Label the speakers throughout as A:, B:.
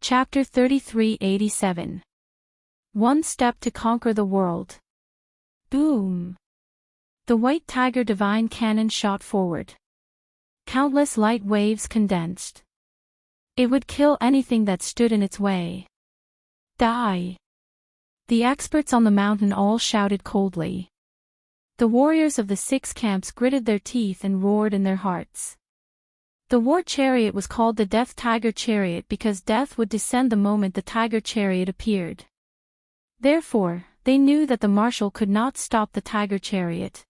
A: Chapter 3387. One Step to Conquer the World. Boom! The white tiger divine cannon shot forward. Countless light waves condensed. It would kill anything that stood in its way. Die! The experts on the mountain all shouted coldly. The warriors of the 6 camps gritted their teeth and roared in their hearts. The war chariot was called the Death Tiger Chariot because death would descend the moment the tiger chariot appeared. Therefore, they knew that the marshal could not stop the tiger chariot.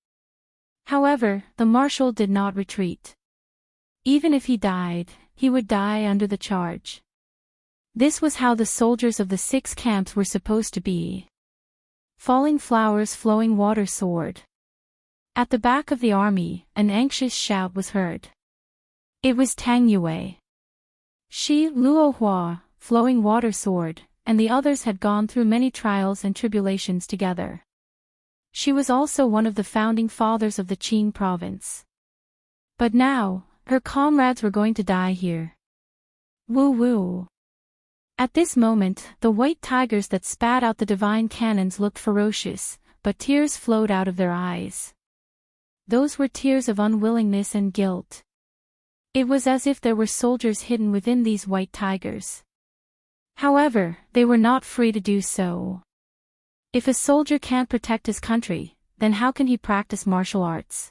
A: However, the marshal did not retreat. Even if he died, he would die under the charge. This was how the soldiers of the 6 camps were supposed to be. Falling flowers, flowing water soared. At the back of the army, an anxious shout was heard. It was Tang Yue. She, Luo Hua, flowing water sword, and the others had gone through many trials and tribulations together. She was also one of the founding fathers of the Qing province. But now, her comrades were going to die here. Woo woo. At this moment, the white tigers that spat out the divine cannons looked ferocious, but tears flowed out of their eyes. Those were tears of unwillingness and guilt. It was as if there were soldiers hidden within these white tigers. However, they were not free to do so. If a soldier can't protect his country, then how can he practice martial arts?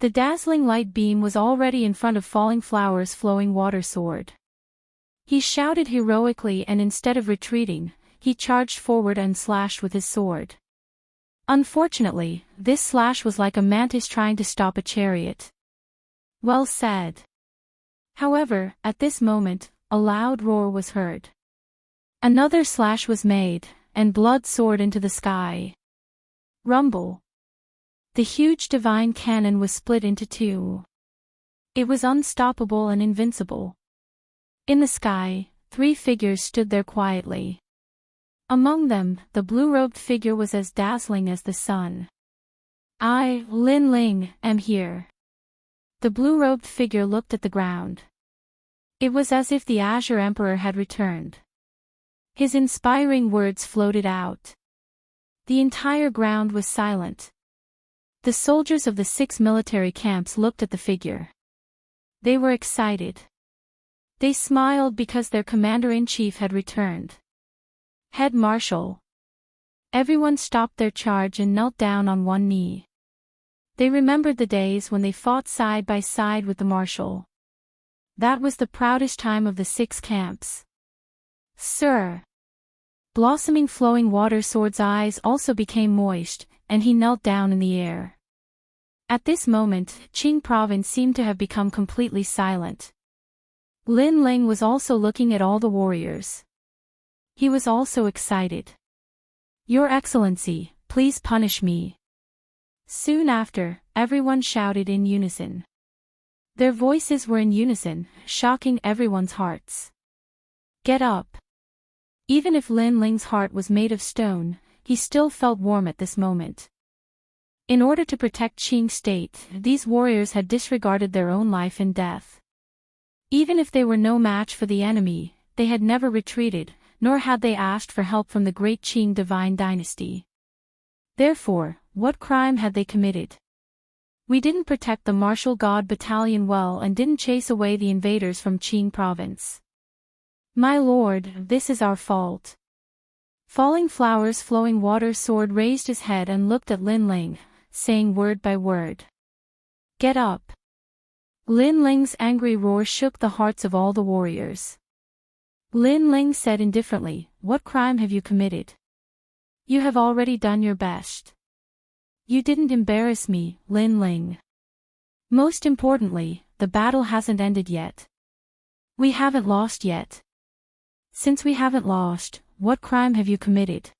A: The dazzling light beam was already in front of Falling Flowers' flowing water sword. He shouted heroically, and instead of retreating, he charged forward and slashed with his sword. Unfortunately, this slash was like a mantis trying to stop a chariot. Well said. However, at this moment, a loud roar was heard. Another slash was made, and blood soared into the sky. Rumble. The huge divine cannon was split into 2. It was unstoppable and invincible. In the sky, 3 figures stood there quietly. Among them, the blue-robed figure was as dazzling as the sun. I, Lin Ling, am here. The blue-robed figure looked at the ground. It was as if the Azure Emperor had returned. His inspiring words floated out. The entire ground was silent. The soldiers of the 6 military camps looked at the figure. They were excited. They smiled because their commander-in-chief had returned. Head Marshal. Everyone stopped their charge and knelt down on one knee. They remembered the days when they fought side by side with the marshal. That was the proudest time of the 6 camps. Sir. Blossoming flowing water sword's eyes also became moist, and he knelt down in the air. At this moment, Qing province seemed to have become completely silent. Lin Ling was also looking at all the warriors. He was also excited. Your Excellency, please punish me. Soon after, everyone shouted in unison. Their voices were in unison, shocking everyone's hearts. Get up. Even if Lin Ling's heart was made of stone, he still felt warm at this moment. In order to protect Qing state, these warriors had disregarded their own life and death. Even if they were no match for the enemy, they had never retreated, nor had they asked for help from the great Qing divine dynasty. Therefore, what crime had they committed? We didn't protect the martial god battalion well and didn't chase away the invaders from Qing province. My lord, this is our fault. Falling Flowers' flowing water sword raised his head and looked at Lin Ling, saying word by word. Get up. Lin Ling's angry roar shook the hearts of all the warriors. Lin Ling said indifferently, what crime have you committed? You have already done your best. You didn't embarrass me, Lin Ling. Most importantly, the battle hasn't ended yet. We haven't lost yet. Since we haven't lost, what crime have you committed?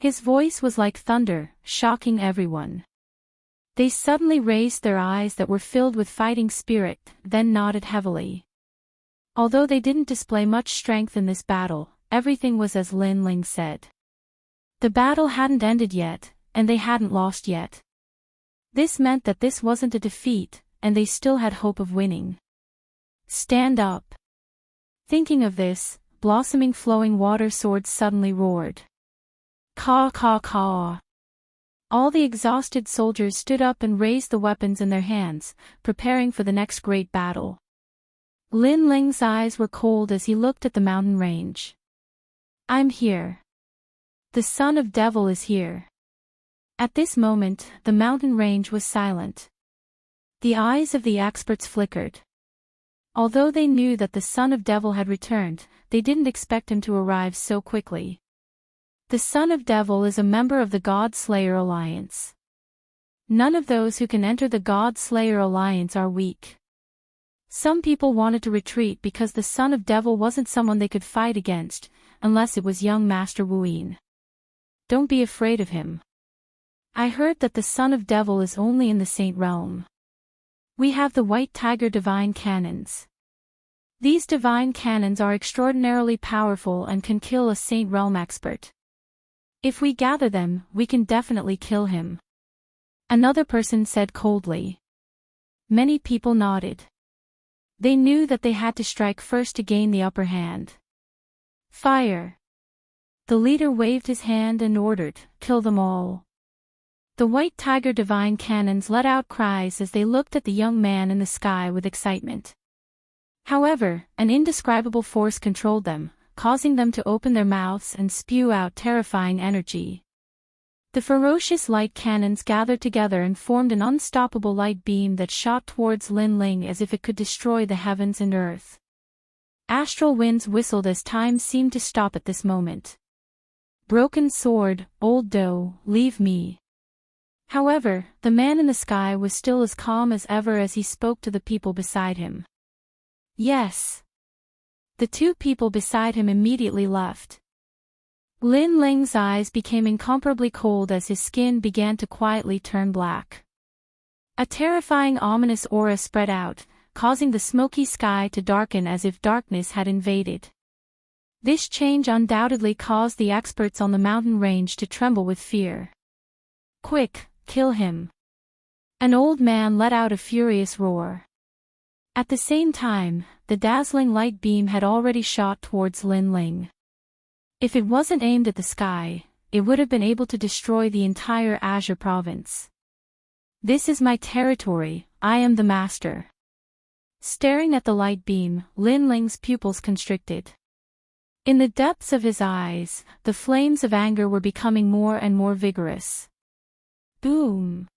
A: His voice was like thunder, shocking everyone. They suddenly raised their eyes that were filled with fighting spirit, then nodded heavily. Although they didn't display much strength in this battle, everything was as Lin Ling said. The battle hadn't ended yet, and they hadn't lost yet. This meant that this wasn't a defeat, and they still had hope of winning. Stand up. Thinking of this, blossoming flowing water swords suddenly roared. Caw caw caw. All the exhausted soldiers stood up and raised the weapons in their hands, preparing for the next great battle. Lin Ling's eyes were cold as he looked at the mountain range. I'm here. The son of devil is here. At this moment, the mountain range was silent. The eyes of the experts flickered. Although they knew that the son of devil had returned, they didn't expect him to arrive so quickly. The son of devil is a member of the God Slayer Alliance. None of those who can enter the God Slayer Alliance are weak. Some people wanted to retreat because the son of devil wasn't someone they could fight against, unless it was young Master Wuyin. Don't be afraid of him. I heard that the son of devil is only in the saint realm. We have the white tiger divine cannons. These divine cannons are extraordinarily powerful and can kill a saint realm expert. If we gather them, we can definitely kill him. Another person said coldly. Many people nodded. They knew that they had to strike first to gain the upper hand. Fire! The leader waved his hand and ordered, kill them all. The white tiger divine cannons let out cries as they looked at the young man in the sky with excitement. However, an indescribable force controlled them, causing them to open their mouths and spew out terrifying energy. The ferocious light cannons gathered together and formed an unstoppable light beam that shot towards Lin Ling as if it could destroy the heavens and earth. Astral winds whistled as time seemed to stop at this moment. Broken sword, old doe, leave me. However, the man in the sky was still as calm as ever as he spoke to the people beside him. Yes. The two people beside him immediately left. Lin Ling's eyes became incomparably cold as his skin began to quietly turn black. A terrifying ominous aura spread out, causing the smoky sky to darken as if darkness had invaded. This change undoubtedly caused the experts on the mountain range to tremble with fear. Quick, kill him. An old man let out a furious roar. At the same time, the dazzling light beam had already shot towards Lin Ling. If it wasn't aimed at the sky, it would have been able to destroy the entire Azure province. This is my territory, I am the master. Staring at the light beam, Lin Ling's pupils constricted. In the depths of his eyes, the flames of anger were becoming more and more vigorous. Boom!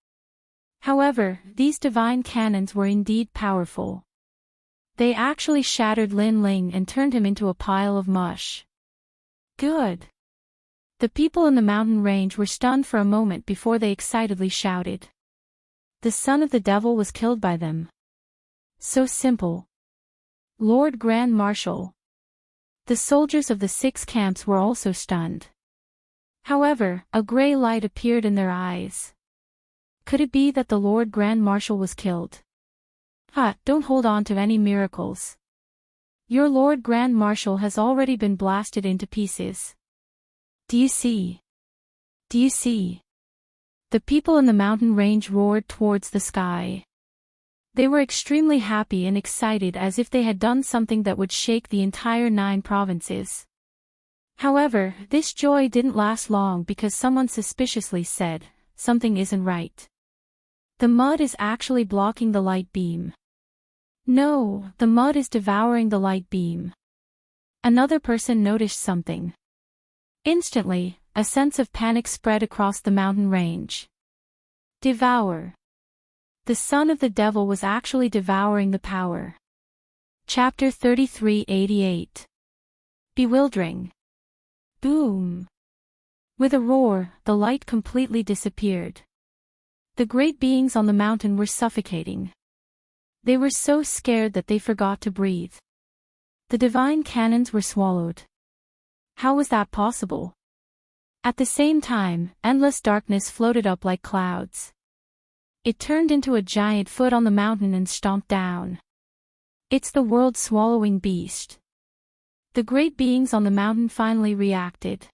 A: However, these divine cannons were indeed powerful. They actually shattered Lin Ling and turned him into a pile of mush. Good. The people in the mountain range were stunned for a moment before they excitedly shouted. The son of the devil was killed by them. So simple. Lord Grand Marshal. The soldiers of the 6 camps were also stunned. However, a gray light appeared in their eyes. Could it be that the Lord Grand Marshal was killed? Don't hold on to any miracles. Your Lord Grand Marshal has already been blasted into pieces. Do you see? Do you see? The people in the mountain range roared towards the sky. They were extremely happy and excited as if they had done something that would shake the entire 9 provinces. However, this joy didn't last long because someone suspiciously said, something isn't right. The mud is actually blocking the light beam. No, the mud is devouring the light beam. Another person noticed something. Instantly, a sense of panic spread across the mountain range. Devour. The son of the devil was actually devouring the power. Chapter 3388. Bewildering. Boom. With a roar, the light completely disappeared. The great beings on the mountain were suffocating. They were so scared that they forgot to breathe. The divine cannons were swallowed. How was that possible? At the same time, endless darkness floated up like clouds. It turned into a giant foot on the mountain and stomped down. It's the world-swallowing beast. The great beings on the mountain finally reacted.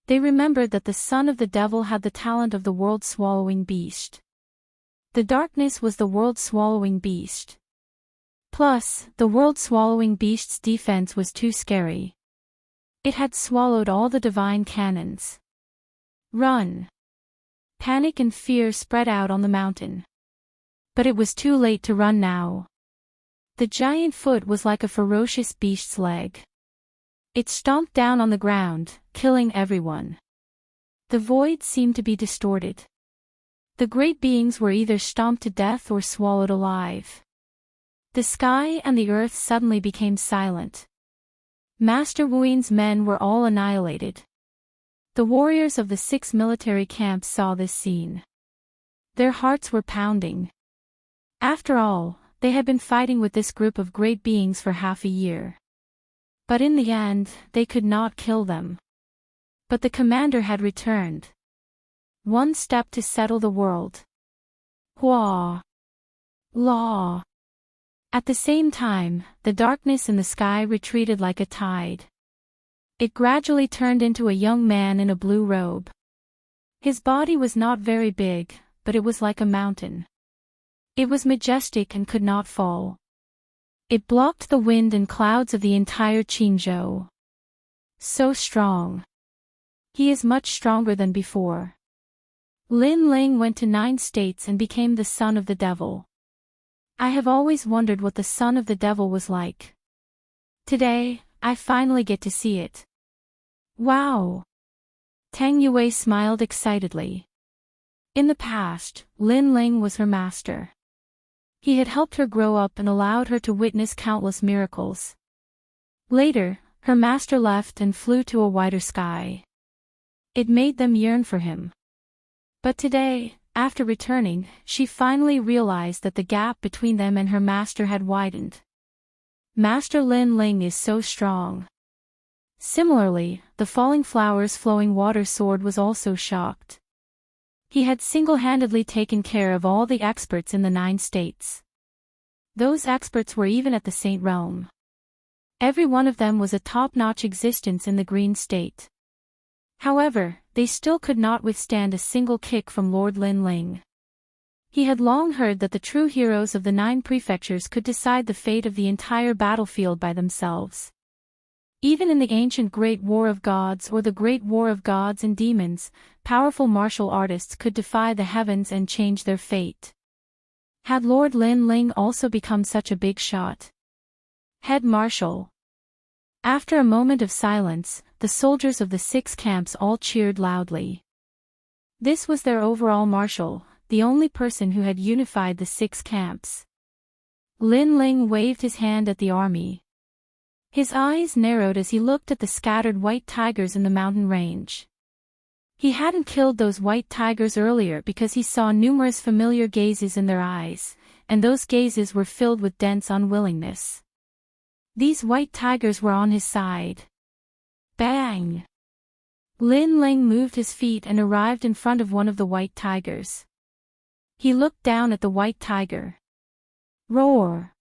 A: They remembered that the son of the devil had the talent of the world-swallowing beast. The darkness was the world-swallowing beast. Plus, the world-swallowing beast's defense was too scary. It had swallowed all the divine cannons. Run! Panic and fear spread out on the mountain. But it was too late to run now. The giant foot was like a ferocious beast's leg. It stomped down on the ground, killing everyone. The void seemed to be distorted. The great beings were either stomped to death or swallowed alive. The sky and the earth suddenly became silent. Master Wu's men were all annihilated. The warriors of the 6 military camps saw this scene. Their hearts were pounding. After all, they had been fighting with this group of great beings for half a year. But in the end, they could not kill them. But the commander had returned. One step to settle the world. Hua! Law! At the same time, the darkness in the sky retreated like a tide. It gradually turned into a young man in a blue robe. His body was not very big, but it was like a mountain. It was majestic and could not fall. It blocked the wind and clouds of the entire Qingzhou. So strong. He is much stronger than before. Lin Ling went to 9 states and became the son of the devil. I have always wondered what the son of the devil was like. Today, I finally get to see it. Wow! Tang Yue smiled excitedly. In the past, Lin Ling was her master. He had helped her grow up and allowed her to witness countless miracles. Later, her master left and flew to a wider sky. It made them yearn for him. But today, after returning, she finally realized that the gap between them and her master had widened. Master Lin Ling is so strong. Similarly, the falling flowers flowing water sword was also shocked. He had single-handedly taken care of all the experts in the 9 states. Those experts were even at the Saint Realm. Every one of them was a top-notch existence in the Green State. However, they still could not withstand a single kick from Lord Lin Ling. He had long heard that the true heroes of the 9 prefectures could decide the fate of the entire battlefield by themselves. Even in the ancient Great War of Gods or the Great War of Gods and Demons, powerful martial artists could defy the heavens and change their fate. Had Lord Lin Ling also become such a big shot? Head Marshal. After a moment of silence, the soldiers of the 6 camps all cheered loudly. This was their overall marshal, the only person who had unified the 6 camps. Lin Ling waved his hand at the army. His eyes narrowed as he looked at the scattered white tigers in the mountain range. He hadn't killed those white tigers earlier because he saw numerous familiar gazes in their eyes, and those gazes were filled with dense unwillingness. These white tigers were on his side. Bang! Lin Ling moved his feet and arrived in front of one of the white tigers. He looked down at the white tiger. Roar!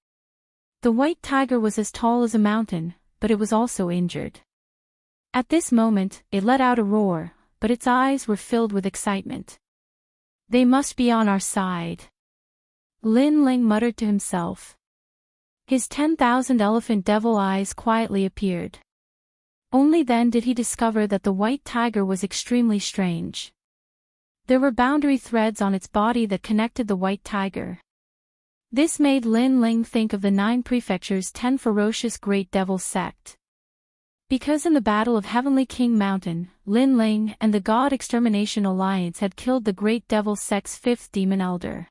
A: The white tiger was as tall as a mountain, but it was also injured. At this moment, it let out a roar, but its eyes were filled with excitement. They must be on our side. Lin Ling muttered to himself. His 10,000 elephant devil eyes quietly appeared. Only then did he discover that the white tiger was extremely strange. There were boundary threads on its body that connected the white tiger. This made Lin Ling think of the 9 prefectures' 10 ferocious great devil sect. Because in the Battle of Heavenly King Mountain, Lin Ling and the God Extermination Alliance had killed the great devil sect's 5th demon elder.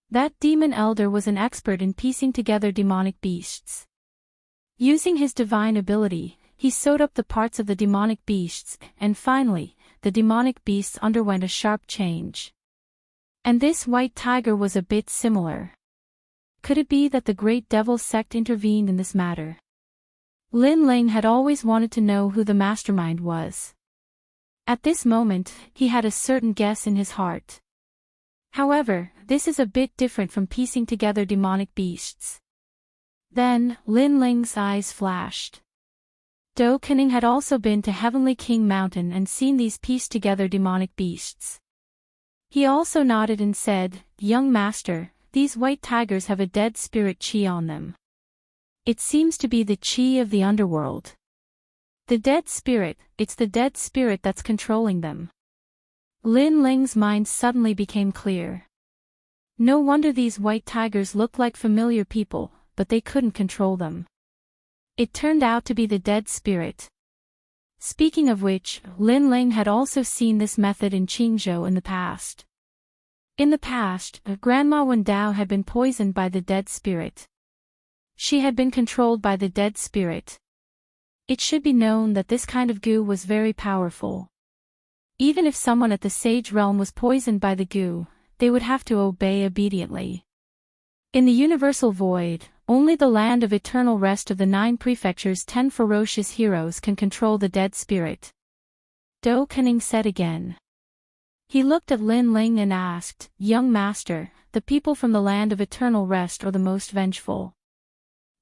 A: That demon elder was an expert in piecing together demonic beasts. Using his divine ability, he sewed up the parts of the demonic beasts, and finally, the demonic beasts underwent a sharp change. And this white tiger was a bit similar. Could it be that the great devil sect intervened in this matter? Lin Ling had always wanted to know who the mastermind was. At this moment, he had a certain guess in his heart. However, this is a bit different from piecing together demonic beasts. Then, Lin Ling's eyes flashed. Do Kening had also been to Heavenly King Mountain and seen these pieced together demonic beasts. He also nodded and said, "Young master, these white tigers have a dead spirit chi on them. It seems to be the chi of the underworld. The dead spirit, it's the dead spirit that's controlling them. Lin Ling's mind suddenly became clear. No wonder these white tigers looked like familiar people, but they couldn't control them. It turned out to be the dead spirit. Speaking of which, Lin Ling had also seen this method in Qingzhou in the past. In the past, Grandma Wen Dao had been poisoned by the dead spirit. She had been controlled by the dead spirit. It should be known that this kind of goo was very powerful. Even if someone at the sage realm was poisoned by the goo, they would have to obey obediently. In the universal void, only the land of eternal rest of the 9 prefectures' 10 ferocious heroes can control the dead spirit. Dou Kening said again. He looked at Lin Ling and asked, "Young master, the people from the land of eternal rest are the most vengeful.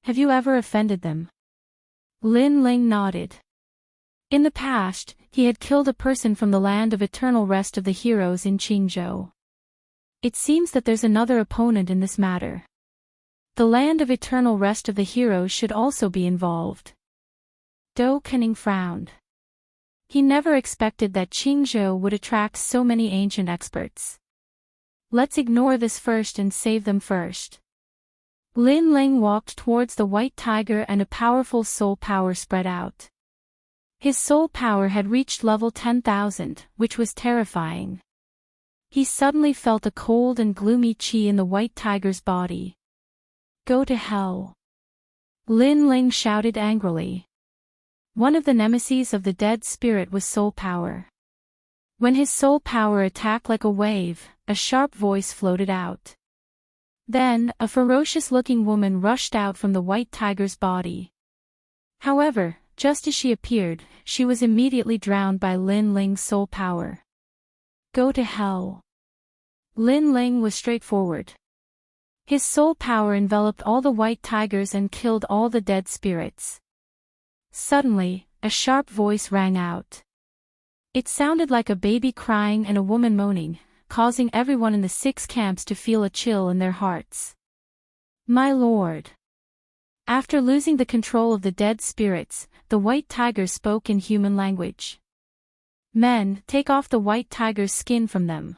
A: Have you ever offended them?" Lin Ling nodded. In the past, he had killed a person from the land of eternal rest of the heroes in Qingzhou. It seems that there's another opponent in this matter. The land of eternal rest of the heroes should also be involved. Dou Kening frowned. He never expected that Qingzhou would attract so many ancient experts. Let's ignore this first and save them first. Lin Ling walked towards the white tiger and a powerful soul power spread out. His soul power had reached level 10,000, which was terrifying. He suddenly felt a cold and gloomy chi in the white tiger's body. "Go to hell!" Lin Ling shouted angrily. One of the nemesis of the dead spirit was soul power. When his soul power attacked like a wave, a sharp voice floated out. Then, a ferocious-looking woman rushed out from the white tiger's body. However, just as she appeared, she was immediately drowned by Lin Ling's soul power. "Go to hell!" Lin Ling was straightforward. His soul power enveloped all the white tigers and killed all the dead spirits. Suddenly, a sharp voice rang out. It sounded like a baby crying and a woman moaning, causing everyone in the 6 camps to feel a chill in their hearts. "My lord." After losing the control of the dead spirits, the white tiger spoke in human language. "Men, take off the white tiger's skin from them."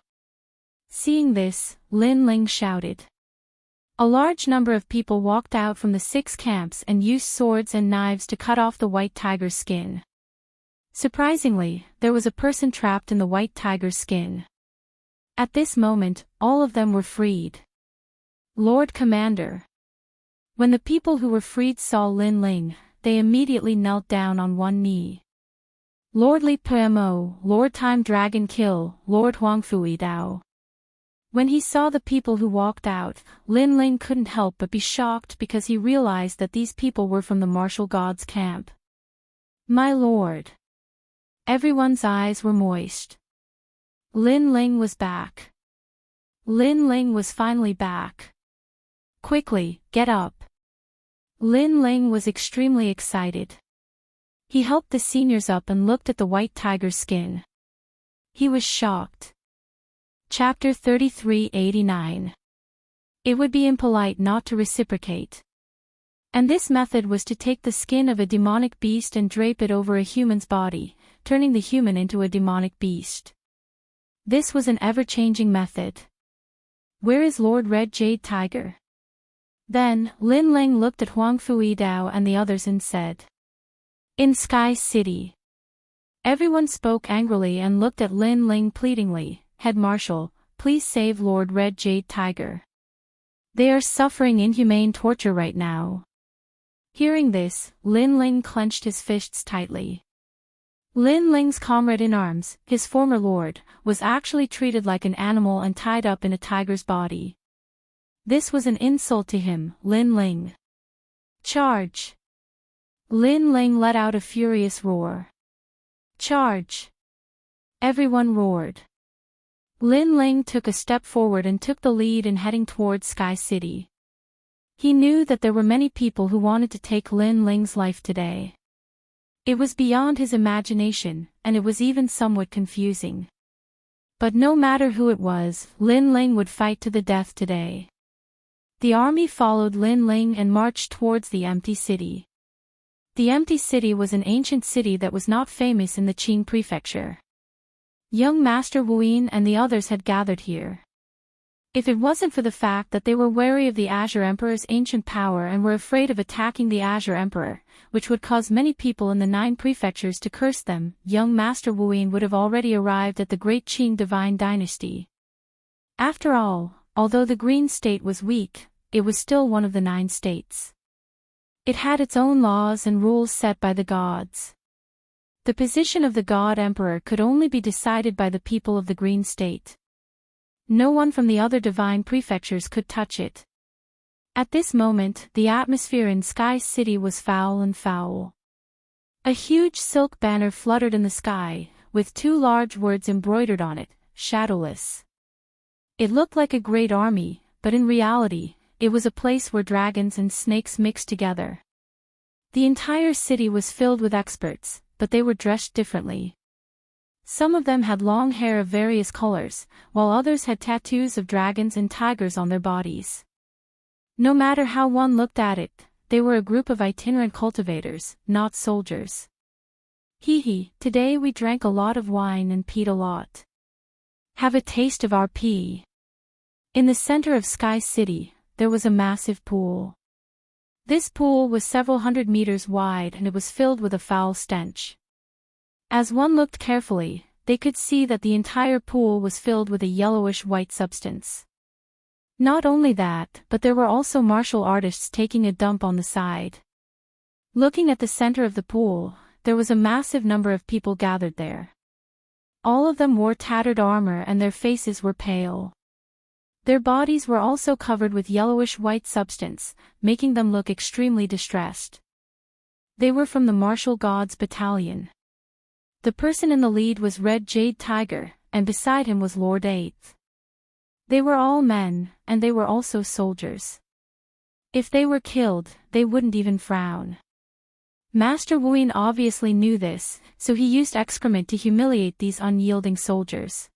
A: Seeing this, Lin Ling shouted. A large number of people walked out from the 6 camps and used swords and knives to cut off the white tiger's skin. Surprisingly, there was a person trapped in the white tiger's skin. At this moment, all of them were freed. "Lord Commander." When the people who were freed saw Lin Ling, they immediately knelt down on one knee. "Lordly PMO, Lord Time Dragon Kill, Lord Huangfui Dao." When he saw the people who walked out, Lin Ling couldn't help but be shocked because he realized that these people were from the martial gods' camp. "My lord." Everyone's eyes were moist. Lin Ling was back. Lin Ling was finally back. "Quickly, get up." Lin Ling was extremely excited. He helped the seniors up and looked at the white tiger's skin. He was shocked. Chapter 3389. It would be impolite not to reciprocate. And this method was to take the skin of a demonic beast and drape it over a human's body, turning the human into a demonic beast. This was an ever-changing method. "Where is Lord Red Jade Tiger?" Then, Lin Ling looked at Huangfui Dao and the others and said, "In Sky City." Everyone spoke angrily and looked at Lin Ling pleadingly. "Head Marshal, please save Lord Red Jade Tiger. They are suffering inhumane torture right now." Hearing this, Lin Ling clenched his fists tightly. Lin Ling's comrade in arms, his former lord, was actually treated like an animal and tied up in a tiger's body. This was an insult to him, Lin Ling. "Charge!" Lin Ling let out a furious roar. "Charge!" Everyone roared. Lin Ling took a step forward and took the lead in heading towards Sky City. He knew that there were many people who wanted to take Lin Ling's life today. It was beyond his imagination, and it was even somewhat confusing. But no matter who it was, Lin Ling would fight to the death today. The army followed Lin Ling and marched towards the empty city. The empty city was an ancient city that was not famous in the Qing prefecture. Young Master Wuyin and the others had gathered here. If it wasn't for the fact that they were wary of the Azure Emperor's ancient power and were afraid of attacking the Azure Emperor, which would cause many people in the 9 prefectures to curse them, young Master Wuyin would have already arrived at the great Qing divine dynasty. After all, although the Green State was weak, it was still one of the 9 states. It had its own laws and rules set by the gods. The position of the God Emperor could only be decided by the people of the Green State. No one from the other divine prefectures could touch it. At this moment, the atmosphere in Sky City was foul and foul. A huge silk banner fluttered in the sky, with 2 large words embroidered on it, shadowless. It looked like a great army, but in reality, it was a place where dragons and snakes mixed together. The entire city was filled with experts, but they were dressed differently. Some of them had long hair of various colors, while others had tattoos of dragons and tigers on their bodies. No matter how one looked at it, they were a group of itinerant cultivators, not soldiers. Hee, today we drank a lot of wine and peed a lot. Have a taste of our pee. In the center of Sky City, there was a massive pool. This pool was several hundred meters wide and it was filled with a foul stench. As one looked carefully, they could see that the entire pool was filled with a yellowish-white substance. Not only that, but there were also martial artists taking a dump on the side. Looking at the center of the pool, there was a massive number of people gathered there. All of them wore tattered armor and their faces were pale. Their bodies were also covered with yellowish-white substance, making them look extremely distressed. They were from the Martial Gods Battalion. The person in the lead was Red Jade Tiger, and beside him was Lord Eighth. They were all men, and they were also soldiers. If they were killed, they wouldn't even frown. Master Wuyin obviously knew this, so he used excrement to humiliate these unyielding soldiers.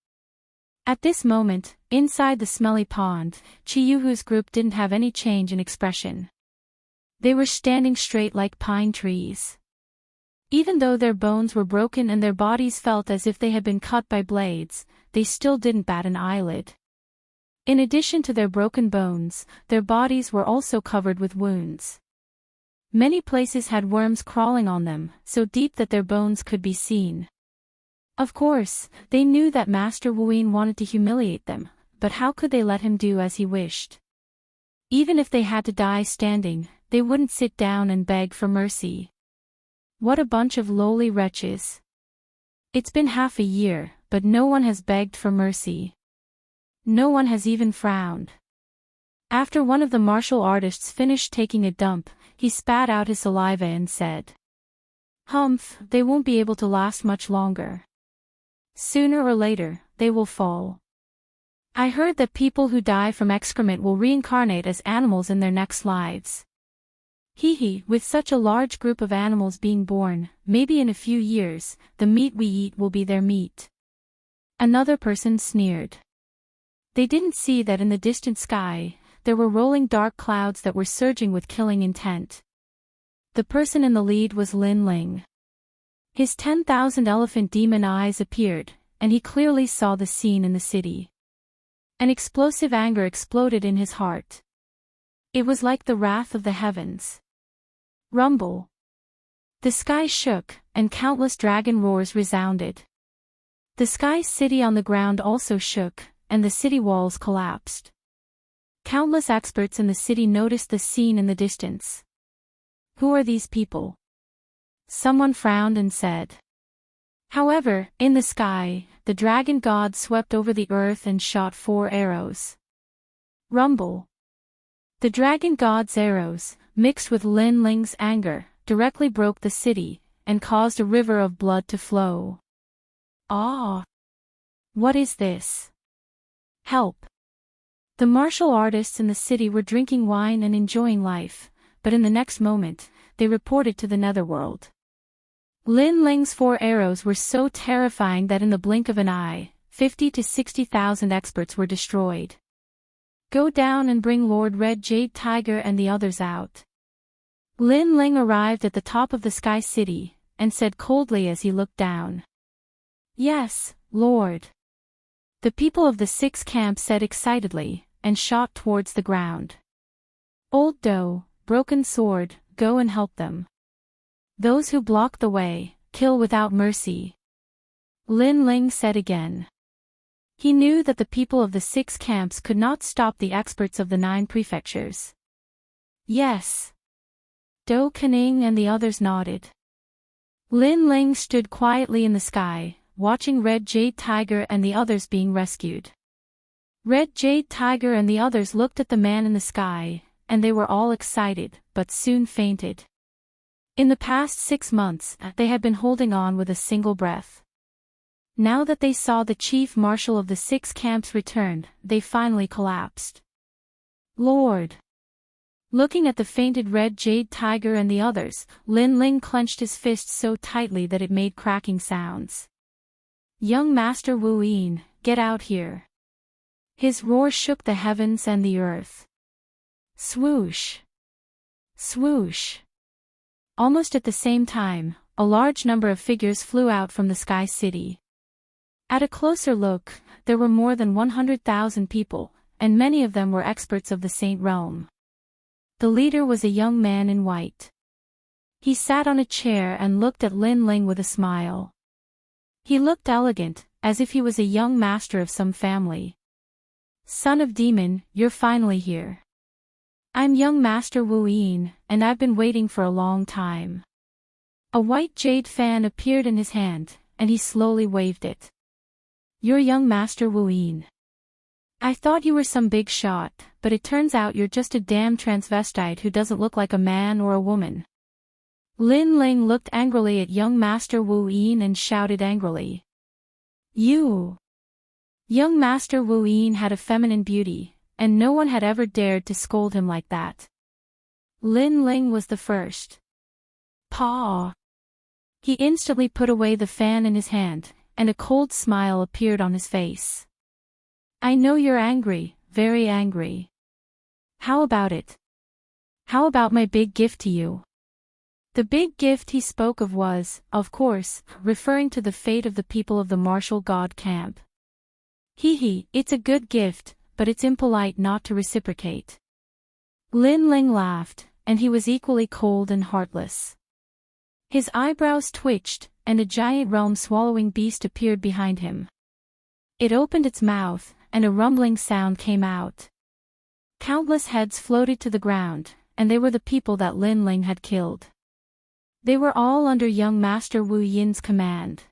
A: At this moment, inside the smelly pond, Chiyuhu's group didn't have any change in expression. They were standing straight like pine trees. Even though their bones were broken and their bodies felt as if they had been cut by blades, they still didn't bat an eyelid. In addition to their broken bones, their bodies were also covered with wounds. Many places had worms crawling on them, so deep that their bones could be seen. Of course, they knew that Master Wuyin wanted to humiliate them, but how could they let him do as he wished? Even if they had to die standing, they wouldn't sit down and beg for mercy. What a bunch of lowly wretches. It's been half a year, but no one has begged for mercy. No one has even frowned. After one of the martial artists finished taking a dump, he spat out his saliva and said, "Humph, they won't be able to last much longer. Sooner or later, they will fall. I heard that people who die from excrement will reincarnate as animals in their next lives. With such a large group of animals being born, maybe in a few years, the meat we eat will be their meat." Another person sneered. They didn't see that in the distant sky, there were rolling dark clouds that were surging with killing intent. The person in the lead was Lin Ling. His 10,000 elephant demon eyes appeared, and he clearly saw the scene in the city. An explosive anger exploded in his heart. It was like the wrath of the heavens. Rumble. The sky shook, and countless dragon roars resounded. The Sky City on the ground also shook, and the city walls collapsed. Countless experts in the city noticed the scene in the distance. Who are these people? Someone frowned and said. However, in the sky, the dragon god swept over the earth and shot 4 arrows. Rumble. The dragon god's arrows, mixed with Lin Ling's anger, directly broke the city, and caused a river of blood to flow. Ah! What is this? Help! The martial artists in the city were drinking wine and enjoying life, but in the next moment, they reported to the netherworld. Lin Ling's 4 arrows were so terrifying that in the blink of an eye, 50 to 60,000 experts were destroyed. Go down and bring Lord Red Jade Tiger and the others out. Lin Ling arrived at the top of the Sky City, and said coldly as he looked down. Yes, Lord. The people of the 6 camps said excitedly, and shot towards the ground. Old Doe, Broken Sword, go and help them. Those who block the way, kill without mercy. Lin Ling said again. He knew that the people of the 6 camps could not stop the experts of the 9 prefectures. Yes. Do Kening and the others nodded. Lin Ling stood quietly in the sky, watching Red Jade Tiger and the others being rescued. Red Jade Tiger and the others looked at the man in the sky, and they were all excited, but soon fainted. In the past 6 months, they had been holding on with a single breath. Now that they saw the chief marshal of the 6 camps return, they finally collapsed. Lord! Looking at the fainted Red Jade Tiger and the others, Lin Ling clenched his fist so tightly that it made cracking sounds. Young Master Wu Yin, get out here. His roar shook the heavens and the earth. Swoosh! Swoosh! Almost at the same time, a large number of figures flew out from the Sky City. At a closer look, there were more than 100,000 people, and many of them were experts of the Saint Realm. The leader was a young man in white. He sat on a chair and looked at Lin Ling with a smile. He looked elegant, as if he was a young master of some family. Son of Demon, you're finally here. I'm young Master Wu Yin, and I've been waiting for a long time. A white jade fan appeared in his hand, and he slowly waved it. You're young Master Wu Yin. I thought you were some big shot, but it turns out you're just a damn transvestite who doesn't look like a man or a woman. Lin Ling looked angrily at young Master Wu Yin and shouted angrily. You! Young Master Wu Yin had a feminine beauty, and no one had ever dared to scold him like that. Lin Ling was the first. Paw! He instantly put away the fan in his hand, and a cold smile appeared on his face. I know you're angry, very angry. How about it? How about my big gift to you? The big gift he spoke of was, of course, referring to the fate of the people of the martial god camp. It's a good gift, but it's impolite not to reciprocate. Lin Ling laughed, and he was equally cold and heartless. His eyebrows twitched, and a giant realm-swallowing beast appeared behind him. It opened its mouth, and a rumbling sound came out. Countless heads floated to the ground, and they were the people that Lin Ling had killed. They were all under young Master Wu Yin's command.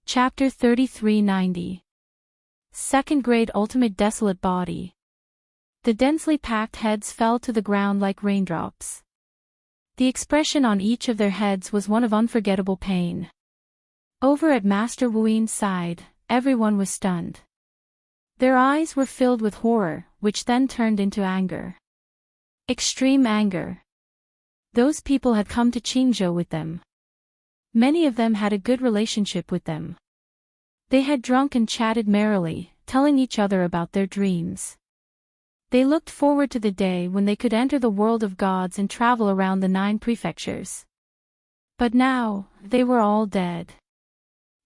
A: Chapter 3390. Second Grade Ultimate Desolate Body. The densely packed heads fell to the ground like raindrops. The expression on each of their heads was one of unforgettable pain. Over at Master Wu Yin's side, everyone was stunned. Their eyes were filled with horror, which then turned into anger. Extreme anger. Those people had come to Qingzhou with them. Many of them had a good relationship with them. They had drunk and chatted merrily, telling each other about their dreams. They looked forward to the day when they could enter the world of gods and travel around the 9 prefectures. But now, they were all dead.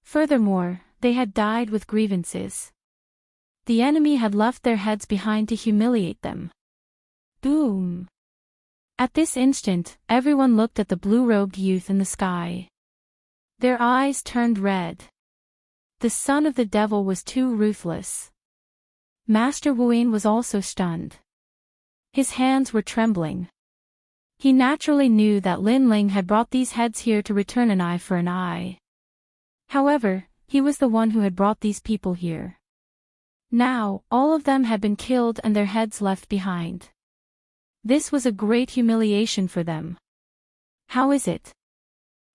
A: Furthermore, they had died with grievances. The enemy had left their heads behind to humiliate them. Boom! At this instant, everyone looked at the blue-robed youth in the sky. Their eyes turned red. The son of the devil was too ruthless. Master Wu Yin was also stunned. His hands were trembling. He naturally knew that Lin Ling had brought these heads here to return an eye for an eye. However, he was the one who had brought these people here. Now, all of them had been killed and their heads left behind. This was a great humiliation for them. How is it?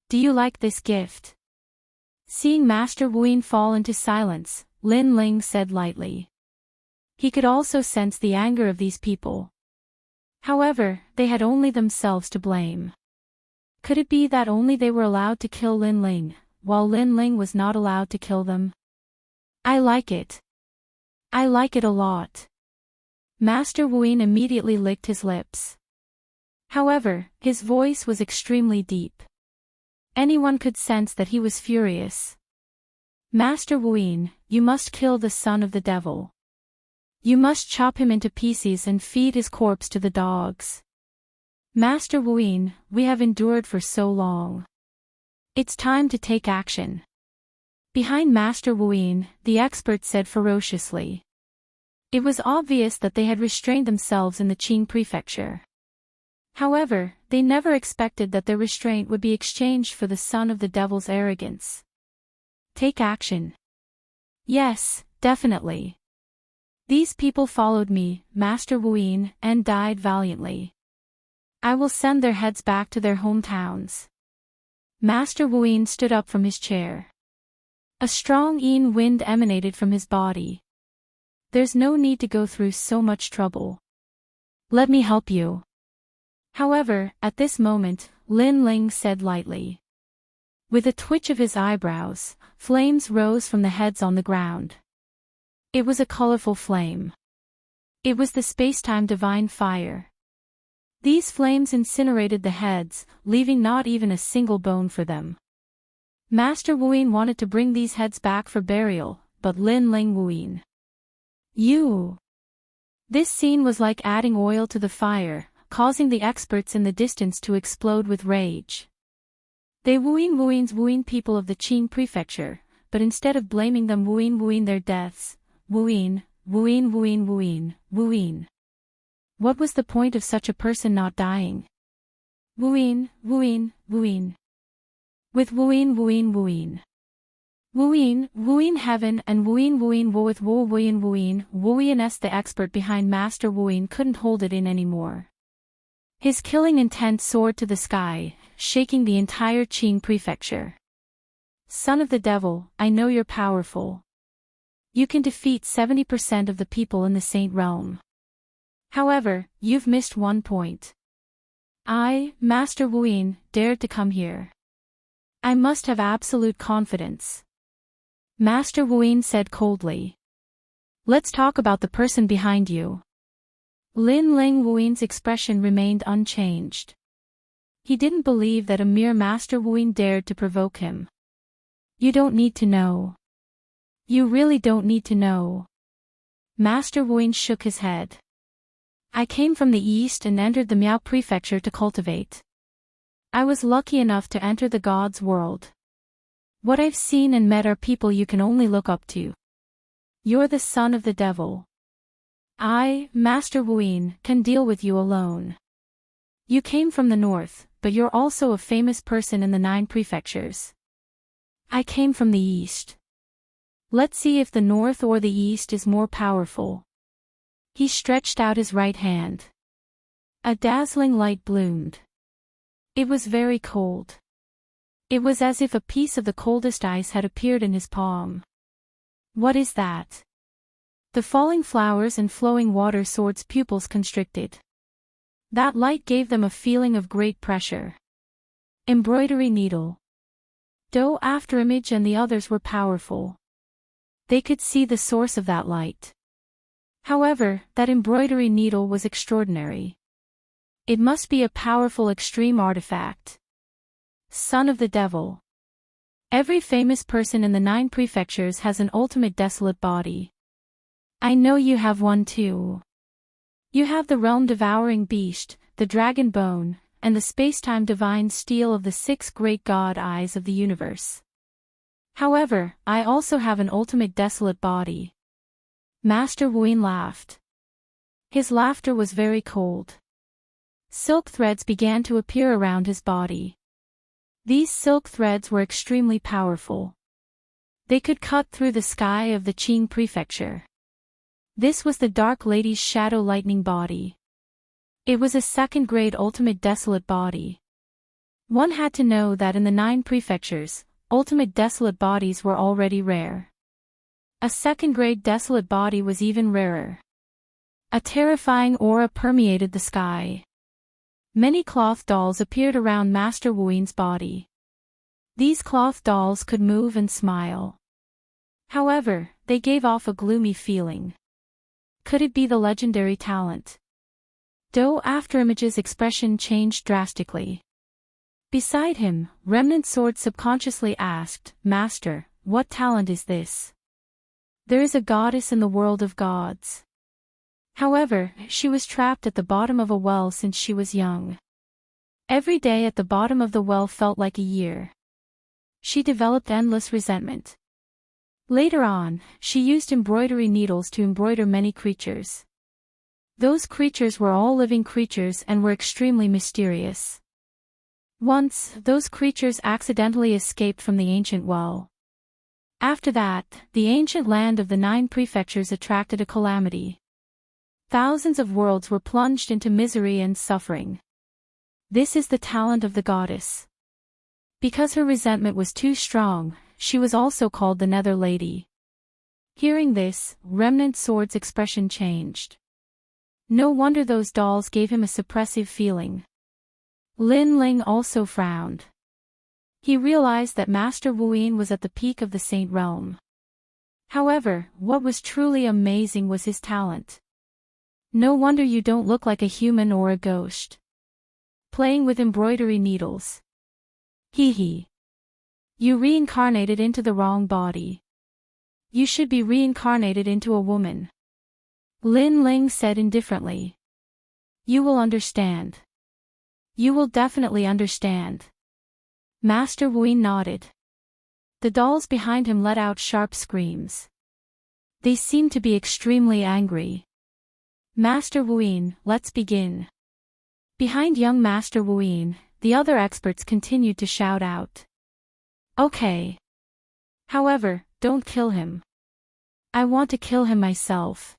A: Do you like this gift? Seeing Master Wu Yin fall into silence, Lin Ling said lightly. He could also sense the anger of these people. However, they had only themselves to blame. Could it be that only they were allowed to kill Lin Ling, while Lin Ling was not allowed to kill them? I like it. I like it a lot. Master Wuyin immediately licked his lips. However, his voice was extremely deep. Anyone could sense that he was furious. Master Wuyin, you must kill the son of the devil. You must chop him into pieces and feed his corpse to the dogs. Master Wuyin, we have endured for so long. It's time to take action. Behind Master Wuyin, the expert said ferociously. It was obvious that they had restrained themselves in the Qing prefecture. However, they never expected that their restraint would be exchanged for the son of the devil's arrogance. Take action. Yes, definitely. These people followed me, Master Wuyin, and died valiantly. I will send their heads back to their hometowns. Master Wuyin stood up from his chair. A strong yin wind emanated from his body. There's no need to go through so much trouble. Let me help you. However, at this moment, Lin Ling said lightly. With a twitch of his eyebrows, flames rose from the heads on the ground. It was a colorful flame. It was the space-time divine fire. These flames incinerated the heads, leaving not even a single bone for them. Master Wuyin wanted to bring these heads back for burial, but Lin Ling Wuyin. You! This scene was like adding oil to the fire, causing the experts in the distance to explode with rage. They Wuyin people of the Qing prefecture, but instead of blaming them Wuyin their deaths, Wuyin. What was the point of such a person not dying? Wuyin. With Wuyin heaven and Wuyin wo with Wuyin the expert behind Master Wuyin couldn't hold it in anymore. His killing intent soared to the sky, shaking the entire Qing prefecture. Son of the devil, I know you're powerful. You can defeat 70% of the people in the Saint Realm. However, you've missed one point. I, Master Wuyin, dared to come here. I must have absolute confidence. Master Wuyin said coldly. Let's talk about the person behind you. Lin Ling Wuyin's expression remained unchanged. He didn't believe that a mere Master Wuyin dared to provoke him. You don't need to know. You really don't need to know. Master Wuyin shook his head. I came from the east and entered the Miao prefecture to cultivate. I was lucky enough to enter the God's world. What I've seen and met are people you can only look up to. You're the son of the devil. I, Master Wuyin, can deal with you alone. You came from the north, but you're also a famous person in the 9 prefectures. I came from the east. Let's see if the north or the east is more powerful. He stretched out his right hand. A dazzling light bloomed. It was very cold. It was as if a piece of the coldest ice had appeared in his palm. What is that? The falling flowers and flowing water sword's pupils constricted. That light gave them a feeling of great pressure. Embroidery needle. Do afterimage and the others were powerful. They could see the source of that light. However, that embroidery needle was extraordinary. It must be a powerful extreme artifact. Son of the devil. Every famous person in the 9 prefectures has an ultimate desolate body. I know you have one too. You have the realm-devouring beast, the dragon bone, and the space-time divine steel of the 6 great god eyes of the universe. However, I also have an ultimate desolate body. Master Wuyin laughed. His laughter was very cold. Silk threads began to appear around his body. These silk threads were extremely powerful. They could cut through the sky of the Qing prefecture. This was the Dark Lady's shadow lightning body. It was a 2nd-grade ultimate desolate body. One had to know that in the 9 prefectures, ultimate desolate bodies were already rare. A 2nd-grade desolate body was even rarer. A terrifying aura permeated the sky. Many cloth dolls appeared around Master Wuyin's body. These cloth dolls could move and smile. However, they gave off a gloomy feeling. Could it be the legendary talent? Though Afterimage's expression changed drastically. Beside him, Remnant Sword subconsciously asked, Master, what talent is this? There is a goddess in the world of gods. However, she was trapped at the bottom of a well since she was young. Every day at the bottom of the well felt like a year. She developed endless resentment. Later on, she used embroidery needles to embroider many creatures. Those creatures were all living creatures and were extremely mysterious. Once, those creatures accidentally escaped from the ancient well. After that, the ancient land of the 9 prefectures attracted a calamity. Thousands of worlds were plunged into misery and suffering. This is the talent of the goddess. Because her resentment was too strong, she was also called the Nether Lady. Hearing this, Remnant Sword's expression changed. No wonder those dolls gave him a suppressive feeling. Lin Ling also frowned. He realized that Master Wuyin was at the peak of the Saint Realm. However, what was truly amazing was his talent. No wonder you don't look like a human or a ghost. Playing with embroidery needles. Hee hee. You reincarnated into the wrong body. You should be reincarnated into a woman. Lin Ling said indifferently. You will understand. You will definitely understand. Master Wuyin nodded. The dolls behind him let out sharp screams. They seemed to be extremely angry. Master Wuyin, let's begin. Behind young Master Wuyin, the other experts continued to shout out. Okay. However, don't kill him. I want to kill him myself.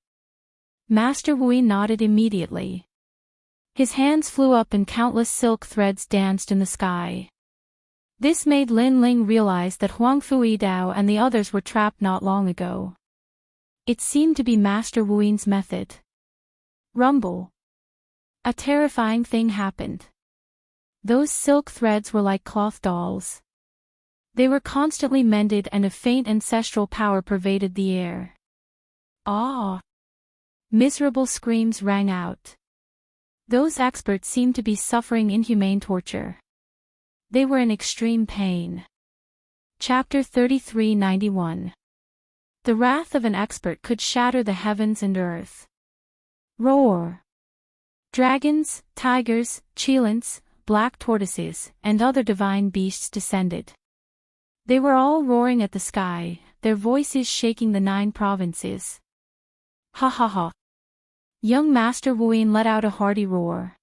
A: Master Wuyin nodded immediately. His hands flew up and countless silk threads danced in the sky. This made Lin Ling realize that Huang Fui Dao and the others were trapped not long ago. It seemed to be Master Wuin's method. Rumble. A terrifying thing happened. Those silk threads were like cloth dolls. They were constantly mended and a faint ancestral power pervaded the air. Ah! Miserable screams rang out. Those experts seemed to be suffering inhumane torture. They were in extreme pain. Chapter 3391. The wrath of an expert could shatter the heavens and earth. Roar! Dragons, tigers, cheilants, black tortoises, and other divine beasts descended. They were all roaring at the sky, their voices shaking the 9 provinces. Ha ha ha! Young Master Wuyin let out a hearty roar.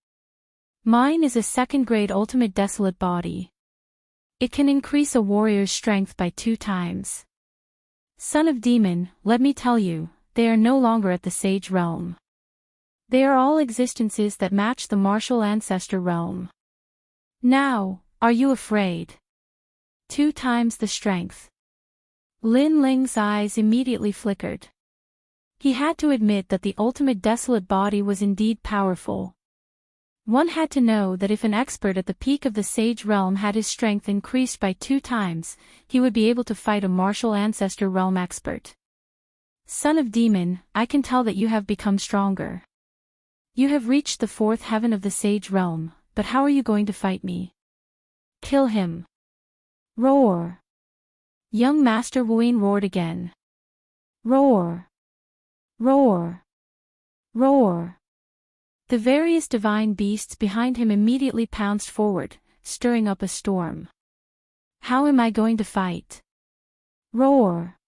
A: Mine is a 2nd-grade ultimate desolate body. It can increase a warrior's strength by 2 times. Son of Demon, let me tell you, they are no longer at the Sage Realm. They are all existences that match the martial ancestor realm. Now, are you afraid? 2 times the strength. Lin Ling's eyes immediately flickered. He had to admit that the ultimate desolate body was indeed powerful. One had to know that if an expert at the peak of the Sage Realm had his strength increased by 2 times, he would be able to fight a martial ancestor realm expert. Son of Demon, I can tell that you have become stronger. You have reached the 4th heaven of the Sage Realm, but how are you going to fight me? Kill him. Roar! Young Master Wuyin roared again. Roar! Roar! Roar! The various divine beasts behind him immediately pounced forward, stirring up a storm. How am I going to fight? Roar!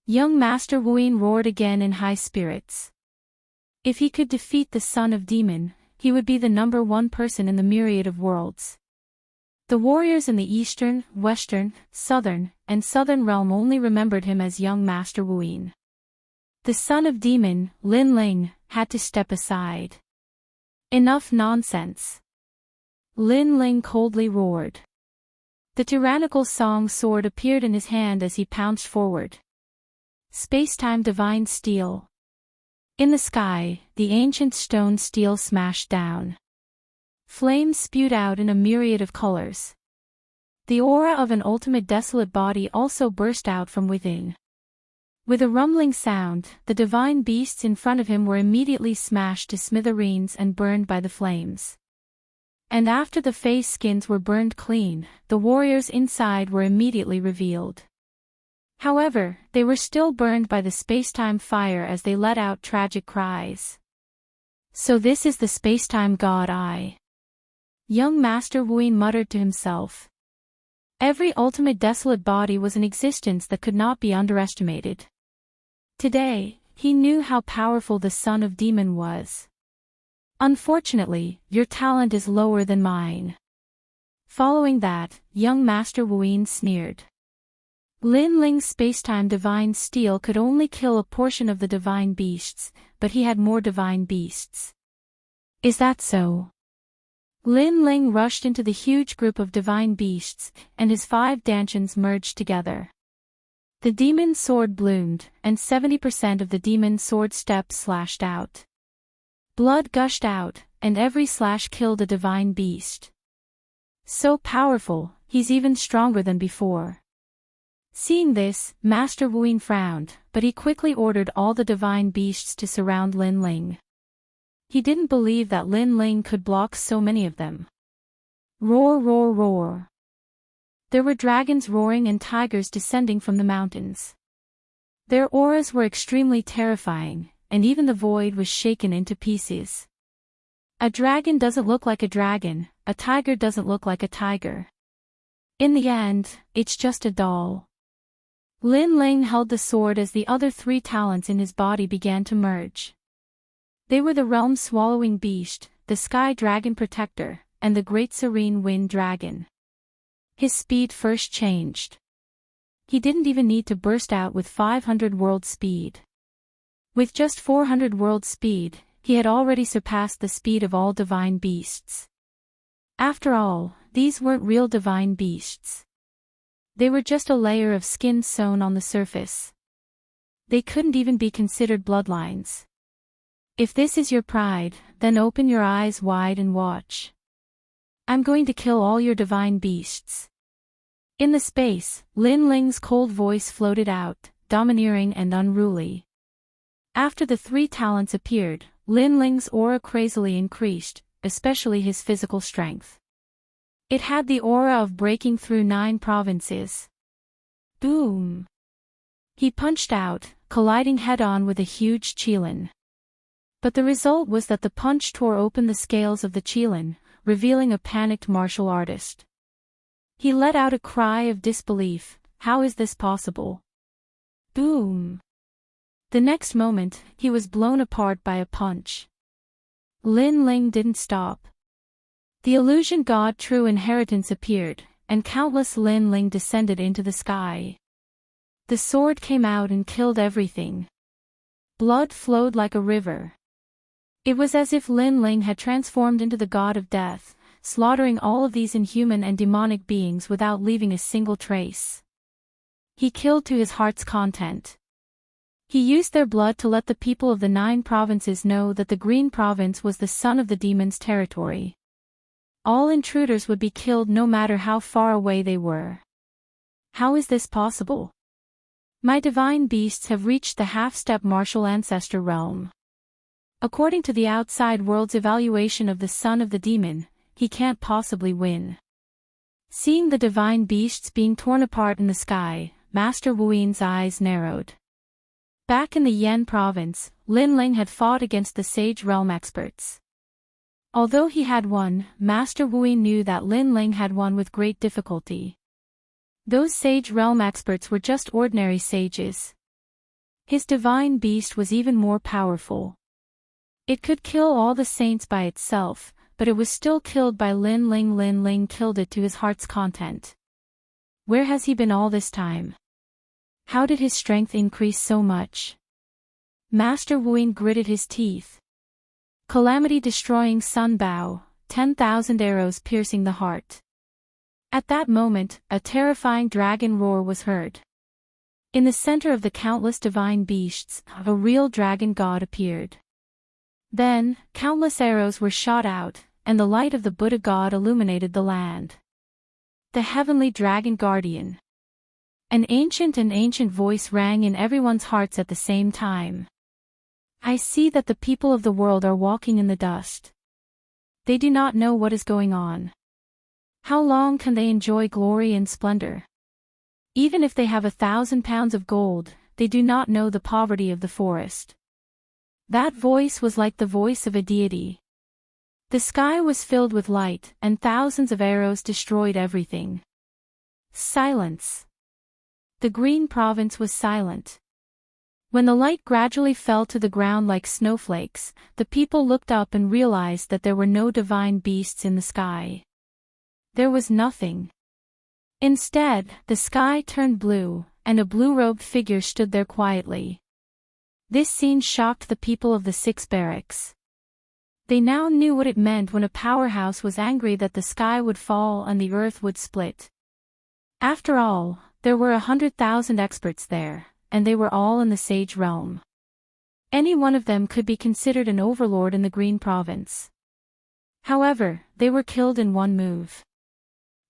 A: Young Master Wuyin roared again in high spirits. If he could defeat the Son of Demon, he would be the number 1 person in the myriad of worlds. The warriors in the Eastern, Western, Southern, and Southern realm only remembered him as young Master Wuyin. The Son of Demon, Lin Ling, had to step aside. Enough nonsense. Lin Ling coldly roared. The tyrannical song sword appeared in his hand as he pounced forward. Spacetime divine steel. In the sky, the ancient stone steel smashed down. Flames spewed out in a myriad of colors. The aura of an ultimate desolate body also burst out from within. With a rumbling sound, the divine beasts in front of him were immediately smashed to smithereens and burned by the flames. And after the face skins were burned clean, the warriors inside were immediately revealed. However, they were still burned by the spacetime fire as they let out tragic cries. So this is the spacetime god young Master Wuyin muttered to himself. Every ultimate desolate body was an existence that could not be underestimated. Today, he knew how powerful the son of demon was. Unfortunately, your talent is lower than mine. Following that, young Master Wuyin sneered. Lin Ling's spacetime divine steel could only kill a portion of the divine beasts, but he had more divine beasts. Is that so? Lin Ling rushed into the huge group of divine beasts, and his 5 dantians merged together. The demon sword bloomed, and 70% of the demon sword steps slashed out. Blood gushed out, and every slash killed a divine beast. So powerful, he's even stronger than before. Seeing this, Master Wuyin frowned, but he quickly ordered all the divine beasts to surround Lin Ling. He didn't believe that Lin Ling could block so many of them. Roar, roar, roar. There were dragons roaring and tigers descending from the mountains. Their auras were extremely terrifying, and even the void was shaken into pieces. A dragon doesn't look like a dragon, a tiger doesn't look like a tiger. In the end, it's just a doll. Lin Ling held the sword as the other 3 talents in his body began to merge. They were the realm-swallowing beast, the sky dragon protector, and the great serene wind dragon. His speed first changed. He didn't even need to burst out with 500 world speed. With just 400 world speed, he had already surpassed the speed of all divine beasts. After all, these weren't real divine beasts. They were just a layer of skin sewn on the surface. They couldn't even be considered bloodlines. If this is your pride, then open your eyes wide and watch. I'm going to kill all your divine beasts. In the space, Lin Ling's cold voice floated out, domineering and unruly. After the 3 talents appeared, Lin Ling's aura crazily increased, especially his physical strength. It had the aura of breaking through 9 provinces. Boom! He punched out, colliding head-on with a huge qilin. But the result was that the punch tore open the scales of the qilin, revealing a panicked martial artist. He let out a cry of disbelief. How is this possible? Boom! The next moment, he was blown apart by a punch. Lin Ling didn't stop. The illusion god True Inheritance appeared, and countless Lin Ling descended into the sky. The sword came out and killed everything. Blood flowed like a river. It was as if Lin Ling had transformed into the god of death, slaughtering all of these inhuman and demonic beings without leaving a single trace. He killed to his heart's content. He used their blood to let the people of the 9 provinces know that the Green Province was the son of the demon's territory. All intruders would be killed no matter how far away they were. How is this possible? My divine beasts have reached the half-step martial ancestor realm. According to the outside world's evaluation of the son of the demon, he can't possibly win. Seeing the divine beasts being torn apart in the sky, Master Wuyin's eyes narrowed. Back in the Yan province, Lin Ling had fought against the Sage Realm experts. Although he had won, Master Wuyin knew that Lin Ling had won with great difficulty. Those Sage Realm experts were just ordinary sages. His divine beast was even more powerful. It could kill all the saints by itself, but it was still killed by Lin Ling. Lin Ling killed it to his heart's content. Where has he been all this time? How did his strength increase so much? Master Wuyin gritted his teeth. Calamity-destroying sun bow, 10,000 arrows piercing the heart. At that moment, a terrifying dragon roar was heard. In the center of the countless divine beasts, a real dragon god appeared. Then, countless arrows were shot out, and the light of the Buddha god illuminated the land. The heavenly dragon guardian. An ancient voice rang in everyone's hearts at the same time. I see that the people of the world are walking in the dust. They do not know what is going on. How long can they enjoy glory and splendor? Even if they have 1,000 pounds of gold, they do not know the poverty of the forest. That voice was like the voice of a deity. The sky was filled with light, and thousands of arrows destroyed everything. Silence. The green province was silent. When the light gradually fell to the ground like snowflakes, the people looked up and realized that there were no divine beasts in the sky. There was nothing. Instead, the sky turned blue, and a blue-robed figure stood there quietly. This scene shocked the people of the 6 barracks. They now knew what it meant when a powerhouse was angry that the sky would fall and the earth would split. After all, there were 100,000 experts there, and they were all in the sage realm. Any one of them could be considered an overlord in the Green Province. However, they were killed in one move.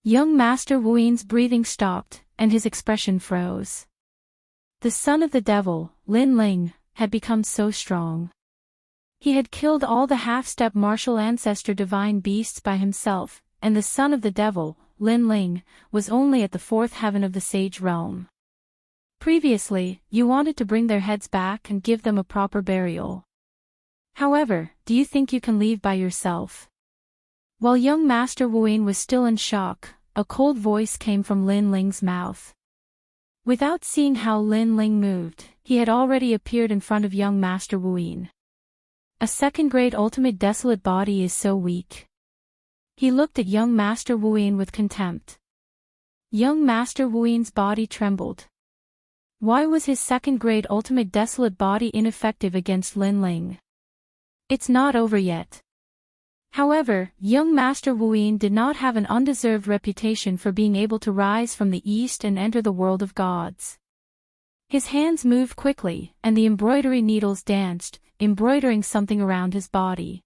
A: Young Master Wuin's breathing stopped, and his expression froze. The son of the devil, Lin Ling, had become so strong. He had killed all the half-step martial ancestor divine beasts by himself, and the son of the devil, Lin Ling, was only at the 4th heaven of the sage realm. Previously, you wanted to bring their heads back and give them a proper burial. However, do you think you can leave by yourself? While young Master Wuin was still in shock, a cold voice came from Lin Ling's mouth. Without seeing how Lin Ling moved, he had already appeared in front of young Master Wuin. A second-grade ultimate desolate body is so weak. He looked at young Master Wuin with contempt. Young Master Wuin's body trembled. Why was his second-grade ultimate desolate body ineffective against Lin Ling? It's not over yet. However, young Master Wuin did not have an undeserved reputation for being able to rise from the east and enter the world of gods. His hands moved quickly, and the embroidery needles danced, embroidering something around his body.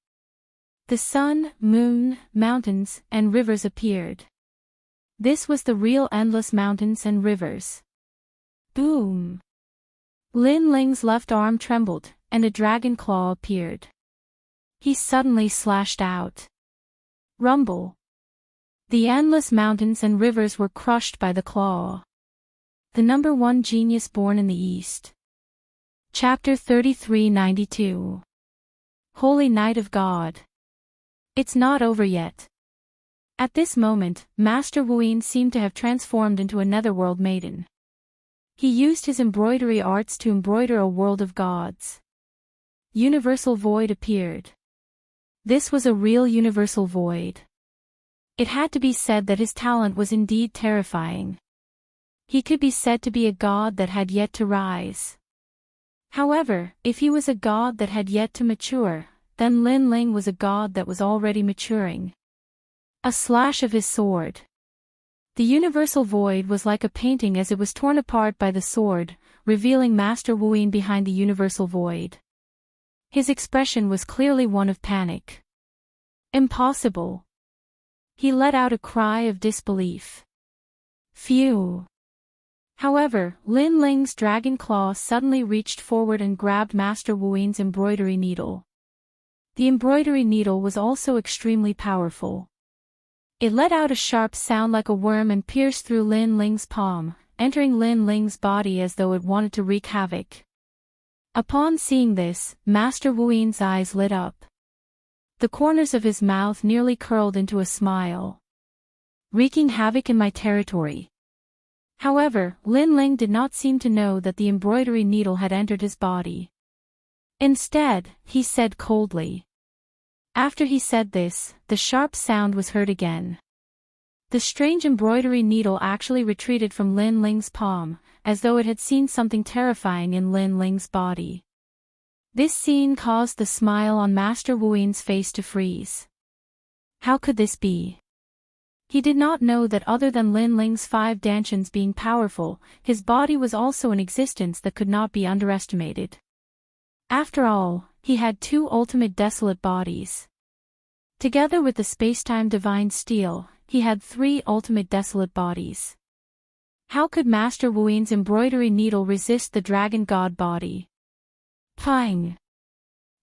A: The sun, moon, mountains, and rivers appeared. This was the real endless mountains and rivers. Boom! Lin Ling's left arm trembled, and a dragon claw appeared. He suddenly slashed out. Rumble! The endless mountains and rivers were crushed by the claw. The number 1 genius born in the East. Chapter 3392. Holy Night of God. It's not over yet. At this moment, Master Wuin seemed to have transformed into a netherworld maiden. He used his embroidery arts to embroider a world of gods. Universal void appeared. This was a real universal void. It had to be said that his talent was indeed terrifying. He could be said to be a god that had yet to rise. However, if he was a god that had yet to mature, then Lin Ling was a god that was already maturing. A slash of his sword. The universal void was like a painting as it was torn apart by the sword, revealing Master Wuin behind the universal void. His expression was clearly one of panic. Impossible. He let out a cry of disbelief. Phew. However, Lin Ling's dragon claw suddenly reached forward and grabbed Master Wuin's embroidery needle. The embroidery needle was also extremely powerful. It let out a sharp sound like a worm and pierced through Lin Ling's palm, entering Lin Ling's body as though it wanted to wreak havoc. Upon seeing this, Master Wuin's eyes lit up. The corners of his mouth nearly curled into a smile. Wreaking havoc in my territory. However, Lin Ling did not seem to know that the embroidery needle had entered his body. Instead, he said coldly. After he said this, the sharp sound was heard again. The strange embroidery needle actually retreated from Lin Ling's palm, as though it had seen something terrifying in Lin Ling's body. This scene caused the smile on Master Wuin's face to freeze. How could this be? He did not know that other than Lin Ling's 5 dantians being powerful, his body was also in existence that could not be underestimated. After all, he had 2 ultimate desolate bodies. Together with the spacetime divine steel, he had 3 ultimate desolate bodies. How could Master Wuin's embroidery needle resist the dragon god body? Pang!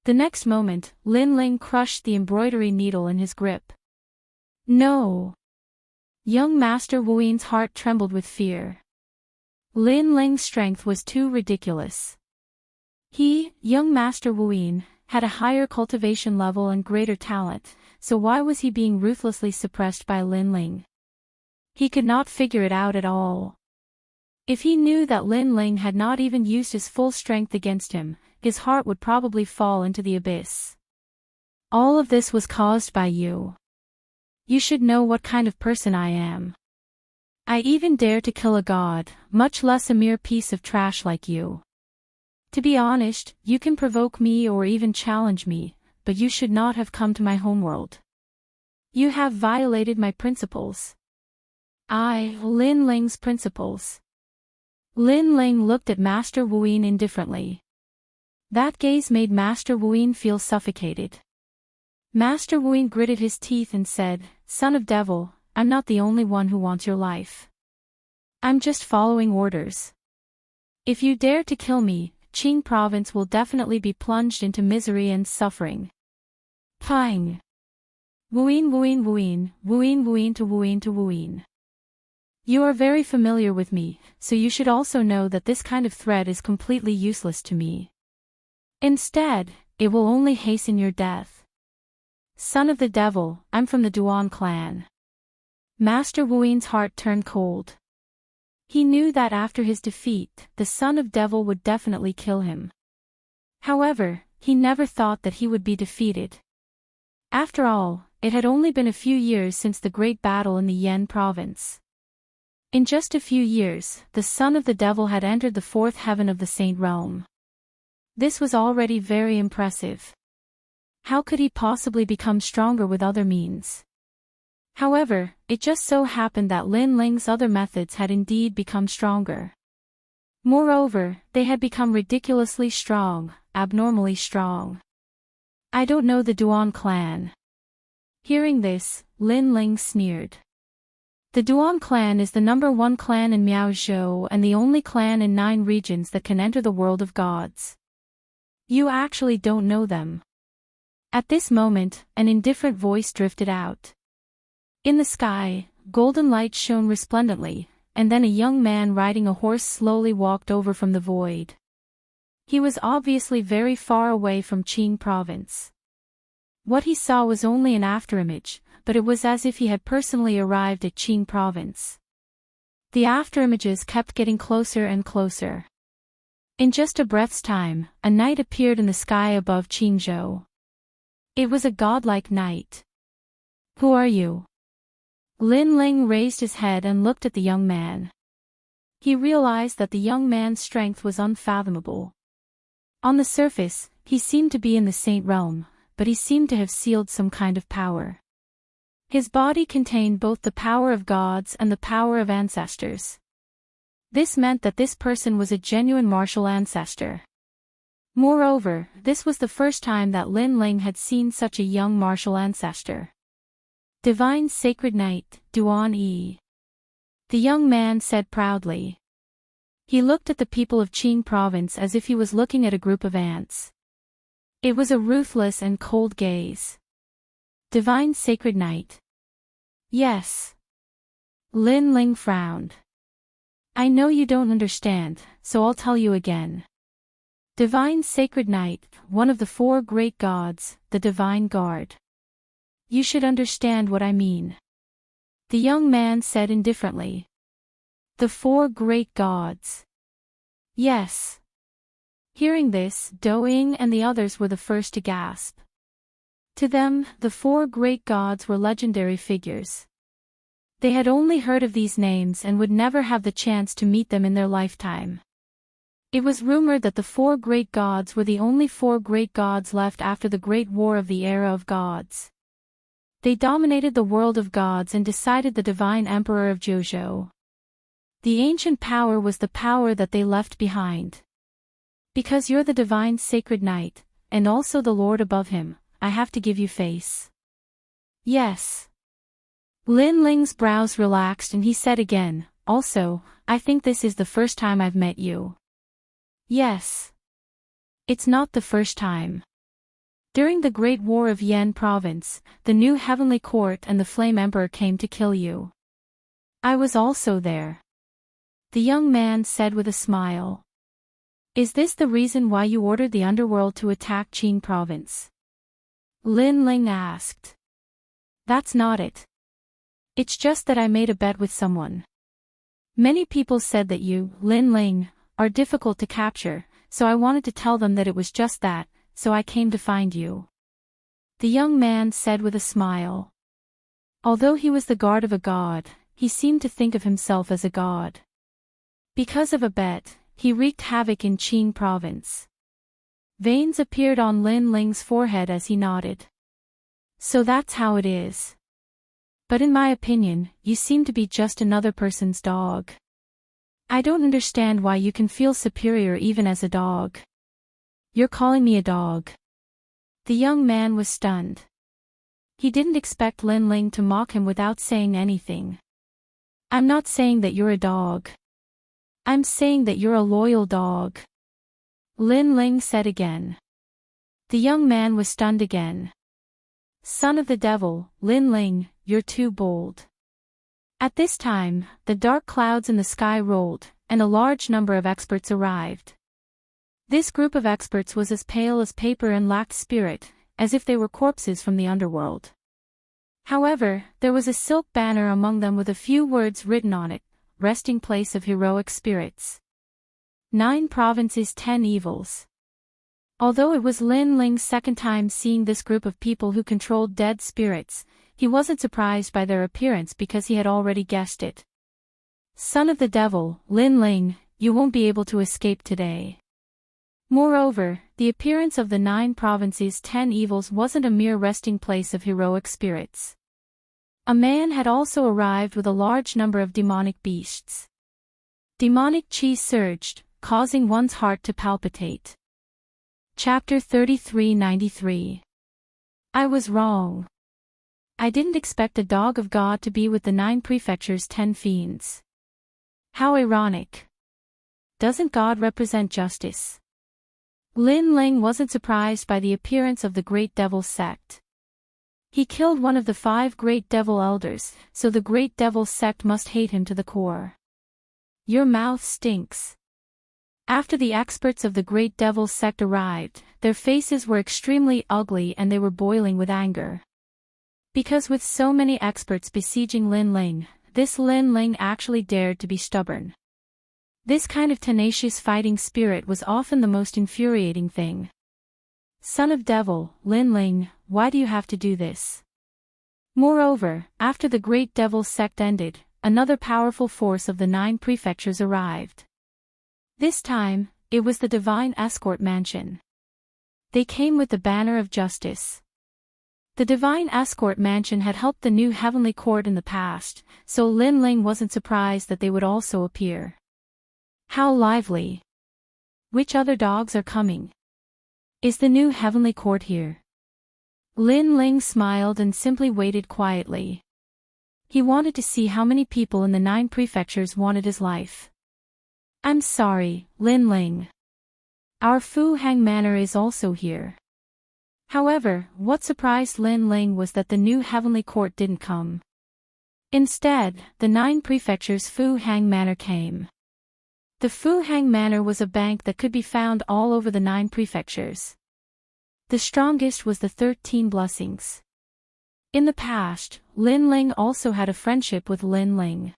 A: The next moment, Lin Ling crushed the embroidery needle in his grip. No! Young Master Wuin's heart trembled with fear. Lin Ling's strength was too ridiculous. He, young Master Wuin, had a higher cultivation level and greater talent, so why was he being ruthlessly suppressed by Lin Ling? He could not figure it out at all. If he knew that Lin Ling had not even used his full strength against him, his heart would probably fall into the abyss. All of this was caused by you. You should know what kind of person I am. I even dare to kill a god, much less a mere piece of trash like you. To be honest, you can provoke me or even challenge me, but you should not have come to my homeworld. You have violated my principles. Lin Ling's principles. Lin Ling looked at Master Wuin indifferently. That gaze made Master Wuin feel suffocated. Master Wuin gritted his teeth and said, "Son of Devil, I'm not the only one who wants your life. I'm just following orders. If you dare to kill me, Qing province will definitely be plunged into misery and suffering." Pang! Wuin Wuin Wuin, Wuin Wuin to Wuin to Wuin. You are very familiar with me, so you should also know that this kind of threat is completely useless to me. Instead, it will only hasten your death. Son of the Devil, I'm from the Duan clan. Master Wuin's heart turned cold. He knew that after his defeat, the Son of Devil would definitely kill him. However, he never thought that he would be defeated. After all, it had only been a few years since the great battle in the Yan province. In just a few years, the Son of the Devil had entered the fourth heaven of the Saint Realm. This was already very impressive. How could he possibly become stronger with other means? However, it just so happened that Lin Ling's other methods had indeed become stronger. Moreover, they had become ridiculously strong, abnormally strong. I don't know the Duan clan. Hearing this, Lin Ling sneered. The Duan clan is the #1 clan in Miaozhou and the only clan in 9 regions that can enter the world of gods. You actually don't know them. At this moment, an indifferent voice drifted out. In the sky, golden light shone resplendently, and then a young man riding a horse slowly walked over from the void. He was obviously very far away from Qing province. What he saw was only an afterimage, but it was as if he had personally arrived at Qing province. The afterimages kept getting closer and closer. In just a breath's time, a knight appeared in the sky above Qingzhou. It was a godlike knight. Who are you? Lin Ling raised his head and looked at the young man. He realized that the young man's strength was unfathomable. On the surface, he seemed to be in the Saint Realm, but he seemed to have sealed some kind of power. His body contained both the power of gods and the power of ancestors. This meant that this person was a genuine martial ancestor. Moreover, this was the first time that Lin Ling had seen such a young martial ancestor. Divine Sacred Knight, Duan Yi. The young man said proudly. He looked at the people of Qing province as if he was looking at a group of ants. It was a ruthless and cold gaze. Divine Sacred Knight. Yes. Lin Ling frowned. I know you don't understand, so I'll tell you again. Divine Sacred Knight, one of the 4 great gods, the Divine Guard. You should understand what I mean. The young man said indifferently. The 4 great gods. Yes. Hearing this, Doing and the others were the first to gasp. To them, the 4 great gods were legendary figures. They had only heard of these names and would never have the chance to meet them in their lifetime. It was rumored that the 4 great gods were the only 4 great gods left after the Great War of the Era of Gods. They dominated the world of gods and decided the divine emperor of Zhou. The ancient power was the power that they left behind. Because you're the divine sacred knight, and also the lord above him, I have to give you face. Yes. Lin Ling's brows relaxed and he said again, Also, I think this is the first time I've met you. Yes. It's not the first time. During the Great War of Yan Province, the new Heavenly Court and the Flame Emperor came to kill you. I was also there. The young man said with a smile. Is this the reason why you ordered the underworld to attack Qin Province? Lin Ling asked. That's not it. It's just that I made a bet with someone. Many people said that you, Lin Ling, are difficult to capture, so I wanted to tell them that it was just that, so I came to find you. The young man said with a smile. Although he was the guard of a god, he seemed to think of himself as a god. Because of a bet, he wreaked havoc in Qin Province. Veins appeared on Lin Ling's forehead as he nodded. So that's how it is. But in my opinion, you seem to be just another person's dog. I don't understand why you can feel superior even as a dog. You're calling me a dog. The young man was stunned. He didn't expect Lin Ling to mock him without saying anything. I'm not saying that you're a dog. I'm saying that you're a loyal dog. Lin Ling said again. The young man was stunned again. Son of the devil, Lin Ling, you're too bold. At this time, the dark clouds in the sky rolled, and a large number of experts arrived. This group of experts was as pale as paper and lacked spirit, as if they were corpses from the underworld. However, there was a silk banner among them with a few words written on it, resting place of heroic spirits. 9 provinces 10 evils. Although it was Lin Ling's second time seeing this group of people who controlled dead spirits, he wasn't surprised by their appearance because he had already guessed it. Son of the devil, Lin Ling, you won't be able to escape today. Moreover, the appearance of the 9 provinces 10 evils wasn't a mere resting place of heroic spirits. A man had also arrived with a large number of demonic beasts. Demonic chi surged, causing one's heart to palpitate. Chapter 3393. I was wrong. I didn't expect a dog of God to be with the 9 prefectures' 10 fiends. How ironic. Doesn't God represent justice? Lin Ling wasn't surprised by the appearance of the Great Devil sect. He killed one of the 5 Great Devil elders, so the Great Devil sect must hate him to the core. Your mouth stinks. After the experts of the Great Devil sect arrived, their faces were extremely ugly and they were boiling with anger. Because with so many experts besieging Lin Ling, this Lin Ling actually dared to be stubborn. This kind of tenacious fighting spirit was often the most infuriating thing. Son of devil, Lin Ling, why do you have to do this? Moreover, after the Great Devil sect ended, another powerful force of the 9 prefectures arrived. This time, it was the Divine Escort Mansion. They came with the banner of justice. The Divine Escort Mansion had helped the new Heavenly Court in the past, so Lin Ling wasn't surprised that they would also appear. How lively. Which other dogs are coming? Is the new Heavenly Court here? Lin Ling smiled and simply waited quietly. He wanted to see how many people in the 9 prefectures wanted his life. I'm sorry, Lin Ling. Our Fu Hang Manor is also here. However, what surprised Lin Ling was that the new Heavenly Court didn't come. Instead, the 9 prefectures' Fu Hang Manor came. The Fu Hang Manor was a bank that could be found all over the 9 prefectures. The strongest was the 13 blessings. In the past, Lin Ling also had a friendship with Lin Ling.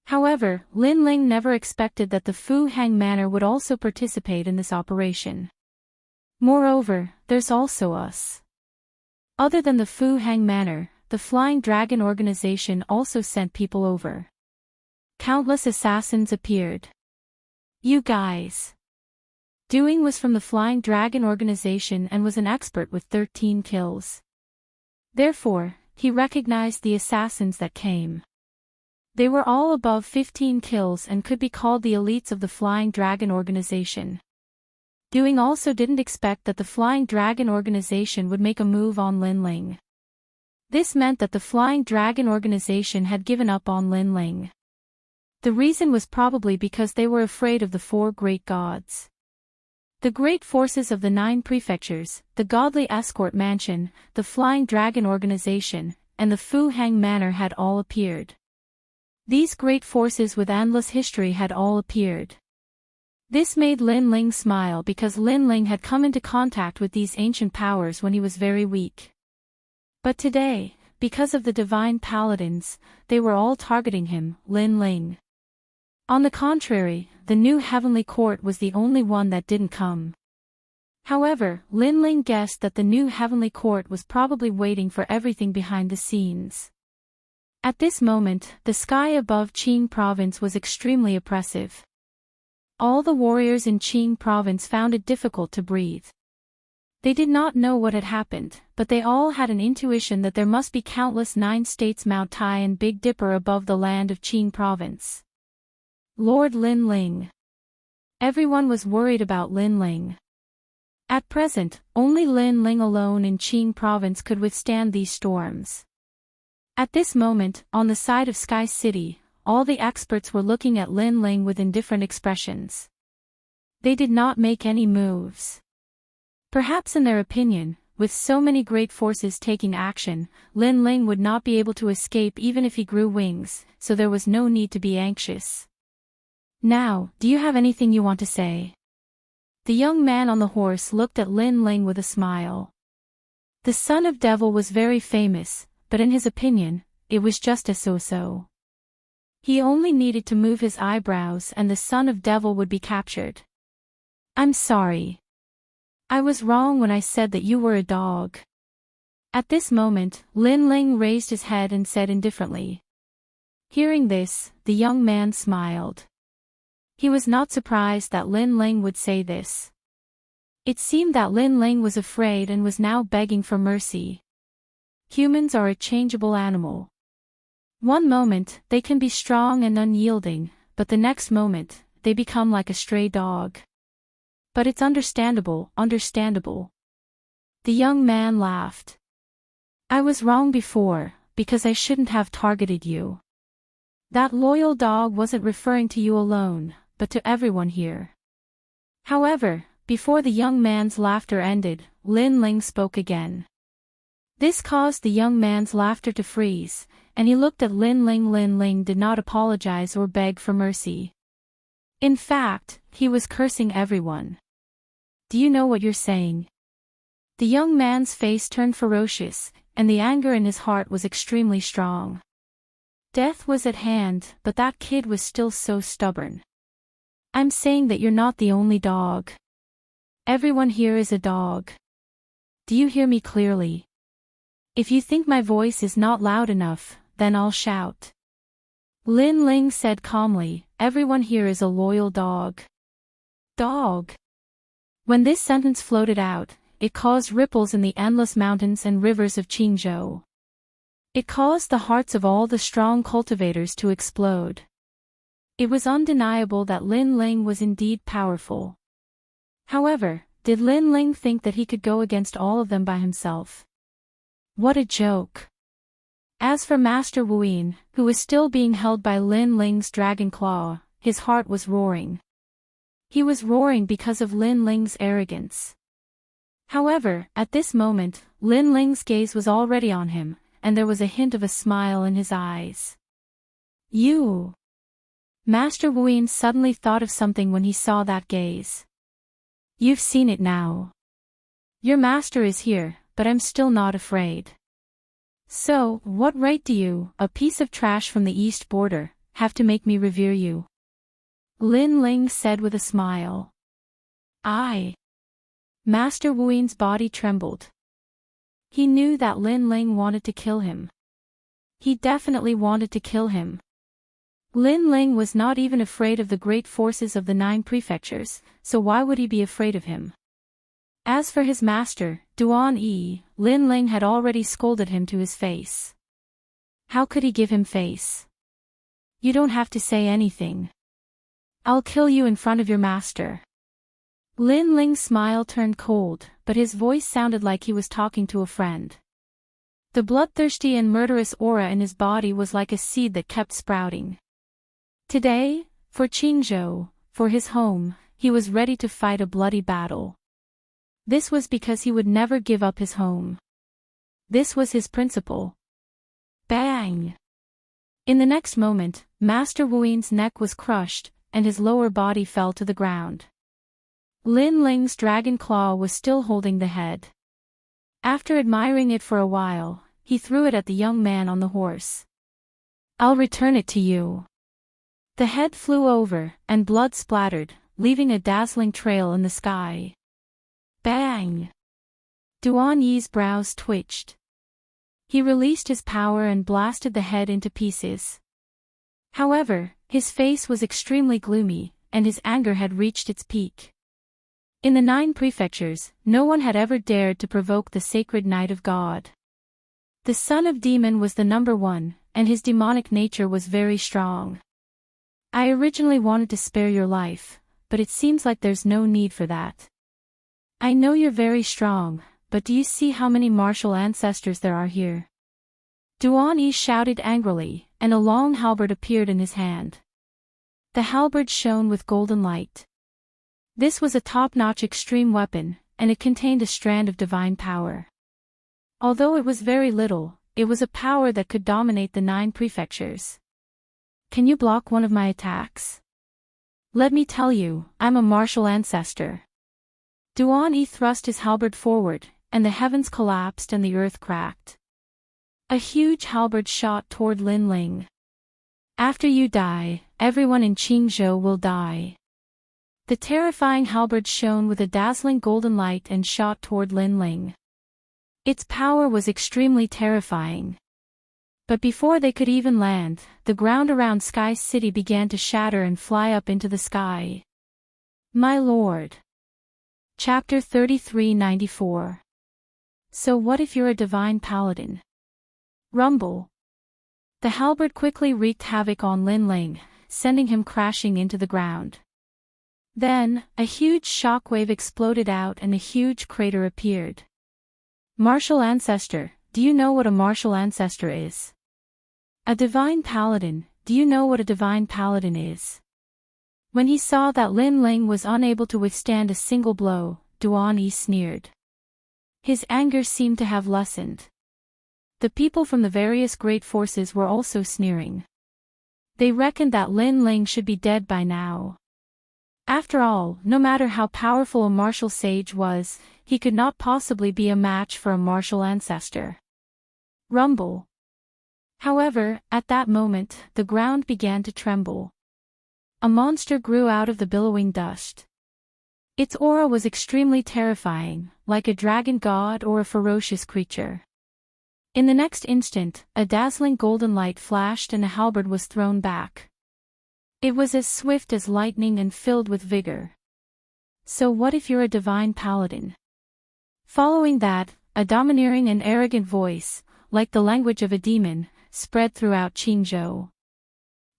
A: However, Lin Ling never expected that the Fu Hang Manor would also participate in this operation. Moreover, there's also us. Other than the Fu Hang Manor, the Flying Dragon organization also sent people over. Countless assassins appeared. You guys. Doing was from the Flying Dragon organization and was an expert with 13 kills. Therefore, he recognized the assassins that came. They were all above 15 kills and could be called the elites of the Flying Dragon organization. Doing also didn't expect that the Flying Dragon organization would make a move on Lin Ling. This meant that the Flying Dragon organization had given up on Lin Ling. The reason was probably because they were afraid of the four great gods. The great forces of the 9 prefectures, the godly escort mansion, the flying dragon organization, and the Fu Hang manor had all appeared. These great forces with endless history had all appeared. This made Lin Ling smile because Lin Ling had come into contact with these ancient powers when he was very weak. But today, because of the divine paladins, they were all targeting him, Lin Ling. On the contrary, the new heavenly court was the only one that didn't come. However, Lin Ling guessed that the new heavenly court was probably waiting for everything behind the scenes. At this moment, the sky above Qing province was extremely oppressive. All the warriors in Qing province found it difficult to breathe. They did not know what had happened, but they all had an intuition that there must be countless 9 states Mount Tai and Big Dipper above the land of Qing province. Lord Lin Ling. Everyone was worried about Lin Ling. At present, only Lin Ling alone in Qing province could withstand these storms. At this moment, on the side of Sky City, all the experts were looking at Lin Ling with indifferent expressions. They did not make any moves. Perhaps in their opinion, with so many great forces taking action, Lin Ling would not be able to escape even if he grew wings, so there was no need to be anxious. Now, do you have anything you want to say? The young man on the horse looked at Lin Ling with a smile. The son of devil was very famous, but in his opinion, it was just a so-so. He only needed to move his eyebrows and the son of devil would be captured. I'm sorry. I was wrong when I said that you were a dog. At this moment, Lin Ling raised his head and said indifferently. Hearing this, the young man smiled. He was not surprised that Lin Ling would say this. It seemed that Lin Ling was afraid and was now begging for mercy. Humans are a changeable animal. One moment, they can be strong and unyielding, but the next moment, they become like a stray dog. But it's understandable. The young man laughed. I was wrong before, because I shouldn't have targeted you. That loyal dog wasn't referring to you alone, but to everyone here. However, before the young man's laughter ended, Lin Ling spoke again. This caused the young man's laughter to freeze, and he looked at Lin Ling. Lin Ling did not apologize or beg for mercy. In fact, he was cursing everyone. Do you know what you're saying? The young man's face turned ferocious, and the anger in his heart was extremely strong. Death was at hand, but that kid was still so stubborn. I'm saying that you're not the only dog. Everyone here is a dog. Do you hear me clearly? If you think my voice is not loud enough, then I'll shout. Lin Ling said calmly, everyone here is a loyal dog. Dog. When this sentence floated out, it caused ripples in the endless mountains and rivers of Qingzhou. It caused the hearts of all the strong cultivators to explode. It was undeniable that Lin Ling was indeed powerful. However, did Lin Ling think that he could go against all of them by himself? What a joke! As for Master Wuyin, who was still being held by Lin Ling's dragon claw, his heart was roaring. He was roaring because of Lin Ling's arrogance. However, at this moment, Lin Ling's gaze was already on him, and there was a hint of a smile in his eyes. You! Master Wuyin suddenly thought of something when he saw that gaze. You've seen it now. Your master is here, but I'm still not afraid. So, what right do you, a piece of trash from the east border, have to make me revere you? Lin Ling said with a smile. Master Wuyin's body trembled. He knew that Lin Ling wanted to kill him. He definitely wanted to kill him. Lin Ling was not even afraid of the great forces of the 9 prefectures, so why would he be afraid of him? As for his master, Duan Yi, Lin Ling had already scolded him to his face. How could he give him face? You don't have to say anything. I'll kill you in front of your master. Lin Ling's smile turned cold, but his voice sounded like he was talking to a friend. The bloodthirsty and murderous aura in his body was like a seed that kept sprouting. Today, for Qingzhou, for his home, he was ready to fight a bloody battle. This was because he would never give up his home. This was his principle. Bang! In the next moment, Master Wu's neck was crushed, and his lower body fell to the ground. Lin Ling's dragon claw was still holding the head. After admiring it for a while, he threw it at the young man on the horse. "I'll return it to you." The head flew over, and blood splattered, leaving a dazzling trail in the sky. Bang! Duan Yi's brows twitched. He released his power and blasted the head into pieces. However, his face was extremely gloomy, and his anger had reached its peak. In the 9 prefectures, no one had ever dared to provoke the sacred Knight of God. The son of demon was the number 1, and his demonic nature was very strong. "I originally wanted to spare your life, but it seems like there's no need for that. I know you're very strong, but do you see how many martial ancestors there are here?" Duan Yi shouted angrily, and a long halberd appeared in his hand. The halberd shone with golden light. This was a top-notch extreme weapon, and it contained a strand of divine power. Although it was very little, it was a power that could dominate the 9 prefectures. "Can you block one of my attacks? Let me tell you, I'm a martial ancestor." Duan Yi thrust his halberd forward, and the heavens collapsed and the earth cracked. A huge halberd shot toward Lin Ling. "After you die, everyone in Qingzhou will die." The terrifying halberd shone with a dazzling golden light and shot toward Lin Ling. Its power was extremely terrifying. But before they could even land, the ground around Sky City began to shatter and fly up into the sky. My lord. Chapter 3394. So what if you're a divine paladin? Rumble. The halberd quickly wreaked havoc on Lin Ling, sending him crashing into the ground. Then, a huge shockwave exploded out and a huge crater appeared. "Martial ancestor, do you know what a martial ancestor is?" "A divine paladin, do you know what a divine paladin is?" When he saw that Lin Ling was unable to withstand a single blow, Duan Yi sneered. His anger seemed to have lessened. The people from the various great forces were also sneering. They reckoned that Lin Ling should be dead by now. After all, no matter how powerful a martial sage was, he could not possibly be a match for a martial ancestor. Rumble. However, at that moment, the ground began to tremble. A monster grew out of the billowing dust. Its aura was extremely terrifying, like a dragon god or a ferocious creature. In the next instant, a dazzling golden light flashed and a halberd was thrown back. It was as swift as lightning and filled with vigor. So what if you're a divine paladin? Following that, a domineering and arrogant voice, like the language of a demon, spread throughout Qingzhou.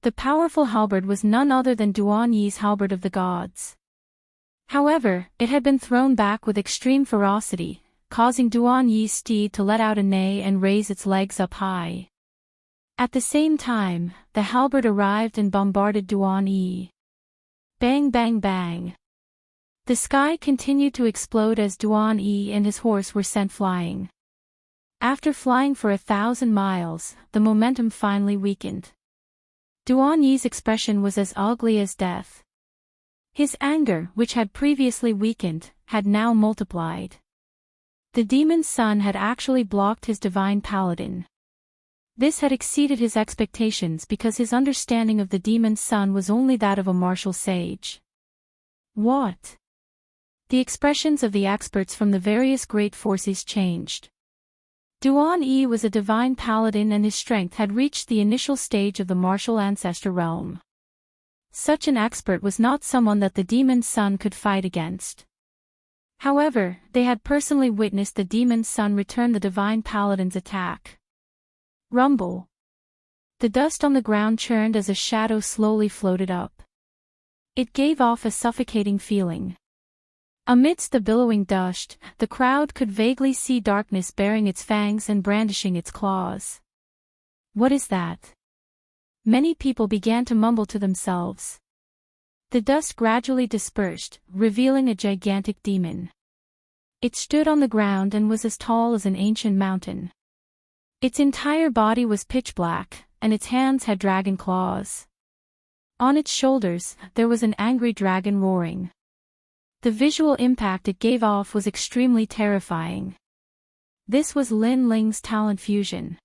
A: The powerful halberd was none other than Duan Yi's halberd of the gods. However, it had been thrown back with extreme ferocity, causing Duan Yi's steed to let out a neigh and raise its legs up high. At the same time, the halberd arrived and bombarded Duan Yi. Bang bang bang. The sky continued to explode as Duan Yi and his horse were sent flying. After flying for 1,000 miles, the momentum finally weakened. Duan Yi's expression was as ugly as death. His anger, which had previously weakened, had now multiplied. The demon's son had actually blocked his divine paladin. This had exceeded his expectations because his understanding of the demon's son was only that of a martial sage. What? The expressions of the experts from the various great forces changed. Duan Yi was a divine paladin and his strength had reached the initial stage of the martial ancestor realm. Such an expert was not someone that the demon's son could fight against. However, they had personally witnessed the demon's son return the divine paladin's attack. Rumble. The dust on the ground churned as a shadow slowly floated up. It gave off a suffocating feeling. Amidst the billowing dust, the crowd could vaguely see darkness baring its fangs and brandishing its claws. What is that? Many people began to mumble to themselves. The dust gradually dispersed, revealing a gigantic demon. It stood on the ground and was as tall as an ancient mountain. Its entire body was pitch black, and its hands had dragon claws. On its shoulders, there was an angry dragon roaring. The visual impact it gave off was extremely terrifying. This was Lin Ling's talent fusion.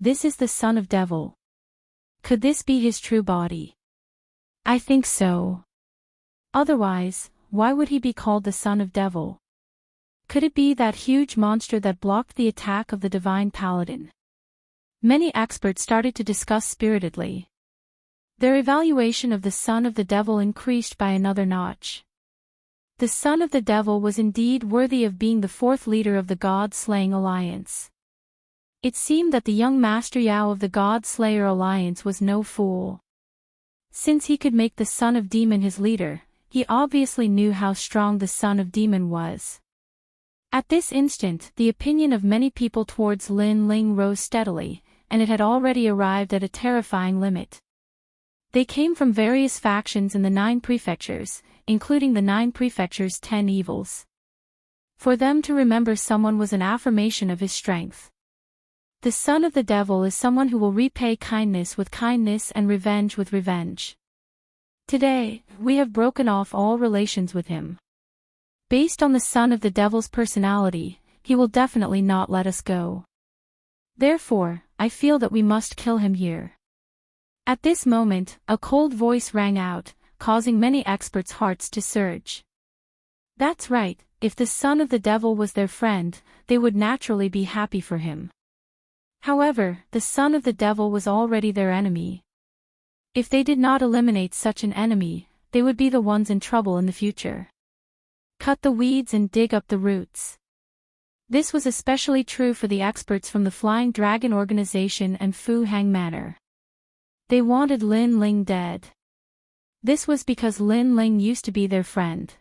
A: This is the son of devil. Could this be his true body? I think so. Otherwise, why would he be called the son of devil? Could it be that huge monster that blocked the attack of the divine paladin? Many experts started to discuss spiritedly. Their evaluation of the son of the devil increased by another notch. The son of the devil was indeed worthy of being the fourth leader of the God-slaying alliance. It seemed that the young Master Yao of the God-slayer alliance was no fool. Since he could make the son of demon his leader, he obviously knew how strong the son of demon was. At this instant, the opinion of many people towards Lin Ling rose steadily, and it had already arrived at a terrifying limit. They came from various factions in the 9 prefectures, including the 9 prefectures' 10 evils. For them to remember someone was an affirmation of his strength. The son of the devil is someone who will repay kindness with kindness and revenge with revenge. Today, we have broken off all relations with him. Based on the son of the devil's personality, he will definitely not let us go. Therefore, I feel that we must kill him here. At this moment, a cold voice rang out, causing many experts' hearts to surge. That's right, if the son of the devil was their friend, they would naturally be happy for him. However, the son of the devil was already their enemy. If they did not eliminate such an enemy, they would be the ones in trouble in the future. Cut the weeds and dig up the roots. This was especially true for the experts from the Flying Dragon Organization and Fu Hang Manor. They wanted Lin Ling dead. This was because Lin Ling used to be their friend.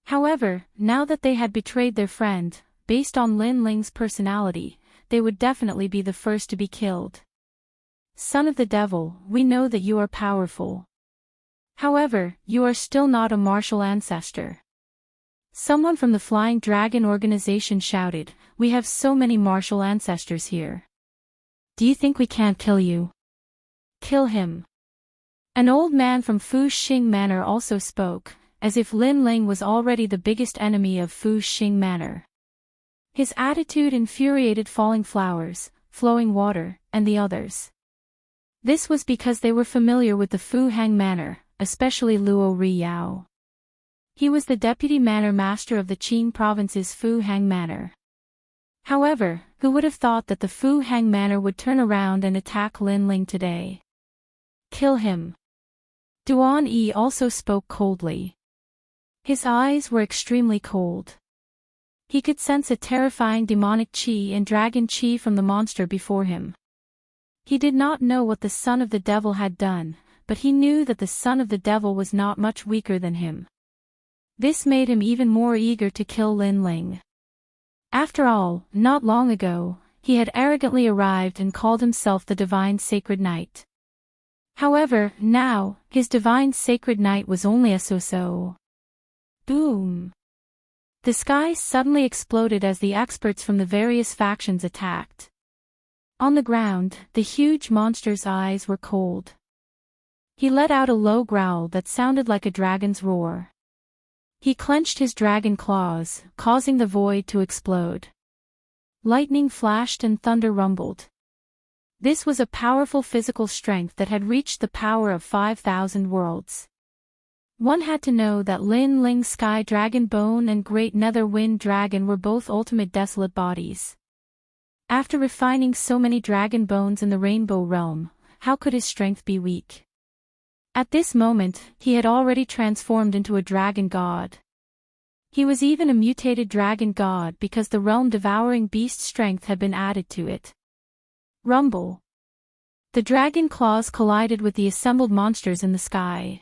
A: However, now that they had betrayed their friend, based on Lin Ling's personality, they would definitely be the first to be killed. Son of the devil, we know that you are powerful. However, you are still not a martial ancestor. Someone from the Flying Dragon Organization shouted, "We have so many martial ancestors here. Do you think we can't kill you? Kill him." An old man from Fu Xing Manor also spoke, as if Lin Ling was already the biggest enemy of Fu Xing Manor. His attitude infuriated Falling Flowers, Flowing Water, and the others. This was because they were familiar with the Fu Hang Manor, especially Luo Ri Yao. He was the deputy manor master of the Qing province's Fu Hang Manor. However, who would have thought that the Fu Hang Manor would turn around and attack Lin Ling today? Kill him. Duan Yi also spoke coldly. His eyes were extremely cold. He could sense a terrifying demonic qi and dragon qi from the monster before him. He did not know what the son of the devil had done, but he knew that the son of the devil was not much weaker than him. This made him even more eager to kill Lin Ling. After all, not long ago, he had arrogantly arrived and called himself the Divine Sacred Knight. However, now, his Divine Sacred Knight was only a so-so. Boom! The sky suddenly exploded as the experts from the various factions attacked. On the ground, the huge monster's eyes were cold. He let out a low growl that sounded like a dragon's roar. He clenched his dragon claws, causing the void to explode. Lightning flashed and thunder rumbled. This was a powerful physical strength that had reached the power of 5,000 worlds. One had to know that Lin Ling's Sky Dragon Bone and Great Nether Wind Dragon were both ultimate desolate bodies. After refining so many dragon bones in the Rainbow Realm, how could his strength be weak? At this moment, he had already transformed into a dragon god. He was even a mutated dragon god because the realm-devouring beast strength had been added to it. Rumble. The dragon claws collided with the assembled monsters in the sky.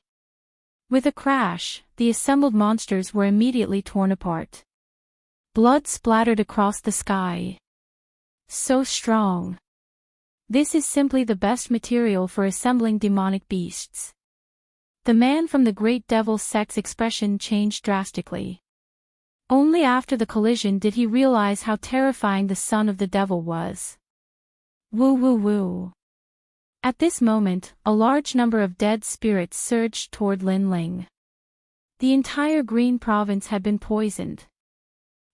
A: With a crash, the assembled monsters were immediately torn apart. Blood splattered across the sky. So strong. This is simply the best material for assembling demonic beasts. The man from the great devil's sect's expression changed drastically. Only after the collision did he realize how terrifying the son of the devil was. Woo woo woo. At this moment, a large number of dead spirits surged toward Lin Ling. The entire Green Province had been poisoned.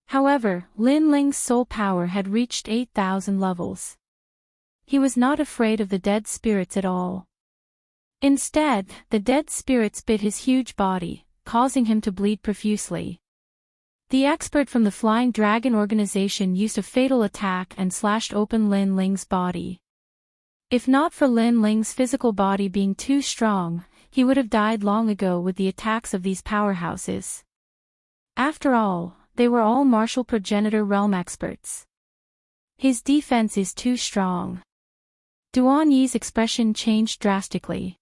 A: However, Lin Ling's soul power had reached 8,000 levels. He was not afraid of the dead spirits at all. Instead, the dead spirits bit his huge body, causing him to bleed profusely. The expert from the Flying Dragon organization used a fatal attack and slashed open Lin Ling's body. If not for Lin Ling's physical body being too strong, he would have died long ago with the attacks of these powerhouses. After all, they were all martial progenitor realm experts. His defense is too strong. Duan Yi's expression changed drastically.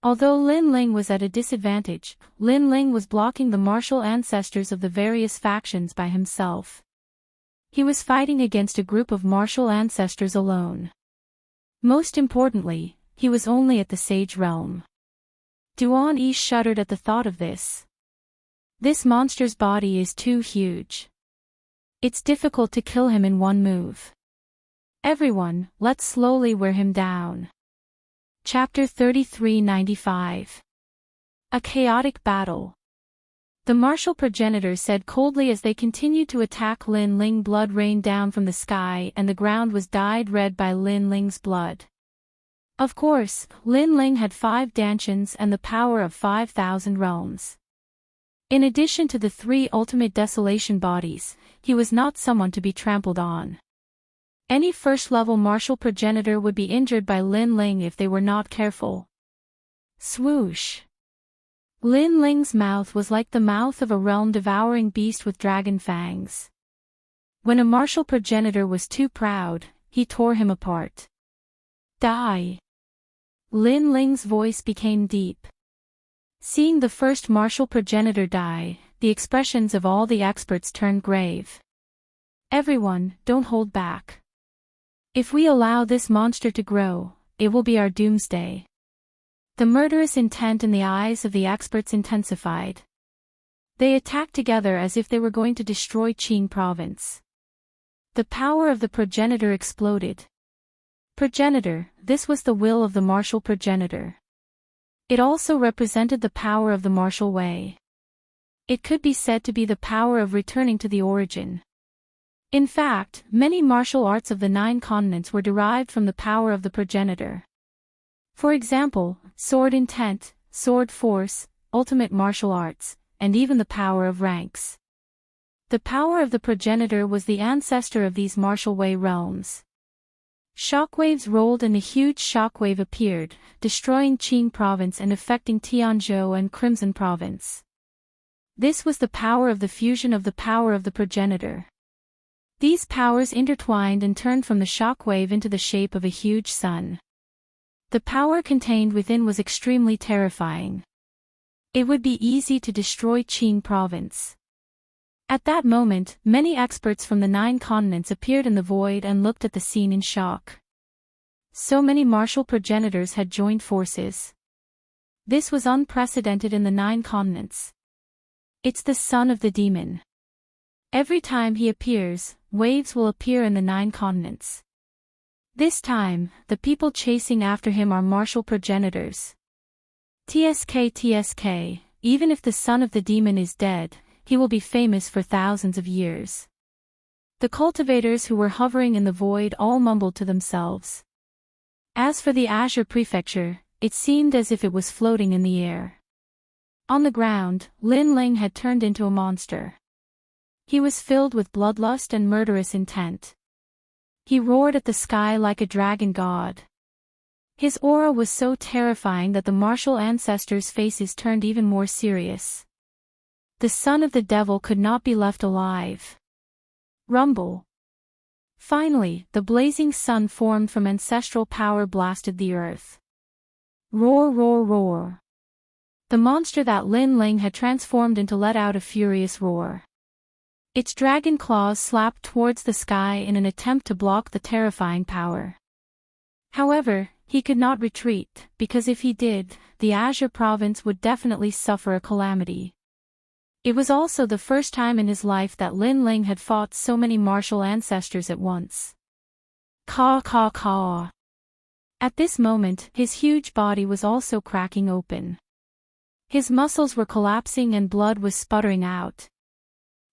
A: Although Lin Ling was at a disadvantage, Lin Ling was blocking the martial ancestors of the various factions by himself. He was fighting against a group of martial ancestors alone. Most importantly, he was only at the Sage realm. Duan Yi shuddered at the thought of this. This monster's body is too huge. It's difficult to kill him in one move. Everyone, let's slowly wear him down. Chapter 3395. A chaotic battle. The martial progenitor said coldly as they continued to attack Lin Ling. Blood rained down from the sky and the ground was dyed red by Lin Ling's blood. Of course, Lin Ling had 5 dantians and the power of 5,000 realms. In addition to the 3 ultimate desolation bodies, he was not someone to be trampled on. Any first-level martial progenitor would be injured by Lin Ling if they were not careful. Swoosh! Lin Ling's mouth was like the mouth of a realm-devouring beast with dragon fangs. When a martial progenitor was too proud, he tore him apart. Die! Lin Ling's voice became deep. Seeing the first martial progenitor die, the expressions of all the experts turned grave. Everyone, don't hold back. If we allow this monster to grow, it will be our doomsday. The murderous intent in the eyes of the experts intensified. They attacked together as if they were going to destroy Qing province. The power of the progenitor exploded. Progenitor, this was the will of the martial progenitor. It also represented the power of the martial way. It could be said to be the power of returning to the origin. In fact, many martial arts of the 9 continents were derived from the power of the progenitor. For example, sword intent, sword force, ultimate martial arts, and even the power of ranks. The power of the progenitor was the ancestor of these martial way realms. Shockwaves rolled and a huge shockwave appeared, destroying Qing province and affecting Tianzhou and Crimson province. This was the power of the fusion of the power of the progenitor. These powers intertwined and turned from the shockwave into the shape of a huge sun. The power contained within was extremely terrifying. It would be easy to destroy Qing province. At that moment, many experts from the 9 continents appeared in the void and looked at the scene in shock. So many martial progenitors had joined forces. This was unprecedented in the 9 continents. It's the son of the demon. Every time he appears, waves will appear in the 9 continents. This time, the people chasing after him are martial progenitors. TSK, even if the son of the demon is dead, he will be famous for thousands of years. The cultivators who were hovering in the void all mumbled to themselves. As for the Azure Prefecture, it seemed as if it was floating in the air. On the ground, Lin Ling had turned into a monster. He was filled with bloodlust and murderous intent. He roared at the sky like a dragon god. His aura was so terrifying that the martial ancestors' faces turned even more serious. The son of the devil could not be left alive. Rumble. Finally, the blazing sun formed from ancestral power blasted the earth. Roar, roar, roar. The monster that Lin Ling had transformed into let out a furious roar. Its dragon claws slapped towards the sky in an attempt to block the terrifying power. However, he could not retreat, because if he did, the Azure province would definitely suffer a calamity. It was also the first time in his life that Lin Ling had fought so many martial ancestors at once. Caw caw caw. At this moment, his huge body was also cracking open. His muscles were collapsing and blood was sputtering out.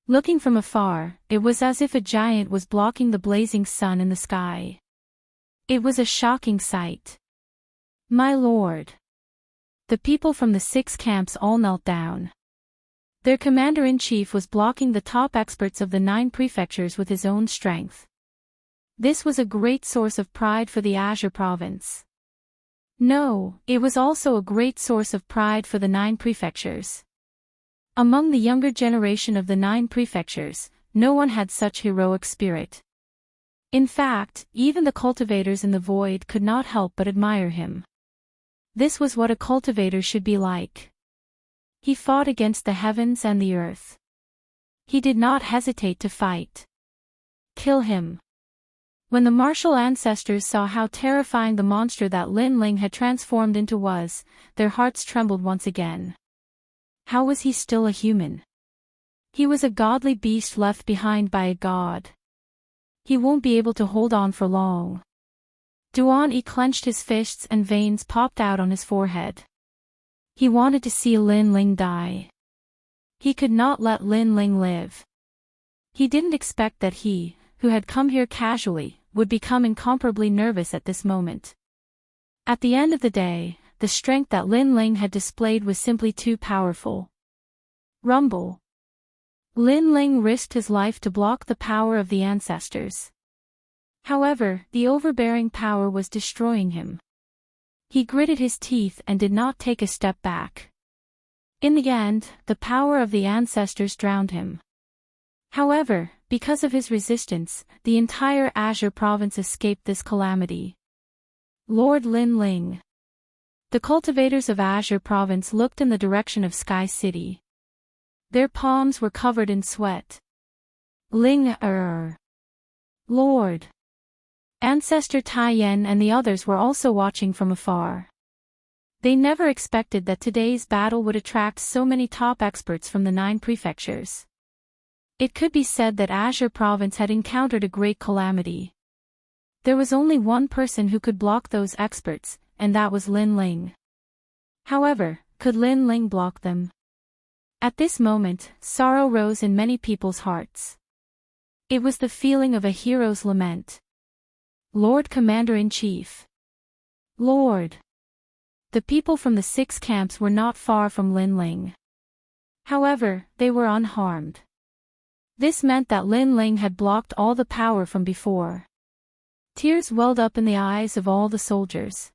A: Looking from afar, it was as if a giant was blocking the blazing sun in the sky. It was a shocking sight. My lord. The people from the 6 camps all knelt down. Their commander-in-chief was blocking the top experts of the 9 prefectures with his own strength. This was a great source of pride for the Azure province. No, it was also a great source of pride for the 9 prefectures. Among the younger generation of the 9 prefectures, no one had such heroic spirit. In fact, even the cultivators in the void could not help but admire him. This was what a cultivator should be like. He fought against the heavens and the earth. He did not hesitate to fight. Kill him. When the martial ancestors saw how terrifying the monster that Lin Ling had transformed into was, their hearts trembled once again. How was he still a human? He was a godly beast left behind by a god. He won't be able to hold on for long. Duan Yi clenched his fists and veins popped out on his forehead. He wanted to see Lin Ling die. He could not let Lin Ling live. He didn't expect that he, who had come here casually, would become incomparably nervous at this moment. At the end of the day, the strength that Lin Ling had displayed was simply too powerful. Rumble. Lin Ling risked his life to block the power of the ancestors. However, the overbearing power was destroying him. He gritted his teeth and did not take a step back. In the end, the power of the ancestors drowned him. However, because of his resistance, the entire Azure province escaped this calamity. Lord Lin Ling. The cultivators of Azure province looked in the direction of Sky City. Their palms were covered in sweat. Lord. Ancestor Taiyan and the others were also watching from afar. They never expected that today's battle would attract so many top experts from the 9 prefectures. It could be said that Azure province had encountered a great calamity. There was only one person who could block those experts, and that was Lin Ling. However, could Lin Ling block them? At this moment, sorrow rose in many people's hearts. It was the feeling of a hero's lament. Lord Commander-in-Chief. Lord. The people from the 6 camps were not far from Lin Ling. However, they were unharmed. This meant that Lin Ling had blocked all the power from before. Tears welled up in the eyes of all the soldiers.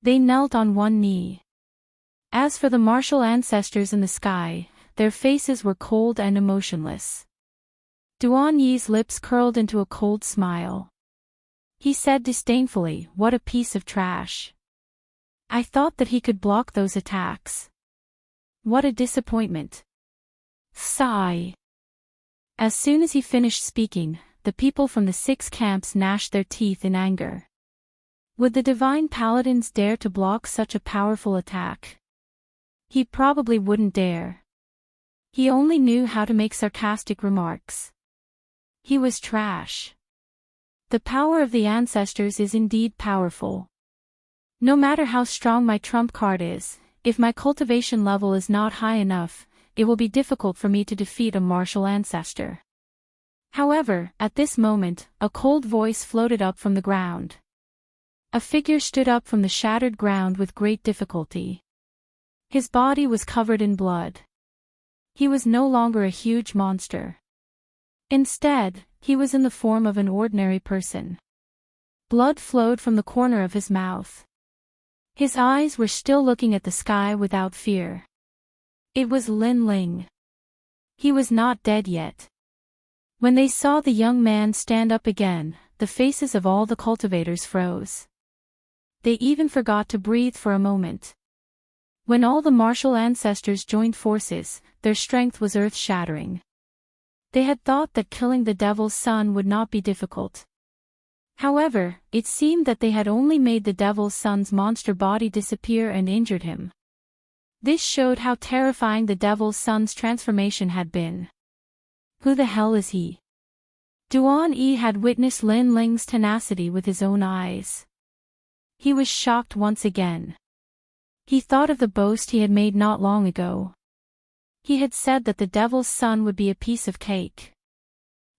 A: They knelt on one knee. As for the martial ancestors in the sky, their faces were cold and emotionless. Duan Yi's lips curled into a cold smile. He said disdainfully, "What a piece of trash. I thought that he could block those attacks. What a disappointment." Sigh. As soon as he finished speaking, the people from the 6 camps gnashed their teeth in anger. Would the divine paladins dare to block such a powerful attack? He probably wouldn't dare. He only knew how to make sarcastic remarks. He was trash. The power of the ancestors is indeed powerful. No matter how strong my trump card is, if my cultivation level is not high enough, it will be difficult for me to defeat a martial ancestor. However, at this moment, a cold voice floated up from the ground. A figure stood up from the shattered ground with great difficulty. His body was covered in blood. He was no longer a huge monster. Instead, he was in the form of an ordinary person. Blood flowed from the corner of his mouth. His eyes were still looking at the sky without fear. It was Lin Ling. He was not dead yet. When they saw the young man stand up again, the faces of all the cultivators froze. They even forgot to breathe for a moment. When all the martial ancestors joined forces, their strength was earth-shattering. They had thought that killing the devil's son would not be difficult. However, it seemed that they had only made the devil's son's monster body disappear and injured him. This showed how terrifying the devil's son's transformation had been. Who the hell is he? Duan Yi had witnessed Lin Ling's tenacity with his own eyes. He was shocked once again. He thought of the boast he had made not long ago. He had said that the devil's son would be a piece of cake.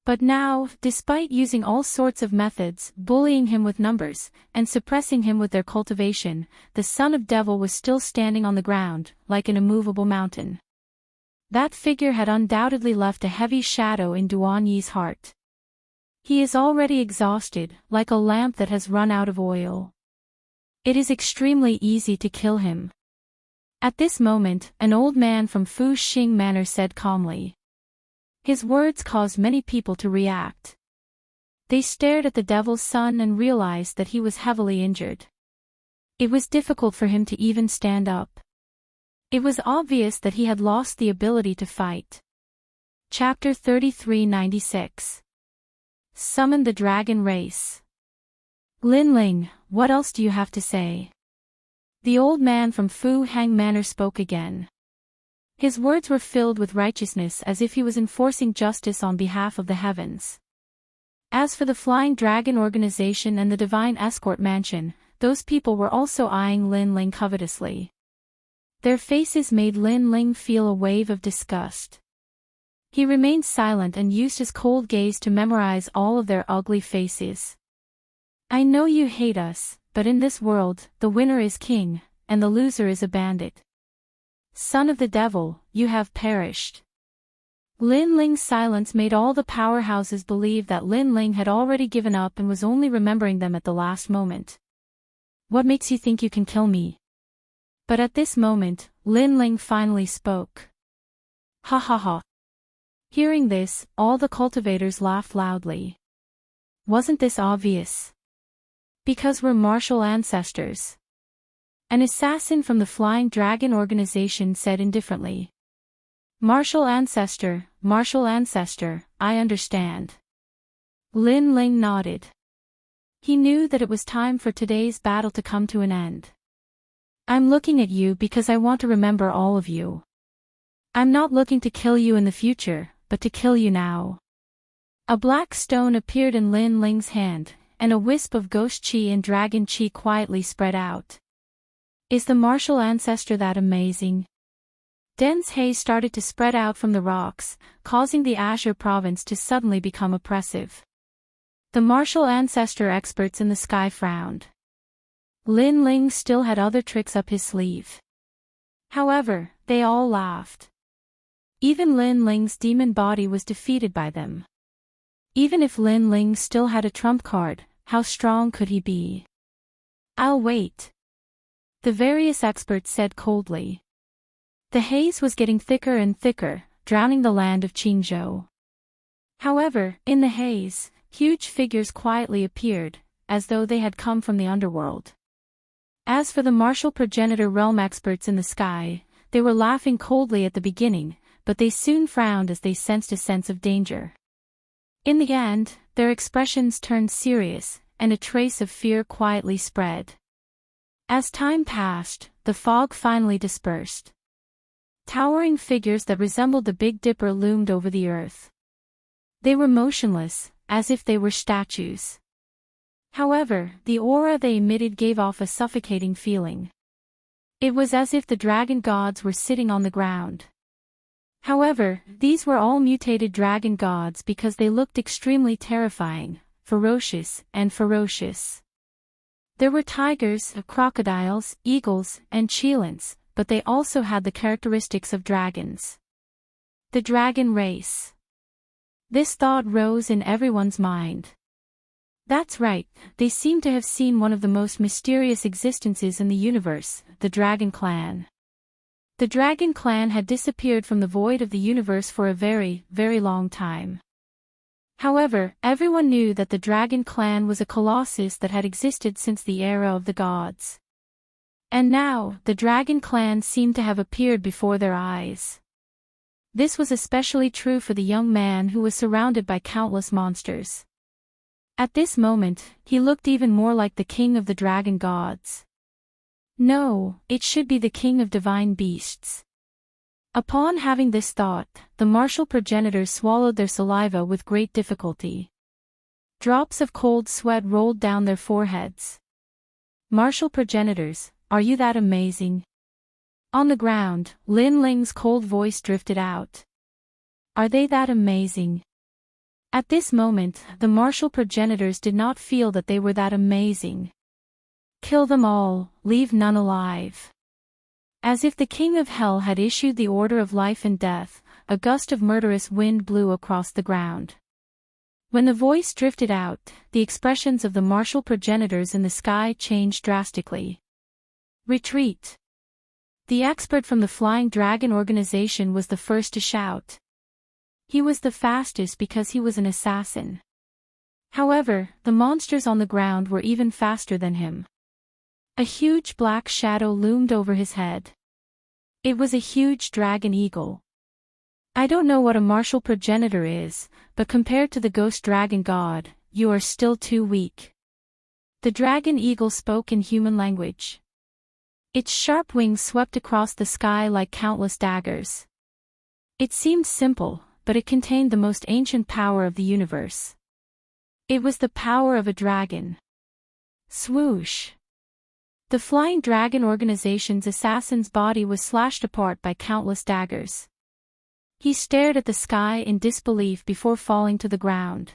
A: But now, despite using all sorts of methods, bullying him with numbers, and suppressing him with their cultivation, the son of devil was still standing on the ground, like an immovable mountain. That figure had undoubtedly left a heavy shadow in Duan Yi's heart. He is already exhausted, like a lamp that has run out of oil. It is extremely easy to kill him. At this moment, an old man from Fu Xing Manor said calmly. His words caused many people to react. They stared at the devil's son and realized that he was heavily injured. It was difficult for him to even stand up. It was obvious that he had lost the ability to fight. Chapter 3396. Summon the Dragon Race. Lin Ling, what else do you have to say? The old man from Fu Hang Manor spoke again. His words were filled with righteousness as if he was enforcing justice on behalf of the heavens. As for the Flying Dragon Organization and the Divine Escort Mansion, those people were also eyeing Lin Ling covetously. Their faces made Lin Ling feel a wave of disgust. He remained silent and used his cold gaze to memorize all of their ugly faces. I know you hate us, but in this world, the winner is king, and the loser is a bandit. Son of the devil, you have perished. Lin Ling's silence made all the powerhouses believe that Lin Ling had already given up and was only remembering them at the last moment. What makes you think you can kill me? But at this moment, Lin Ling finally spoke. Ha ha ha. Hearing this, all the cultivators laughed loudly. Wasn't this obvious? Because we're martial ancestors. An assassin from the Flying Dragon Organization said indifferently. Martial ancestor, I understand. Lin Ling nodded. He knew that it was time for today's battle to come to an end. I'm looking at you because I want to remember all of you. I'm not looking to kill you in the future, but to kill you now. A black stone appeared in Lin Ling's hand, and a wisp of ghost chi and dragon chi quietly spread out. Is the martial ancestor that amazing? Dense haze started to spread out from the rocks, causing the Azure province to suddenly become oppressive. The martial ancestor experts in the sky frowned. Lin Ling still had other tricks up his sleeve. However, they all laughed. Even Lin Ling's demon body was defeated by them. Even if Lin Ling still had a trump card, how strong could he be? I'll wait. The various experts said coldly. The haze was getting thicker and thicker, drowning the land of Qingzhou. However, in the haze, huge figures quietly appeared, as though they had come from the underworld. As for the martial progenitor realm experts in the sky, they were laughing coldly at the beginning, but they soon frowned as they sensed a sense of danger. In the end, their expressions turned serious, and a trace of fear quietly spread. As time passed, the fog finally dispersed. Towering figures that resembled the Big Dipper loomed over the earth. They were motionless, as if they were statues. However, the aura they emitted gave off a suffocating feeling. It was as if the dragon gods were sitting on the ground. However, these were all mutated dragon gods because they looked extremely terrifying, ferocious. There were tigers, crocodiles, eagles, and cheilants, but they also had the characteristics of dragons. The dragon race. This thought rose in everyone's mind. That's right, they seemed to have seen one of the most mysterious existences in the universe, the Dragon Clan. The Dragon Clan had disappeared from the void of the universe for a very, very long time. However, everyone knew that the Dragon Clan was a colossus that had existed since the era of the gods. And now, the Dragon Clan seemed to have appeared before their eyes. This was especially true for the young man who was surrounded by countless monsters. At this moment, he looked even more like the king of the dragon gods. No, it should be the king of divine beasts. Upon having this thought, the martial progenitors swallowed their saliva with great difficulty. Drops of cold sweat rolled down their foreheads. Martial progenitors, are you that amazing? On the ground, Lin Ling's cold voice drifted out. Are they that amazing? At this moment, the martial progenitors did not feel that they were that amazing. Kill them all, leave none alive. As if the king of hell had issued the order of life and death, a gust of murderous wind blew across the ground. When the voice drifted out, the expressions of the martial progenitors in the sky changed drastically. Retreat. The expert from the Flying Dragon organization was the first to shout. He was the fastest because he was an assassin. However, the monsters on the ground were even faster than him. A huge black shadow loomed over his head. It was a huge dragon eagle. I don't know what a martial progenitor is, but compared to the ghost dragon god, you are still too weak. The dragon eagle spoke in human language. Its sharp wings swept across the sky like countless daggers. It seemed simple, but it contained the most ancient power of the universe. It was the power of a dragon. Swoosh. The Flying Dragon organization's assassin's body was slashed apart by countless daggers. He stared at the sky in disbelief before falling to the ground.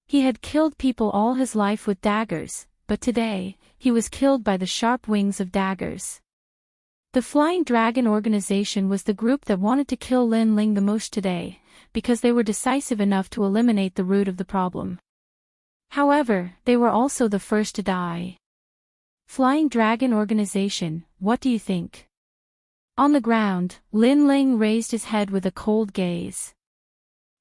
A: He had killed people all his life with daggers, but today, he was killed by the sharp wings of daggers. The Flying Dragon organization was the group that wanted to kill Lin Ling the most today, because they were decisive enough to eliminate the root of the problem. However, they were also the first to die. Flying Dragon organization, what do you think? On the ground, Lin Ling raised his head with a cold gaze.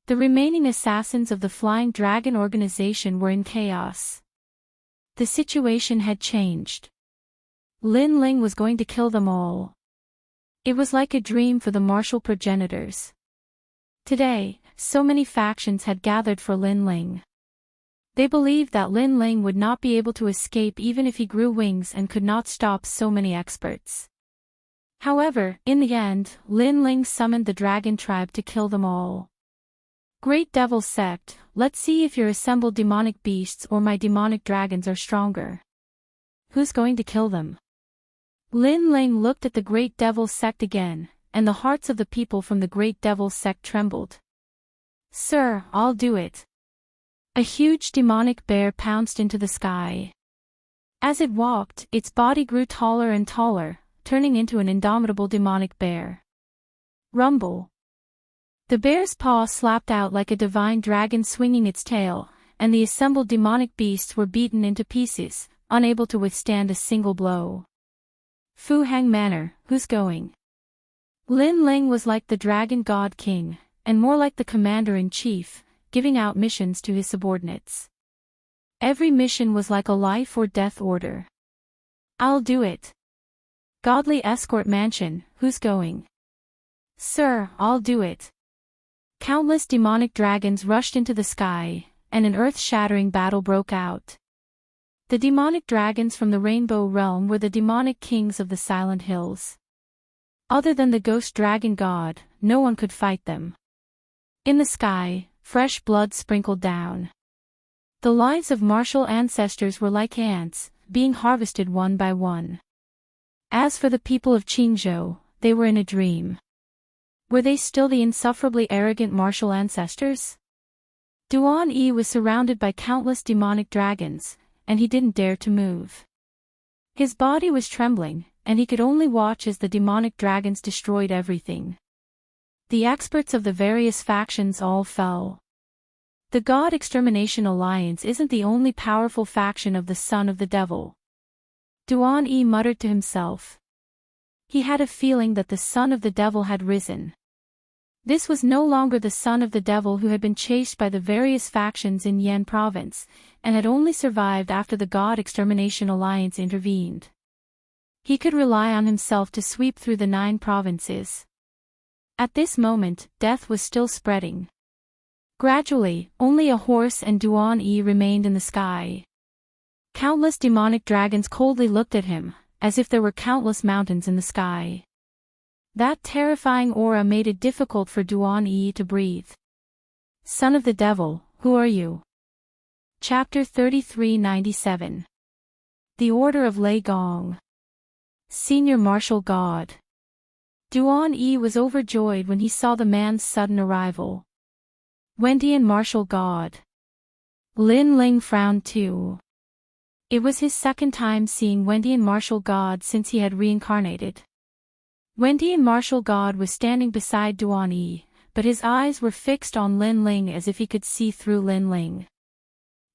A: The remaining assassins of the Flying Dragon organization were in chaos. The situation had changed. Lin Ling was going to kill them all. It was like a dream for the martial progenitors. Today, so many factions had gathered for Lin Ling. They believed that Lin Ling would not be able to escape even if he grew wings and could not stop so many experts. However, in the end, Lin Ling summoned the dragon tribe to kill them all. Great Devil Sect, let's see if your assembled demonic beasts or my demonic dragons are stronger. Who's going to kill them? Lin Ling looked at the Great Devil Sect again, and the hearts of the people from the Great Devil Sect trembled. Sir, I'll do it. A huge demonic bear pounced into the sky. As it walked, its body grew taller and taller, turning into an indomitable demonic bear. Rumble. The bear's paw slapped out like a divine dragon swinging its tail, and the assembled demonic beasts were beaten into pieces, unable to withstand a single blow. Fu Hang Manor, who's going? Lin Ling was like the dragon god king, and more like the commander-in-chief, giving out missions to his subordinates. Every mission was like a life or death order. I'll do it. Godly Escort Mansion, who's going? Sir, I'll do it. Countless demonic dragons rushed into the sky, and an earth-shattering battle broke out. The demonic dragons from the Rainbow Realm were the demonic kings of the Silent Hills. Other than the ghost dragon god, no one could fight them. In the sky, fresh blood sprinkled down. The lives of martial ancestors were like ants, being harvested one by one. As for the people of Qingzhou, they were in a dream. Were they still the insufferably arrogant martial ancestors? Duan Yi was surrounded by countless demonic dragons, and he didn't dare to move. His body was trembling, and he could only watch as the demonic dragons destroyed everything. The experts of the various factions all fell. The God Extermination Alliance isn't the only powerful faction of the Son of the Devil. Duan Yi muttered to himself. He had a feeling that the Son of the Devil had risen. This was no longer the Son of the Devil who had been chased by the various factions in Yan Province, and had only survived after the God Extermination Alliance intervened. He could rely on himself to sweep through the 9 provinces. At this moment, death was still spreading. Gradually, only a horse and Duan-Yi remained in the sky. Countless demonic dragons coldly looked at him, as if there were countless mountains in the sky. That terrifying aura made it difficult for Duan-Yi to breathe. Son of the devil, who are you? Chapter 3397. The Order of Lei Gong. Senior Martial God. Duan-Yi was overjoyed when he saw the man's sudden arrival. Wendian Martial God. Lin Ling frowned too. It was his second time seeing Wendian Martial God since he had reincarnated. Wendian Martial God was standing beside Duan-Yi, but his eyes were fixed on Lin Ling as if he could see through Lin Ling.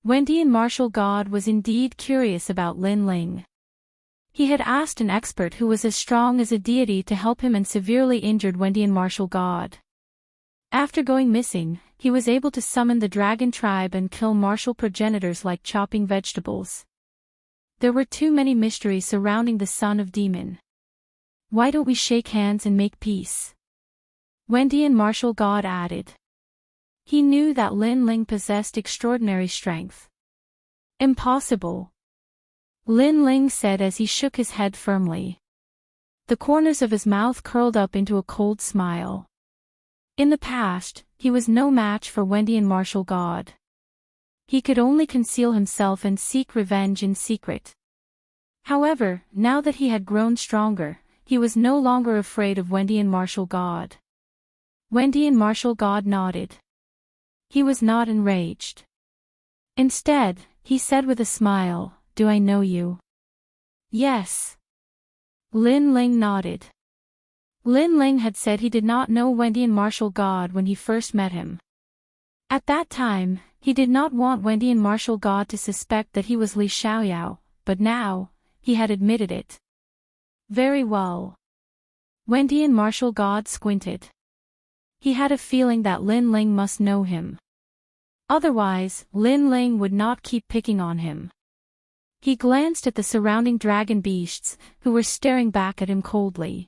A: Wendian Martial God was indeed curious about Lin Ling. He had asked an expert who was as strong as a deity to help him and severely injured Wendian Martial God. After going missing, he was able to summon the dragon tribe and kill martial progenitors like chopping vegetables. There were too many mysteries surrounding the son of demon. Why don't we shake hands and make peace? Wendian Martial God added. He knew that Lin Ling possessed extraordinary strength. Impossible. Lin Ling said as he shook his head firmly. The corners of his mouth curled up into a cold smile. In the past, he was no match for Wendian Martial God. He could only conceal himself and seek revenge in secret. However, now that he had grown stronger, he was no longer afraid of Wendian Martial God. Wendian Martial God nodded. He was not enraged. Instead, he said with a smile, "Do I know you?" "Yes." Lin Ling nodded. Lin Ling had said he did not know Wendian Martial God when he first met him. At that time, he did not want Wendian Martial God to suspect that he was Li Xiaoyao, but now, he had admitted it. Very well. Wendian Martial God squinted. He had a feeling that Lin Ling must know him. Otherwise, Lin Ling would not keep picking on him. He glanced at the surrounding dragon beasts, who were staring back at him coldly.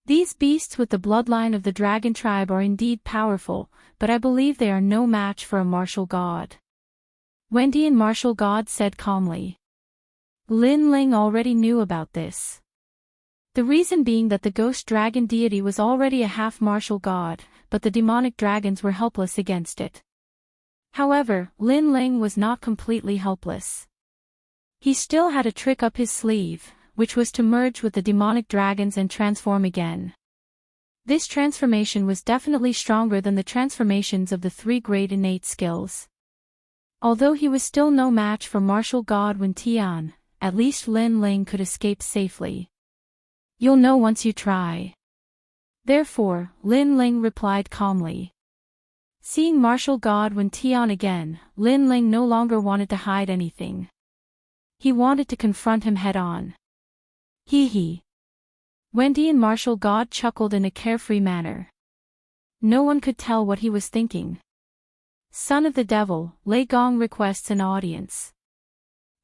A: These beasts with the bloodline of the dragon tribe are indeed powerful, but I believe they are no match for a martial god. Wendian Martial God said calmly. Lin Ling already knew about this. The reason being that the ghost dragon deity was already a half-martial god, but the demonic dragons were helpless against it. However, Lin Ling was not completely helpless. He still had a trick up his sleeve, which was to merge with the demonic dragons and transform again. This transformation was definitely stronger than the transformations of the three great innate skills. Although he was still no match for martial god Wen Tian, at least Lin Ling could escape safely. You'll know once you try. Therefore, Lin Ling replied calmly. Seeing martial god Wen Tian again, Lin Ling no longer wanted to hide anything. He wanted to confront him head-on. Hee. Wendian Martial God chuckled in a carefree manner. No one could tell what he was thinking. Son of the devil, Lei Gong requests an audience.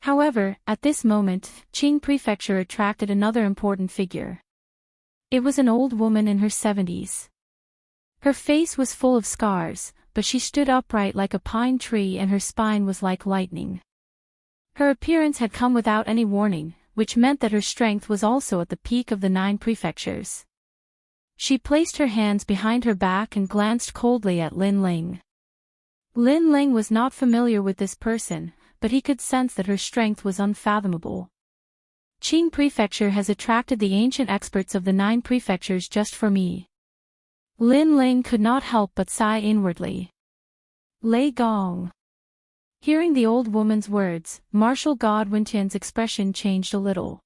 A: However, at this moment, Qing Prefecture attracted another important figure. It was an old woman in her 70s. Her face was full of scars, but she stood upright like a pine tree and her spine was like lightning. Her appearance had come without any warning, which meant that her strength was also at the peak of the 9 prefectures. She placed her hands behind her back and glanced coldly at Lin Ling. Lin Ling was not familiar with this person, but he could sense that her strength was unfathomable. Qing Prefecture has attracted the ancient experts of the 9 prefectures just for me. Lin Ling could not help but sigh inwardly. Lei Gong. Hearing the old woman's words, martial god Wen Tian's expression changed a little.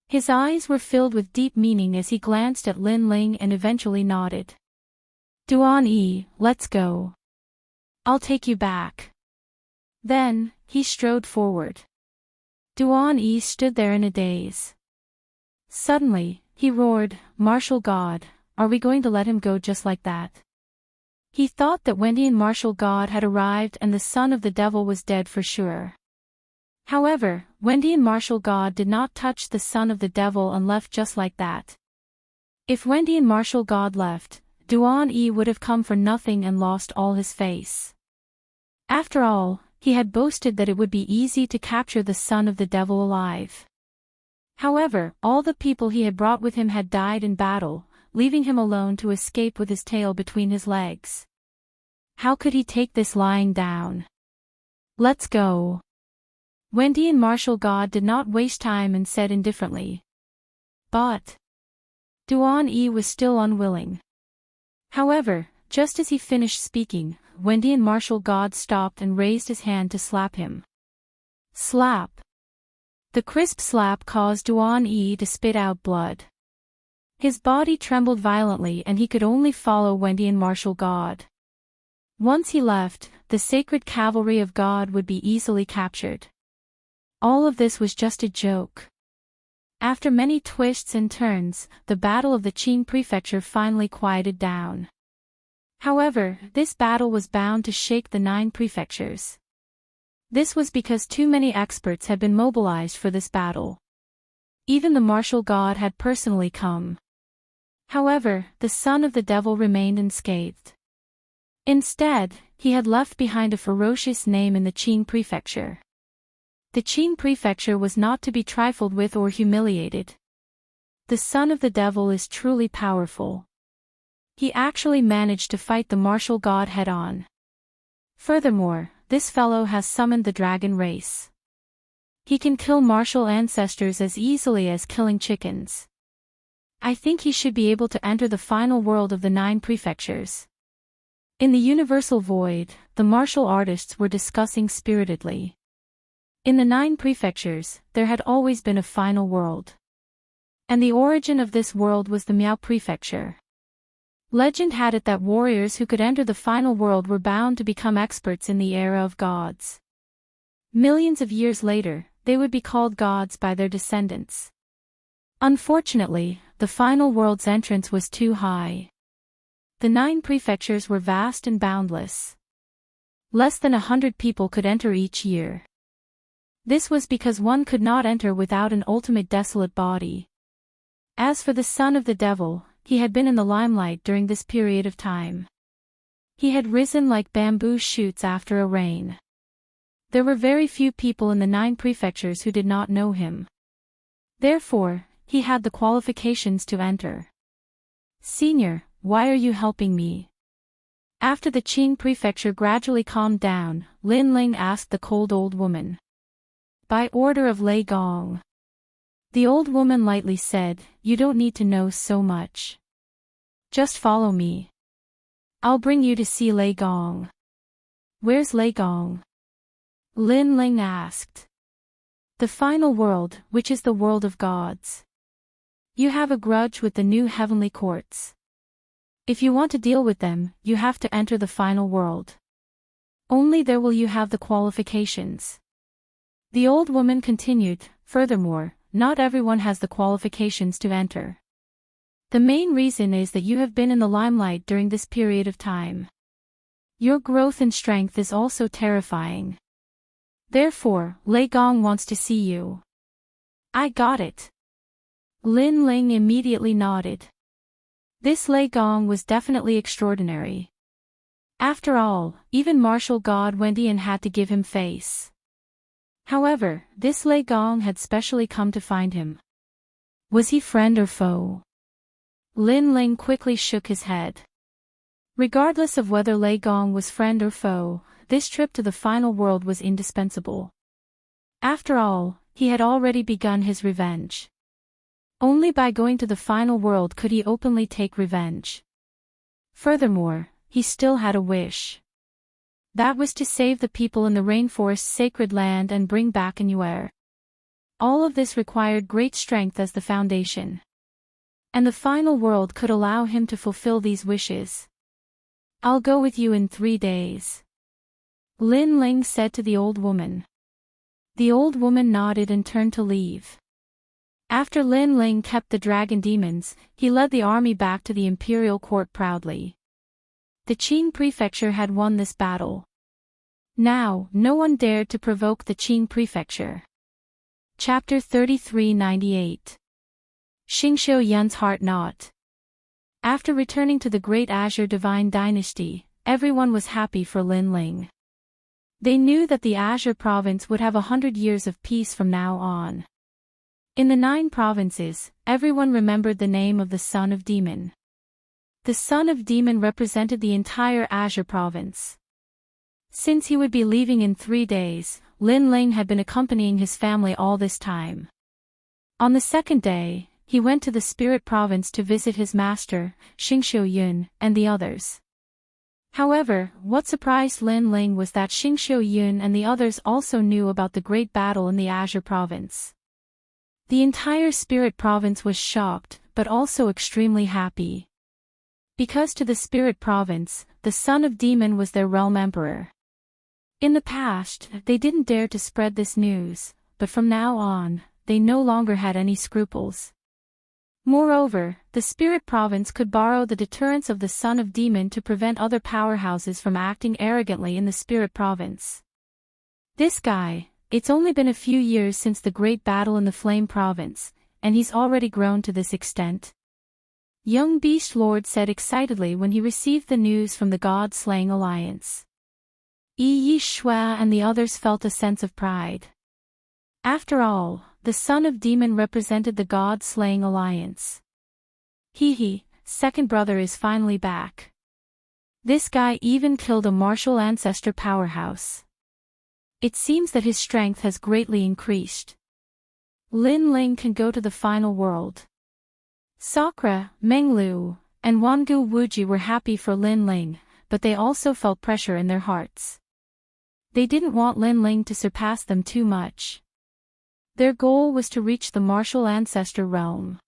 A: His eyes were filled with deep meaning as he glanced at Lin Ling and eventually nodded. Duan-Yi, let's go. I'll take you back. Then, he strode forward. Duan-Yi stood there in a daze. Suddenly, he roared, Martial God, are we going to let him go just like that? He thought that Wendian Martial God had arrived and the son of the devil was dead for sure. However, Wendian Martial God did not touch the son of the devil and left just like that. If Wendian Martial God left, Duan Yi would have come for nothing and lost all his face. After all, he had boasted that it would be easy to capture the son of the devil alive. However, all the people he had brought with him had died in battle, leaving him alone to escape with his tail between his legs. How could he take this lying down? Let's go. Wendy and Martial God did not waste time and said indifferently. But Duan Yi was still unwilling. However, just as he finished speaking, Wendy and Martial God stopped and raised his hand to slap him. Slap. The crisp slap caused Duan Yi to spit out blood. His body trembled violently and he could only follow Wendy and Martial God. Once he left, the sacred cavalry of God would be easily captured. All of this was just a joke. After many twists and turns, the battle of the Qing prefecture finally quieted down. However, this battle was bound to shake the 9 prefectures. This was because too many experts had been mobilized for this battle. Even the martial god had personally come. However, the son of the devil remained unscathed. Instead, he had left behind a ferocious name in the Qing prefecture. The Qing prefecture was not to be trifled with or humiliated. The son of the devil is truly powerful. He actually managed to fight the martial god head-on. Furthermore, this fellow has summoned the dragon race. He can kill martial ancestors as easily as killing chickens. I think he should be able to enter the final world of the 9 prefectures. In the universal void, the martial artists were discussing spiritedly. In the 9 prefectures, there had always been a final world. And the origin of this world was the Miao prefecture. Legend had it that warriors who could enter the final world were bound to become experts in the era of gods. Millions of years later, they would be called gods by their descendants. Unfortunately, the final world's entrance was too high. The 9 prefectures were vast and boundless. Less than 100 people could enter each year. This was because one could not enter without an ultimate desolate body. As for the son of the devil, he had been in the limelight during this period of time. He had risen like bamboo shoots after a rain. There were very few people in the 9 prefectures who did not know him. Therefore, he had the qualifications to enter. Senior, why are you helping me? After the Qing prefecture gradually calmed down, Lin Ling asked the cold old woman. By order of Lei Gong. The old woman lightly said, you don't need to know so much. Just follow me. I'll bring you to see Lei Gong. Where's Lei Gong? Lin Ling asked. The final world, which is the world of gods. You have a grudge with the new heavenly courts. If you want to deal with them, you have to enter the final world. Only there will you have the qualifications. The old woman continued, furthermore, not everyone has the qualifications to enter. The main reason is that you have been in the limelight during this period of time. Your growth in strength is also terrifying. Therefore, Lei Gong wants to see you. I got it. Lin Ling immediately nodded. This Lei Gong was definitely extraordinary. After all, even martial god Wendian had to give him face. However, this Lei Gong had specially come to find him. Was he friend or foe? Lin Ling quickly shook his head. Regardless of whether Lei Gong was friend or foe, this trip to the final world was indispensable. After all, he had already begun his revenge. Only by going to the final world could he openly take revenge. Furthermore, he still had a wish. That was to save the people in the rainforest's sacred land and bring back a new era. All of this required great strength as the foundation. And the final world could allow him to fulfill these wishes. I'll go with you in 3 days. Lin Ling said to the old woman. The old woman nodded and turned to leave. After Lin Ling kept the dragon demons, he led the army back to the imperial court proudly. The Qing prefecture had won this battle. Now, no one dared to provoke the Qing prefecture. Chapter 3398. Xingxiu Yun's Heart Knot. After returning to the Great Azure Divine Dynasty, everyone was happy for Lin Ling. They knew that the Azure Province would have 100 years of peace from now on. In the 9 provinces, everyone remembered the name of the Son of Demon. The Son of Demon represented the entire Azure Province. Since he would be leaving in 3 days, Lin Ling had been accompanying his family all this time. On the 2nd day, he went to the Spirit Province to visit his master, Xingqiu Yun, and the others. However, what surprised Lin Ling was that Xingqiu Yun and the others also knew about the great battle in the Azure Province. The entire Spirit Province was shocked, but also extremely happy. Because to the Spirit Province, the Son of Demon was their realm emperor. In the past, they didn't dare to spread this news, but from now on, they no longer had any scruples. Moreover, the Spirit Province could borrow the deterrence of the Son of Demon to prevent other powerhouses from acting arrogantly in the Spirit Province. This guy, it's only been a few years since the great battle in the Flame Province, and he's already grown to this extent. Young Beast Lord said excitedly when he received the news from the God-slaying alliance. Yi Shua and the others felt a sense of pride. After all, the Son of Demon represented the God-slaying alliance. He, second brother is finally back. This guy even killed a martial ancestor powerhouse. It seems that his strength has greatly increased. Lin Ling can go to the final world. Sakura, Menglu, and Wangu Wuji were happy for Lin Ling, but they also felt pressure in their hearts. They didn't want Lin Ling to surpass them too much. Their goal was to reach the martial ancestor realm.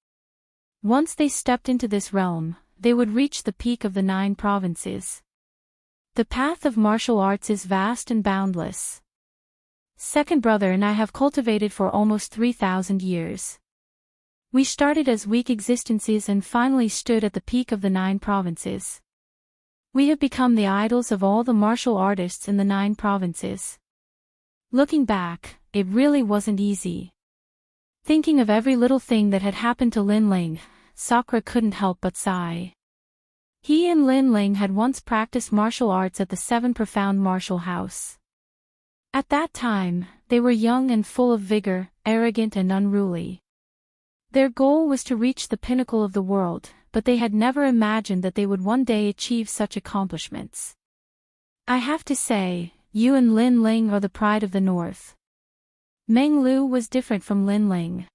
A: Once they stepped into this realm, they would reach the peak of the 9 provinces. The path of martial arts is vast and boundless. Second brother and I have cultivated for almost 3,000 years. We started as weak existences and finally stood at the peak of the 9 provinces. We have become the idols of all the martial artists in the 9 provinces. Looking back, it really wasn't easy. Thinking of every little thing that had happened to Lin Ling, Sakura couldn't help but sigh. He and Lin Ling had once practiced martial arts at the 7 Profound Martial House. At that time, they were young and full of vigor, arrogant and unruly. Their goal was to reach the pinnacle of the world, but they had never imagined that they would one day achieve such accomplishments. I have to say, you and Lin Ling are the pride of the North. Meng Lu was different from Lin Ling.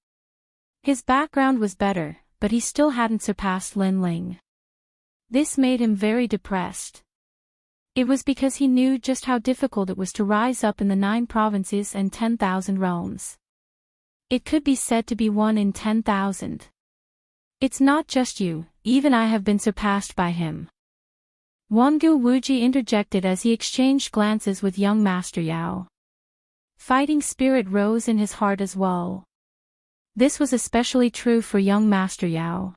A: His background was better, but he still hadn't surpassed Lin Ling. This made him very depressed. It was because he knew just how difficult it was to rise up in the 9 provinces and 10,000 realms. It could be said to be 1 in 10,000. It's not just you, even I have been surpassed by him. Wangu Wuji interjected as he exchanged glances with young Master Yao. Fighting spirit rose in his heart as well. This was especially true for young Master Yao.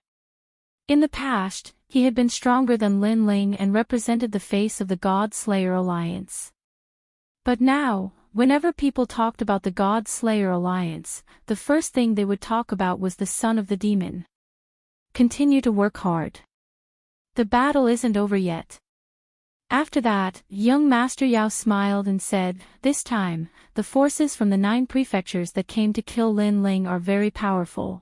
A: In the past, he had been stronger than Lin Ling and represented the face of the God Slayer Alliance. But now, whenever people talked about the God Slayer Alliance, the first thing they would talk about was the Son of the Demon. Continue to work hard. The battle isn't over yet. After that, young Master Yao smiled and said, this time, the forces from the 9 prefectures that came to kill Lin Ling are very powerful.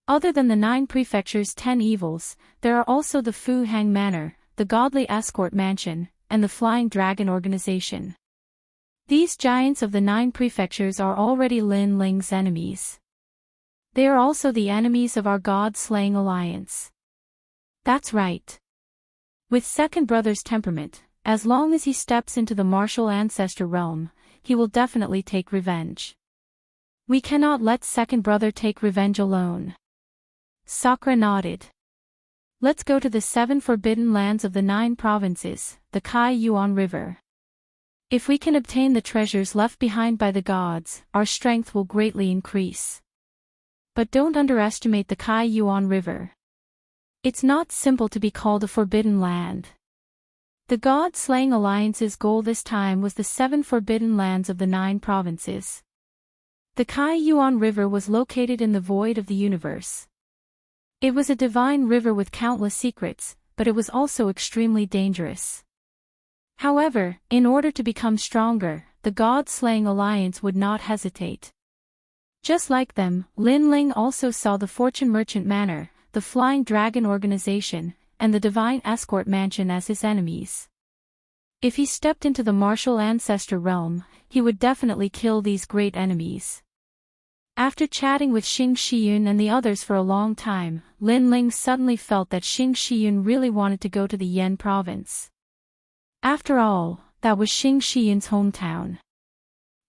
A: Other than the 9 prefectures' 10 evils, there are also the Fu Hang Manor, the Godly Escort Mansion, and the Flying Dragon Organization. These giants of the 9 prefectures are already Lin Ling's enemies. They are also the enemies of our God-slaying alliance. That's right. With second brother's temperament, as long as he steps into the martial ancestor realm, he will definitely take revenge. We cannot let second brother take revenge alone. Sakura nodded. Let's go to the 7 forbidden lands of the 9 provinces, the Kai Yuan River. If we can obtain the treasures left behind by the gods, our strength will greatly increase. But don't underestimate the Kai Yuan River. It's not simple to be called a forbidden land. The God-slaying alliance's goal this time was the 7 forbidden lands of the 9 provinces. The Kai Yuan River was located in the void of the universe. It was a divine river with countless secrets, but it was also extremely dangerous. However, in order to become stronger, the god-slaying alliance would not hesitate. Just like them, Lin Ling also saw the Fortune Merchant Manor, the Flying Dragon Organization, and the Divine Escort Mansion as his enemies. If he stepped into the martial ancestor realm, he would definitely kill these great enemies. After chatting with Xing Shiyun and the others for a long time, Lin Ling suddenly felt that Xing Shiyun really wanted to go to the Yan province. After all, that was Xing Shiyun's hometown.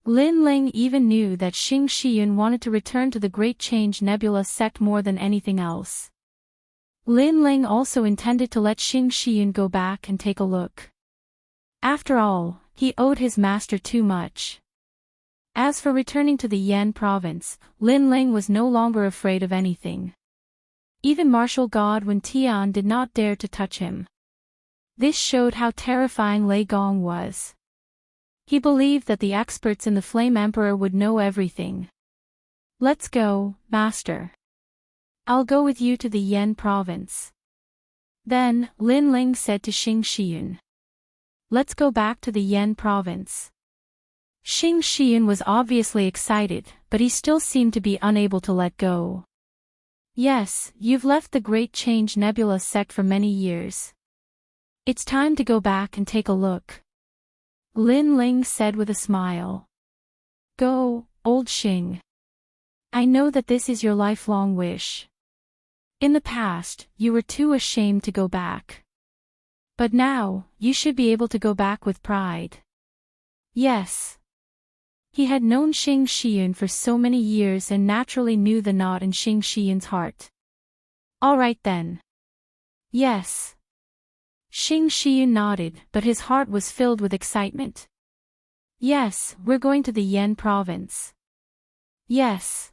A: Lin Ling even knew that Xing Shiyun wanted to return to the Great Change Nebula sect more than anything else. Lin Ling also intended to let Xing Shiyun go back and take a look. After all, he owed his master too much. As for returning to the Yan province, Lin Ling was no longer afraid of anything. Even martial god Wen Tian did not dare to touch him. This showed how terrifying Lei Gong was. He believed that the experts in the Flame Emperor would know everything. Let's go, master. I'll go with you to the Yan province. Then, Lin Ling said to Xing Shiyun. Let's go back to the Yan province. Xing Shiyun was obviously excited, but he still seemed to be unable to let go. Yes, you've left the Great Change Nebula sect for many years. It's time to go back and take a look. Lin Ling said with a smile. Go, old Xing. I know that this is your lifelong wish. In the past, you were too ashamed to go back. But now, you should be able to go back with pride. Yes. He had known Xing Shiyun for so many years and naturally knew the knot in Xing Shiyun's heart. All right then. Yes. Xing Shiyun nodded, but his heart was filled with excitement. Yes, we're going to the Yan province. Yes.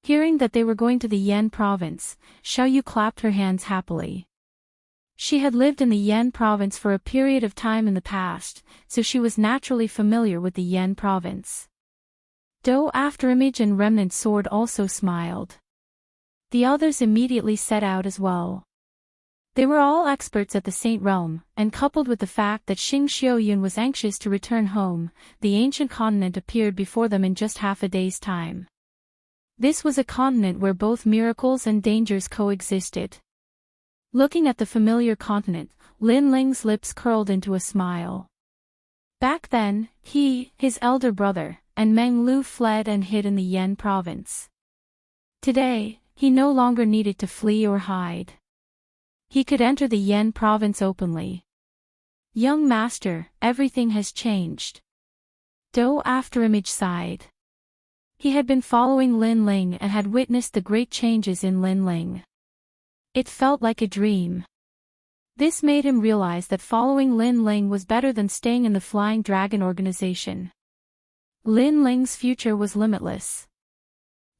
A: Hearing that they were going to the Yan province, Xiaoyu clapped her hands happily. She had lived in the Yan province for a period of time in the past, so she was naturally familiar with the Yan province. Do Afterimage and Remnant Sword also smiled. The others immediately set out as well. They were all experts at the Saint Realm, and coupled with the fact that Xing Xiaoyun was anxious to return home, the ancient continent appeared before them in just half a day's time. This was a continent where both miracles and dangers coexisted. Looking at the familiar continent, Lin Ling's lips curled into a smile. Back then, he, his elder brother, and Meng Lu fled and hid in the Yan province. Today, he no longer needed to flee or hide. He could enter the Yan province openly. Young master, everything has changed. Do Afterimage sighed. He had been following Lin Ling and had witnessed the great changes in Lin Ling. It felt like a dream. This made him realize that following Lin Ling was better than staying in the Flying Dragon organization. Lin Ling's future was limitless.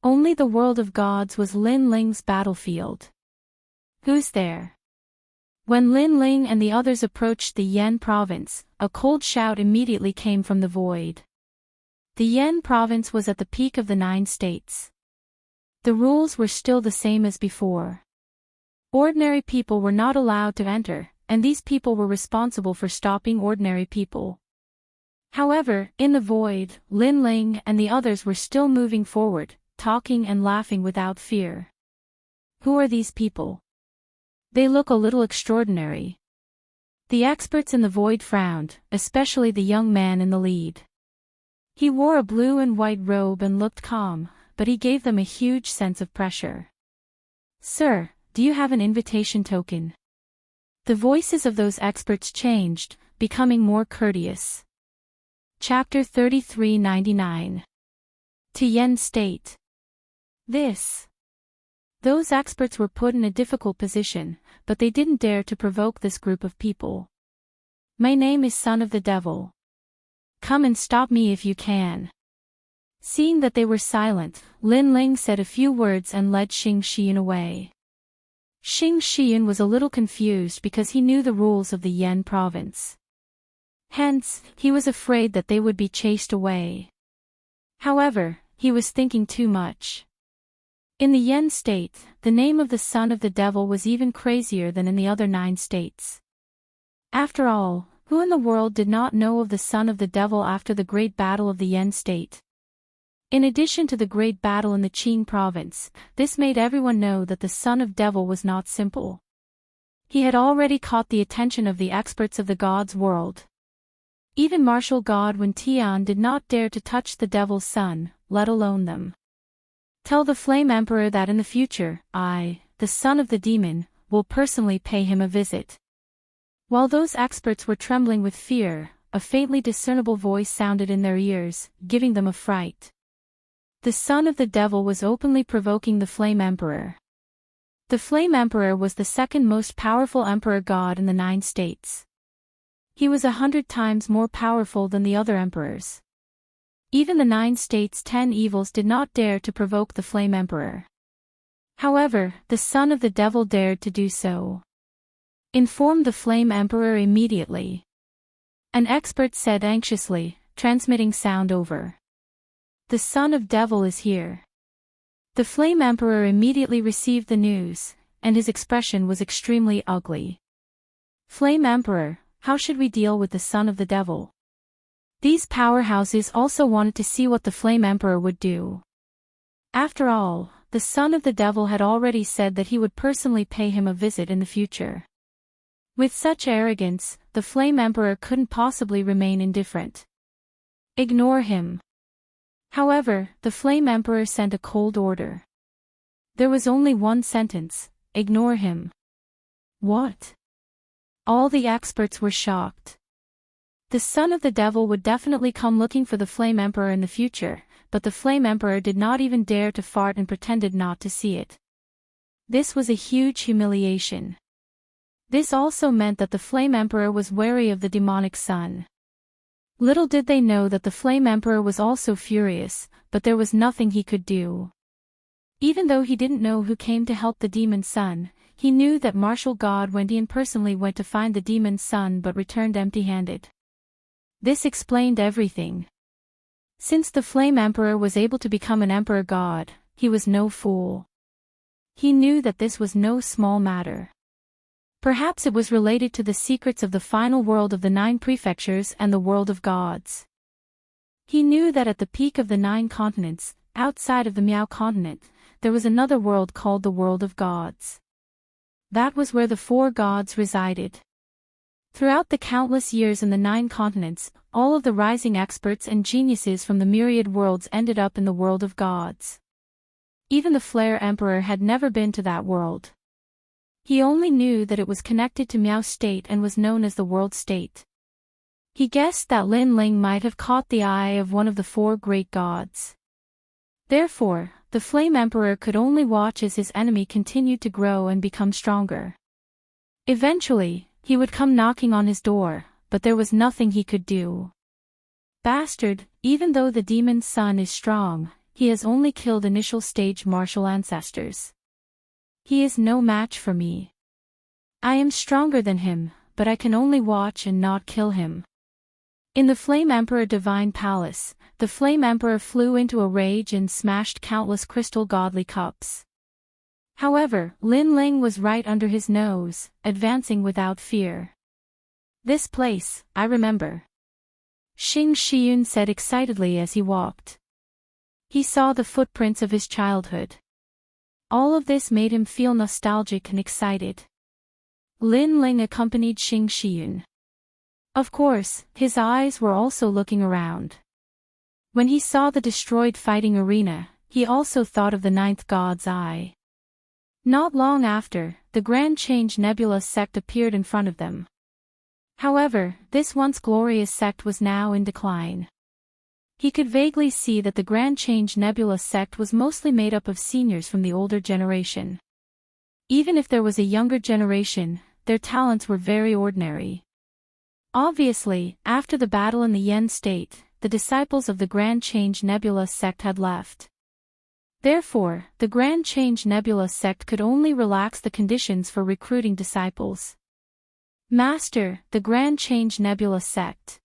A: Only the world of gods was Lin Ling's battlefield. Who's there? When Lin Ling and the others approached the Yan province, a cold shout immediately came from the void. The Yan province was at the peak of the 9 states. The rules were still the same as before. Ordinary people were not allowed to enter, and these people were responsible for stopping ordinary people. However, in the void, Lin Ling and the others were still moving forward, talking and laughing without fear. Who are these people? They look a little extraordinary. The experts in the void frowned, especially the young man in the lead. He wore a blue and white robe and looked calm, but he gave them a huge sense of pressure. Sir, do you have an invitation token? The voices of those experts changed, becoming more courteous. Chapter 3399. Tian State. Those experts were put in a difficult position, but they didn't dare to provoke this group of people. My name is Son of the Devil. Come and stop me if you can. Seeing that they were silent, Lin Ling said a few words and led Xing Shiyun away. Xing Shiyun was a little confused because he knew the rules of the Yan province. Hence, he was afraid that they would be chased away. However, he was thinking too much. In the Yen state, the name of the son of the devil was even crazier than in the other 9 states. After all, who in the world did not know of the son of the devil after the great battle of the Yen state? In addition to the great battle in the Qing province, this made everyone know that the son of devil was not simple. He had already caught the attention of the experts of the god's world. Even martial god Wen Tian did not dare to touch the devil's son, let alone them. Tell the Flame Emperor that in the future, I, the son of the demon, will personally pay him a visit. While those experts were trembling with fear, a faintly discernible voice sounded in their ears, giving them a fright. The son of the devil was openly provoking the Flame Emperor. The Flame Emperor was the second most powerful emperor god in the 9 states. He was 100 times more powerful than the other emperors. Even the 9 states' 10 evils did not dare to provoke the Flame Emperor. However, the son of the devil dared to do so. Inform the Flame Emperor immediately. An expert said anxiously, transmitting sound over. The son of devil is here. The Flame Emperor immediately received the news, and his expression was extremely ugly. Flame Emperor, how should we deal with the son of the devil? These powerhouses also wanted to see what the Flame Emperor would do. After all, the son of the devil had already said that he would personally pay him a visit in the future. With such arrogance, the Flame Emperor couldn't possibly remain indifferent. Ignore him. However, the Flame Emperor sent a cold order. There was only one sentence: ignore him. What? All the experts were shocked. The son of the devil would definitely come looking for the Flame Emperor in the future, but the Flame Emperor did not even dare to fart and pretended not to see it. This was a huge humiliation. This also meant that the Flame Emperor was wary of the demonic son. Little did they know that the Flame Emperor was also furious, but there was nothing he could do. Even though he didn't know who came to help the demon son, he knew that martial god Wen Tian personally went to find the demon son but returned empty-handed. This explained everything. Since the Flame Emperor was able to become an emperor god, he was no fool. He knew that this was no small matter. Perhaps it was related to the secrets of the final world of the 9 prefectures and the world of gods. He knew that at the peak of the 9 continents, outside of the Miao continent, there was another world called the world of gods. That was where the 4 gods resided. Throughout the countless years in the 9 continents, all of the rising experts and geniuses from the myriad worlds ended up in the world of gods. Even the Flare Emperor had never been to that world. He only knew that it was connected to Miao State and was known as the World State. He guessed that Lin Ling might have caught the eye of one of the 4 great gods. Therefore, the Flame Emperor could only watch as his enemy continued to grow and become stronger. Eventually, he would come knocking on his door, but there was nothing he could do. Bastard, even though the demon's son is strong, he has only killed initial stage martial ancestors. He is no match for me. I am stronger than him, but I can only watch and not kill him. In the Flame Emperor Divine Palace, the Flame Emperor flew into a rage and smashed countless crystal godly cups. However, Lin Ling was right under his nose, advancing without fear. This place, I remember. Xing Shiyun said excitedly as he walked. He saw the footprints of his childhood. All of this made him feel nostalgic and excited. Lin Ling accompanied Xing Shiyun. Of course, his eyes were also looking around. When he saw the destroyed fighting arena, he also thought of the 9th god's eye. Not long after, the Grand Change Nebula sect appeared in front of them. However, this once glorious sect was now in decline. He could vaguely see that the Grand Change Nebula sect was mostly made up of seniors from the older generation. Even if there was a younger generation, their talents were very ordinary. Obviously, after the battle in the Yen state, the disciples of the Grand Change Nebula sect had left. Therefore, the Grand Change Nebula sect could only relax the conditions for recruiting disciples. Master, the Grand Change Nebula sect.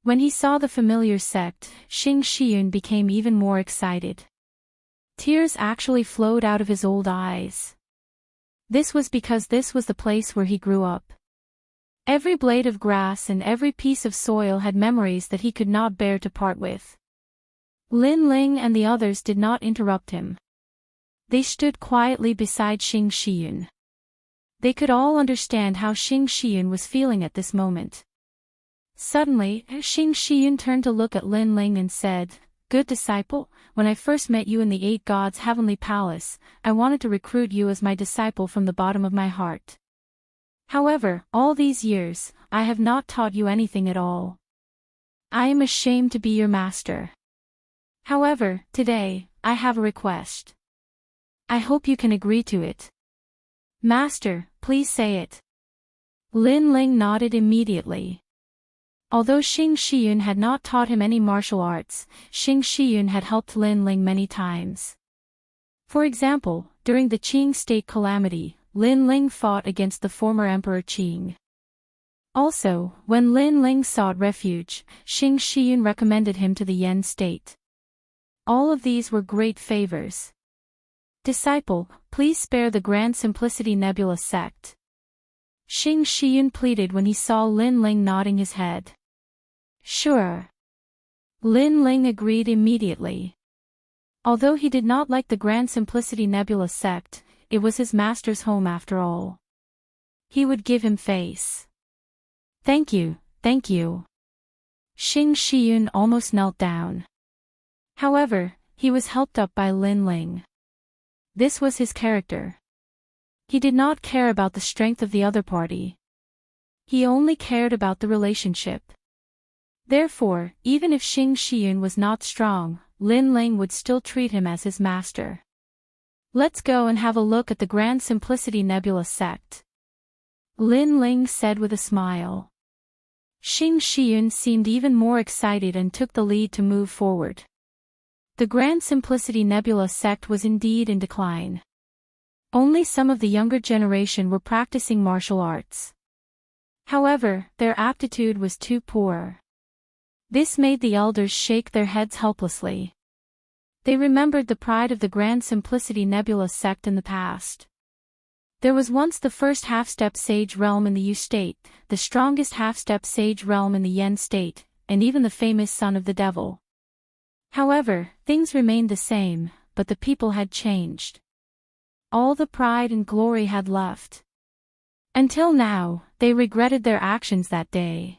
A: When he saw the familiar sect, Xing Shiyun became even more excited. Tears actually flowed out of his old eyes. This was because this was the place where he grew up. Every blade of grass and every piece of soil had memories that he could not bear to part with. Lin Ling and the others did not interrupt him. They stood quietly beside Xing Shiyun. They could all understand how Xing Shiyun was feeling at this moment. Suddenly, Xing Shiyun turned to look at Lin Ling and said, "Good disciple, when I first met you in the Eight Gods' heavenly palace, I wanted to recruit you as my disciple from the bottom of my heart. However, all these years, I have not taught you anything at all. I am ashamed to be your master. However, today, I have a request. I hope you can agree to it." "Master, please say it." Lin Ling nodded immediately. Although Xing Shiyun had not taught him any martial arts, Xing Shiyun had helped Lin Ling many times. For example, during the Qing state calamity, Lin Ling fought against the former Emperor Qing. Also, when Lin Ling sought refuge, Xing Shiyun recommended him to the Yan state. All of these were great favors. "Disciple, please spare the Grand Simplicity Nebula sect," Xing Shiyun pleaded when he saw Lin Ling nodding his head. "Sure." Lin Ling agreed immediately. Although he did not like the Grand Simplicity Nebula sect, it was his master's home after all. He would give him face. Thank you, thank you." Xing Shiyun almost knelt down. However, he was helped up by Lin Ling. This was his character. He did not care about the strength of the other party. He only cared about the relationship. Therefore, even if Xing Shiyun was not strong, Lin Ling would still treat him as his master. "Let's go and have a look at the Grand Simplicity Nebula sect," Lin Ling said with a smile. Xing Shiyun seemed even more excited and took the lead to move forward. The Grand Simplicity Nebula sect was indeed in decline. Only some of the younger generation were practicing martial arts. However, their aptitude was too poor. This made the elders shake their heads helplessly. They remembered the pride of the Grand Simplicity Nebula sect in the past. There was once the first half-step sage realm in the Yu state, the strongest half-step sage realm in the Yen state, and even the famous son of the devil. However, things remained the same, but the people had changed. All the pride and glory had left. Until now, they regretted their actions that day.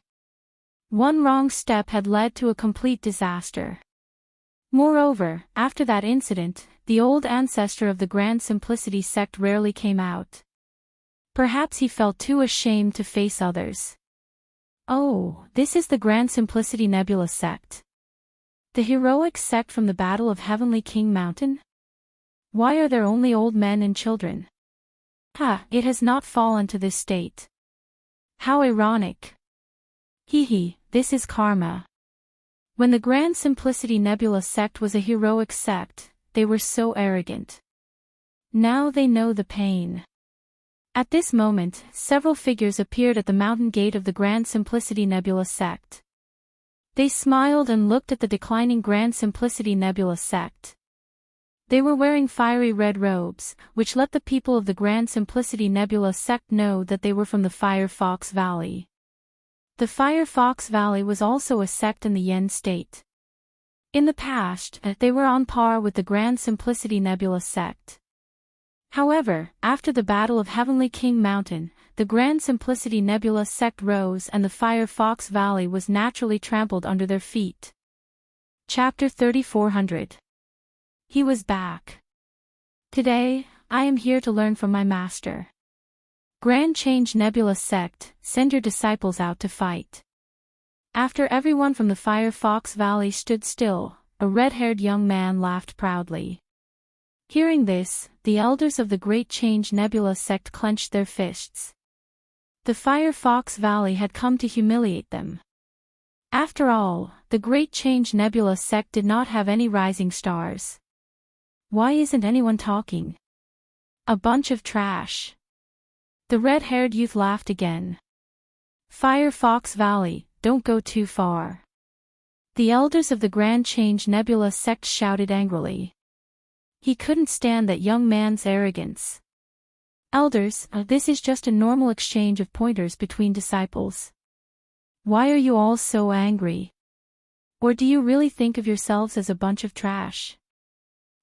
A: One wrong step had led to a complete disaster. Moreover, after that incident, the old ancestor of the Grand Simplicity sect rarely came out. Perhaps he felt too ashamed to face others. "Oh, this is the Grand Simplicity Nebula sect. The heroic sect from the Battle of Heavenly King Mountain? Why are there only old men and children? It has not fallen to this state. How ironic. Hee, this is karma." When the Grand Simplicity Nebula sect was a heroic sect, they were so arrogant. Now they know the pain. At this moment, several figures appeared at the mountain gate of the Grand Simplicity Nebula sect. They smiled and looked at the declining Grand Simplicity Nebula sect. They were wearing fiery red robes, which let the people of the Grand Simplicity Nebula sect know that they were from the Fire Fox Valley. The Fire Fox Valley was also a sect in the Yen state. In the past, they were on par with the Grand Simplicity Nebula sect. However, after the Battle of Heavenly King Mountain, the Grand Simplicity Nebula sect rose and the Fire Fox Valley was naturally trampled under their feet. Chapter 3400. He was back. "Today, I am here to learn from my master. Grand Change Nebula sect, send your disciples out to fight." After everyone from the Fire Fox Valley stood still, a red-haired young man laughed proudly. Hearing this, the elders of the Great Change Nebula sect clenched their fists. The Fire Fox Valley had come to humiliate them. After all, the Great Change Nebula sect did not have any rising stars. Why isn't anyone talking? A bunch of trash. The red-haired youth laughed again. Fire Fox Valley, don't go too far. The elders of the Grand Change Nebula sect shouted angrily. He couldn't stand that young man's arrogance. Elders, this is just a normal exchange of pointers between disciples. Why are you all so angry? Or do you really think of yourselves as a bunch of trash?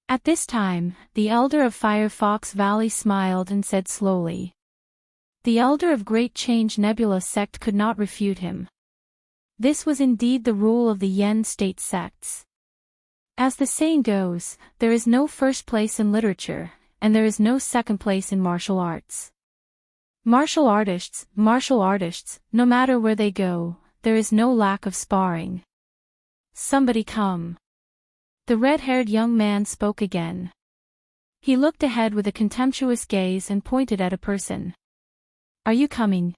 A: At this time, the elder of Firefox Valley smiled and said slowly. The elder of Great Change Nebula sect could not refute him. This was indeed the rule of the Yen state sects. As the saying goes, there is no first place in literature, and there is no second place in martial arts. Martial artists, no matter where they go, there is no lack of sparring. Somebody come. The red-haired young man spoke again. He looked ahead with a contemptuous gaze and pointed at a person. Are you coming?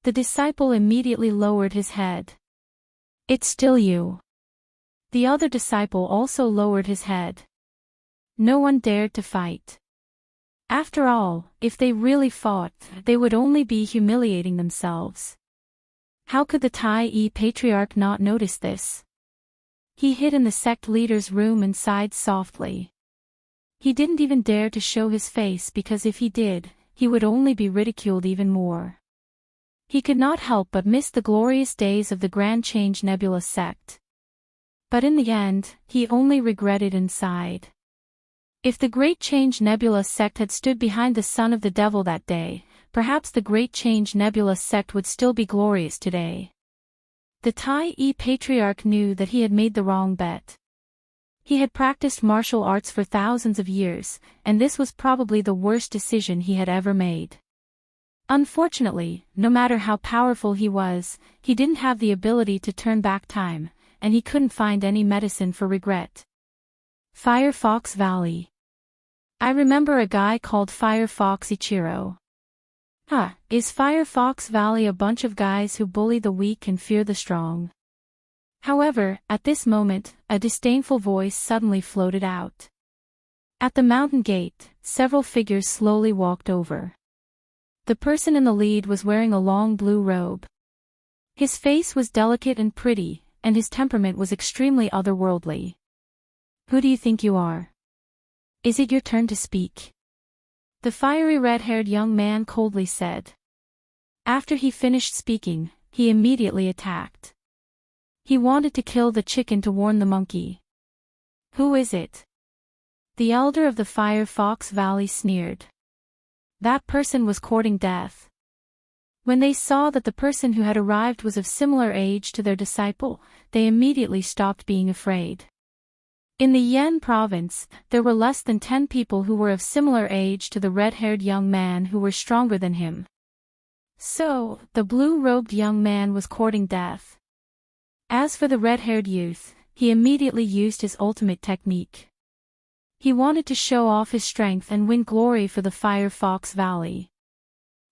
A: The disciple immediately lowered his head. It's still you. The other disciple also lowered his head. No one dared to fight. After all, if they really fought, they would only be humiliating themselves. How could the Tai patriarch not notice this? He hid in the sect leader's room and sighed softly. He didn't even dare to show his face because if he did, he would only be ridiculed even more. He could not help but miss the glorious days of the Grand Change Nebula sect. But in the end, he only regretted and sighed. If the Great Change Nebula sect had stood behind the son of the devil that day, perhaps the Great Change Nebula sect would still be glorious today. The Tai patriarch knew that he had made the wrong bet. He had practiced martial arts for thousands of years, and this was probably the worst decision he had ever made. Unfortunately, no matter how powerful he was, he didn't have the ability to turn back time, and he couldn't find any medicine for regret. Firefox Valley. I remember a guy called Firefox Ichiro. Is Firefox Valley a bunch of guys who bully the weak and fear the strong? However, at this moment, a disdainful voice suddenly floated out. At the mountain gate, several figures slowly walked over. The person in the lead was wearing a long blue robe. His face was delicate and pretty, and his temperament was extremely otherworldly. Who do you think you are? Is it your turn to speak? The fiery red-haired young man coldly said. After he finished speaking, he immediately attacked. He wanted to kill the chicken to warn the monkey. Who is it? The elder of the Firefox Valley sneered. That person was courting death. When they saw that the person who had arrived was of similar age to their disciple, they immediately stopped being afraid. In the Yen province, there were less than 10 people who were of similar age to the red-haired young man who were stronger than him. So, the blue-robed young man was courting death. As for the red-haired youth, he immediately used his ultimate technique. He wanted to show off his strength and win glory for the Firefox Valley.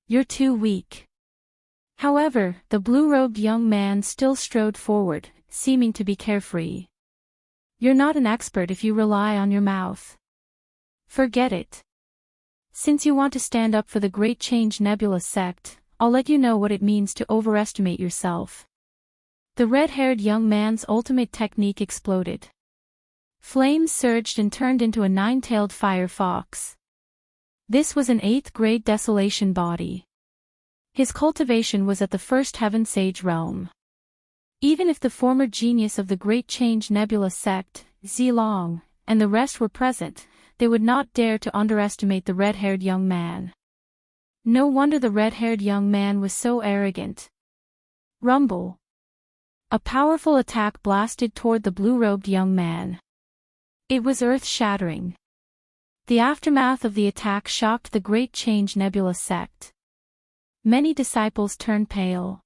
A: You're too weak. However, the blue-robed young man still strode forward, seeming to be carefree. You're not an expert if you rely on your mouth. Forget it. Since you want to stand up for the Great Change Nebula sect, I'll let you know what it means to overestimate yourself. The red-haired young man's ultimate technique exploded. Flames surged and turned into a 9-tailed firefox. This was an 8th grade desolation body. His cultivation was at the first heaven sage realm. Even if the former genius of the Great Change Nebula sect, Zilong, and the rest were present, they would not dare to underestimate the red-haired young man. No wonder the red-haired young man was so arrogant. Rumble. A powerful attack blasted toward the blue-robed young man. It was earth-shattering. The aftermath of the attack shocked the Great Change Nebula sect. Many disciples turned pale.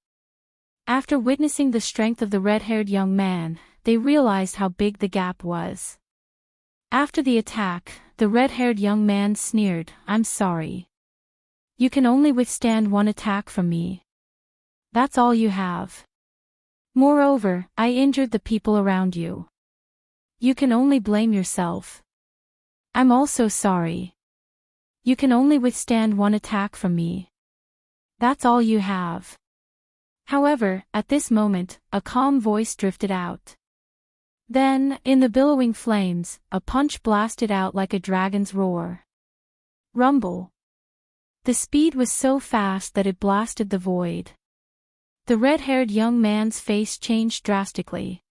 A: After witnessing the strength of the red-haired young man, they realized how big the gap was. After the attack, the red-haired young man sneered, "I'm sorry. You can only withstand one attack from me. That's all you have. Moreover, I injured the people around you. You can only blame yourself. I'm also sorry. You can only withstand one attack from me. That's all you have." However, at this moment, a calm voice drifted out. Then, in the billowing flames, a punch blasted out like a dragon's roar. Rumble. The speed was so fast that it blasted the void. The red-haired young man's face changed drastically.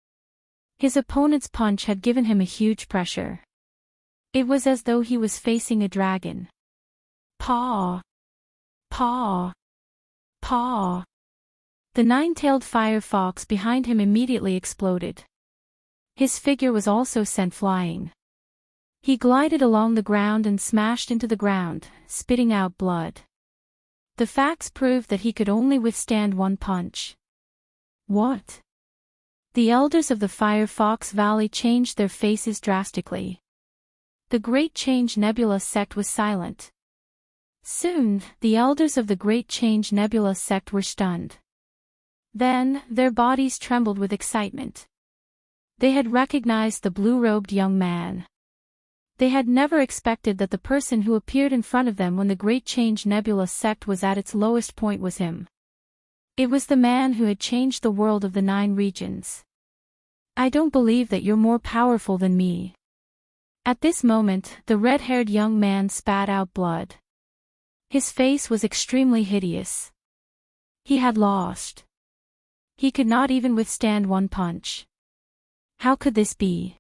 A: His opponent's punch had given him a huge pressure. It was as though he was facing a dragon. Paw! Paw! Paw! The nine-tailed fire fox behind him immediately exploded. His figure was also sent flying. He glided along the ground and smashed into the ground, spitting out blood. The facts proved that he could only withstand one punch. What? The elders of the Fire Fox Valley changed their faces drastically. The Great Change Nebula sect was silent. Soon, the elders of the Great Change Nebula sect were stunned. Then, their bodies trembled with excitement. They had recognized the blue-robed young man. They had never expected that the person who appeared in front of them when the Great Change Nebula sect was at its lowest point was him. It was the man who had changed the world of the 9 regions. I don't believe that you're more powerful than me. At this moment, the red-haired young man spat out blood. His face was extremely hideous. He had lost. He could not even withstand one punch. How could this be?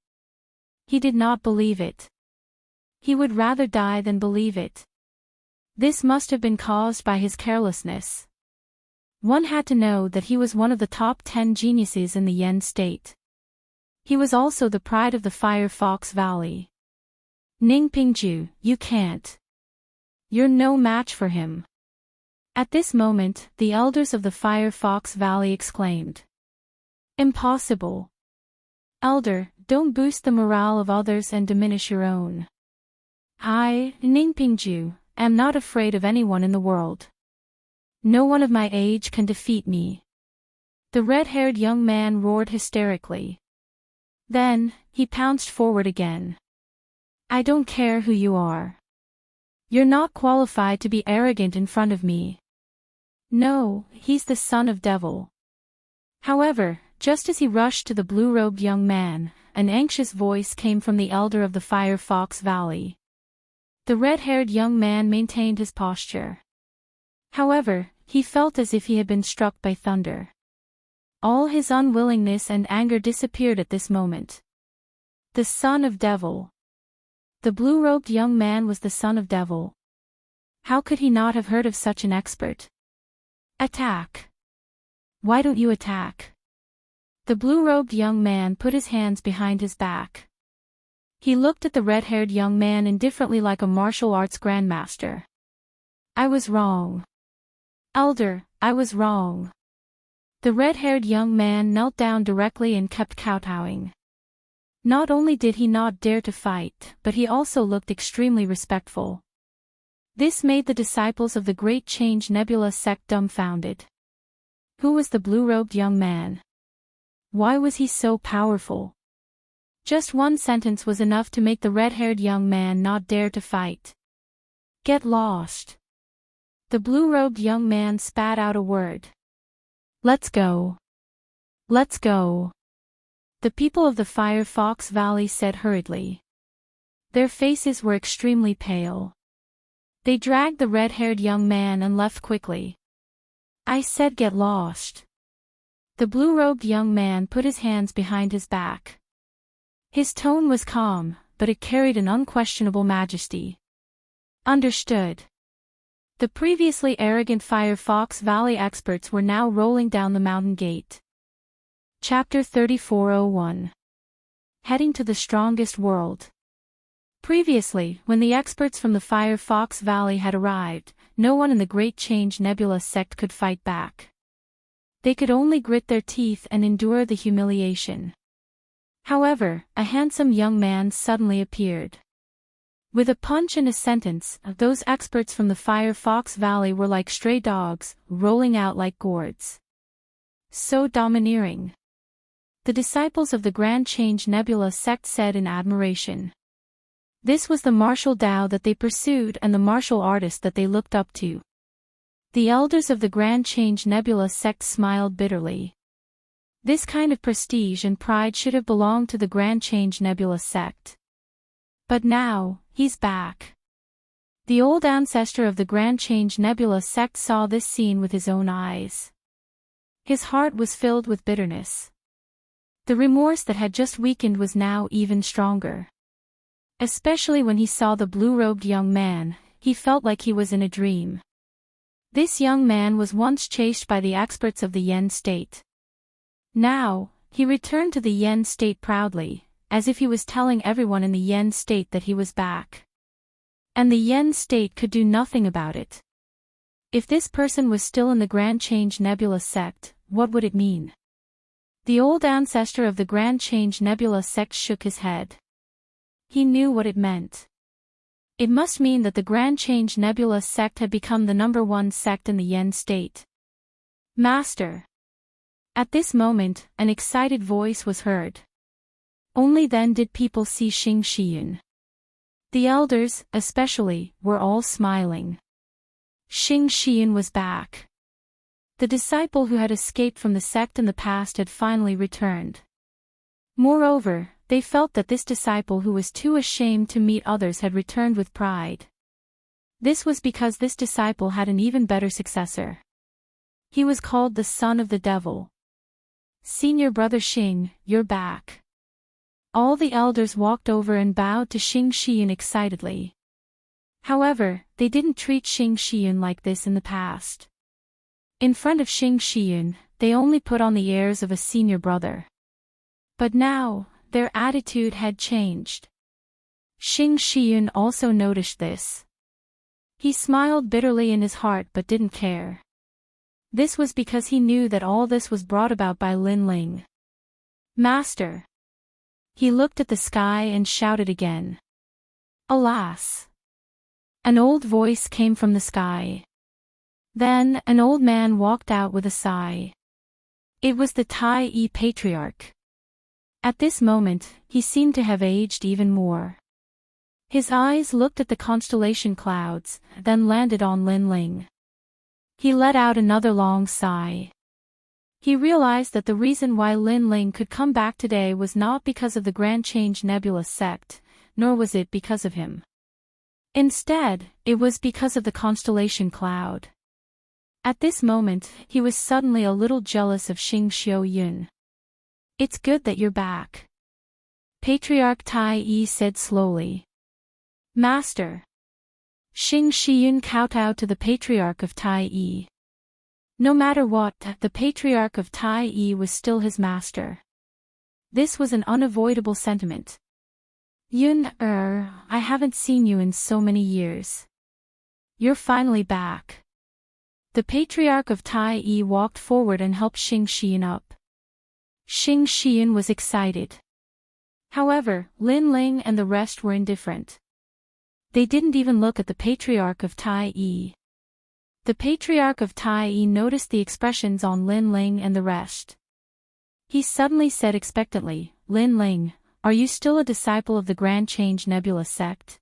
A: He did not believe it. He would rather die than believe it. This must have been caused by his carelessness. One had to know that he was one of the top 10 geniuses in the Yen state. He was also the pride of the Fire Fox Valley. Ningpingju, you can't. You're no match for him. At this moment, the elders of the Fire Fox Valley exclaimed. Impossible. Elder, don't boost the morale of others and diminish your own. I, Ningpingju, am not afraid of anyone in the world. No one of my age can defeat me. The red-haired young man roared hysterically. Then, he pounced forward again. I don't care who you are. You're not qualified to be arrogant in front of me. No, he's the son of devil. However, just as he rushed to the blue-robed young man, an anxious voice came from the elder of the Fire Fox Valley. The red-haired young man maintained his posture. However, he felt as if he had been struck by thunder. All his unwillingness and anger disappeared at this moment. The son of devil. The blue-robed young man was the son of devil. How could he not have heard of such an expert? Attack. Why don't you attack? The blue-robed young man put his hands behind his back. He looked at the red-haired young man indifferently like a martial arts grandmaster. I was wrong. Elder, I was wrong. The red-haired young man knelt down directly and kept kowtowing. Not only did he not dare to fight, but he also looked extremely respectful. This made the disciples of the Great Change Nebula sect dumbfounded. Who was the blue-robed young man? Why was he so powerful? Just one sentence was enough to make the red-haired young man not dare to fight. Get lost. The blue-robed young man spat out a word. Let's go. Let's go. The people of the Fire Fox Valley said hurriedly. Their faces were extremely pale. They dragged the red-haired young man and left quickly. I said get lost. The blue-robed young man put his hands behind his back. His tone was calm, but it carried an unquestionable majesty. Understood. The previously arrogant Fire Fox Valley experts were now rolling down the mountain gate. Chapter 3401. Heading to the strongest world. Previously, when the experts from the Fire Fox Valley had arrived, no one in the Great Change Nebula sect could fight back. They could only grit their teeth and endure the humiliation. However, a handsome young man suddenly appeared. With a punch and a sentence, those experts from the Fire Fox Valley were like stray dogs, rolling out like gourds. So domineering. The disciples of the Grand Change Nebula sect said in admiration. This was the martial Tao that they pursued and the martial artist that they looked up to. The elders of the Grand Change Nebula sect smiled bitterly. This kind of prestige and pride should have belonged to the Grand Change Nebula sect. But now, he's back. The old ancestor of the Grand Change Nebula sect saw this scene with his own eyes. His heart was filled with bitterness. The remorse that had just weakened was now even stronger. Especially when he saw the blue-robed young man, he felt like he was in a dream. This young man was once chased by the experts of the Yen state. Now, he returned to the Yen state proudly, as if he was telling everyone in the Yen state that he was back. And the Yen state could do nothing about it. If this person was still in the Grand Change Nebula sect, what would it mean? The old ancestor of the Grand Change Nebula sect shook his head. He knew what it meant. It must mean that the Grand Change Nebula sect had become the #1 sect in the Yen state. Master. At this moment, an excited voice was heard. Only then did people see Xing Shiyun. The elders, especially, were all smiling. Xing Shiyun was back. The disciple who had escaped from the sect in the past had finally returned. Moreover, they felt that this disciple who was too ashamed to meet others had returned with pride. This was because this disciple had an even better successor. He was called the son of the devil. Senior brother Xing, you're back. All the elders walked over and bowed to Xing Shiyun excitedly. However, they didn't treat Xing Shiyun like this in the past. In front of Xing Shiyun, they only put on the airs of a senior brother. But now, their attitude had changed. Xing Shiyun also noticed this. He smiled bitterly in his heart but didn't care. This was because he knew that all this was brought about by Lin Ling. Master. He looked at the sky and shouted again. Alas! An old voice came from the sky. Then, an old man walked out with a sigh. It was the Tai Yi Patriarch. At this moment, he seemed to have aged even more. His eyes looked at the constellation clouds, then landed on Lin Ling. He let out another long sigh. He realized that the reason why Lin Ling could come back today was not because of the Grand Change Nebula sect, nor was it because of him. Instead, it was because of the constellation cloud. At this moment, he was suddenly a little jealous of Xing Xiuyun. It's good that you're back. Patriarch Tai Yi said slowly. Master. Xing Shiyun kowtowed to the Patriarch of Tai Yi. No matter what, the Patriarch of Tai Yi was still his master. This was an unavoidable sentiment. Yun, I haven't seen you in so many years. You're finally back. The Patriarch of Tai Yi walked forward and helped Xing Shiyun up. Xing Shiyun was excited. However, Lin Ling and the rest were indifferent. They didn't even look at the Patriarch of Tai Yi. The Patriarch of Tai Yi noticed the expressions on Lin Ling and the rest. He suddenly said expectantly, Lin Ling, are you still a disciple of the Grand Change Nebula sect?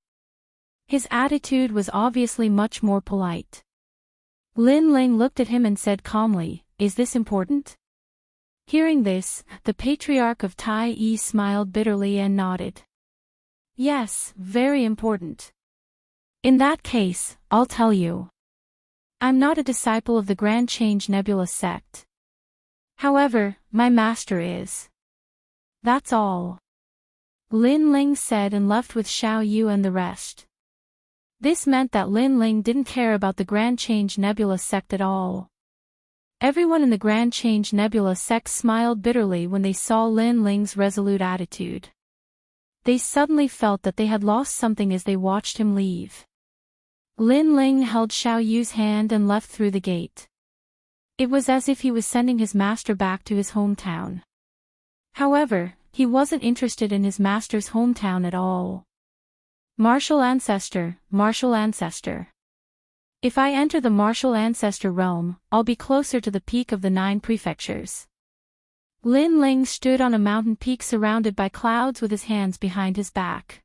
A: His attitude was obviously much more polite. Lin Ling looked at him and said calmly, is this important? Hearing this, the Patriarch of Tai Yi smiled bitterly and nodded. Yes, very important. In that case, I'll tell you. I'm not a disciple of the Grand Change Nebula sect. However, my master is. That's all. Lin Ling said and left with Xiao Yu and the rest. This meant that Lin Ling didn't care about the Grand Change Nebula sect at all. Everyone in the Grand Change Nebula sect smiled bitterly when they saw Lin Ling's resolute attitude. They suddenly felt that they had lost something as they watched him leave. Lin Ling held Xiao Yu's hand and left through the gate. It was as if he was sending his master back to his hometown. However, he wasn't interested in his master's hometown at all. Martial Ancestor, Martial Ancestor. If I enter the Martial Ancestor realm, I'll be closer to the peak of the 9 prefectures. Lin Ling stood on a mountain peak surrounded by clouds with his hands behind his back.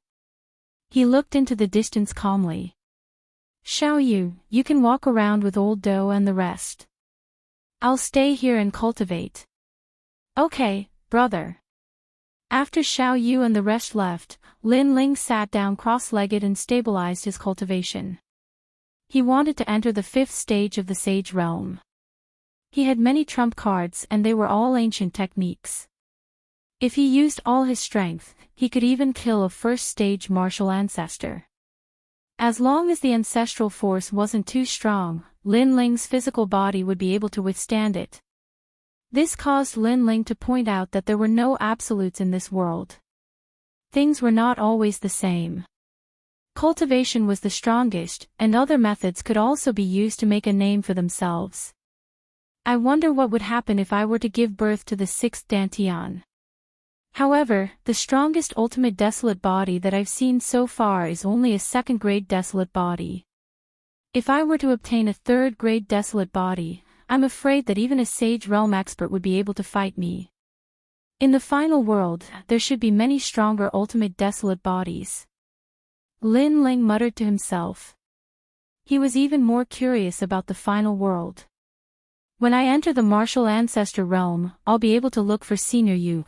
A: He looked into the distance calmly. Xiao Yu, you can walk around with Old Do and the rest. I'll stay here and cultivate. Okay, brother. After Xiao Yu and the rest left, Lin Ling sat down cross-legged and stabilized his cultivation. He wanted to enter the 5th stage of the Sage Realm. He had many trump cards and they were all ancient techniques. If he used all his strength, he could even kill a 1st-stage martial ancestor. As long as the ancestral force wasn't too strong, Lin Ling's physical body would be able to withstand it. This caused Lin Ling to point out that there were no absolutes in this world. Things were not always the same. Cultivation was the strongest, and other methods could also be used to make a name for themselves. I wonder what would happen if I were to give birth to the 6th Dantian. However, the strongest ultimate desolate body that I've seen so far is only a 2nd-grade desolate body. If I were to obtain a 3rd-grade desolate body, I'm afraid that even a Sage Realm expert would be able to fight me. In the final world, there should be many stronger ultimate desolate bodies. Lin Ling muttered to himself. He was even more curious about the final world. When I enter the martial ancestor realm, I'll be able to look for Senior Yu.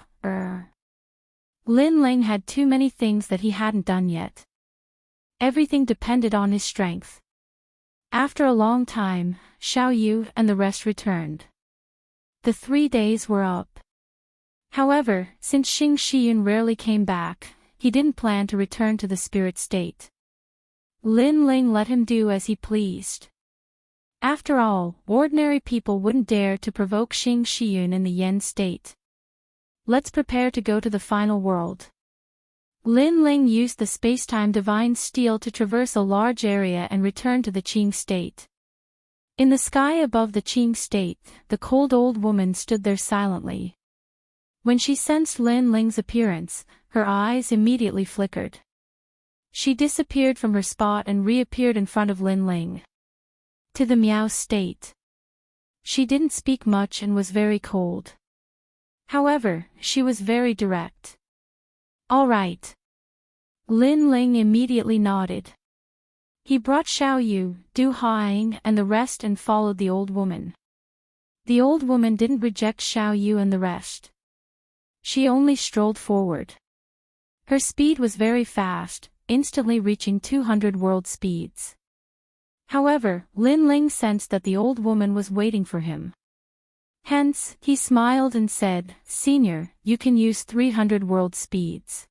A: Lin Ling had too many things that he hadn't done yet. Everything depended on his strength. After a long time, Xiao Yu and the rest returned. The 3 days were up. However, since Xing Shiyun rarely came back, he didn't plan to return to the spirit state. Lin Ling let him do as he pleased. After all, ordinary people wouldn't dare to provoke Xing Shiyun in the Yen state. Let's prepare to go to the final world. Lin Ling used the spacetime divine steel to traverse a large area and return to the Qing state. In the sky above the Qing state, the cold old woman stood there silently. When she sensed Lin Ling's appearance, her eyes immediately flickered. She disappeared from her spot and reappeared in front of Lin Ling. To the Miao state. She didn't speak much and was very cold. However, she was very direct. All right. Lin Ling immediately nodded. He brought Xiao Yu, Du Haiying and the rest and followed the old woman. The old woman didn't reject Xiao Yu and the rest. She only strolled forward. Her speed was very fast, instantly reaching 200 world speeds. However, Lin Ling sensed that the old woman was waiting for him. Hence, he smiled and said, "Senior, you can use 300 world speeds.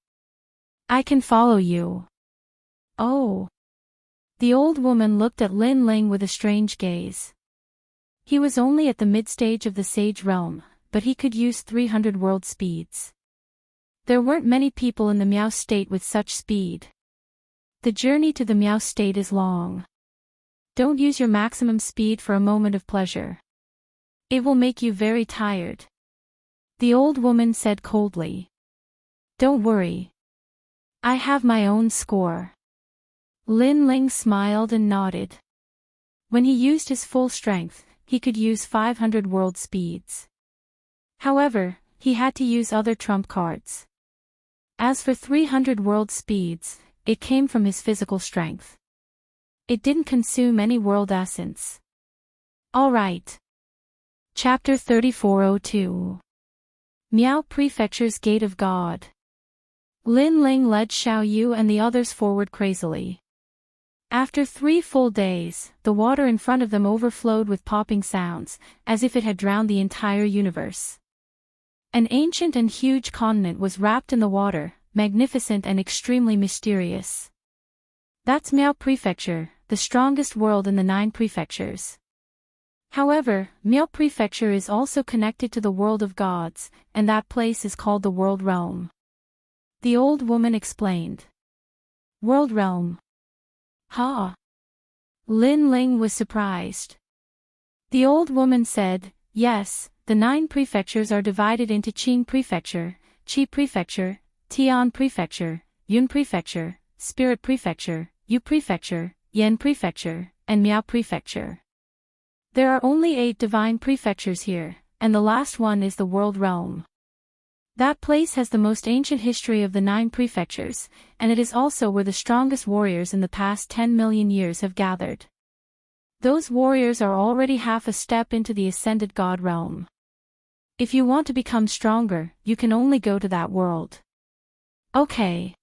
A: I can follow you." Oh. The old woman looked at Lin Ling with a strange gaze. He was only at the mid-stage of the Sage Realm, but he could use 300 world speeds. There weren't many people in the Miao state with such speed. The journey to the Miao state is long. Don't use your maximum speed for a moment of pleasure. It will make you very tired. The old woman said coldly. Don't worry. I have my own score. Lin Ling smiled and nodded. When he used his full strength, he could use 500 world speeds. However, he had to use other trump cards. As for 300 world speeds, it came from his physical strength. It didn't consume any world essence. All right. Chapter 3402. Miao Prefecture's Gate of God. Lin Ling led Xiao Yu and the others forward crazily. After 3 full days, the water in front of them overflowed with popping sounds, as if it had drowned the entire universe. An ancient and huge continent was wrapped in the water, magnificent and extremely mysterious. That's Miao Prefecture, the strongest world in the 9 prefectures. However, Miao Prefecture is also connected to the world of gods, and that place is called the World Realm. The old woman explained. World Realm. Ha! Lin Ling was surprised. The old woman said, yes, the 9 prefectures are divided into Qing Prefecture, Qi Prefecture, Tian Prefecture, Yun Prefecture, Spirit Prefecture, Yu Prefecture, Yen Prefecture, and Miao Prefecture. There are only 8 divine prefectures here, and the last one is the World Realm. That place has the most ancient history of the 9 prefectures, and it is also where the strongest warriors in the past 10 million years have gathered. Those warriors are already half a step into the ascended God realm. If you want to become stronger, you can only go to that world. Okay.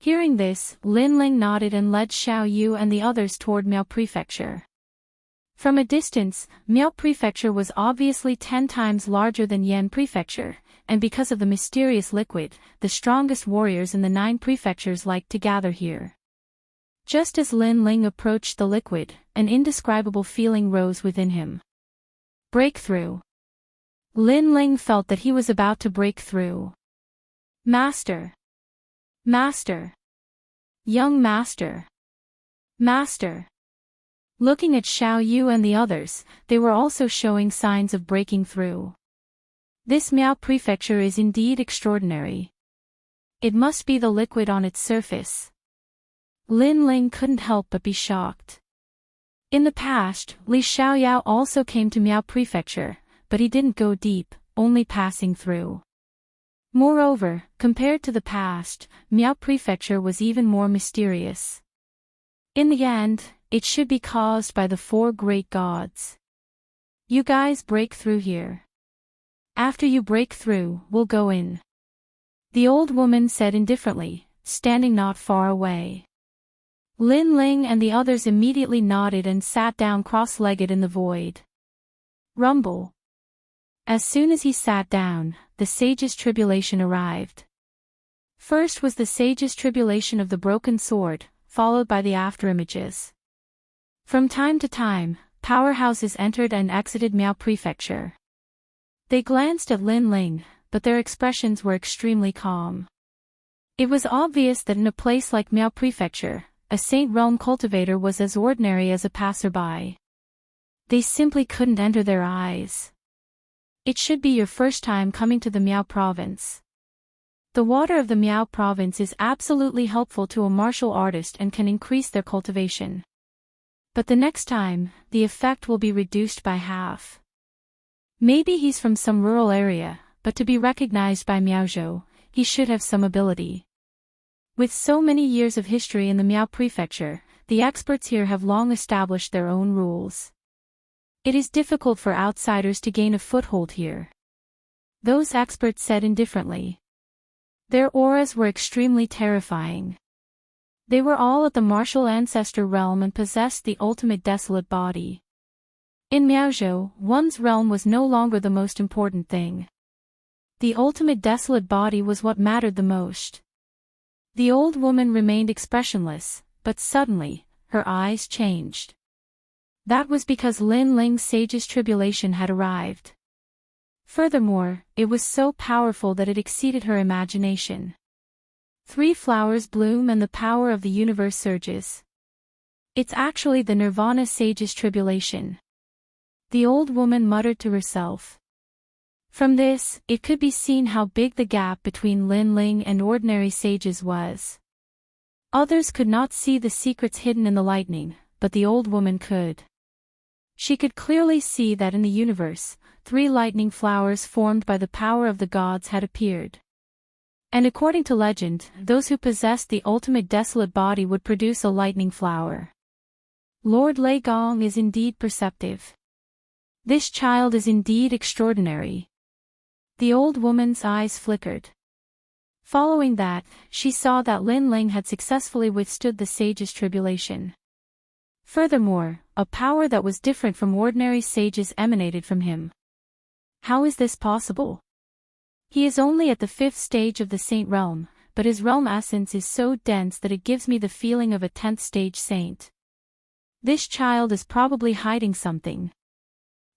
A: Hearing this, Lin Ling nodded and led Xiao Yu and the others toward Miao Prefecture. From a distance, Miao Prefecture was obviously 10 times larger than Yan Prefecture, and because of the mysterious liquid, the strongest warriors in the 9 prefectures liked to gather here. Just as Lin Ling approached the liquid, an indescribable feeling rose within him. Breakthrough. Lin Ling felt that he was about to break through. Master. Master. Young Master. Master. Looking at Xiao Yu and the others, they were also showing signs of breaking through. This Miao Prefecture is indeed extraordinary. It must be the liquid on its surface. Lin Ling couldn't help but be shocked. In the past, Li Xiaoyao also came to Miao Prefecture, but he didn't go deep, only passing through. Moreover, compared to the past, Miao Prefecture was even more mysterious. In the end, it should be caused by the 4 great gods. You guys break through here. After you break through, we'll go in. The old woman said indifferently, standing not far away. Lin Ling and the others immediately nodded and sat down cross-legged in the void. Rumble. As soon as he sat down, the sage's tribulation arrived. First was the sage's tribulation of the broken sword, followed by the afterimages. From time to time, powerhouses entered and exited Miao Prefecture. They glanced at Lin Ling, but their expressions were extremely calm. It was obvious that in a place like Miao Prefecture, a Saint Realm cultivator was as ordinary as a passerby. They simply couldn't enter their eyes. It should be your first time coming to the Miao Province. The water of the Miao Province is absolutely helpful to a martial artist and can increase their cultivation. But the next time, the effect will be reduced by half. Maybe he's from some rural area, but to be recognized by Miaozhou, he should have some ability. With so many years of history in the Miao Prefecture, the experts here have long established their own rules. It is difficult for outsiders to gain a foothold here. Those experts said indifferently. Their auras were extremely terrifying. They were all at the martial ancestor realm and possessed the ultimate desolate body. In Miaozhou, one's realm was no longer the most important thing. The ultimate desolate body was what mattered the most. The old woman remained expressionless, but suddenly, her eyes changed. That was because Lin Ling's sage's tribulation had arrived. Furthermore, it was so powerful that it exceeded her imagination. 3 flowers bloom and the power of the universe surges. It's actually the Nirvana sage's tribulation. The old woman muttered to herself. From this, it could be seen how big the gap between Lin Ling and ordinary sages was. Others could not see the secrets hidden in the lightning, but the old woman could. She could clearly see that in the universe, 3 lightning flowers formed by the power of the gods had appeared. And according to legend, those who possessed the ultimate desolate body would produce a lightning flower. Lord Lei Gong is indeed perceptive. This child is indeed extraordinary. The old woman's eyes flickered. Following that, she saw that Lin Ling had successfully withstood the sage's tribulation. Furthermore, a power that was different from ordinary sages emanated from him. How is this possible? He is only at the 5th stage of the Saint Realm, but his realm essence is so dense that it gives me the feeling of a 10th stage saint. This child is probably hiding something.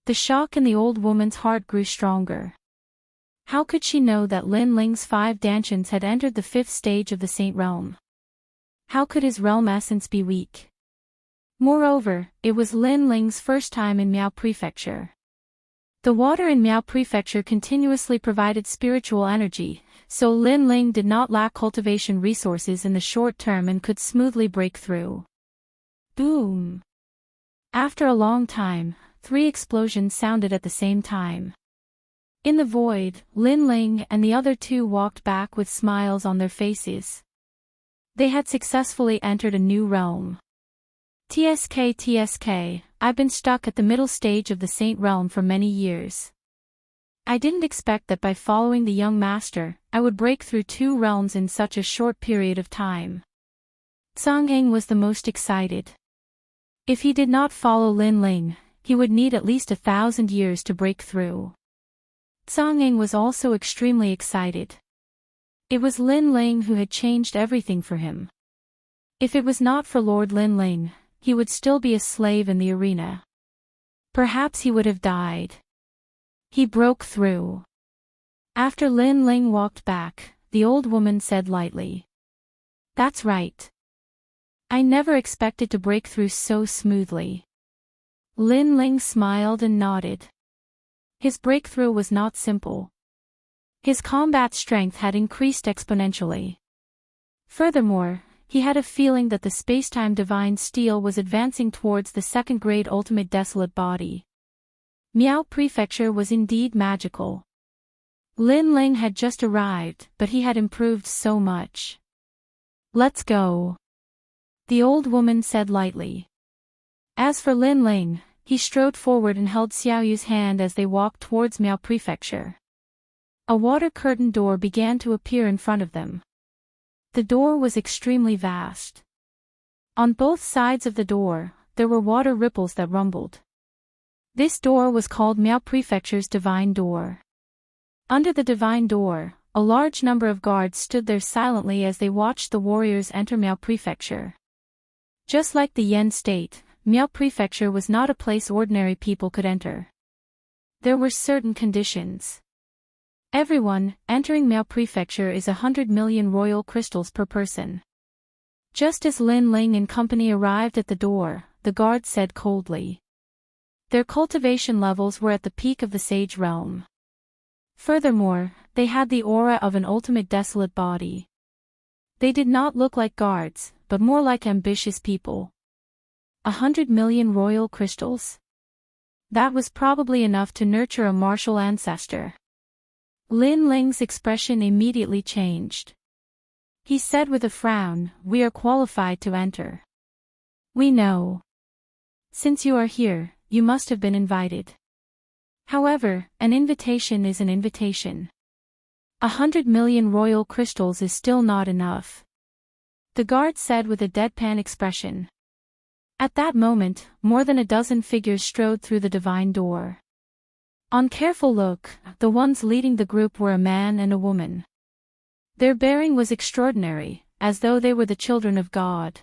A: The shock in the old woman's heart grew stronger. How could she know that Lin Ling's 5 dantians had entered the 5th stage of the Saint Realm? How could his realm essence be weak? Moreover, it was Lin Ling's first time in Miao Prefecture. The water in Miao Prefecture continuously provided spiritual energy, so Lin Ling did not lack cultivation resources in the short term and could smoothly break through. Boom! After a long time, 3 explosions sounded at the same time. In the void, Lin Ling and the other 2 walked back with smiles on their faces. They had successfully entered a new realm. TSK, I've been stuck at the middle stage of the Saint Realm for many years. I didn't expect that by following the young master, I would break through 2 realms in such a short period of time. Zhang Eng was the most excited. If he did not follow Lin Ling, he would need at least 1,000 years to break through. Zhang Eng was also extremely excited. It was Lin Ling who had changed everything for him. If it was not for Lord Lin Ling, he would still be a slave in the arena. Perhaps he would have died. He broke through. After Lin Ling walked back, the old woman said lightly, "That's right. I never expected to break through so smoothly." Lin Ling smiled and nodded. His breakthrough was not simple. His combat strength had increased exponentially. Furthermore, he had a feeling that the spacetime divine steel was advancing towards the second-grade ultimate desolate body. Miao Prefecture was indeed magical. Lin Ling had just arrived, but he had improved so much. "Let's go," the old woman said lightly. As for Lin Ling, he strode forward and held Xiaoyu's hand as they walked towards Miao Prefecture. A water curtain door began to appear in front of them. The door was extremely vast. On both sides of the door, there were water ripples that rumbled. This door was called Miao Prefecture's Divine Door. Under the Divine Door, a large number of guards stood there silently as they watched the warriors enter Miao Prefecture. Just like the Yen State, Miao Prefecture was not a place ordinary people could enter. There were certain conditions. Everyone entering Miao Prefecture is 100 million royal crystals per person. Just as Lin Ling and company arrived at the door, the guard said coldly. Their cultivation levels were at the peak of the sage realm. Furthermore, they had the aura of an ultimate desolate body. They did not look like guards, but more like ambitious people. 100 million royal crystals? That was probably enough to nurture a martial ancestor. Lin Ling's expression immediately changed. He said with a frown, "We are qualified to enter." "We know. Since you are here, you must have been invited." However, an invitation is an invitation. 100 million royal crystals is still not enough, the guard said with a deadpan expression. At that moment, more than a dozen figures strode through the divine door. On careful look, the ones leading the group were a man and a woman. Their bearing was extraordinary, as though they were the children of God.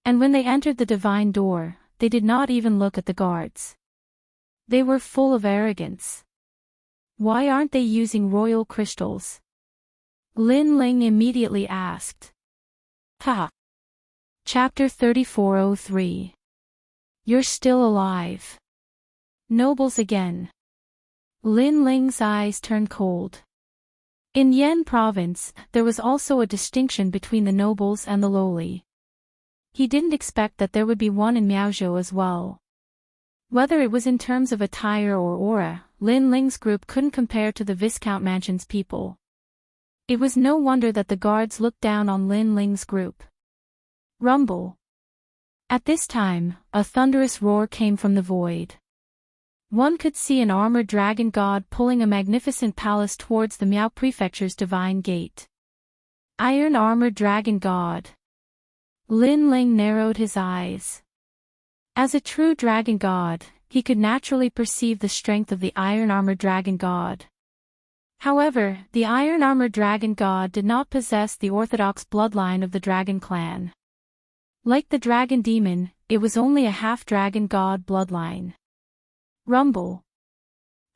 A: And when they entered the divine door, they did not even look at the guards. They were full of arrogance. Why aren't they using royal crystals? Lin Ling immediately asked. Ha! Chapter 3403. You're still alive. Nobles again. Lin Ling's eyes turned cold. In Yan province, there was also a distinction between the nobles and the lowly. He didn't expect that there would be one in Miaozhou as well. Whether it was in terms of attire or aura, Lin Ling's group couldn't compare to the Viscount Mansion's people. It was no wonder that the guards looked down on Lin Ling's group. Rumble. At this time, a thunderous roar came from the void. One could see an armored dragon god pulling a magnificent palace towards the Miao Prefecture's divine gate. Iron armored dragon god. Lin Ling narrowed his eyes. As a true dragon god, he could naturally perceive the strength of the iron armored dragon god. However, the iron armored dragon god did not possess the orthodox bloodline of the dragon clan. Like the dragon demon, it was only a half-dragon god bloodline. Rumble.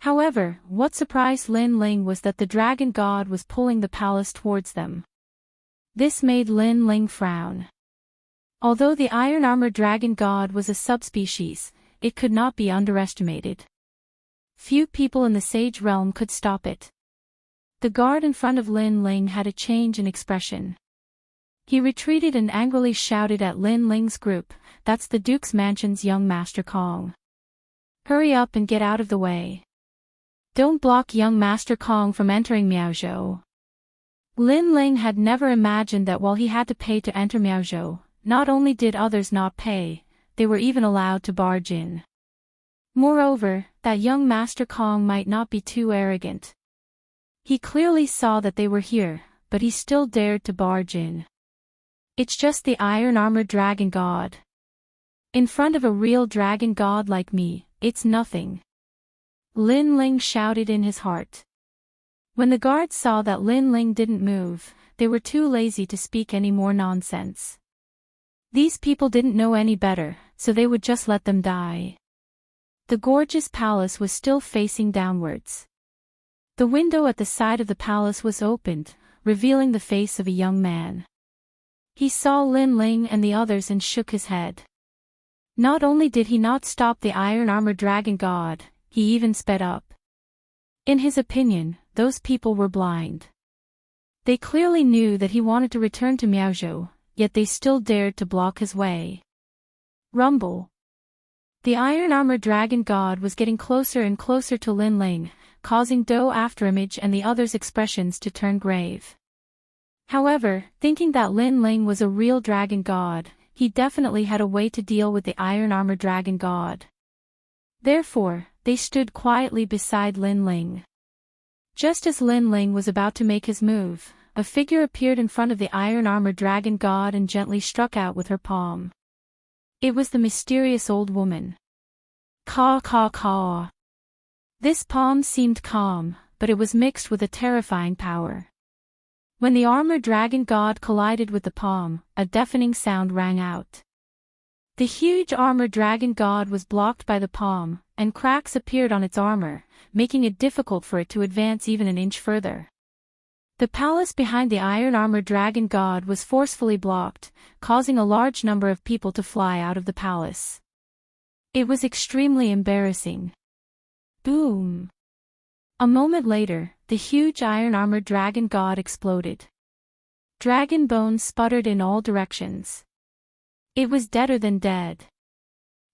A: However, what surprised Lin Ling was that the dragon god was pulling the palace towards them. This made Lin Ling frown. Although the iron-armored dragon god was a subspecies, it could not be underestimated. Few people in the sage realm could stop it. The guard in front of Lin Ling had a change in expression. He retreated and angrily shouted at Lin Ling's group, "That's the Duke's Mansion's young Master Kong. Hurry up and get out of the way. Don't block young Master Kong from entering Miaozhou." Lin Ling had never imagined that while he had to pay to enter Miaozhou, not only did others not pay, they were even allowed to barge in. Moreover, that young Master Kong might not be too arrogant. He clearly saw that they were here, but he still dared to barge in. It's just the iron-armored dragon god. In front of a real dragon god like me, it's nothing. Lin Ling shouted in his heart. When the guards saw that Lin Ling didn't move, they were too lazy to speak any more nonsense. These people didn't know any better, so they would just let them die. The gorgeous palace was still facing downwards. The window at the side of the palace was opened, revealing the face of a young man. He saw Lin Ling and the others and shook his head. Not only did he not stop the iron-armored dragon god, he even sped up. In his opinion, those people were blind. They clearly knew that he wanted to return to Miaozhou, yet they still dared to block his way. Rumble. The iron-armored dragon god was getting closer and closer to Lin Ling, causing Dou Afterimage and the others' expressions to turn grave. However, thinking that Lin Ling was a real dragon god, he definitely had a way to deal with the iron-armored dragon god. Therefore, they stood quietly beside Lin Ling. Just as Lin Ling was about to make his move, a figure appeared in front of the iron-armored dragon god and gently struck out with her palm. It was the mysterious old woman. Caw caw caw. This palm seemed calm, but it was mixed with a terrifying power. When the armored dragon god collided with the palm, a deafening sound rang out. The huge armored dragon god was blocked by the palm, and cracks appeared on its armor, making it difficult for it to advance even an inch further. The palace behind the iron-armored dragon god was forcefully blocked, causing a large number of people to fly out of the palace. It was extremely embarrassing. Boom! A moment later, the huge iron-armored dragon god exploded. Dragon bones sputtered in all directions. It was deader than dead.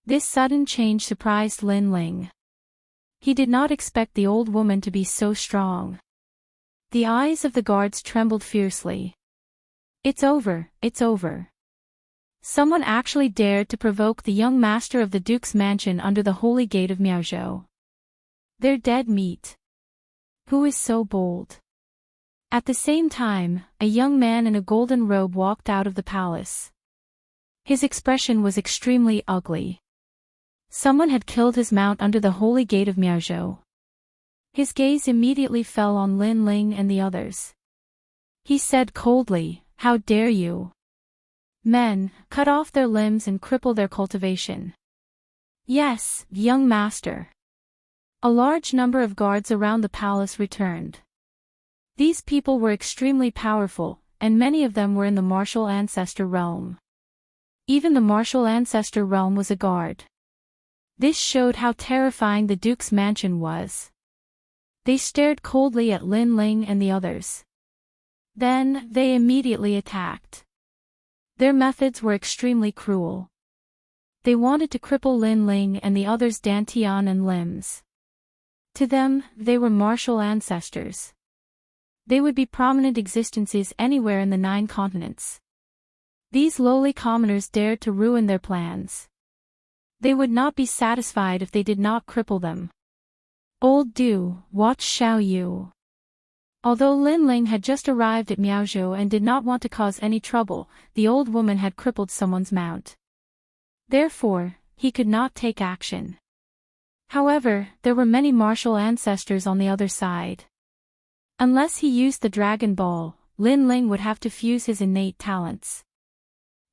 A: This sudden change surprised Lin Ling. He did not expect the old woman to be so strong. The eyes of the guards trembled fiercely. It's over, it's over. Someone actually dared to provoke the young master of the Duke's mansion under the holy gate of Miaozhou. They're dead meat. Who is so bold? At the same time, a young man in a golden robe walked out of the palace. His expression was extremely ugly. Someone had killed his mount under the holy gate of Miaozhou. His gaze immediately fell on Lin Ling and the others. He said coldly, "How dare you? Men, cut off their limbs and cripple their cultivation." "Yes, young master." A large number of guards around the palace returned. These people were extremely powerful, and many of them were in the martial ancestor realm. Even the martial ancestor realm was a guard. This showed how terrifying the Duke's mansion was. They stared coldly at Lin Ling and the others. Then, they immediately attacked. Their methods were extremely cruel. They wanted to cripple Lin Ling and the others' dantian and limbs. To them, they were martial ancestors. They would be prominent existences anywhere in the 9 continents. These lowly commoners dared to ruin their plans. They would not be satisfied if they did not cripple them. Old Du, watch Xiao Yu. Although Lin Ling had just arrived at Miaozhou and did not want to cause any trouble, the old woman had crippled someone's mount. Therefore, he could not take action. However, there were many martial ancestors on the other side. Unless he used the Dragon Ball, Lin Ling would have to fuse his innate talents.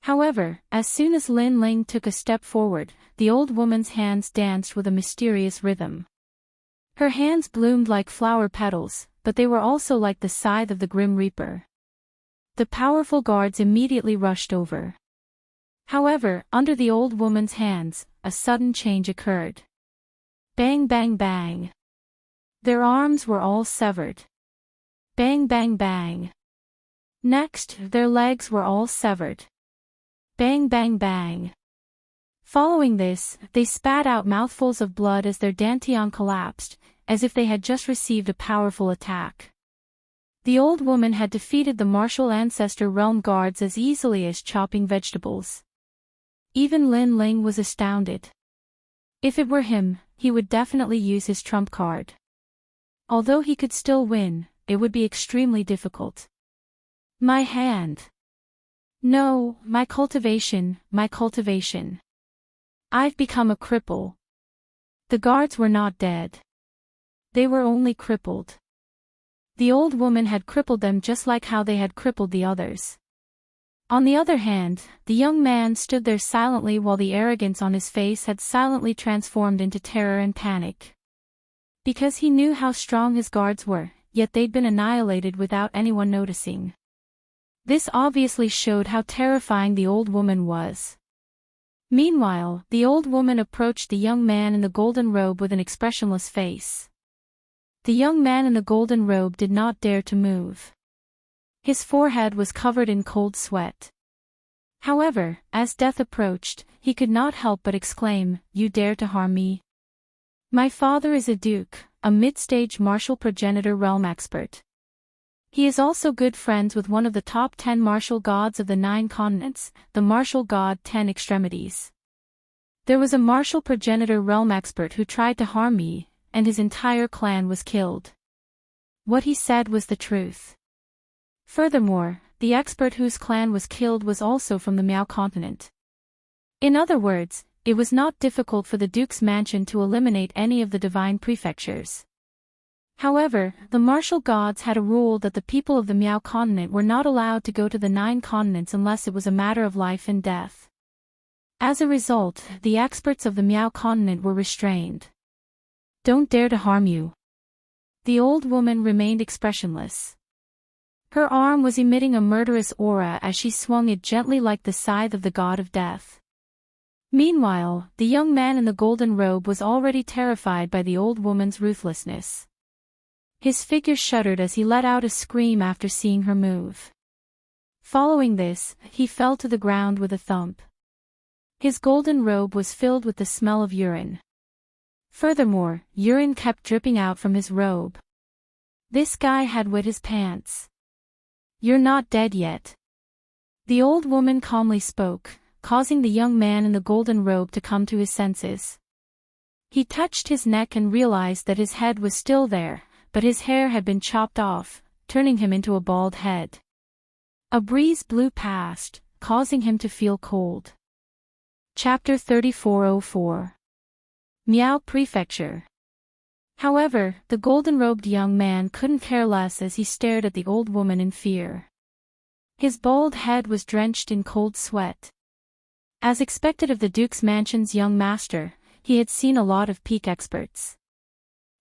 A: However, as soon as Lin Ling took a step forward, the old woman's hands danced with a mysterious rhythm. Her hands bloomed like flower petals, but they were also like the scythe of the Grim Reaper. The powerful guards immediately rushed over. However, under the old woman's hands, a sudden change occurred. Bang bang bang. Their arms were all severed. Bang bang bang. Next, their legs were all severed. Bang bang bang. Following this, they spat out mouthfuls of blood as their dantian collapsed, as if they had just received a powerful attack. The old woman had defeated the martial ancestor realm guards as easily as chopping vegetables. Even Lin Ling was astounded. If it were him, he would definitely use his trump card. Although he could still win, it would be extremely difficult. My hand. No, my cultivation, my cultivation. I've become a cripple. The guards were not dead. They were only crippled. The old woman had crippled them just like how they had crippled the others. On the other hand, the young man stood there silently while the arrogance on his face had silently transformed into terror and panic. Because he knew how strong his guards were, yet they'd been annihilated without anyone noticing. This obviously showed how terrifying the old woman was. Meanwhile, the old woman approached the young man in the golden robe with an expressionless face. The young man in the golden robe did not dare to move. His forehead was covered in cold sweat. However, as death approached, he could not help but exclaim, "You dare to harm me? My father is a duke, a mid-stage martial progenitor realm expert. He is also good friends with one of the top 10 martial gods of the 9 continents, the martial god 10 extremities. There was a martial progenitor realm expert who tried to harm me, and his entire clan was killed." What he said was the truth. Furthermore, the expert whose clan was killed was also from the Miao continent. In other words, it was not difficult for the Duke's mansion to eliminate any of the divine prefectures. However, the martial gods had a rule that the people of the Miao continent were not allowed to go to the 9 continents unless it was a matter of life and death. As a result, the experts of the Miao continent were restrained. "Don't dare to harm you." The old woman remained expressionless. Her arm was emitting a murderous aura as she swung it gently like the scythe of the god of death. Meanwhile, the young man in the golden robe was already terrified by the old woman's ruthlessness. His figure shuddered as he let out a scream after seeing her move. Following this, he fell to the ground with a thump. His golden robe was filled with the smell of urine. Furthermore, urine kept dripping out from his robe. This guy had wet his pants. "You're not dead yet." The old woman calmly spoke, causing the young man in the golden robe to come to his senses. He touched his neck and realized that his head was still there, but his hair had been chopped off, turning him into a bald head. A breeze blew past, causing him to feel cold. Chapter 3404. Miao Prefecture. However, the golden-robed young man couldn't care less as he stared at the old woman in fear. His bald head was drenched in cold sweat. As expected of the Duke's mansion's young master, he had seen a lot of peak experts.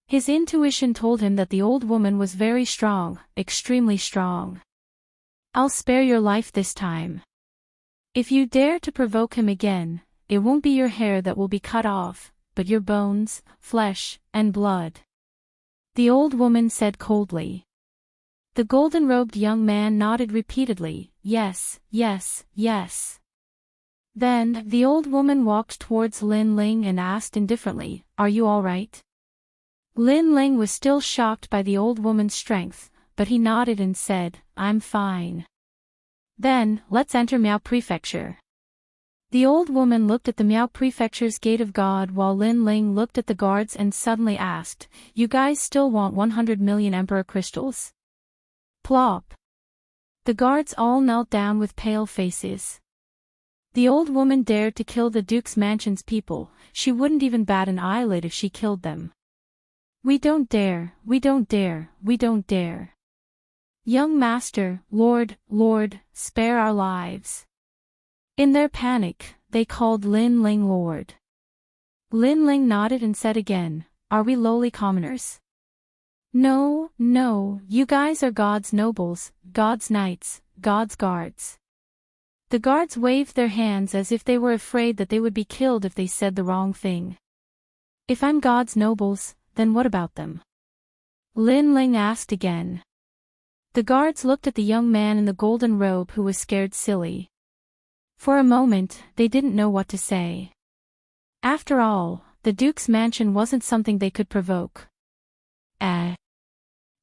A: His intuition told him that the old woman was very strong, extremely strong. "I'll spare your life this time. If you dare to provoke him again, it won't be your hair that will be cut off, but your bones, flesh, and blood," the old woman said coldly. The golden-robed young man nodded repeatedly, "Yes, yes, yes." Then, the old woman walked towards Lin Ling and asked indifferently, "Are you all right?" Lin Ling was still shocked by the old woman's strength, but he nodded and said, "I'm fine." "Then, let's enter Miao Prefecture." The old woman looked at the Miao Prefecture's Gate of God while Lin Ling looked at the guards and suddenly asked, "You guys still want 100 million Emperor crystals?" Plop. The guards all knelt down with pale faces. The old woman dared to kill the Duke's mansion's people, she wouldn't even bat an eyelid if she killed them. "We don't dare, we don't dare, we don't dare. Young master, Lord, spare our lives." In their panic, they called Lin Ling Lord. Lin Ling nodded and said again, "Are we lowly commoners?" No, you guys are God's nobles, God's knights, God's guards." The guards waved their hands as if they were afraid that they would be killed if they said the wrong thing. "If I'm God's nobles, then what about them?" Lin Ling asked again. The guards looked at the young man in the golden robe who was scared silly. For a moment, they didn't know what to say. After all, the Duke's mansion wasn't something they could provoke.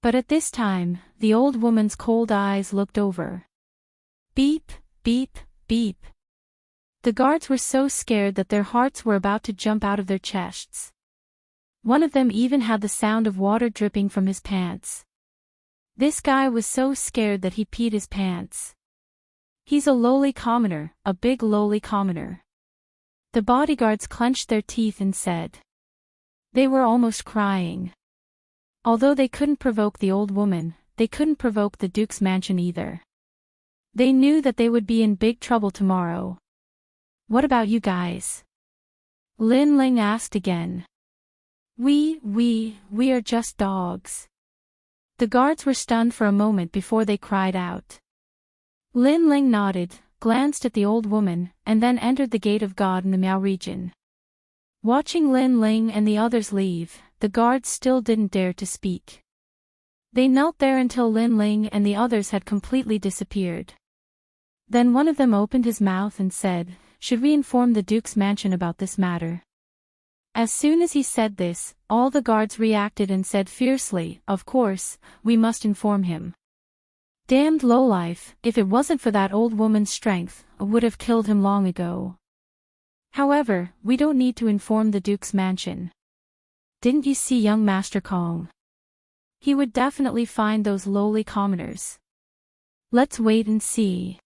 A: But at this time, the old woman's cold eyes looked over. Beep, beep, beep. The guards were so scared that their hearts were about to jump out of their chests. One of them even had the sound of water dripping from his pants. This guy was so scared that he peed his pants. He's a lowly commoner, a big lowly commoner. The bodyguards clenched their teeth and said. They were almost crying. Although they couldn't provoke the old woman, they couldn't provoke the Duke's mansion either. They knew that they would be in big trouble tomorrow. What about you guys? Lin Ling asked again. We are just dogs. The guards were stunned for a moment before they cried out. Lin Ling nodded, glanced at the old woman, and then entered the gate of God in the Miao region. Watching Lin Ling and the others leave, the guards still didn't dare to speak. They knelt there until Lin Ling and the others had completely disappeared. Then one of them opened his mouth and said, "Should we inform the Duke's mansion about this matter?" As soon as he said this, all the guards reacted and said fiercely, "Of course, we must inform him. Damned lowlife, if it wasn't for that old woman's strength, I would have killed him long ago. However, we don't need to inform the Duke's mansion. Didn't you see young Master Kong? He would definitely find those lowly commoners. Let's wait and see."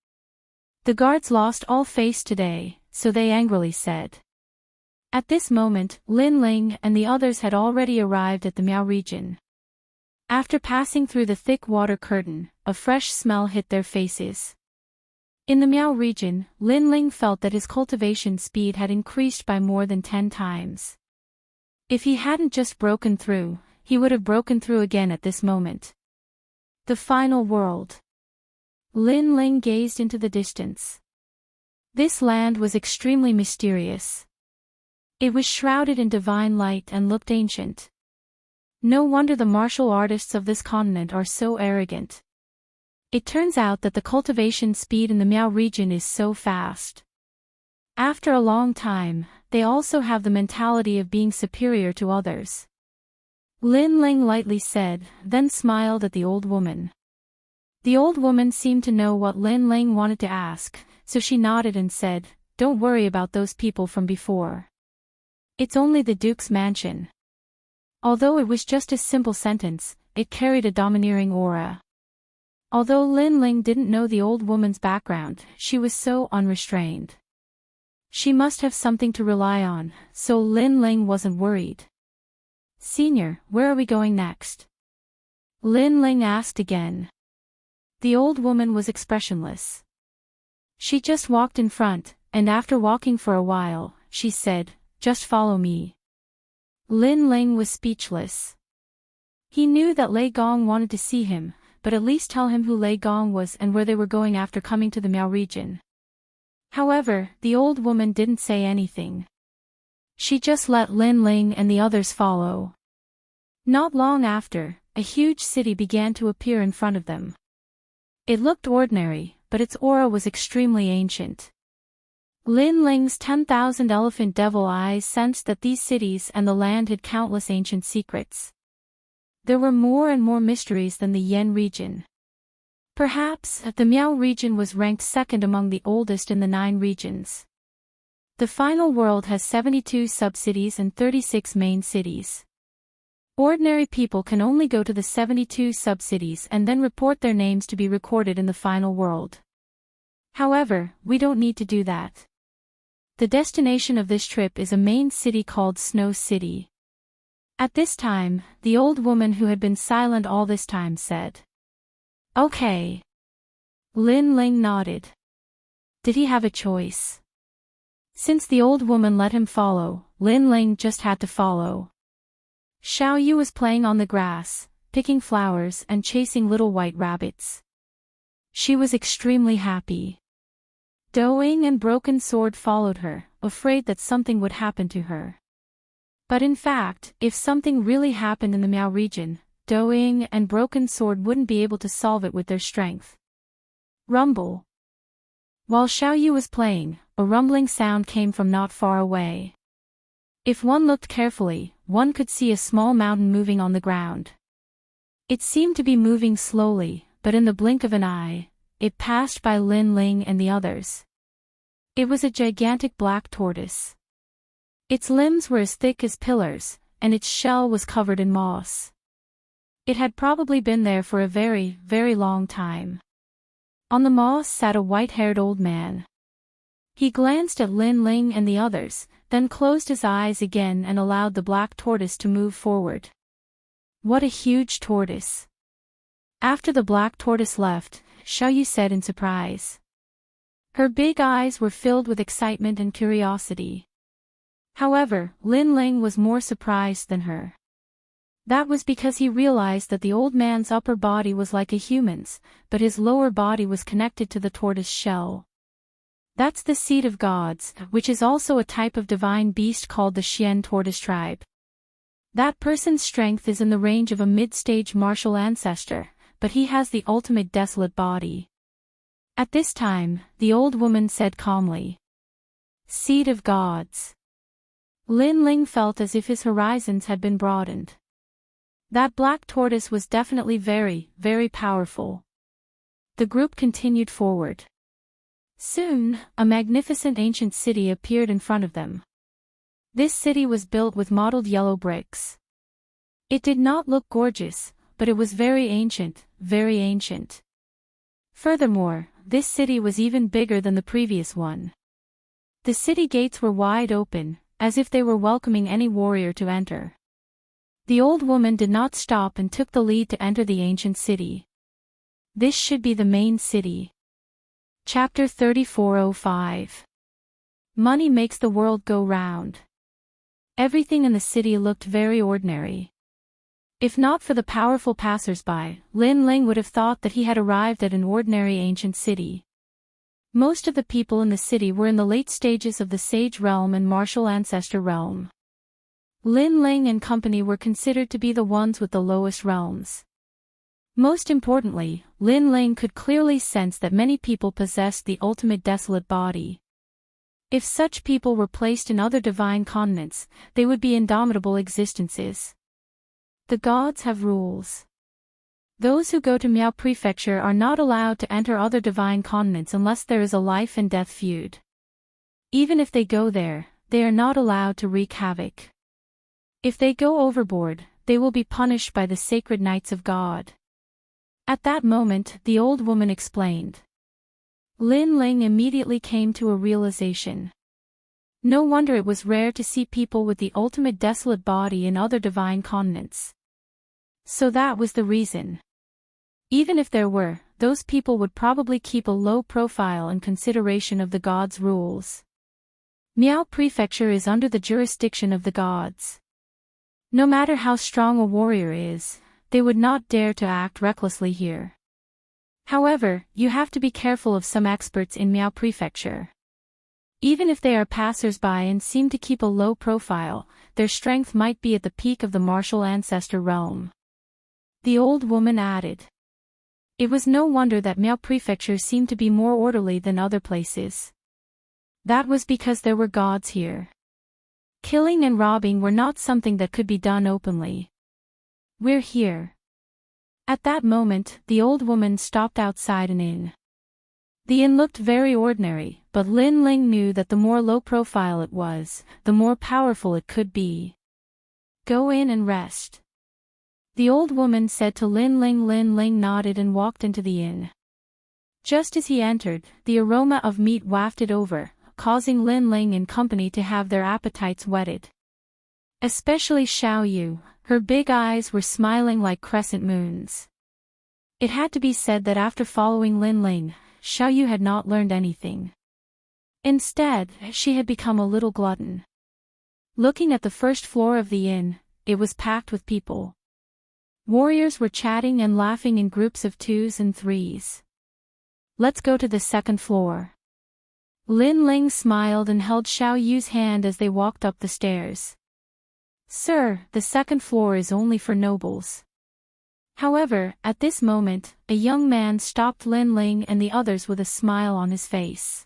A: The guards lost all face today, so they angrily said. At this moment, Lin Ling and the others had already arrived at the Miao region. After passing through the thick water curtain, a fresh smell hit their faces. In the Miao region, Lin Ling felt that his cultivation speed had increased by more than 10 times. If he hadn't just broken through, he would have broken through again at this moment. The final world. Lin Ling gazed into the distance. This land was extremely mysterious. It was shrouded in divine light and looked ancient. No wonder the martial artists of this continent are so arrogant. It turns out that the cultivation speed in the Miao region is so fast. After a long time, they also have the mentality of being superior to others. Lin Ling lightly said, then smiled at the old woman. The old woman seemed to know what Lin Ling wanted to ask, so she nodded and said, "Don't worry about those people from before. It's only the Duke's mansion." Although it was just a simple sentence, it carried a domineering aura. Although Lin Ling didn't know the old woman's background, she was so unrestrained. She must have something to rely on, so Lin Ling wasn't worried. "Senior, where are we going next?" Lin Ling asked again. The old woman was expressionless. She just walked in front, and after walking for a while, she said, "Just follow me." Lin Ling was speechless. He knew that Lei Gong wanted to see him, but at least tell him who Lei Gong was and where they were going after coming to the Miao region. However, the old woman didn't say anything. She just let Lin Ling and the others follow. Not long after, a huge city began to appear in front of them. It looked ordinary, but its aura was extremely ancient. Lin Ling's 10,000 elephant devil eyes sensed that these cities and the land had countless ancient secrets. There were more and more mysteries than the Yen region. Perhaps, the Miao region was ranked second among the oldest in the 9 regions. The final world has 72 sub-cities and 36 main cities. Ordinary people can only go to the 72 sub-cities and then report their names to be recorded in the final world. However, we don't need to do that. The destination of this trip is a main city called Snow City. At this time, the old woman who had been silent all this time said, "Okay." Lin Ling nodded. Did he have a choice? Since the old woman let him follow, Lin Ling just had to follow. Xiao Yu was playing on the grass, picking flowers and chasing little white rabbits. She was extremely happy. Doing and Broken Sword followed her, afraid that something would happen to her. But in fact, if something really happened in the Miao region, Doing and Broken Sword wouldn't be able to solve it with their strength. Rumble. While Xiao Yu was playing, a rumbling sound came from not far away. If one looked carefully, one could see a small mountain moving on the ground. It seemed to be moving slowly, but in the blink of an eye, it passed by Lin Ling and the others. It was a gigantic black tortoise. Its limbs were as thick as pillars, and its shell was covered in moss. It had probably been there for a very, very long time. On the moss sat a white-haired old man. He glanced at Lin Ling and the others, then closed his eyes again and allowed the black tortoise to move forward. What a huge tortoise! After the black tortoise left, Xiaoyu said in surprise. Her big eyes were filled with excitement and curiosity. However, Lin Ling was more surprised than her. That was because he realized that the old man's upper body was like a human's, but his lower body was connected to the tortoise shell. That's the seed of gods, which is also a type of divine beast called the Xian tortoise tribe. That person's strength is in the range of a mid-stage martial ancestor, but he has the ultimate desolate body. At this time, the old woman said calmly. Seed of gods. Lin Ling felt as if his horizons had been broadened. That black tortoise was definitely very, very powerful. The group continued forward. Soon, a magnificent ancient city appeared in front of them. This city was built with mottled yellow bricks. It did not look gorgeous, but it was very ancient, very ancient. Furthermore, this city was even bigger than the previous one. The city gates were wide open, as if they were welcoming any warrior to enter. The old woman did not stop and took the lead to enter the ancient city. This should be the main city. Chapter 3405. Money makes the world go round. Everything in the city looked very ordinary. If not for the powerful passers-by, Lin Ling would have thought that he had arrived at an ordinary ancient city. Most of the people in the city were in the late stages of the Sage Realm and Martial Ancestor Realm. Lin Ling and company were considered to be the ones with the lowest realms. Most importantly, Lin Ling could clearly sense that many people possessed the ultimate desolate body. If such people were placed in other divine continents, they would be indomitable existences. The gods have rules. Those who go to Miao Prefecture are not allowed to enter other divine continents unless there is a life and death feud. Even if they go there, they are not allowed to wreak havoc. If they go overboard, they will be punished by the sacred knights of God. At that moment, the old woman explained. Lin Ling immediately came to a realization. No wonder it was rare to see people with the ultimate desolate body in other divine continents. So that was the reason. Even if there were, those people would probably keep a low profile in consideration of the gods' rules. Miao Prefecture is under the jurisdiction of the gods. No matter how strong a warrior is, they would not dare to act recklessly here. However, you have to be careful of some experts in Miao Prefecture. Even if they are passers-by and seem to keep a low profile, their strength might be at the peak of the martial ancestor realm. The old woman added. It was no wonder that Miao Prefecture seemed to be more orderly than other places. That was because there were gods here. Killing and robbing were not something that could be done openly. We're here. At that moment, the old woman stopped outside an inn. The inn looked very ordinary, but Lin Ling knew that the more low profile it was, the more powerful it could be. Go in and rest. The old woman said to Lin Ling. Lin Ling nodded and walked into the inn. Just as he entered, the aroma of meat wafted over, causing Lin Ling and company to have their appetites whetted. Especially Xiaoyu, her big eyes were smiling like crescent moons. It had to be said that after following Lin Ling, Xiaoyu had not learned anything. Instead, she had become a little glutton. Looking at the first floor of the inn, it was packed with people. Warriors were chatting and laughing in groups of 2s and 3s. Let's go to the second floor. Lin Ling smiled and held Xiaoyu's hand as they walked up the stairs. Sir, the second floor is only for nobles. However, at this moment, a young man stopped Lin Ling and the others with a smile on his face.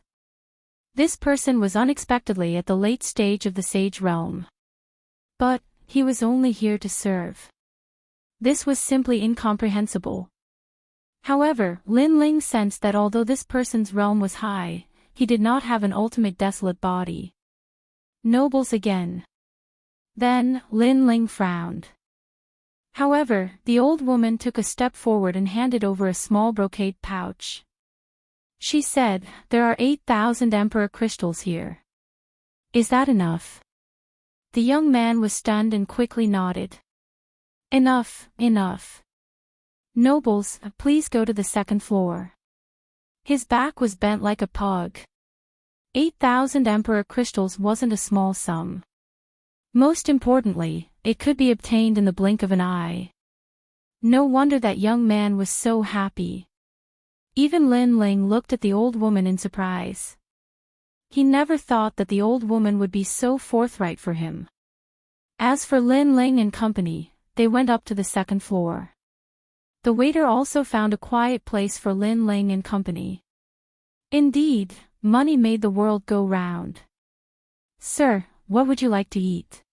A: This person was unexpectedly at the late stage of the Sage Realm. But, he was only here to serve. This was simply incomprehensible. However, Lin Ling sensed that although this person's realm was high, he did not have an ultimate desolate body. Nobles again. Then, Lin Ling frowned. However, the old woman took a step forward and handed over a small brocade pouch. She said, "There are 8,000 emperor crystals here. Is that enough?" The young man was stunned and quickly nodded. "Enough, enough. Nobles, please go to the second floor." His back was bent like a pug. 8,000 emperor crystals wasn't a small sum. Most importantly, it could be obtained in the blink of an eye. No wonder that young man was so happy. Even Lin Ling looked at the old woman in surprise. He never thought that the old woman would be so forthright for him. As for Lin Ling and company, they went up to the second floor. The waiter also found a quiet place for Lin Ling and company. Indeed, money made the world go round. "Sir, what would you like to eat?"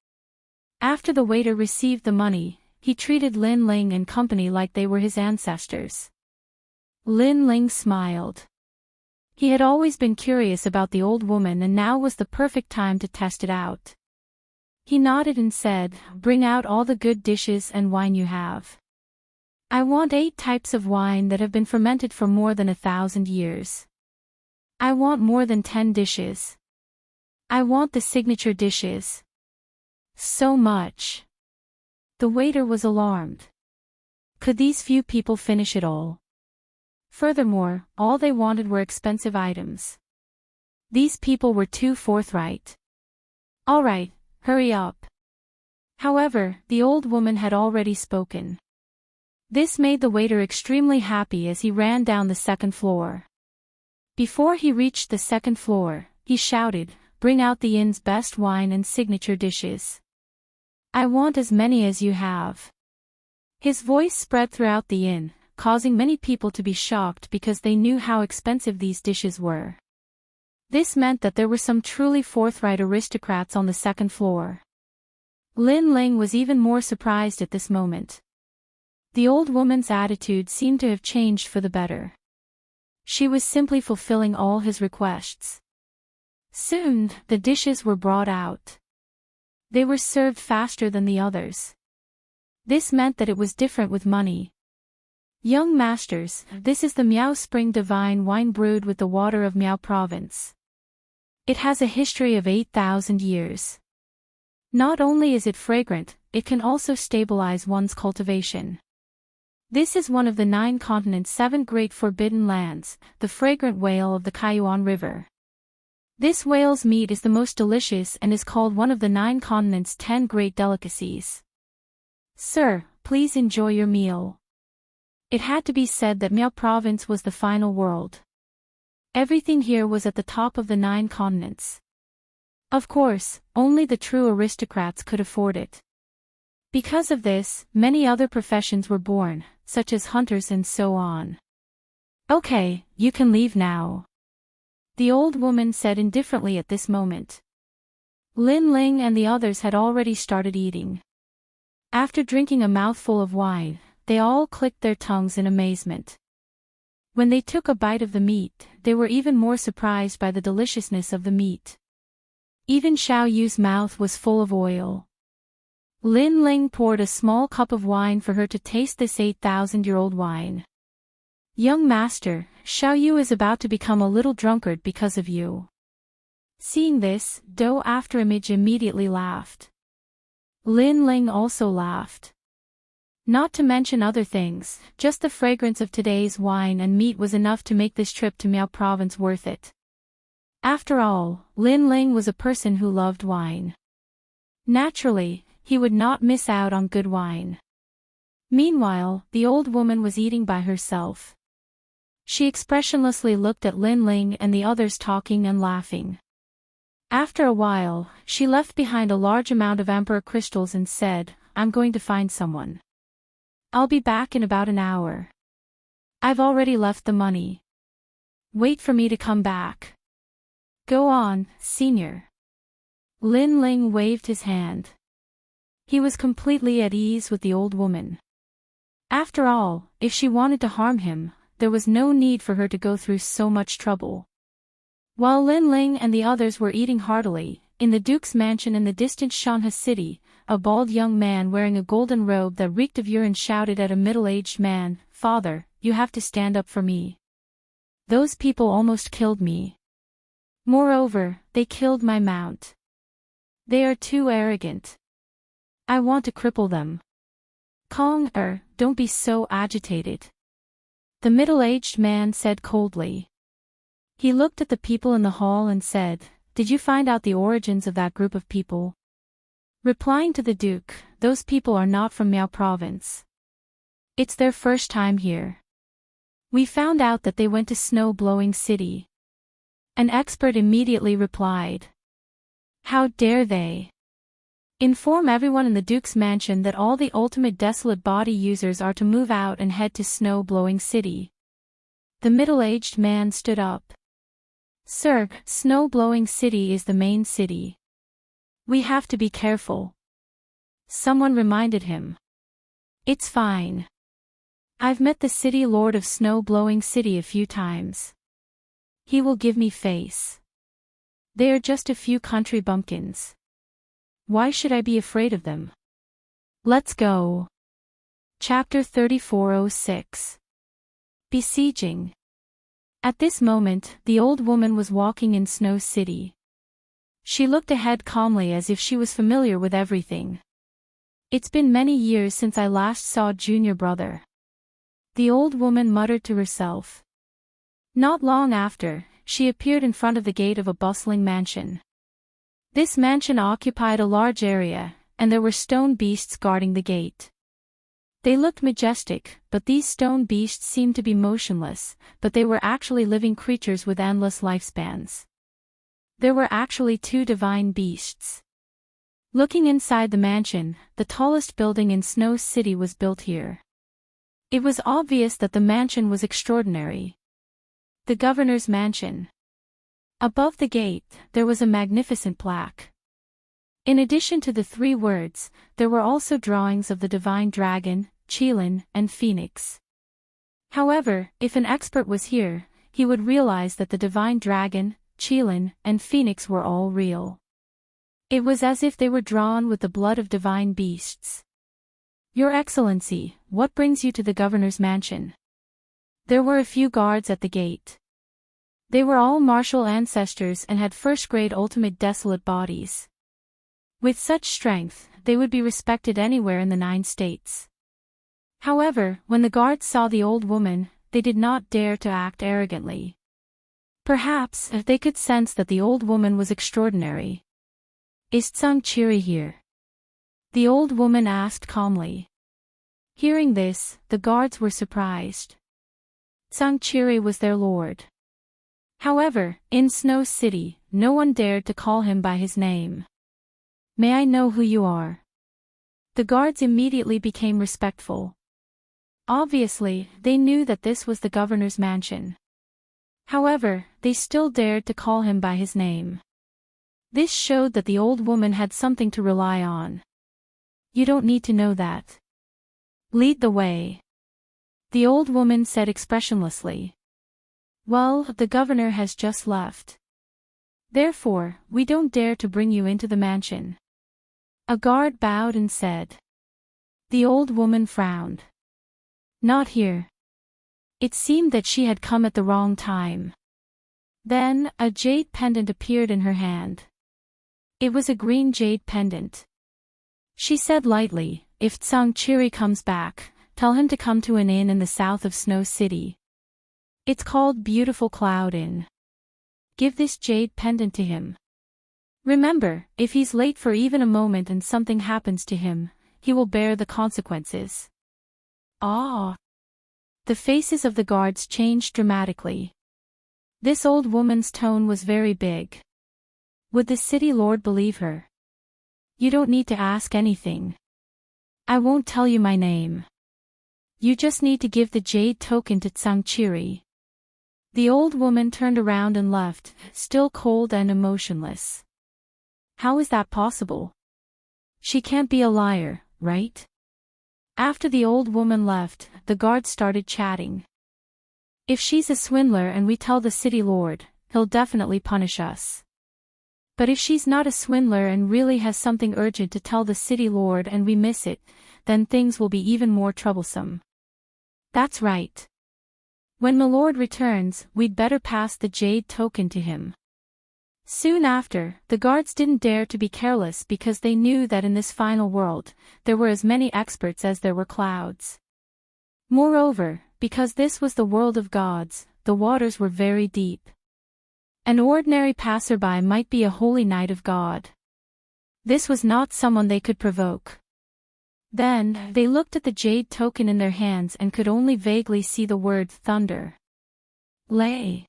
A: After the waiter received the money, he treated Lin Ling and company like they were his ancestors. Lin Ling smiled. He had always been curious about the old woman and now was the perfect time to test it out. He nodded and said, "Bring out all the good dishes and wine you have. I want 8 types of wine that have been fermented for more than 1,000 years. I want more than 10 dishes. I want the signature dishes. So much." The waiter was alarmed. Could these few people finish it all? Furthermore, all they wanted were expensive items. These people were too forthright. "All right, hurry up." However, the old woman had already spoken. This made the waiter extremely happy as he ran down the second floor. Before he reached the second floor, he shouted, "Bring out the inn's best wine and signature dishes. I want as many as you have." His voice spread throughout the inn, causing many people to be shocked because they knew how expensive these dishes were. This meant that there were some truly forthright aristocrats on the second floor. Lin Ling was even more surprised at this moment. The old woman's attitude seemed to have changed for the better. She was simply fulfilling all his requests. Soon, the dishes were brought out. They were served faster than the others. This meant that it was different with money. "Young masters, this is the Miao Spring Divine Wine brewed with the water of Miao Province. It has a history of 8,000 years. Not only is it fragrant, it can also stabilize one's cultivation. This is one of the 9 continents' 7 great forbidden lands, the fragrant whale of the Kaiyuan River. This whale's meat is the most delicious and is called one of the 9 continents' 10 great delicacies. Sir, please enjoy your meal." It had to be said that Miao Province was the final world. Everything here was at the top of the 9 continents. Of course, only the true aristocrats could afford it. Because of this, many other professions were born, such as hunters and so on. "Okay, you can leave now," the old woman said indifferently at this moment. Lin Ling and the others had already started eating. After drinking a mouthful of wine, they all clicked their tongues in amazement. When they took a bite of the meat, they were even more surprised by the deliciousness of the meat. Even Xiao Yu's mouth was full of oil. Lin Ling poured a small cup of wine for her to taste this 8,000-year-old wine. "Young master, Xiao Yu is about to become a little drunkard because of you." Seeing this, Do Afterimage immediately laughed. Lin Ling also laughed. Not to mention other things, just the fragrance of today's wine and meat was enough to make this trip to Miao Province worth it. After all, Lin Ling was a person who loved wine. Naturally, he would not miss out on good wine. Meanwhile, the old woman was eating by herself. She expressionlessly looked at Lin Ling and the others talking and laughing. After a while, she left behind a large amount of emperor crystals and said, "I'm going to find someone. I'll be back in about an hour. I've already left the money. Wait for me to come back." "Go on, senior." Lin Ling waved his hand. He was completely at ease with the old woman. After all, if she wanted to harm him, there was no need for her to go through so much trouble. While Lin Ling and the others were eating heartily, in the Duke's mansion in the distant Shanha city, a bald young man wearing a golden robe that reeked of urine shouted at a middle-aged man, "Father, you have to stand up for me. Those people almost killed me. Moreover, they killed my mount. They are too arrogant. I want to cripple them." "Kong, don't be so agitated," the middle-aged man said coldly. He looked at the people in the hall and said, "Did you find out the origins of that group of people?" Replying to the Duke, "Those people are not from Miao province. It's their first time here. We found out that they went to Snow-Blowing City." An expert immediately replied, "How dare they? Inform everyone in the Duke's mansion that all the ultimate desolate body users are to move out and head to Snow-Blowing City." The middle-aged man stood up. "Sir, Snow-Blowing City is the main city. We have to be careful." Someone reminded him. "It's fine. I've met the city lord of Snow-Blowing City a few times. He will give me face. They are just a few country bumpkins. Why should I be afraid of them? Let's go." Chapter 3406. Besieging. At this moment, the old woman was walking in Snow City. She looked ahead calmly as if she was familiar with everything. "It's been many years since I last saw Junior Brother," the old woman muttered to herself. Not long after, she appeared in front of the gate of a bustling mansion. This mansion occupied a large area, and there were stone beasts guarding the gate. They looked majestic, but these stone beasts seemed to be motionless, but they were actually living creatures with endless lifespans. There were actually 2 divine beasts. Looking inside the mansion, the tallest building in Snow City was built here. It was obvious that the mansion was extraordinary. The governor's mansion. Above the gate, there was a magnificent plaque. In addition to the 3 words, there were also drawings of the divine dragon, Qilin, and Phoenix. However, if an expert was here, he would realize that the divine dragon, Qilin, and Phoenix were all real. It was as if they were drawn with the blood of divine beasts. "Your Excellency, what brings you to the governor's mansion?" There were a few guards at the gate. They were all martial ancestors and had first-grade ultimate desolate bodies. With such strength, they would be respected anywhere in the 9 states. However, when the guards saw the old woman, they did not dare to act arrogantly. Perhaps, they could sense that the old woman was extraordinary. "Is Tsang Chiri here?" the old woman asked calmly. Hearing this, the guards were surprised. Tsang Chiri was their lord. However, in Snow City, no one dared to call him by his name. "May I know who you are?" The guards immediately became respectful. Obviously, they knew that this was the governor's mansion. However, they still dared to call him by his name. This showed that the old woman had something to rely on. "You don't need to know that. Lead the way," the old woman said expressionlessly. "Well, the governor has just left. Therefore, we don't dare to bring you into the mansion." A guard bowed and said. The old woman frowned. "Not here." It seemed that she had come at the wrong time. Then, a jade pendant appeared in her hand. It was a green jade pendant. She said lightly, "If Tsang Chiri comes back, tell him to come to an inn in the south of Snow City. It's called Beautiful Cloud Inn. Give this jade pendant to him. Remember, if he's late for even a moment and something happens to him, he will bear the consequences." Ah! The faces of the guards changed dramatically. This old woman's tone was very big. Would the city lord believe her? "You don't need to ask anything. I won't tell you my name. You just need to give the jade token to Tsang Chiri." The old woman turned around and left, still cold and emotionless. How is that possible? She can't be a liar, right? After the old woman left, the guards started chatting. "If she's a swindler and we tell the city lord, he'll definitely punish us. But if she's not a swindler and really has something urgent to tell the city lord and we miss it, then things will be even more troublesome. That's right. When Milord returns, we'd better pass the jade token to him. Soon after, the guards didn't dare to be careless because they knew that in this final world, there were as many experts as there were clouds. Moreover, because this was the world of gods, the waters were very deep. An ordinary passerby might be a holy knight of God. This was not someone they could provoke. Then, they looked at the jade token in their hands and could only vaguely see the word thunder. Lay.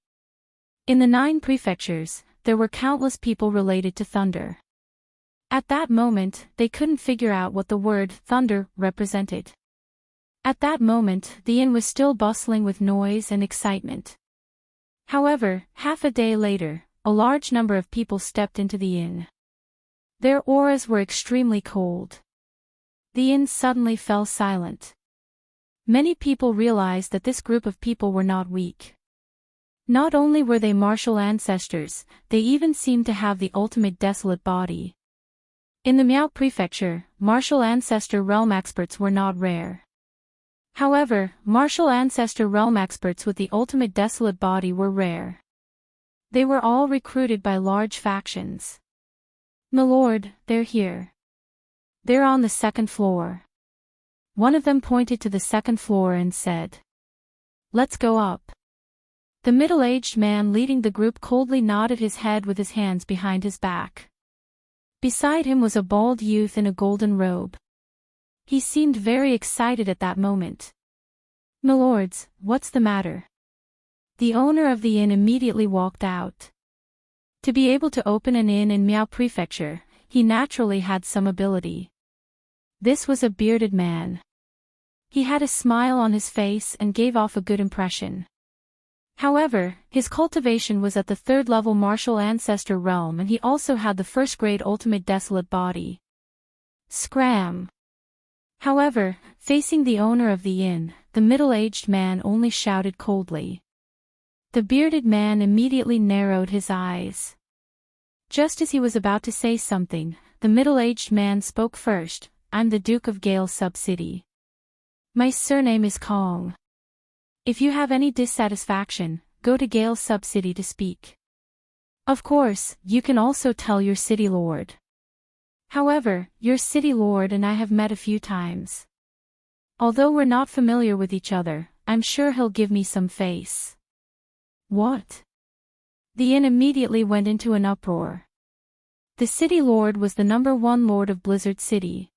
A: In the 9 prefectures, there were countless people related to thunder. At that moment, they couldn't figure out what the word thunder represented. At that moment, the inn was still bustling with noise and excitement. However, half a day later, a large number of people stepped into the inn. Their auras were extremely cold. The inn suddenly fell silent. Many people realized that this group of people were not weak. Not only were they martial ancestors, they even seemed to have the ultimate desolate body. In the Miao prefecture, martial ancestor realm experts were not rare. However, martial ancestor realm experts with the ultimate desolate body were rare. They were all recruited by large factions. Milord, they're here. They're on the 2nd floor. One of them pointed to the 2nd floor and said, "Let's go up." The middle-aged man leading the group coldly nodded his head with his hands behind his back. Beside him was a bald youth in a golden robe. He seemed very excited at that moment. "Milords, what's the matter?" The owner of the inn immediately walked out. To be able to open an inn in Miao Prefecture, he naturally had some ability. This was a bearded man. He had a smile on his face and gave off a good impression. However, his cultivation was at the 3rd level martial ancestor realm and he also had the 1st grade ultimate desolate body. Scram! However, facing the owner of the inn, the middle-aged man only shouted coldly. The bearded man immediately narrowed his eyes. Just as he was about to say something, the middle-aged man spoke first. "I'm the Duke of Gale Sub-City. My surname is Kong. If you have any dissatisfaction, go to Gale Sub-City to speak. Of course, you can also tell your city lord. However, your city lord and I have met a few times. Although we're not familiar with each other, I'm sure he'll give me some face." What? The inn immediately went into an uproar. The city lord was the #1 lord of Blizzard City.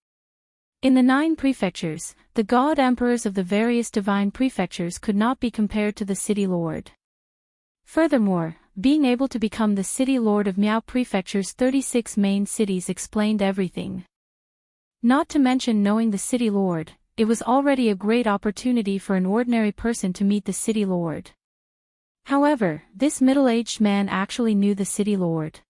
A: In the 9 prefectures, the god emperors of the various divine prefectures could not be compared to the city lord. Furthermore, being able to become the city lord of Miao Prefecture's 36 main cities explained everything. Not to mention knowing the city lord, it was already a great opportunity for an ordinary person to meet the city lord. However, this middle-aged man actually knew the city lord.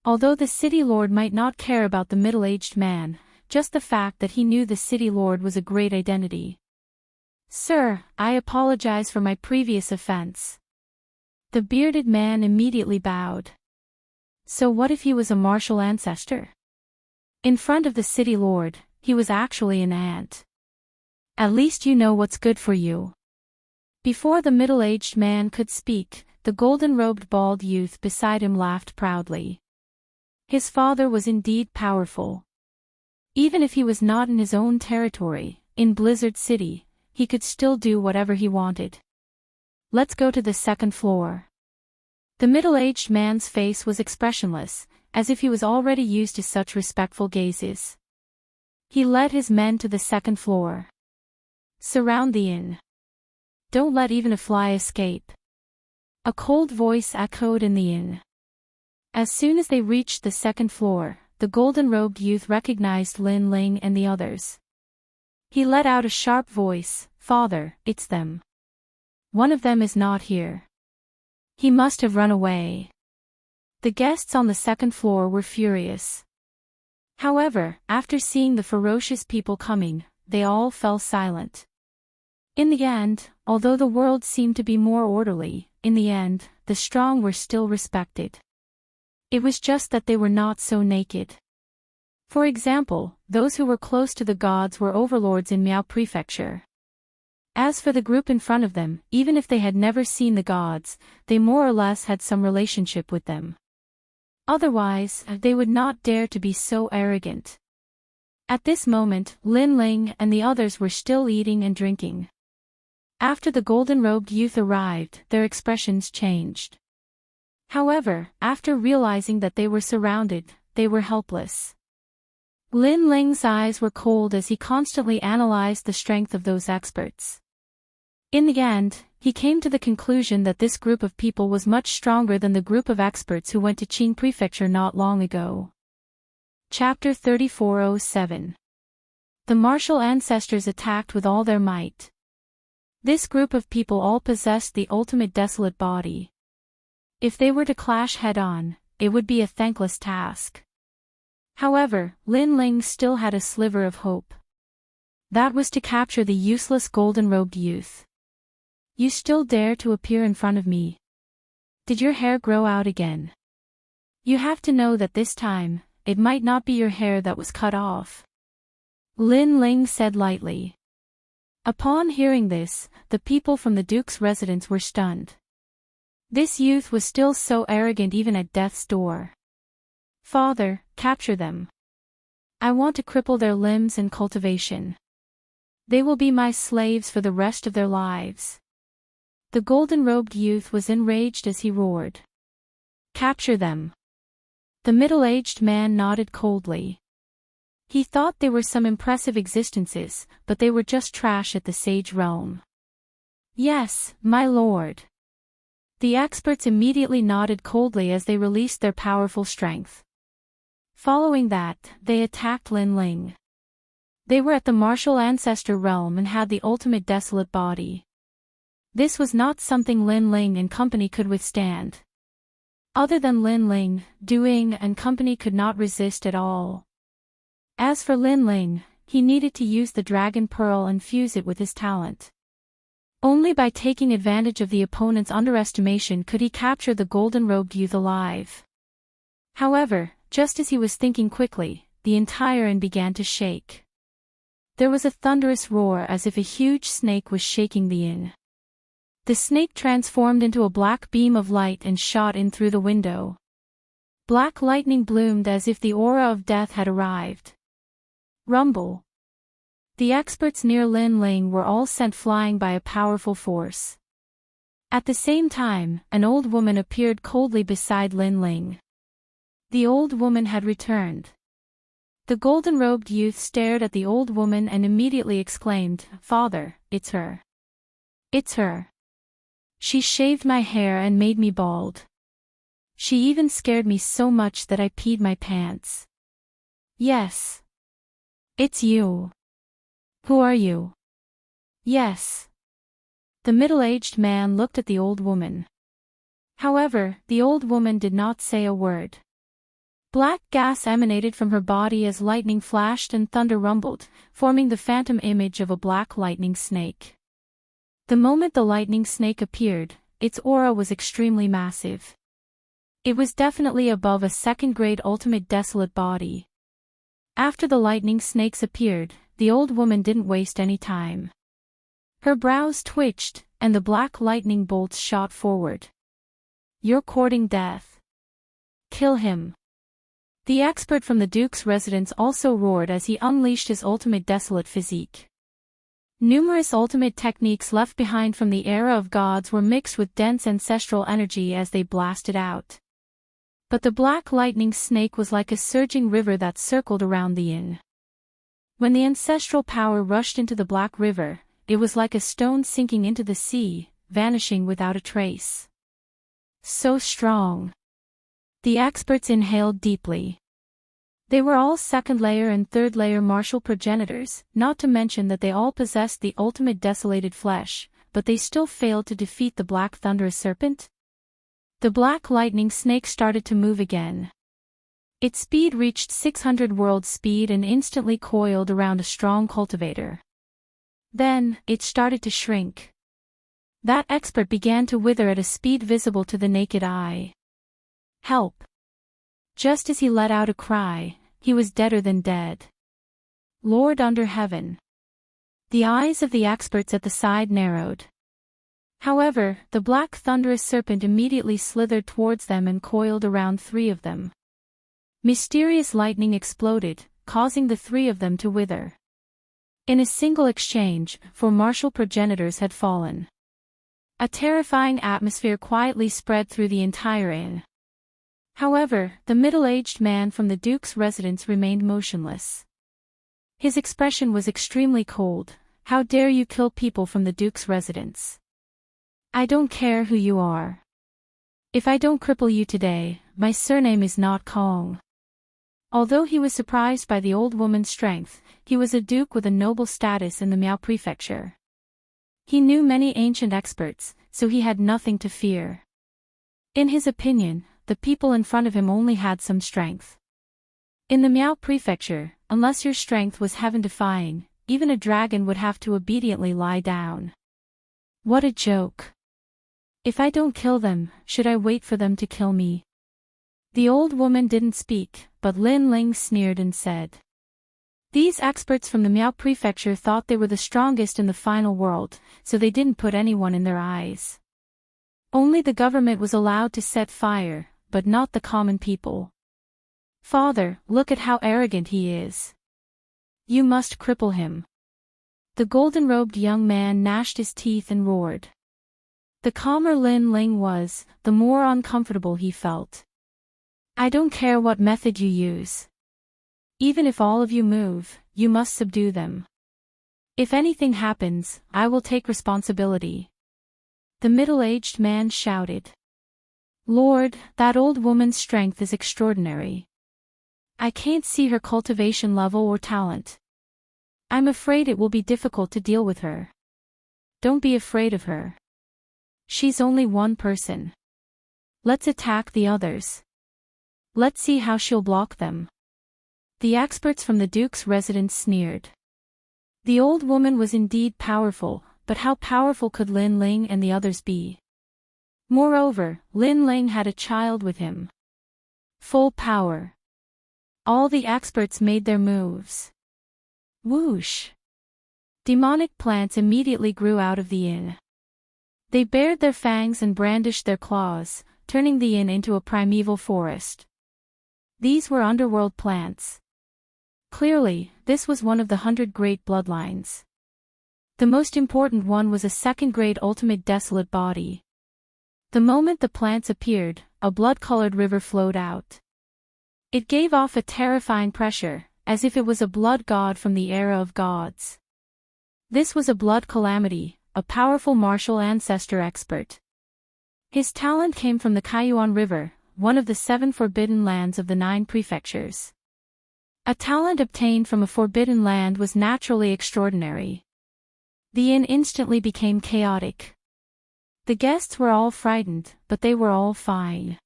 A: Although the city lord might not care about the middle-aged man, just the fact that he knew the city lord was a great identity. "Sir, I apologize for my previous offense." The bearded man immediately bowed. So what if he was a martial ancestor? In front of the city lord, he was actually an ant. "At least you know what's good for you." Before the middle-aged man could speak, the golden-robed bald youth beside him laughed proudly. His father was indeed powerful. Even if he was not in his own territory, in Blizzard City, he could still do whatever he wanted. "Let's go to the 2nd floor." The middle-aged man's face was expressionless, as if he was already used to such respectful gazes. He led his men to the 2nd floor. "Surround the inn. Don't let even a fly escape." A cold voice echoed in the inn. As soon as they reached the 2nd floor, the golden-robed youth recognized Lin Ling and the others. He let out a sharp voice, "Father, it's them. One of them is not here. He must have run away." The guests on the 2nd floor were furious. However, after seeing the ferocious people coming, they all fell silent. In the end, although the world seemed to be more orderly, in the end, the strong were still respected. It was just that they were not so naked. For example, those who were close to the gods were overlords in Miao Prefecture. As for the group in front of them, even if they had never seen the gods, they more or less had some relationship with them. Otherwise, they would not dare to be so arrogant. At this moment, Lin Ling and the others were still eating and drinking. After the golden-robed youth arrived, their expressions changed. However, after realizing that they were surrounded, they were helpless. Lin Ling's eyes were cold as he constantly analyzed the strength of those experts. In the end, he came to the conclusion that this group of people was much stronger than the group of experts who went to Qing Prefecture not long ago. Chapter 3407. The martial ancestors attacked with all their might. This group of people all possessed the ultimate desolate body. If they were to clash head-on, it would be a thankless task. However, Lin Ling still had a sliver of hope. That was to capture the useless golden-robed youth. You still dare to appear in front of me? Did your hair grow out again? You have to know that this time, it might not be your hair that was cut off. Lin Ling said lightly. Upon hearing this, the people from the Duke's residence were stunned. This youth was still so arrogant even at death's door. Father, capture them. I want to cripple their limbs and cultivation. They will be my slaves for the rest of their lives. The golden-robed youth was enraged as he roared. Capture them. The middle-aged man nodded coldly. He thought they were some impressive existences, but they were just trash at the sage realm. Yes, my lord. The experts immediately nodded coldly as they released their powerful strength. Following that, they attacked Lin Ling. They were at the martial ancestor realm and had the ultimate desolate body. This was not something Lin Ling and company could withstand. Other than Lin Ling, Duing and company could not resist at all. As for Lin Ling, he needed to use the dragon pearl and fuse it with his talent. Only by taking advantage of the opponent's underestimation could he capture the golden-robed youth alive. However, just as he was thinking quickly, the entire inn began to shake. There was a thunderous roar as if a huge snake was shaking the inn. The snake transformed into a black beam of light and shot in through the window. Black lightning bloomed as if the aura of death had arrived. Rumble. The experts near Lin Ling were all sent flying by a powerful force. At the same time, an old woman appeared coldly beside Lin Ling. The old woman had returned. The golden-robed youth stared at the old woman and immediately exclaimed, Father, it's her. It's her. She shaved my hair and made me bald. She even scared me so much that I peed my pants. Yes. It's you. Who are you? Yes. The middle-aged man looked at the old woman. However, the old woman did not say a word. Black gas emanated from her body as lightning flashed and thunder rumbled, forming the phantom image of a black lightning snake. The moment the lightning snake appeared, its aura was extremely massive. It was definitely above a second-grade ultimate desolate body. After the lightning snakes appeared, the old woman didn't waste any time. Her brows twitched, and the black lightning bolts shot forward. You're courting death. Kill him. The expert from the Duke's residence also roared as he unleashed his ultimate desolate physique. Numerous ultimate techniques left behind from the era of gods were mixed with dense ancestral energy as they blasted out. But the black lightning snake was like a surging river that circled around the inn. When the ancestral power rushed into the black river, it was like a stone sinking into the sea, vanishing without a trace. So strong. The experts inhaled deeply. They were all second-layer and third-layer martial progenitors, not to mention that they all possessed the ultimate desolated flesh, but they still failed to defeat the black thunderous serpent. The black lightning snake started to move again. Its speed reached 600 world speed and instantly coiled around a strong cultivator. Then, it started to shrink. That expert began to wither at a speed visible to the naked eye. Help! Just as he let out a cry, he was deader than dead. Lord under heaven. The eyes of the experts at the side narrowed. However, the black thunderous serpent immediately slithered towards them and coiled around 3 of them. Mysterious lightning exploded, causing the 3 of them to wither. In a single exchange, 4 martial progenitors had fallen. A terrifying atmosphere quietly spread through the entire inn. However, the middle-aged man from the Duke's residence remained motionless. His expression was extremely cold. How dare you kill people from the Duke's residence? I don't care who you are. If I don't cripple you today, my surname is not Kong. Although he was surprised by the old woman's strength, he was a duke with a noble status in the Miao prefecture. He knew many ancient experts, so he had nothing to fear. In his opinion, the people in front of him only had some strength. In the Miao prefecture, unless your strength was heaven-defying, even a dragon would have to obediently lie down. What a joke. If I don't kill them, should I wait for them to kill me? The old woman didn't speak, but Lin Ling sneered and said. These experts from the Miao prefecture thought they were the strongest in the final world, so they didn't put anyone in their eyes. Only the government was allowed to set fire, but not the common people. Father, look at how arrogant he is. You must cripple him. The golden-robed young man gnashed his teeth and roared. The calmer Lin Ling was, the more uncomfortable he felt. I don't care what method you use. Even if all of you move, you must subdue them. If anything happens, I will take responsibility. The middle-aged man shouted. Lord, that old woman's strength is extraordinary. I can't see her cultivation level or talent. I'm afraid it will be difficult to deal with her. Don't be afraid of her. She's only one person. Let's attack the others. Let's see how she'll block them. The experts from the Duke's residence sneered. The old woman was indeed powerful, but how powerful could Lin Ling and the others be? Moreover, Lin Ling had a child with him. Full power. All the experts made their moves. Whoosh! Demonic plants immediately grew out of the inn. They bared their fangs and brandished their claws, turning the inn into a primeval forest. These were underworld plants. Clearly, this was one of the 100 great bloodlines. The most important one was a second-grade ultimate desolate body. The moment the plants appeared, a blood-colored river flowed out. It gave off a terrifying pressure, as if it was a blood god from the era of gods. This was a blood calamity, a powerful martial ancestor expert. His talent came from the Kaiyuan River, one of the 7 forbidden lands of the 9 prefectures. A talent obtained from a forbidden land was naturally extraordinary. The inn instantly became chaotic. The guests were all frightened, but they were all fine.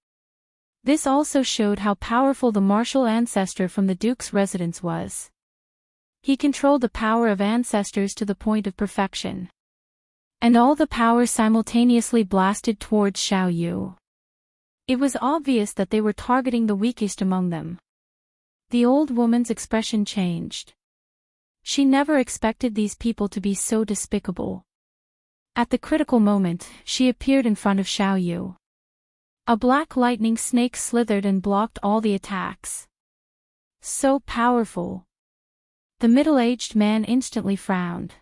A: This also showed how powerful the martial ancestor from the Duke's residence was. He controlled the power of ancestors to the point of perfection. And all the power simultaneously blasted towards Xiao Yu. It was obvious that they were targeting the weakest among them. The old woman's expression changed. She never expected these people to be so despicable. At the critical moment, she appeared in front of Xiao Yu. A black lightning snake slithered and blocked all the attacks. So powerful. The middle-aged man instantly frowned.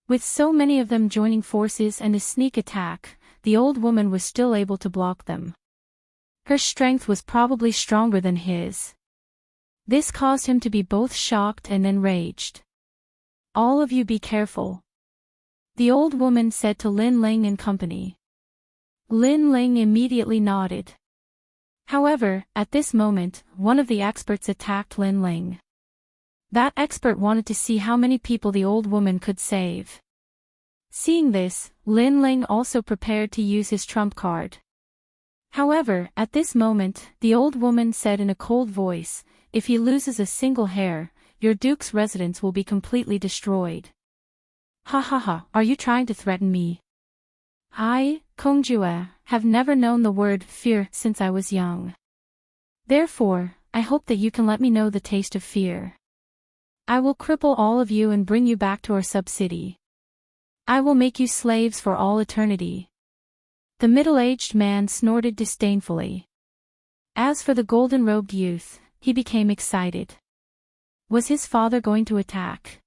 A: With so many of them joining forces and a sneak attack, the old woman was still able to block them. Her strength was probably stronger than his. This caused him to be both shocked and enraged. All of you be careful. The old woman said to Lin Ling and company. Lin Ling immediately nodded. However, at this moment, one of the experts attacked Lin Ling. That expert wanted to see how many people the old woman could save. Seeing this, Lin Ling also prepared to use his trump card. However, at this moment, the old woman said in a cold voice, if he loses a single hair, your duke's residence will be completely destroyed. Ha ha ha, are you trying to threaten me? I, Kongjue, have never known the word fear since I was young. Therefore, I hope that you can let me know the taste of fear. I will cripple all of you and bring you back to our sub-city. I will make you slaves for all eternity." The middle-aged man snorted disdainfully. As for the golden-robed youth, he became excited. Was his father going to attack?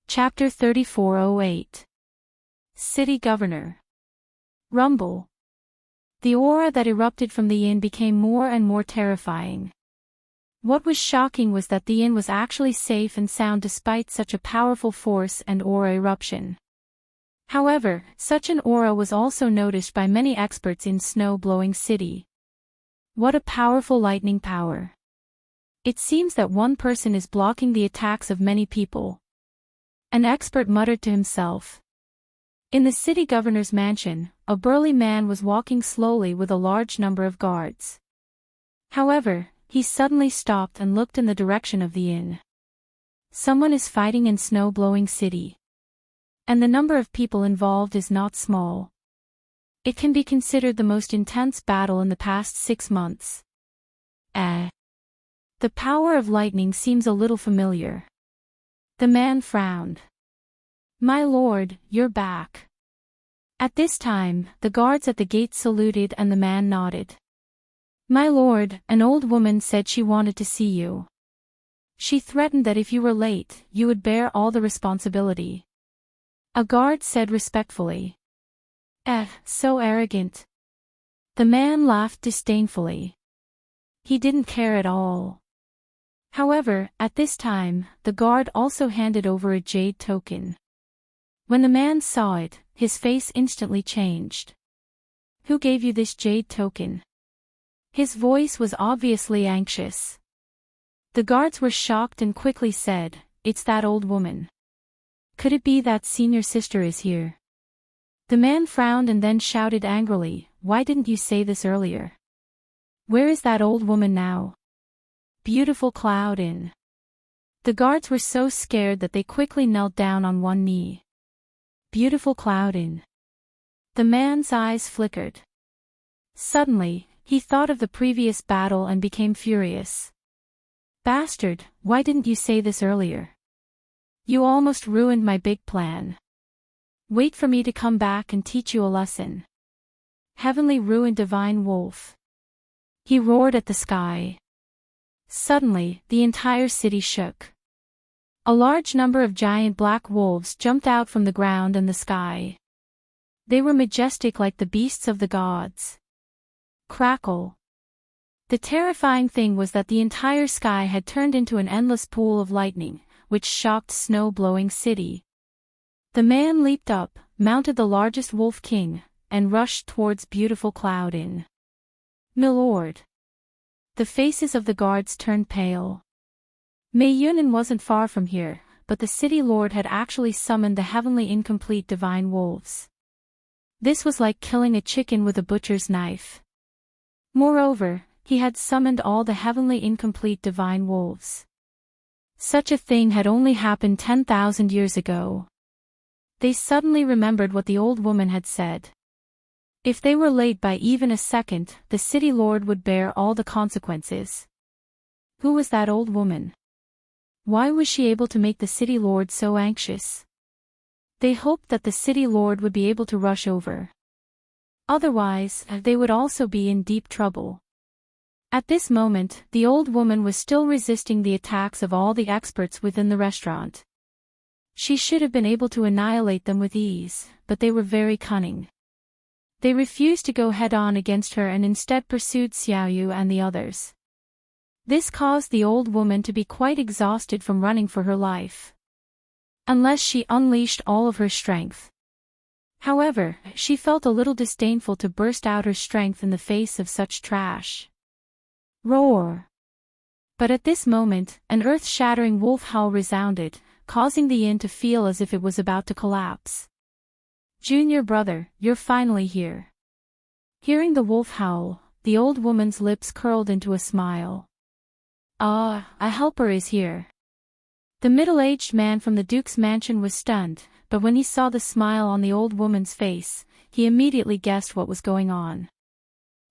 A: Chapter 3408. City Governor. Rumble. The aura that erupted from the inn became more and more terrifying. What was shocking was that the inn was actually safe and sound despite such a powerful force and aura eruption. However, such an aura was also noticed by many experts in Snow-Blowing City. What a powerful lightning power. It seems that one person is blocking the attacks of many people. An expert muttered to himself. In the city governor's mansion, a burly man was walking slowly with a large number of guards. However, he suddenly stopped and looked in the direction of the inn. Someone is fighting in Snow-Blowing City. And the number of people involved is not small. It can be considered the most intense battle in the past 6 months. The power of lightning seems a little familiar. The man frowned. "My lord, you're back." At this time, the guards at the gate saluted and the man nodded. "My lord, an old woman said she wanted to see you. She threatened that if you were late, you would bear all the responsibility." A guard said respectfully. So arrogant." The man laughed disdainfully. He didn't care at all. However, at this time, the guard also handed over a jade token. When the man saw it, his face instantly changed. "Who gave you this jade token?" His voice was obviously anxious. The guards were shocked and quickly said, "It's that old woman. Could it be that senior sister is here?" The man frowned and then shouted angrily, "Why didn't you say this earlier? Where is that old woman now?" "Beautiful Cloud Inn." The guards were so scared that they quickly knelt down on one knee. "Beautiful Cloud Inn." The man's eyes flickered. Suddenly, he thought of the previous battle and became furious. "Bastard, why didn't you say this earlier? You almost ruined my big plan. Wait for me to come back and teach you a lesson." Heavenly ruined divine wolf. He roared at the sky. Suddenly, the entire city shook. A large number of giant black wolves jumped out from the ground and the sky. They were majestic like the beasts of the gods. Crackle. The terrifying thing was that the entire sky had turned into an endless pool of lightning, which shocked Snow-Blowing City. The man leaped up, mounted the largest wolf king, and rushed towards Beautiful Cloud Inn. "Milord." The faces of the guards turned pale. Mei Yunin wasn't far from here, but the city lord had actually summoned the heavenly incomplete divine wolves. This was like killing a chicken with a butcher's knife. Moreover, he had summoned all the heavenly incomplete divine wolves. Such a thing had only happened 10,000 years ago. They suddenly remembered what the old woman had said. If they were late by even a second, the city lord would bear all the consequences. Who was that old woman? Why was she able to make the city lord so anxious? They hoped that the city lord would be able to rush over. Otherwise, they would also be in deep trouble. At this moment, the old woman was still resisting the attacks of all the experts within the restaurant. She should have been able to annihilate them with ease, but they were very cunning. They refused to go head-on against her and instead pursued Xiaoyu and the others. This caused the old woman to be quite exhausted from running for her life. Unless she unleashed all of her strength. However, she felt a little disdainful to burst out her strength in the face of such trash. Roar! But at this moment, an earth-shattering wolf howl resounded, causing the inn to feel as if it was about to collapse. "Junior brother, you're finally here." Hearing the wolf howl, the old woman's lips curled into a smile. "Ah, a helper is here." The middle-aged man from the Duke's mansion was stunned, but when he saw the smile on the old woman's face, he immediately guessed what was going on.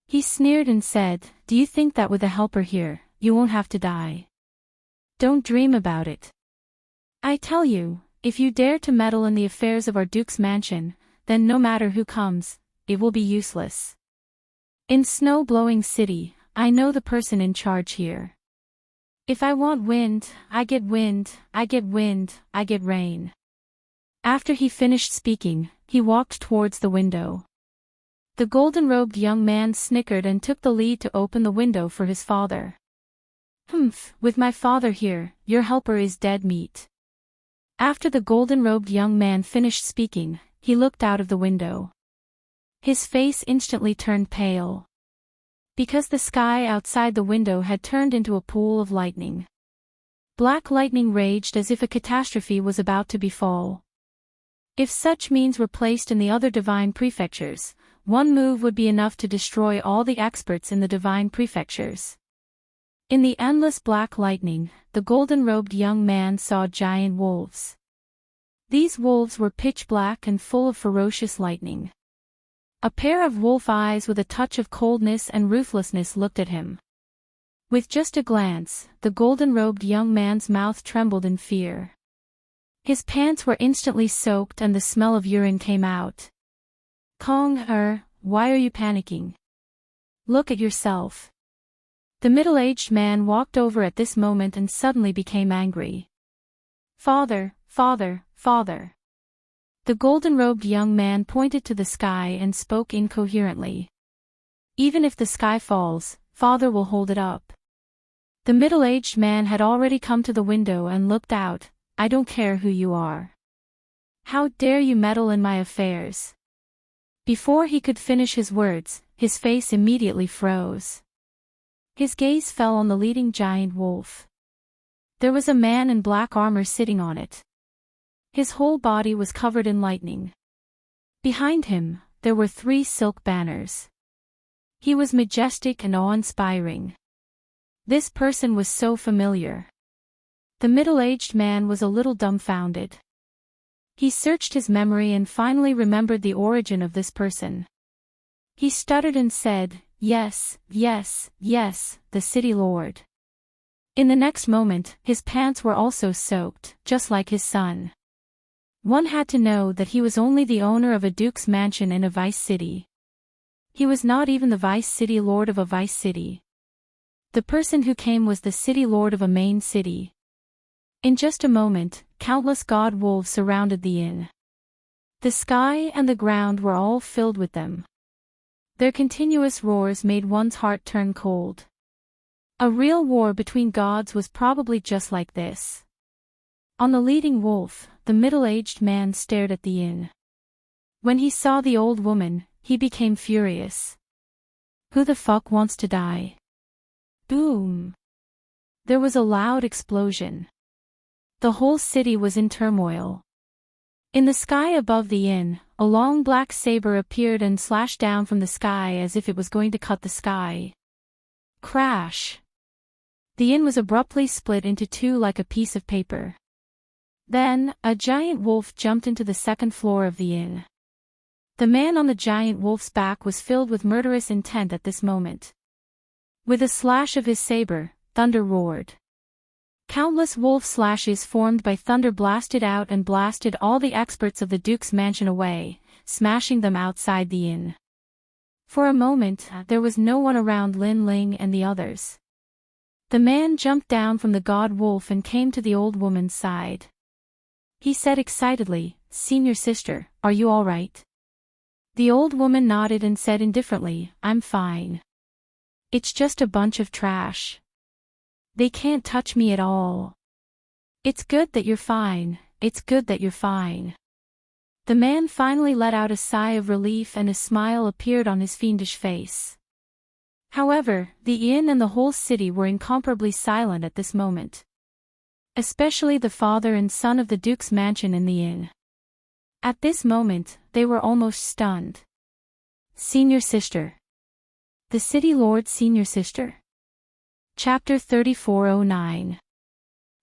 A: He sneered and said, "Do you think that with a helper here, you won't have to die? Don't dream about it. I tell you, if you dare to meddle in the affairs of our Duke's mansion, then no matter who comes, it will be useless. In Snow-Blowing City, I know the person in charge here. If I want wind, I get wind, I get wind, I get rain." After he finished speaking, he walked towards the window. The golden-robed young man snickered and took the lead to open the window for his father. "Humph, with my father here, your helper is dead meat." After the golden-robed young man finished speaking, he looked out of the window. His face instantly turned pale. Because the sky outside the window had turned into a pool of lightning. Black lightning raged as if a catastrophe was about to befall. If such means were placed in the other divine prefectures, one move would be enough to destroy all the experts in the divine prefectures. In the endless black lightning, the golden-robed young man saw giant wolves. These wolves were pitch black and full of ferocious lightning. A pair of wolf eyes with a touch of coldness and ruthlessness looked at him. With just a glance, the golden-robed young man's mouth trembled in fear. His pants were instantly soaked and the smell of urine came out. "Kong, why are you panicking? Look at yourself." The middle-aged man walked over at this moment and suddenly became angry. "Father, father, father." The golden-robed young man pointed to the sky and spoke incoherently. "Even if the sky falls, Father will hold it up." The middle-aged man had already come to the window and looked out. "I don't care who you are. How dare you meddle in my affairs?" Before he could finish his words, his face immediately froze. His gaze fell on the leading giant wolf. There was a man in black armor sitting on it. His whole body was covered in lightning. Behind him, there were 3 silk banners. He was majestic and awe-inspiring. This person was so familiar. The middle-aged man was a little dumbfounded. He searched his memory and finally remembered the origin of this person. He stuttered and said, "Yes, yes, yes, the city lord." In the next moment, his pants were also soaked, just like his son. One had to know that he was only the owner of a duke's mansion in a vice city. He was not even the vice city lord of a vice city. The person who came was the city lord of a main city. In just a moment, countless god wolves surrounded the inn. The sky and the ground were all filled with them. Their continuous roars made one's heart turn cold. A real war between gods was probably just like this. On the leading wolf, the middle-aged man stared at the inn. When he saw the old woman, he became furious. "Who the fuck wants to die?" Boom! There was a loud explosion. The whole city was in turmoil. In the sky above the inn, a long black saber appeared and slashed down from the sky as if it was going to cut the sky. Crash! The inn was abruptly split into 2 like a piece of paper. Then, a giant wolf jumped into the second floor of the inn. The man on the giant wolf's back was filled with murderous intent at this moment. With a slash of his saber, thunder roared. Countless wolf slashes formed by thunder blasted out and blasted all the experts of the Duke's mansion away, smashing them outside the inn. For a moment, there was no one around Lin Ling and the others. The man jumped down from the god wolf and came to the old woman's side. He said excitedly, "Senior sister, are you all right?" The old woman nodded and said indifferently, "I'm fine. It's just a bunch of trash. They can't touch me at all." "It's good that you're fine, it's good that you're fine." The man finally let out a sigh of relief and a smile appeared on his fiendish face. However, the inn and the whole city were incomparably silent at this moment. Especially the father and son of the Duke's mansion in the inn. At this moment, they were almost stunned. "Senior sister. The city lord's senior sister?" Chapter 3409.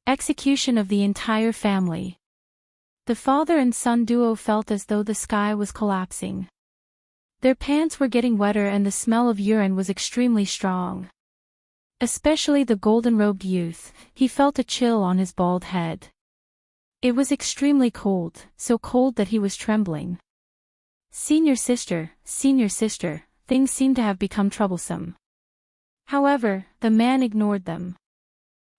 A: Execution of the entire family. The father and son duo felt as though the sky was collapsing. Their pants were getting wetter and the smell of urine was extremely strong. Especially the golden-robed youth, he felt a chill on his bald head. It was extremely cold, so cold that he was trembling. Senior sister, things seem to have become troublesome. However, the man ignored them.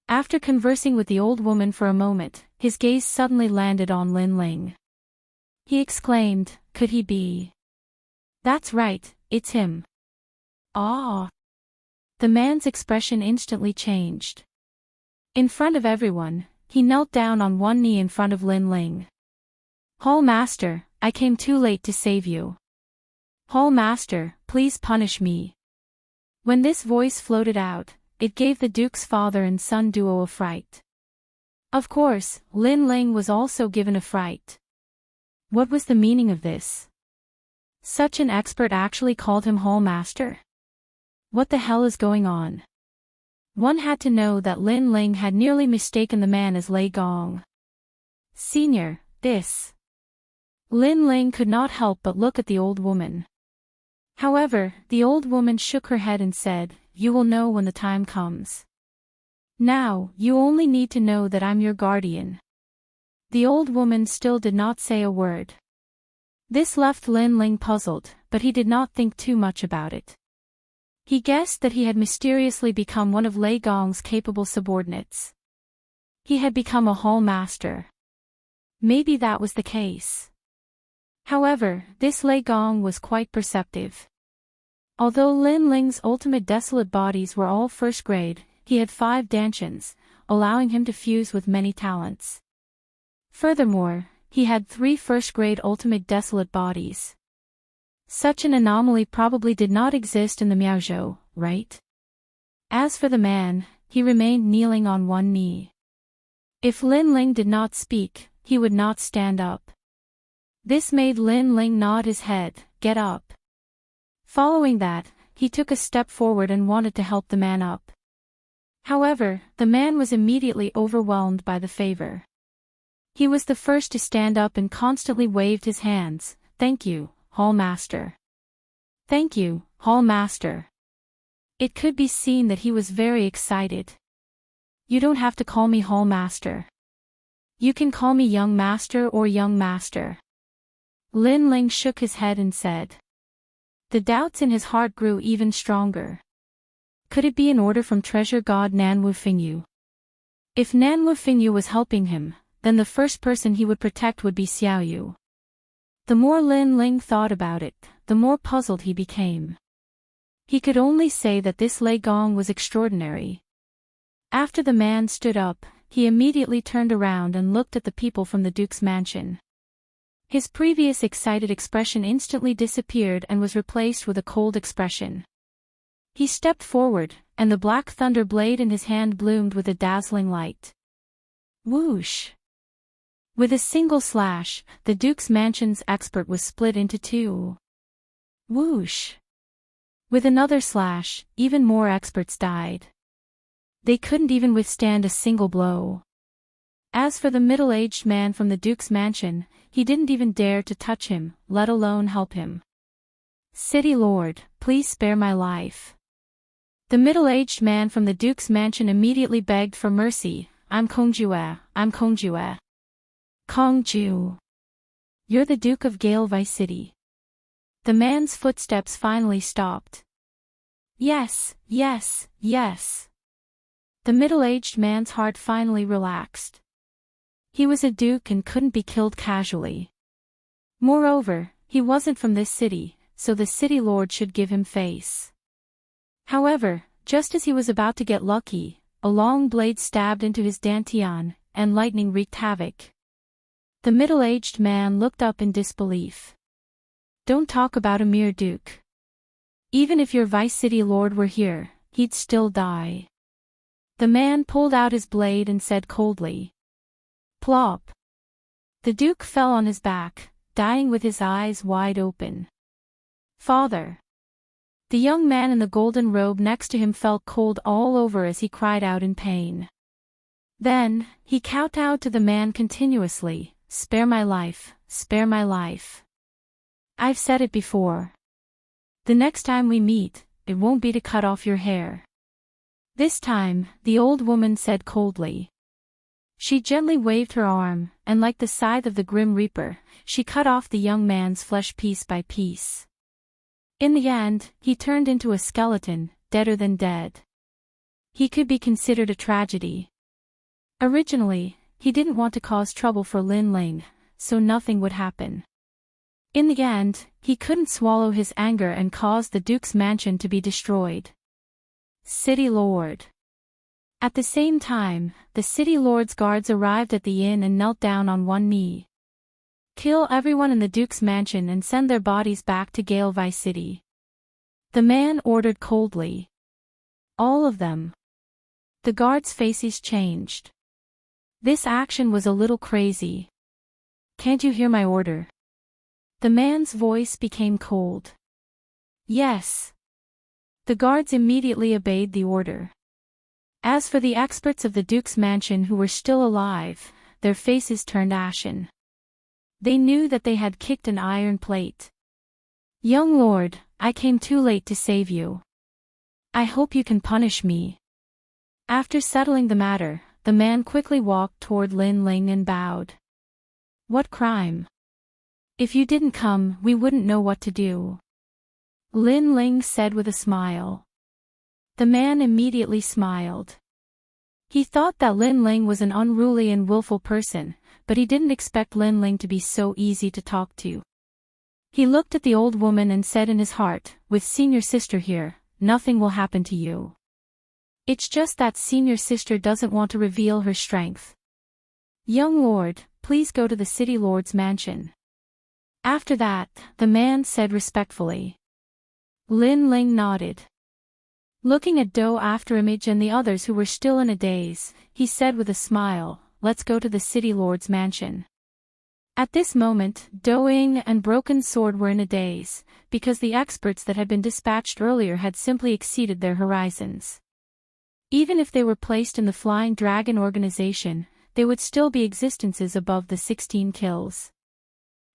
A: After conversing with the old woman for a moment, his gaze suddenly landed on Lin Ling. He exclaimed, "Could he be?" "That's right, it's him." "Ah!" The man's expression instantly changed. In front of everyone, he knelt down on one knee in front of Lin Ling. "Hall Master, I came too late to save you. Hall Master, please punish me." When this voice floated out, it gave the Duke's father and son duo a fright. Of course, Lin Ling was also given a fright. What was the meaning of this? Such an expert actually called him Hall Master? What the hell is going on? One had to know that Lin Ling had nearly mistaken the man as Lei Gong. "Senior, this..." Lin Ling could not help but look at the old woman. However, the old woman shook her head and said, "You will know when the time comes. Now, you only need to know that I'm your guardian." The old woman still did not say a word. This left Lin Ling puzzled, but he did not think too much about it. He guessed that he had mysteriously become one of Lei Gong's capable subordinates. He had become a hall master. Maybe that was the case. However, this Lei Gong was quite perceptive. Although Lin Ling's ultimate desolate bodies were all first grade, he had 5 dantians, allowing him to fuse with many talents. Furthermore, he had 3 first-grade ultimate desolate bodies. Such an anomaly probably did not exist in the Miaozhou, right? As for the man, he remained kneeling on one knee. If Lin Ling did not speak, he would not stand up. This made Lin Ling nod his head, "Get up." Following that, he took a step forward and wanted to help the man up. However, the man was immediately overwhelmed by the favor. He was the first to stand up and constantly waved his hands. "Thank you, Hall Master. Thank you, Hall Master." It could be seen that he was very excited. "You don't have to call me Hall Master. You can call me Young Master or Young Master." Lin Ling shook his head and said. The doubts in his heart grew even stronger. Could it be an order from treasure god Nan Wufingyu? If Nan Wufingyu was helping him, then the first person he would protect would be Xiaoyu. The more Lin Ling thought about it, the more puzzled he became. He could only say that this Lei Gong was extraordinary. After the man stood up, he immediately turned around and looked at the people from the Duke's mansion. His previous excited expression instantly disappeared and was replaced with a cold expression. He stepped forward, and the black thunder blade in his hand bloomed with a dazzling light. Whoosh! With a single slash, the Duke's mansion's expert was split into 2. Whoosh! With another slash, even more experts died. They couldn't even withstand a single blow. As for the middle-aged man from the Duke's mansion, he didn't even dare to touch him, let alone help him. "City Lord, please spare my life." The middle-aged man from the Duke's mansion immediately begged for mercy. I'm Kongjue. Kongju. You're the Duke of Gale Vice City." The man's footsteps finally stopped. Yes. The middle-aged man's heart finally relaxed. He was a duke and couldn't be killed casually. Moreover, he wasn't from this city, so the city lord should give him face. However, just as he was about to get lucky, a long blade stabbed into his dantian, and lightning wreaked havoc. The middle-aged man looked up in disbelief. Don't talk about a mere duke. Even if your vice city lord were here, he'd still die. The man pulled out his blade and said coldly. Plop. The duke fell on his back, dying with his eyes wide open. Father. The young man in the golden robe next to him felt cold all over as he cried out in pain. Then, he kowtowed to the man continuously, "Spare my life, spare my life. I've said it before. The next time we meet, it won't be to cut off your hair. This time, the old woman said coldly. She gently waved her arm, and like the scythe of the Grim Reaper, she cut off the young man's flesh piece by piece. In the end, he turned into a skeleton, deader than dead. He could be considered a tragedy. Originally, he didn't want to cause trouble for Lin Ling, so nothing would happen. In the end, he couldn't swallow his anger and caused the Duke's mansion to be destroyed. City Lord. At the same time, the City Lord's guards arrived at the inn and knelt down on one knee. Kill everyone in the Duke's mansion and send their bodies back to Galevai City. The man ordered coldly. All of them. The guards' faces changed. This action was a little crazy. Can't you hear my order? The man's voice became cold. Yes. The guards immediately obeyed the order. As for the experts of the Duke's mansion who were still alive, their faces turned ashen. They knew that they had kicked an iron plate. Young lord, I came too late to save you. I hope you can punish me. After settling the matter, the man quickly walked toward Lin Ling and bowed. What crime? If you didn't come, we wouldn't know what to do. Lin Ling said with a smile. The man immediately smiled. He thought that Lin Ling was an unruly and willful person, but he didn't expect Lin Ling to be so easy to talk to. He looked at the old woman and said in his heart, with senior sister here, nothing will happen to you. It's just that senior sister doesn't want to reveal her strength. Young lord, please go to the city lord's mansion. After that, the man said respectfully. Lin Ling nodded. Looking at Do Afterimage and the others who were still in a daze, he said with a smile, let's go to the city lord's mansion. At this moment, Do Ying and Broken Sword were in a daze, because the experts that had been dispatched earlier had simply exceeded their horizons. Even if they were placed in the Flying Dragon organization, they would still be existences above the 16 kills.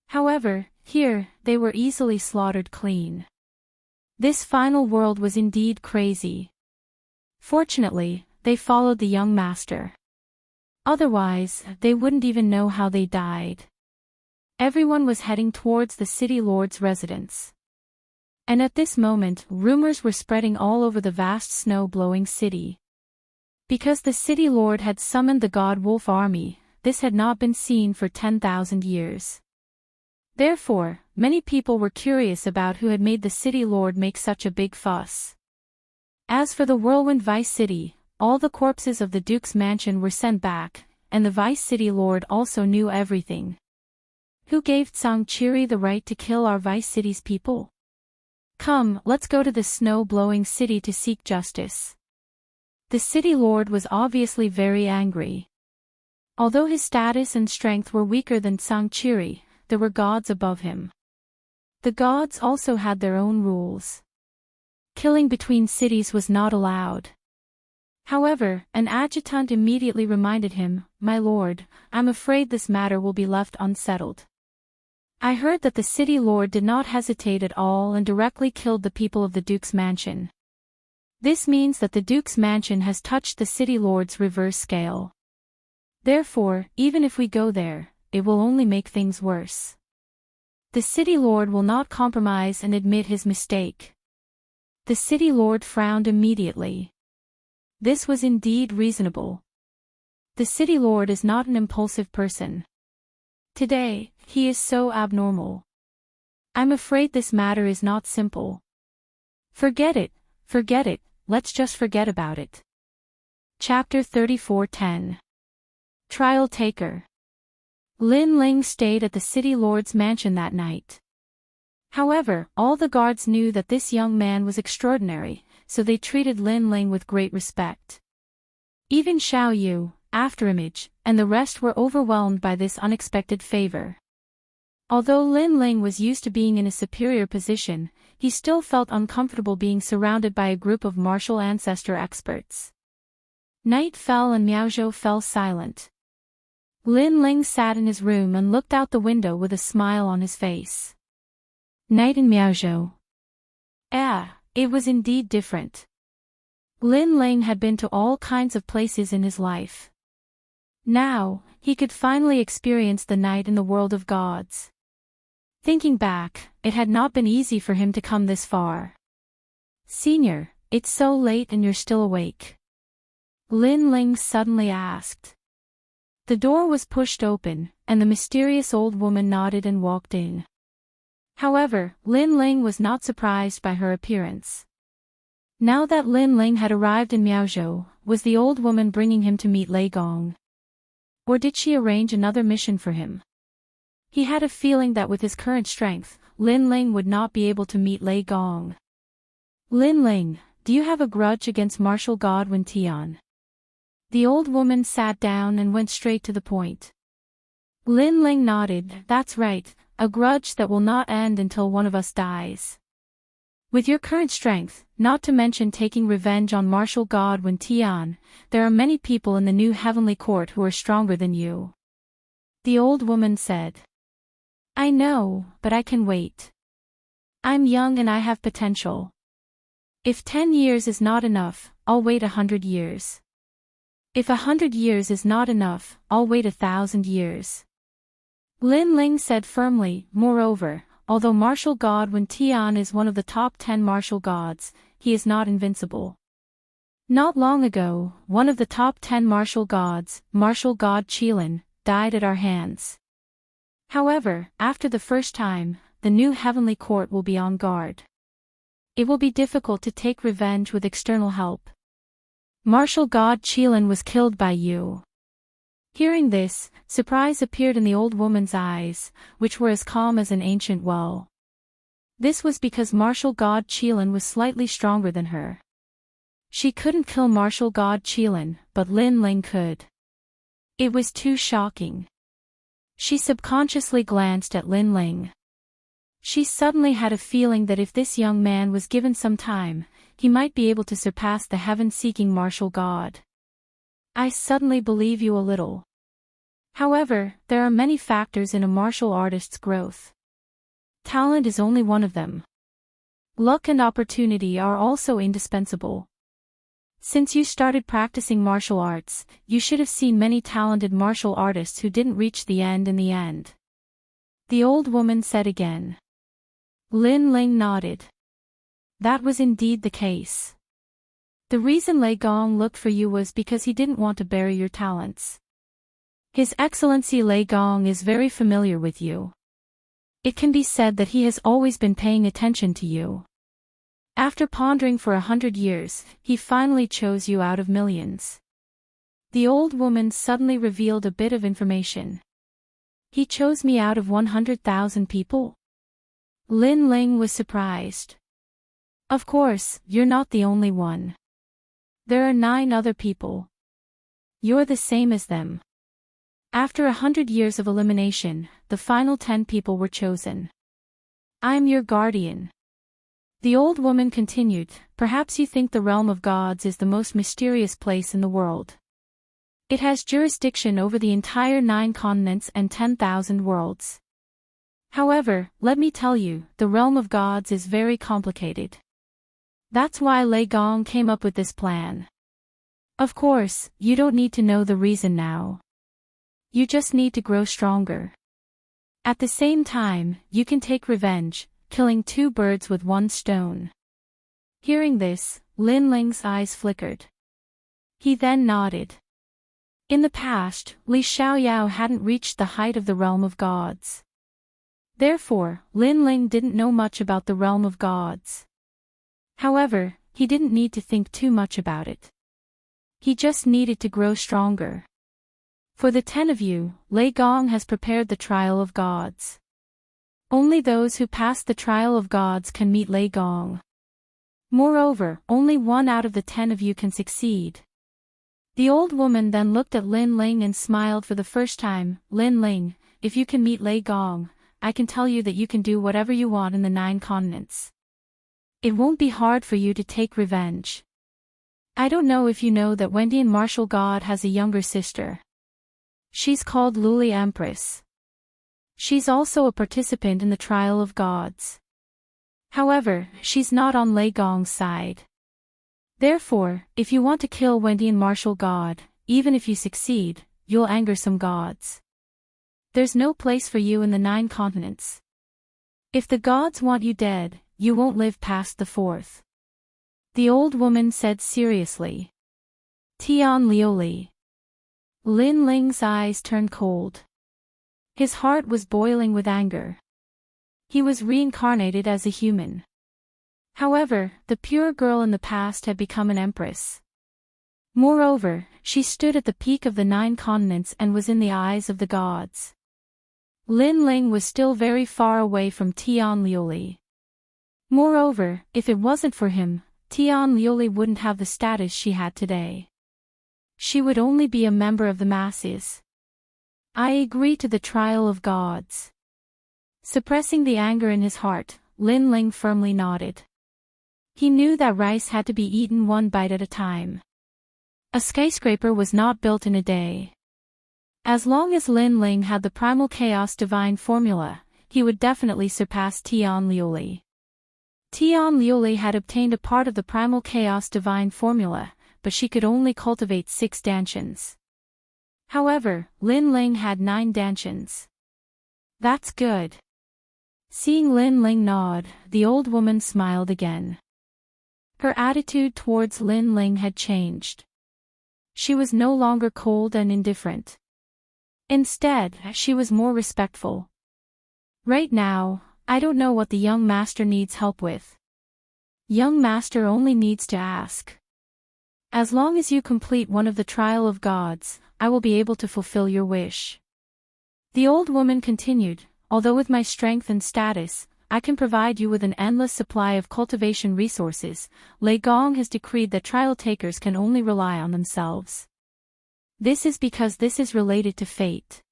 A: However, here, they were easily slaughtered clean. This final world was indeed crazy. Fortunately, they followed the young master. Otherwise, they wouldn't even know how they died. Everyone was heading towards the city lord's residence. And at this moment, rumors were spreading all over the vast snow-blowing city. Because the city lord had summoned the god wolf army, this had not been seen for 10,000 years. Therefore, many people were curious about who had made the city lord make such a big fuss. As for the Whirlwind Vice City, all the corpses of the Duke's mansion were sent back, and the Vice City Lord also knew everything. Who gave Tsang Chiri the right to kill our Vice City's people? Come, let's go to the snow-blowing city to seek justice. The City Lord was obviously very angry. Although his status and strength were weaker than Tsang Chiri, there were gods above him. The gods also had their own rules. Killing between cities was not allowed. However, an adjutant immediately reminded him, "My lord, I'm afraid this matter will be left unsettled. I heard that the city lord did not hesitate at all and directly killed the people of the Duke's mansion. This means that the Duke's mansion has touched the city lord's reverse scale. Therefore, even if we go there, it will only make things worse. The city lord will not compromise and admit his mistake." The city lord frowned immediately. This was indeed reasonable. The city lord is not an impulsive person. Today, he is so abnormal. I'm afraid this matter is not simple. Forget it, let's just forget about it. Chapter 34:10. Trial Taker. Lin Ling stayed at the city lord's mansion that night. However, all the guards knew that this young man was extraordinary, so they treated Lin Ling with great respect. Even Xiao Yu, Afterimage, and the rest were overwhelmed by this unexpected favor. Although Lin Ling was used to being in a superior position, he still felt uncomfortable being surrounded by a group of martial ancestor experts. Night fell and Miaozhou fell silent. Lin Ling sat in his room and looked out the window with a smile on his face. Night in Miaozhou. It was indeed different. Lin Ling had been to all kinds of places in his life. Now, he could finally experience the night in the world of gods. Thinking back, it had not been easy for him to come this far. Senior, it's so late and you're still awake. Lin Ling suddenly asked. The door was pushed open, and the mysterious old woman nodded and walked in. However, Lin Ling was not surprised by her appearance. Now that Lin Ling had arrived in Miaozhou, was the old woman bringing him to meet Lei Gong? Or did she arrange another mission for him? He had a feeling that with his current strength, Lin Ling would not be able to meet Lei Gong. Lin Ling, do you have a grudge against martial god Wen Tian? The old woman sat down and went straight to the point. Lin Ling nodded. That's right, a grudge that will not end until one of us dies. With your current strength, not to mention taking revenge on martial god Wen Tian, there are many people in the new heavenly court who are stronger than you. The old woman said. I know, but I can wait. I'm young and I have potential. If 10 years is not enough, I'll wait 100 years. If 100 years is not enough, I'll wait 1,000 years. Lin Ling said firmly. Moreover, although martial god Wen Tian is one of the top 10 martial gods, he is not invincible. Not long ago, one of the top 10 martial gods, martial god Qilin, died at our hands. However, after the first time, the new heavenly court will be on guard. It will be difficult to take revenge with external help. Martial god Qilin was killed by you. Hearing this, surprise appeared in the old woman's eyes, which were as calm as an ancient well. This was because martial god Qilin was slightly stronger than her. She couldn't kill martial god Qilin, but Lin Ling could. It was too shocking. She subconsciously glanced at Lin Ling. She suddenly had a feeling that if this young man was given some time, he might be able to surpass the heaven-seeking martial god. I suddenly believe you a little. However, there are many factors in a martial artist's growth. Talent is only one of them. Luck and opportunity are also indispensable. Since you started practicing martial arts, you should have seen many talented martial artists who didn't reach the end in the end. The old woman said again. Lin Ling nodded. That was indeed the case. The reason Lei Gong looked for you was because he didn't want to bury your talents. His Excellency Lei Gong is very familiar with you. It can be said that he has always been paying attention to you. After pondering for 100 years, he finally chose you out of millions. The old woman suddenly revealed a bit of information. He chose me out of 100,000 people? Lin Ling was surprised. Of course, you're not the only one. There are 9 other people. You're the same as them. After 100 years of elimination, the final 10 people were chosen. I'm your guardian. The old woman continued. Perhaps you think the realm of gods is the most mysterious place in the world. It has jurisdiction over the entire 9 continents and 10,000 worlds. However, let me tell you, the realm of gods is very complicated. That's why Lei Gong came up with this plan. Of course, you don't need to know the reason now. You just need to grow stronger. At the same time, you can take revenge, killing 2 birds with 1 stone. Hearing this, Lin Ling's eyes flickered. He then nodded. In the past, Li Xiaoyao hadn't reached the height of the realm of gods. Therefore, Lin Ling didn't know much about the realm of gods. However, he didn't need to think too much about it. He just needed to grow stronger. For the 10 of you, Lei Gong has prepared the trial of gods. Only those who pass the trial of gods can meet Lei Gong. Moreover, only 1 out of the 10 of you can succeed. The old woman then looked at Lin Ling and smiled for the first time. Lin Ling, if you can meet Lei Gong, I can tell you that you can do whatever you want in the 9 continents. It won't be hard for you to take revenge. I don't know if you know that Wendian martial god has a younger sister. She's called Luli Empress. She's also a participant in the trial of gods. However, she's not on Lei Gong's side. Therefore, if you want to kill Wendian martial god, even if you succeed, you'll anger some gods. There's no place for you in the 9 continents. If the gods want you dead, you won't live past the 4th. The old woman said seriously. Tian Liuli. Lin Ling's eyes turned cold. His heart was boiling with anger. He was reincarnated as a human. However, the pure girl in the past had become an empress. Moreover, she stood at the peak of the 9 continents and was in the eyes of the gods. Lin Ling was still very far away from Tian Liuli. Moreover, if it wasn't for him, Tian Liuli wouldn't have the status she had today. She would only be a member of the masses. I agree to the trial of gods. Suppressing the anger in his heart, Lin Ling firmly nodded. He knew that rice had to be eaten one bite at a time. A skyscraper was not built in a day. As long as Lin Ling had the primal chaos divine formula, he would definitely surpass Tian Liuli. Tian Liuli had obtained a part of the primal chaos divine formula, but she could only cultivate 6 dantians. However, Lin Ling had 9 dantians. That's good. Seeing Lin Ling nod, the old woman smiled again. Her attitude towards Lin Ling had changed. She was no longer cold and indifferent. Instead, she was more respectful. Right now, I don't know what the young master needs help with. Young master only needs to ask. As long as you complete one of the trial of gods, I will be able to fulfill your wish. The old woman continued, although with my strength and status, I can provide you with an endless supply of cultivation resources, Lei Gong has decreed that trial takers can only rely on themselves. This is because this is related to fate.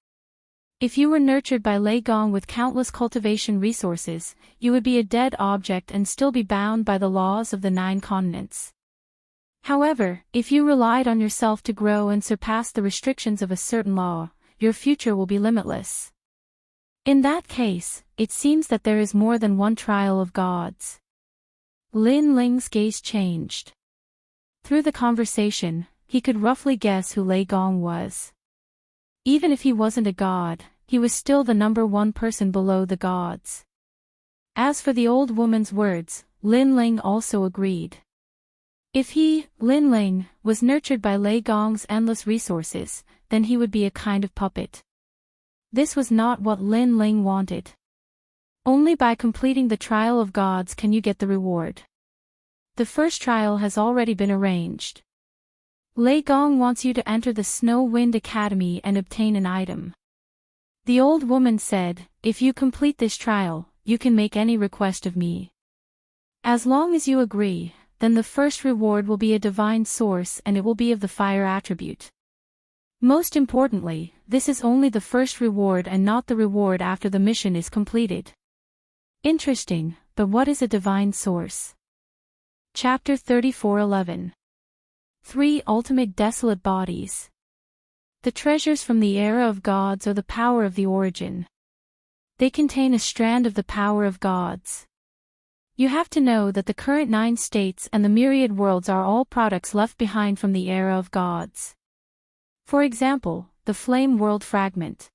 A: If you were nurtured by Lei Gong with countless cultivation resources, you would be a dead object and still be bound by the laws of the 9 continents. However, if you relied on yourself to grow and surpass the restrictions of a certain law, your future will be limitless. In that case, it seems that there is more than one trial of gods. Lin Ling's gaze changed. Through the conversation, he could roughly guess who Lei Gong was. Even if he wasn't a god, he was still the number 1 person below the gods. As for the old woman's words, Lin Ling also agreed. If he, Lin Ling, was nurtured by Lei Gong's endless resources, then he would be a kind of puppet. This was not what Lin Ling wanted. Only by completing the trial of gods can you get the reward. The first trial has already been arranged. Lei Gong wants you to enter the Snow Wind Academy and obtain an item. The old woman said, if you complete this trial, you can make any request of me. As long as you agree, then the first reward will be a divine source and it will be of the fire attribute. Most importantly, this is only the first reward and not the reward after the mission is completed. Interesting, but what is a divine source? Chapter 34:11. 3 Ultimate Desolate Bodies. The treasures from the era of gods are the power of the origin. They contain a strand of the power of gods. You have to know that the current 9 states and the myriad worlds are all products left behind from the era of gods. For example, the Flame World Fragment.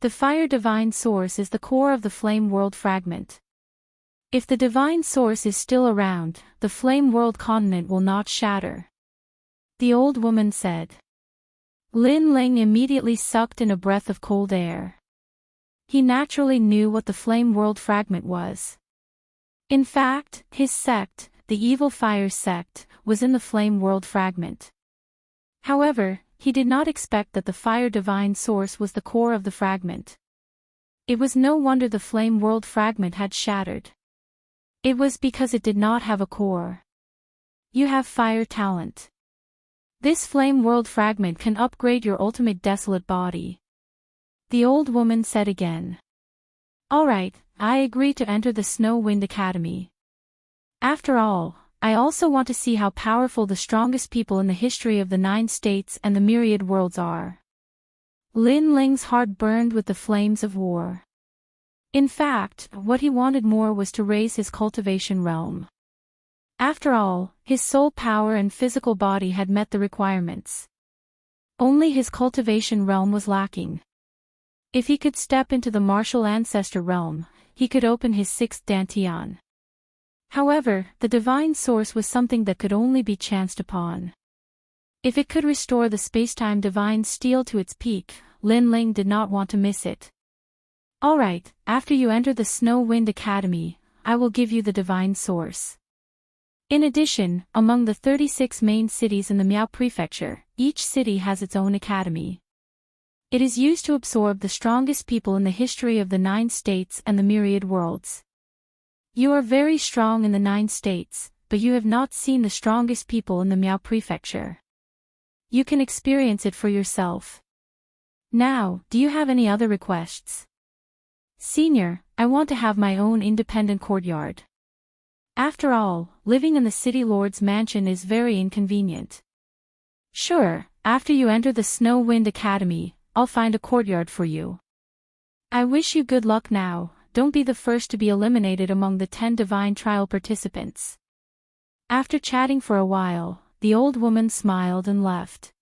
A: The Fire Divine Source is the core of the Flame World Fragment. If the Divine Source is still around, the Flame World Continent will not shatter. The old woman said. Lin Ling immediately sucked in a breath of cold air. He naturally knew what the Flame World Fragment was. In fact, his sect, the Evil Fire Sect, was in the Flame World Fragment. However, he did not expect that the Fire Divine Source was the core of the fragment. It was no wonder the Flame World Fragment had shattered. It was because it did not have a core. You have fire talent. This Flame World Fragment can upgrade your ultimate desolate body. The old woman said again. Alright, I agree to enter the Snow Wind Academy. After all, I also want to see how powerful the strongest people in the history of the 9 states and the myriad worlds are. Lin Ling's heart burned with the flames of war. In fact, what he wanted more was to raise his cultivation realm. After all, his soul power and physical body had met the requirements. Only his cultivation realm was lacking. If he could step into the martial ancestor realm, he could open his sixth dantian. However, the divine source was something that could only be chanced upon. If it could restore the spacetime divine steel to its peak, Lin Ling did not want to miss it. Alright, after you enter the Snow Wind Academy, I will give you the divine source. In addition, among the 36 main cities in the Miao Prefecture, each city has its own academy. It is used to absorb the strongest people in the history of the 9 states and the myriad worlds. You are very strong in the 9 states, but you have not seen the strongest people in the Miao Prefecture. You can experience it for yourself. Now, do you have any other requests? Senior, I want to have my own independent courtyard. After all, living in the city lord's mansion is very inconvenient. Sure, after you enter the Snow Wind Academy, I'll find a courtyard for you. I wish you good luck now, don't be the first to be eliminated among the 10 divine trial participants. After chatting for a while, the old woman smiled and left.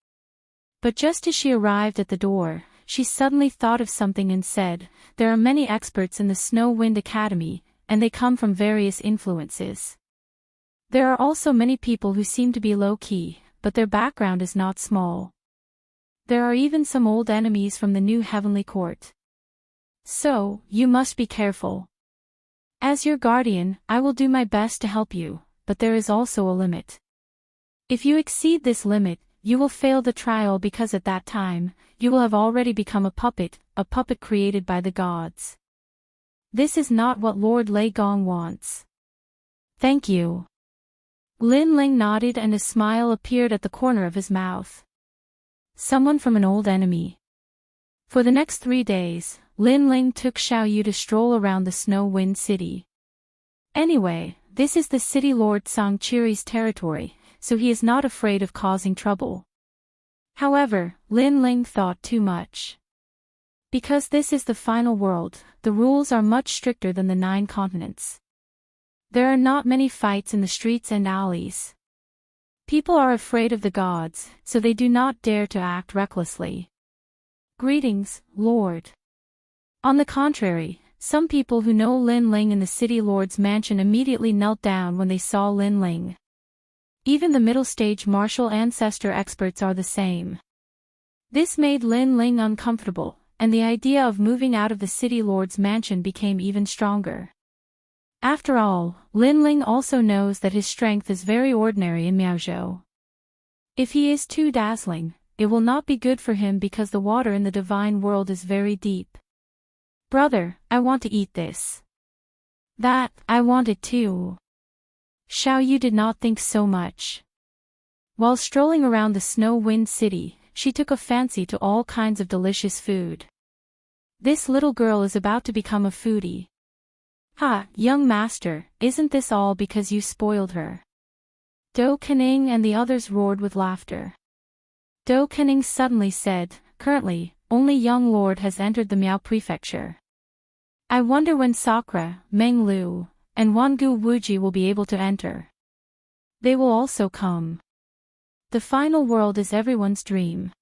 A: But just as she arrived at the door, she suddenly thought of something and said, there are many experts in the Snow Wind Academy, and they come from various influences. There are also many people who seem to be low-key, but their background is not small. There are even some old enemies from the new heavenly court. So, you must be careful. As your guardian, I will do my best to help you, but there is also a limit. If you exceed this limit, you will fail the trial because at that time, you will have already become a puppet created by the gods. This is not what Lord Lei Gong wants. Thank you. Lin Ling nodded and a smile appeared at the corner of his mouth. Someone from an old enemy. For the next 3 days, Lin Ling took Xiao Yu to stroll around the Snow Wind City. Anyway, this is the city lord Song Chiri's territory, so he is not afraid of causing trouble. However, Lin Ling thought too much. Because this is the final world, the rules are much stricter than the 9 continents. There are not many fights in the streets and alleys. People are afraid of the gods, so they do not dare to act recklessly. Greetings, Lord. On the contrary, some people who know Lin Ling in the city lord's mansion immediately knelt down when they saw Lin Ling. Even the middle-stage martial ancestor experts are the same. This made Lin Ling uncomfortable, and the idea of moving out of the city lord's mansion became even stronger. After all, Lin Ling also knows that his strength is very ordinary in Miaozhou. If he is too dazzling, it will not be good for him because the water in the divine world is very deep. Brother, I want to eat this. That, I want it too. Xiao Yu did not think so much. While strolling around the Snow Wind City, she took a fancy to all kinds of delicious food. This little girl is about to become a foodie. Ha, young master, isn't this all because you spoiled her? Do Kening and the others roared with laughter. Do Kening suddenly said, currently, only young lord has entered the Miao Prefecture. I wonder when Sakura, Meng Lu, and Wangu Wuji will be able to enter. They will also come. The final world is everyone's dream.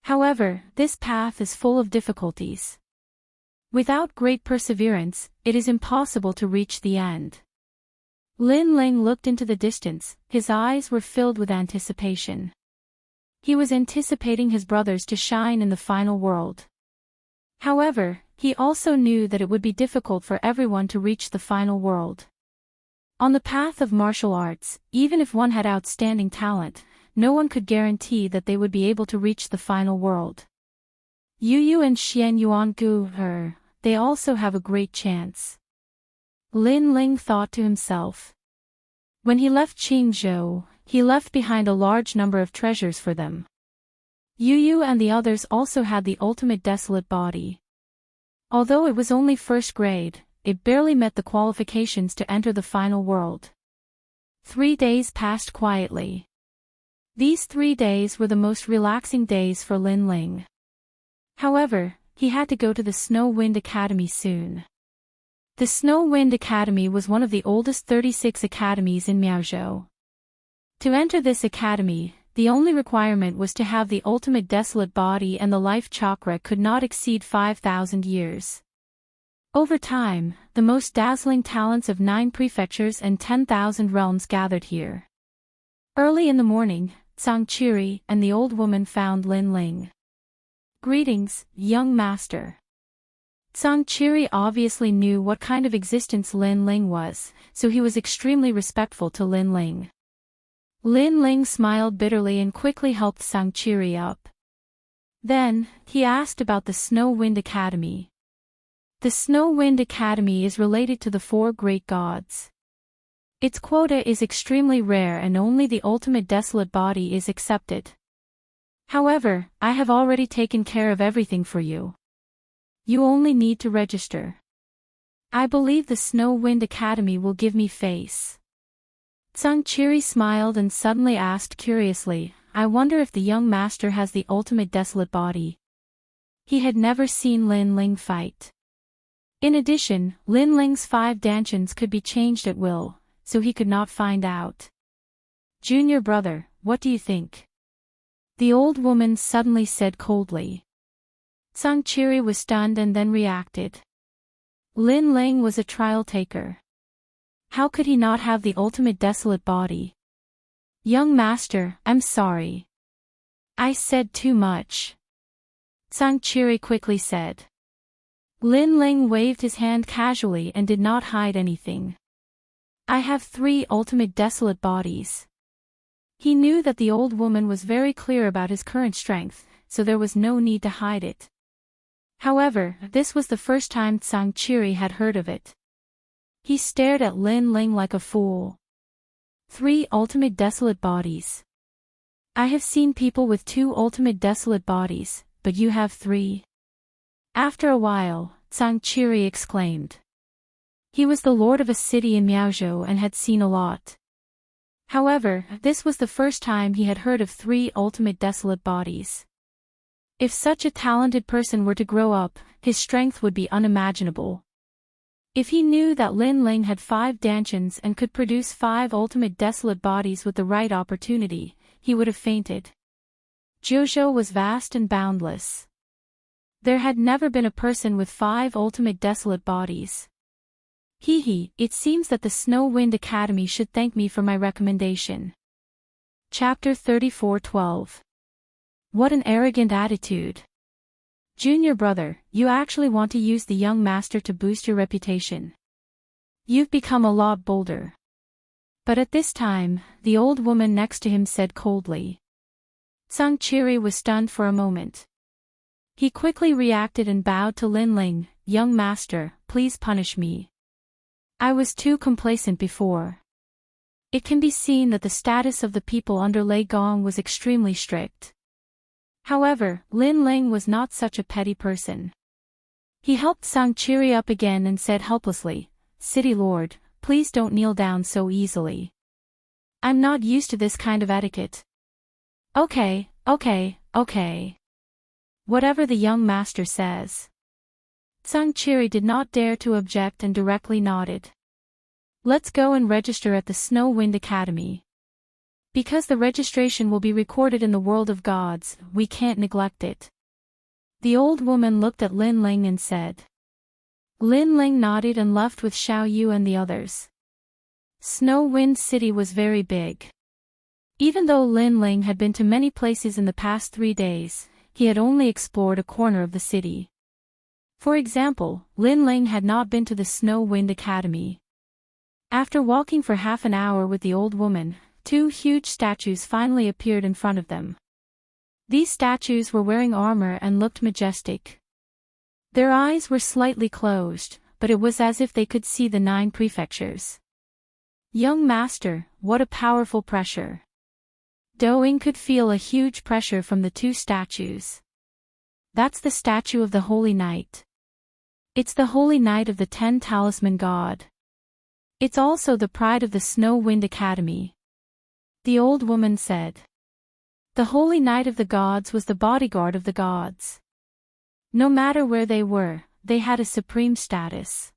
A: However, this path is full of difficulties. Without great perseverance, it is impossible to reach the end. Lin Ling looked into the distance, his eyes were filled with anticipation. He was anticipating his brothers to shine in the final world. However, he also knew that it would be difficult for everyone to reach the final world. On the path of martial arts, even if one had outstanding talent, no one could guarantee that they would be able to reach the final world. Yu Yu and Xian Yuangu, they also have a great chance. Lin Ling thought to himself. When he left Qingzhou, he left behind a large number of treasures for them. Yu Yu and the others also had the ultimate desolate body. Although it was only first grade, it barely met the qualifications to enter the final world. 3 days passed quietly. These 3 days were the most relaxing days for Lin Ling. However, he had to go to the Snow Wind Academy soon. The Snow Wind Academy was one of the oldest 36 academies in Miaozhou. To enter this academy, the only requirement was to have the ultimate desolate body, and the life chakra could not exceed 5,000 years. Over time, the most dazzling talents of 9 prefectures and 10,000 realms gathered here. Early in the morning, Zhang Qiri and the old woman found Lin Ling. "Greetings, young master." Zhang Qiri obviously knew what kind of existence Lin Ling was, so he was extremely respectful to Lin Ling. Lin Ling smiled bitterly and quickly helped Zhang Qiri up. Then, he asked about the Snow Wind Academy. The Snow Wind Academy is related to the 4 great gods. Its quota is extremely rare and only the ultimate desolate body is accepted. However, I have already taken care of everything for you. You only need to register. I believe the Snow Wind Academy will give me face. Zhang Qiri smiled and suddenly asked curiously, I wonder if the young master has the ultimate desolate body. He had never seen Lin Ling fight. In addition, Lin Ling's 5 dantians could be changed at will, so he could not find out. Junior brother, what do you think? The old woman suddenly said coldly. Zhang Qiri was stunned and then reacted. Lin Ling was a trial taker. How could he not have the ultimate desolate body? Young master, I'm sorry. I said too much. Zhang Qiri quickly said. Lin Ling waved his hand casually and did not hide anything. I have 3 ultimate desolate bodies. He knew that the old woman was very clear about his current strength, so there was no need to hide it. However, this was the first time Zhang Qiri had heard of it. He stared at Lin Ling like a fool. 3 ultimate desolate bodies. I have seen people with 2 ultimate desolate bodies, but you have 3. After a while, Zhang Qiri exclaimed. He was the lord of a city in Miaozhou and had seen a lot. However, this was the first time he had heard of 3 ultimate desolate bodies. If such a talented person were to grow up, his strength would be unimaginable. If he knew that Lin Ling had 5 dantians and could produce 5 ultimate desolate bodies with the right opportunity, he would have fainted. Jiuzhou was vast and boundless. There had never been a person with 5 ultimate desolate bodies. It seems that the Snow Wind Academy should thank me for my recommendation. Chapter 34:12. What an arrogant attitude. Junior brother, you actually want to use the young master to boost your reputation. You've become a lot bolder. But at this time, the old woman next to him said coldly. Zhang Qiri was stunned for a moment. He quickly reacted and bowed to Lin Ling, young master, please punish me. I was too complacent before. It can be seen that the status of the people under Lei Gong was extremely strict. However, Lin Ling was not such a petty person. He helped Zhang Qiri up again and said helplessly, City Lord, please don't kneel down so easily. I'm not used to this kind of etiquette. Okay. Whatever the young master says. Zhang Qiri did not dare to object and directly nodded. Let's go and register at the Snow Wind Academy. Because the registration will be recorded in the world of gods, we can't neglect it. The old woman looked at Lin Ling and said. Lin Ling nodded and left with Xiao Yu and the others. Snow Wind City was very big. Even though Lin Ling had been to many places in the past 3 days, he had only explored a corner of the city. For example, Lin Ling had not been to the Snow Wind Academy. After walking for half an hour with the old woman, 2 huge statues finally appeared in front of them. These statues were wearing armor and looked majestic. Their eyes were slightly closed, but it was as if they could see the 9 prefectures. Young master, what a powerful pressure. Doing could feel a huge pressure from the 2 statues. That's the statue of the Holy Knight. It's the Holy Knight of the 10 Talisman God. It's also the pride of the Snow Wind Academy. The old woman said. The Holy Knight of the Gods was the bodyguard of the gods. No matter where they were, they had a supreme status.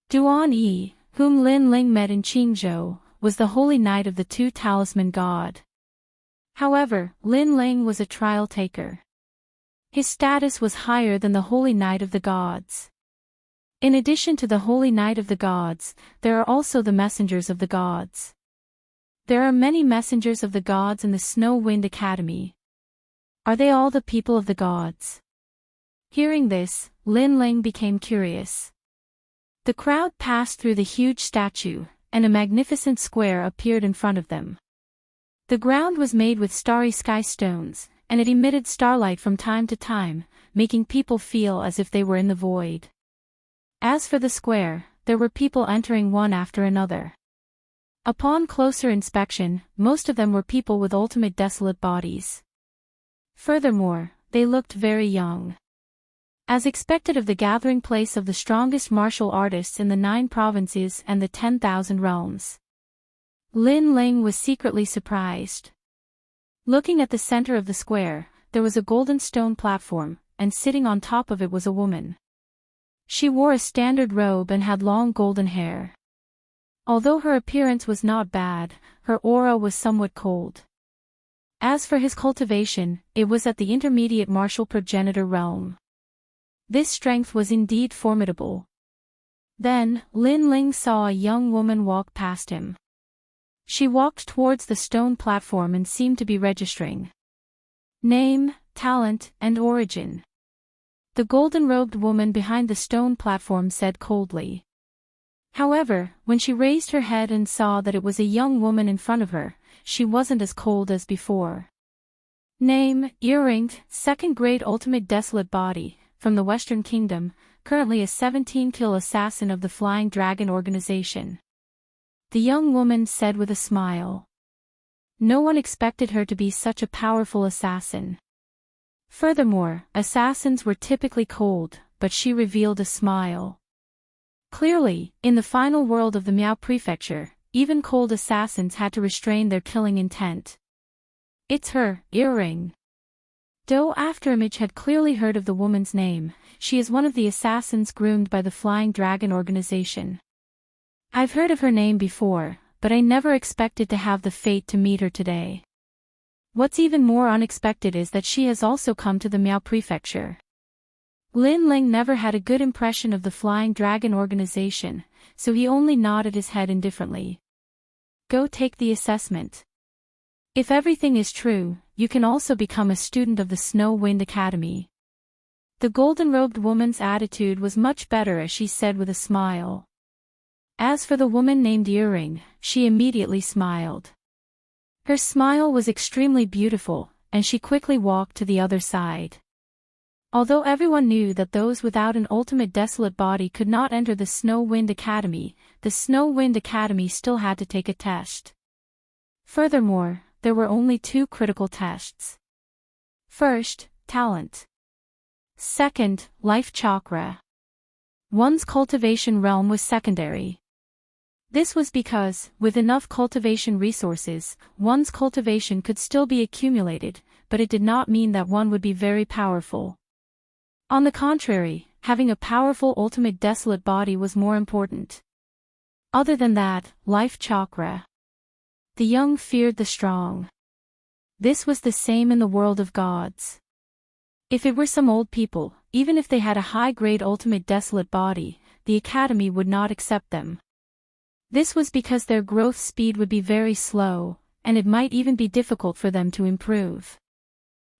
A: Duan Yi, whom Lin Ling met in Qingzhou, was the holy knight of the two talisman god. However, Lin Ling was a trial taker. His status was higher than the holy knight of the gods. In addition to the holy knight of the gods, there are also the messengers of the gods. There are many messengers of the gods in the Snow Wind Academy. Are they all the people of the gods? Hearing this, Lin Ling became curious. The crowd passed through the huge statue, and a magnificent square appeared in front of them. The ground was made with starry sky stones, and it emitted starlight from time to time, making people feel as if they were in the void. As for the square, there were people entering one after another. Upon closer inspection, most of them were people with ultimate desolate bodies. Furthermore, they looked very young. As expected of the gathering place of the strongest martial artists in the 9 provinces and the 10,000 realms. Lin Ling was secretly surprised. Looking at the center of the square, there was a golden stone platform, and sitting on top of it was a woman. She wore a standard robe and had long golden hair. Although her appearance was not bad, her aura was somewhat cold. As for his cultivation, it was at the intermediate martial progenitor realm. This strength was indeed formidable. Then, Lin Ling saw a young woman walk past him. She walked towards the stone platform and seemed to be registering name, talent, and origin. The golden-robed woman behind the stone platform said coldly. However, when she raised her head and saw that it was a young woman in front of her, she wasn't as cold as before. Name, earringed, second-grade ultimate desolate body, from the Western Kingdom, currently a 17-kill assassin of the Flying Dragon organization. The young woman said with a smile. No one expected her to be such a powerful assassin. Furthermore, assassins were typically cold, but she revealed a smile. Clearly, in the final world of the Miao Prefecture, even cold assassins had to restrain their killing intent. It's her, earring. Though Afterimage had clearly heard of the woman's name, she is one of the assassins groomed by the Flying Dragon organization. I've heard of her name before, but I never expected to have the fate to meet her today. What's even more unexpected is that she has also come to the Miao Prefecture. Lin Ling never had a good impression of the Flying Dragon organization, so he only nodded his head indifferently. Go take the assessment. If everything is true, you can also become a student of the Snow Wind Academy. The golden-robed woman's attitude was much better as she said with a smile. As for the woman named Earring, she immediately smiled. Her smile was extremely beautiful, and she quickly walked to the other side. Although everyone knew that those without an ultimate desolate body could not enter the Snow Wind Academy, the Snow Wind Academy still had to take a test. Furthermore, there were only 2 critical tests. First, talent. Second, life chakra. One's cultivation realm was secondary. This was because, with enough cultivation resources, one's cultivation could still be accumulated, but it did not mean that one would be very powerful. On the contrary, having a powerful ultimate desolate body was more important. Other than that, life chakra. The young feared the strong. This was the same in the world of gods. If it were some old people, even if they had a high-grade ultimate desolate body, the academy would not accept them. This was because their growth speed would be very slow, and it might even be difficult for them to improve.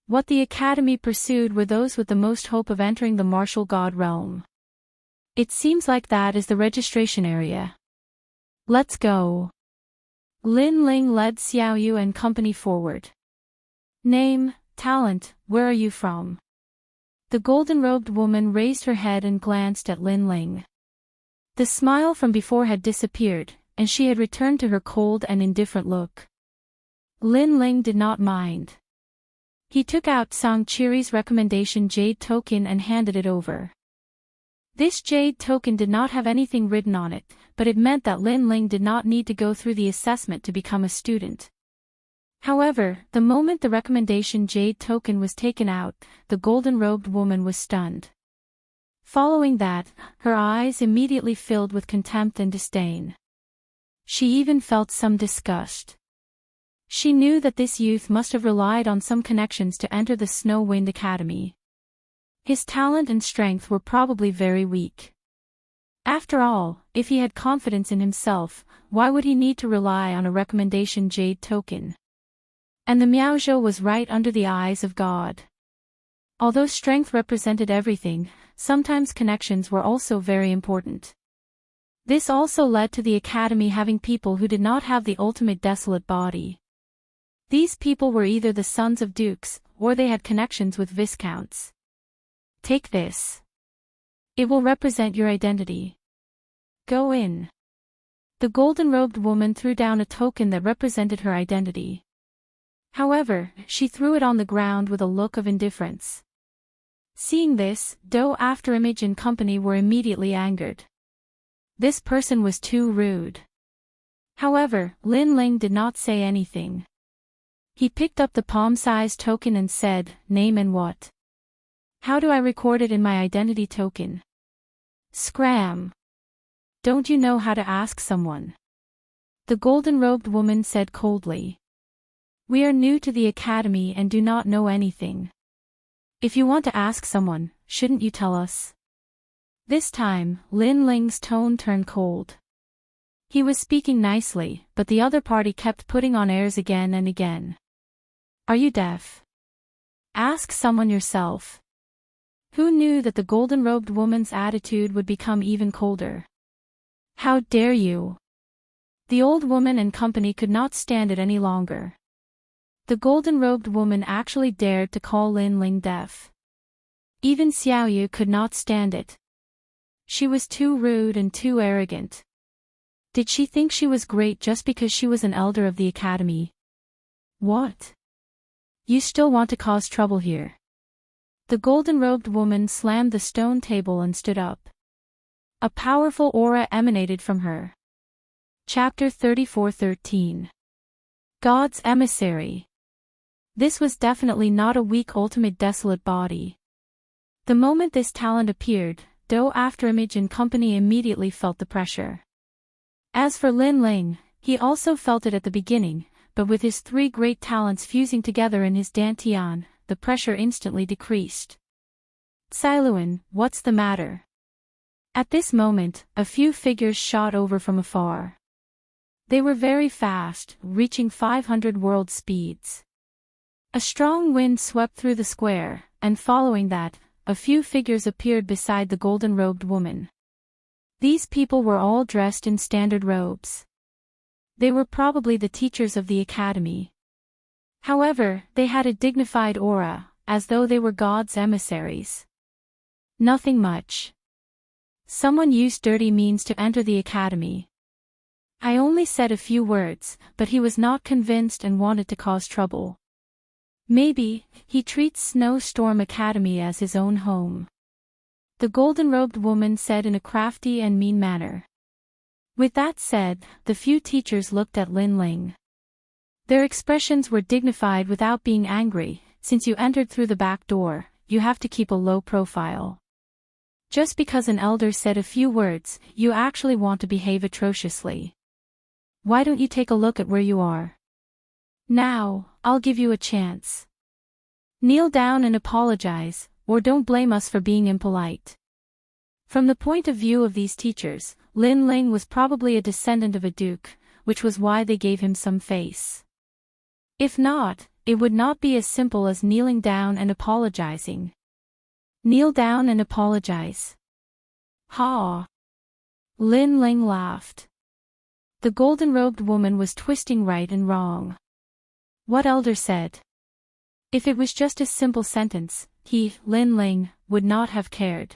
A: What the academy pursued were those with the most hope of entering the martial god realm. It seems like that is the registration area. Let's go. Lin Ling led Xiaoyu and company forward. Name, talent, where are you from? The golden-robed woman raised her head and glanced at Lin Ling. The smile from before had disappeared, and she had returned to her cold and indifferent look. Lin Ling did not mind. He took out Song Chiri's recommendation jade token and handed it over. This jade token did not have anything written on it, but it meant that Lin Ling did not need to go through the assessment to become a student. However, the moment the recommendation jade token was taken out, the golden-robed woman was stunned. Following that, her eyes immediately filled with contempt and disdain. She even felt some disgust. She knew that this youth must have relied on some connections to enter the Snow Wind Academy. His talent and strength were probably very weak. After all, if he had confidence in himself, why would he need to rely on a recommendation jade token? And the Miaozhou was right under the eyes of God. Although strength represented everything, sometimes connections were also very important. This also led to the academy having people who did not have the ultimate desolate body. These people were either the sons of dukes, or they had connections with viscounts. Take this. It will represent your identity. Go in. The golden-robed woman threw down a token that represented her identity. However, she threw it on the ground with a look of indifference. Seeing this, Do Afterimage and company were immediately angered. This person was too rude. However, Lin Ling did not say anything. He picked up the palm-sized token and said, "Name and what? How do I record it in my identity token?" Scram! Don't you know how to ask someone? The golden-robed woman said coldly. We are new to the academy and do not know anything. If you want to ask someone, shouldn't you tell us? This time, Lin Ling's tone turned cold. He was speaking nicely, but the other party kept putting on airs again and again. Are you deaf? Ask someone yourself. Who knew that the golden-robed woman's attitude would become even colder? How dare you? The old woman and company could not stand it any longer. The golden-robed woman actually dared to call Lin Ling deaf. Even Xiaoyu could not stand it. She was too rude and too arrogant. Did she think she was great just because she was an elder of the academy? What? You still want to cause trouble here? The golden-robed woman slammed the stone table and stood up. A powerful aura emanated from her. Chapter 34:13. God's Emissary. This was definitely not a weak ultimate desolate body. The moment this talent appeared, Do Afterimage and company immediately felt the pressure. As for Lin Ling, he also felt it at the beginning, but with his three great talents fusing together in his dantian, the pressure instantly decreased. Xiluan, what's the matter? At this moment, a few figures shot over from afar. They were very fast, reaching 500 world speeds. A strong wind swept through the square, and following that, a few figures appeared beside the golden-robed woman. These people were all dressed in standard robes. They were probably the teachers of the academy. However, they had a dignified aura, as though they were God's emissaries. Nothing much. Someone used dirty means to enter the academy. I only said a few words, but he was not convinced and wanted to cause trouble. Maybe, he treats Snowstorm Academy as his own home. The golden-robed woman said in a crafty and mean manner. With that said, the few teachers looked at Lin Ling. Their expressions were dignified without being angry. Since you entered through the back door, you have to keep a low profile. Just because an elder said a few words, you actually want to behave atrociously. Why don't you take a look at where you are? Now, I'll give you a chance. Kneel down and apologize, or don't blame us for being impolite. From the point of view of these teachers, Lin Ling was probably a descendant of a duke, which was why they gave him some face. If not, it would not be as simple as kneeling down and apologizing. Kneel down and apologize. Ha! Lin Ling laughed. The golden-robed woman was twisting right and wrong. What elder said? If it was just a simple sentence, he, Lin Ling, would not have cared.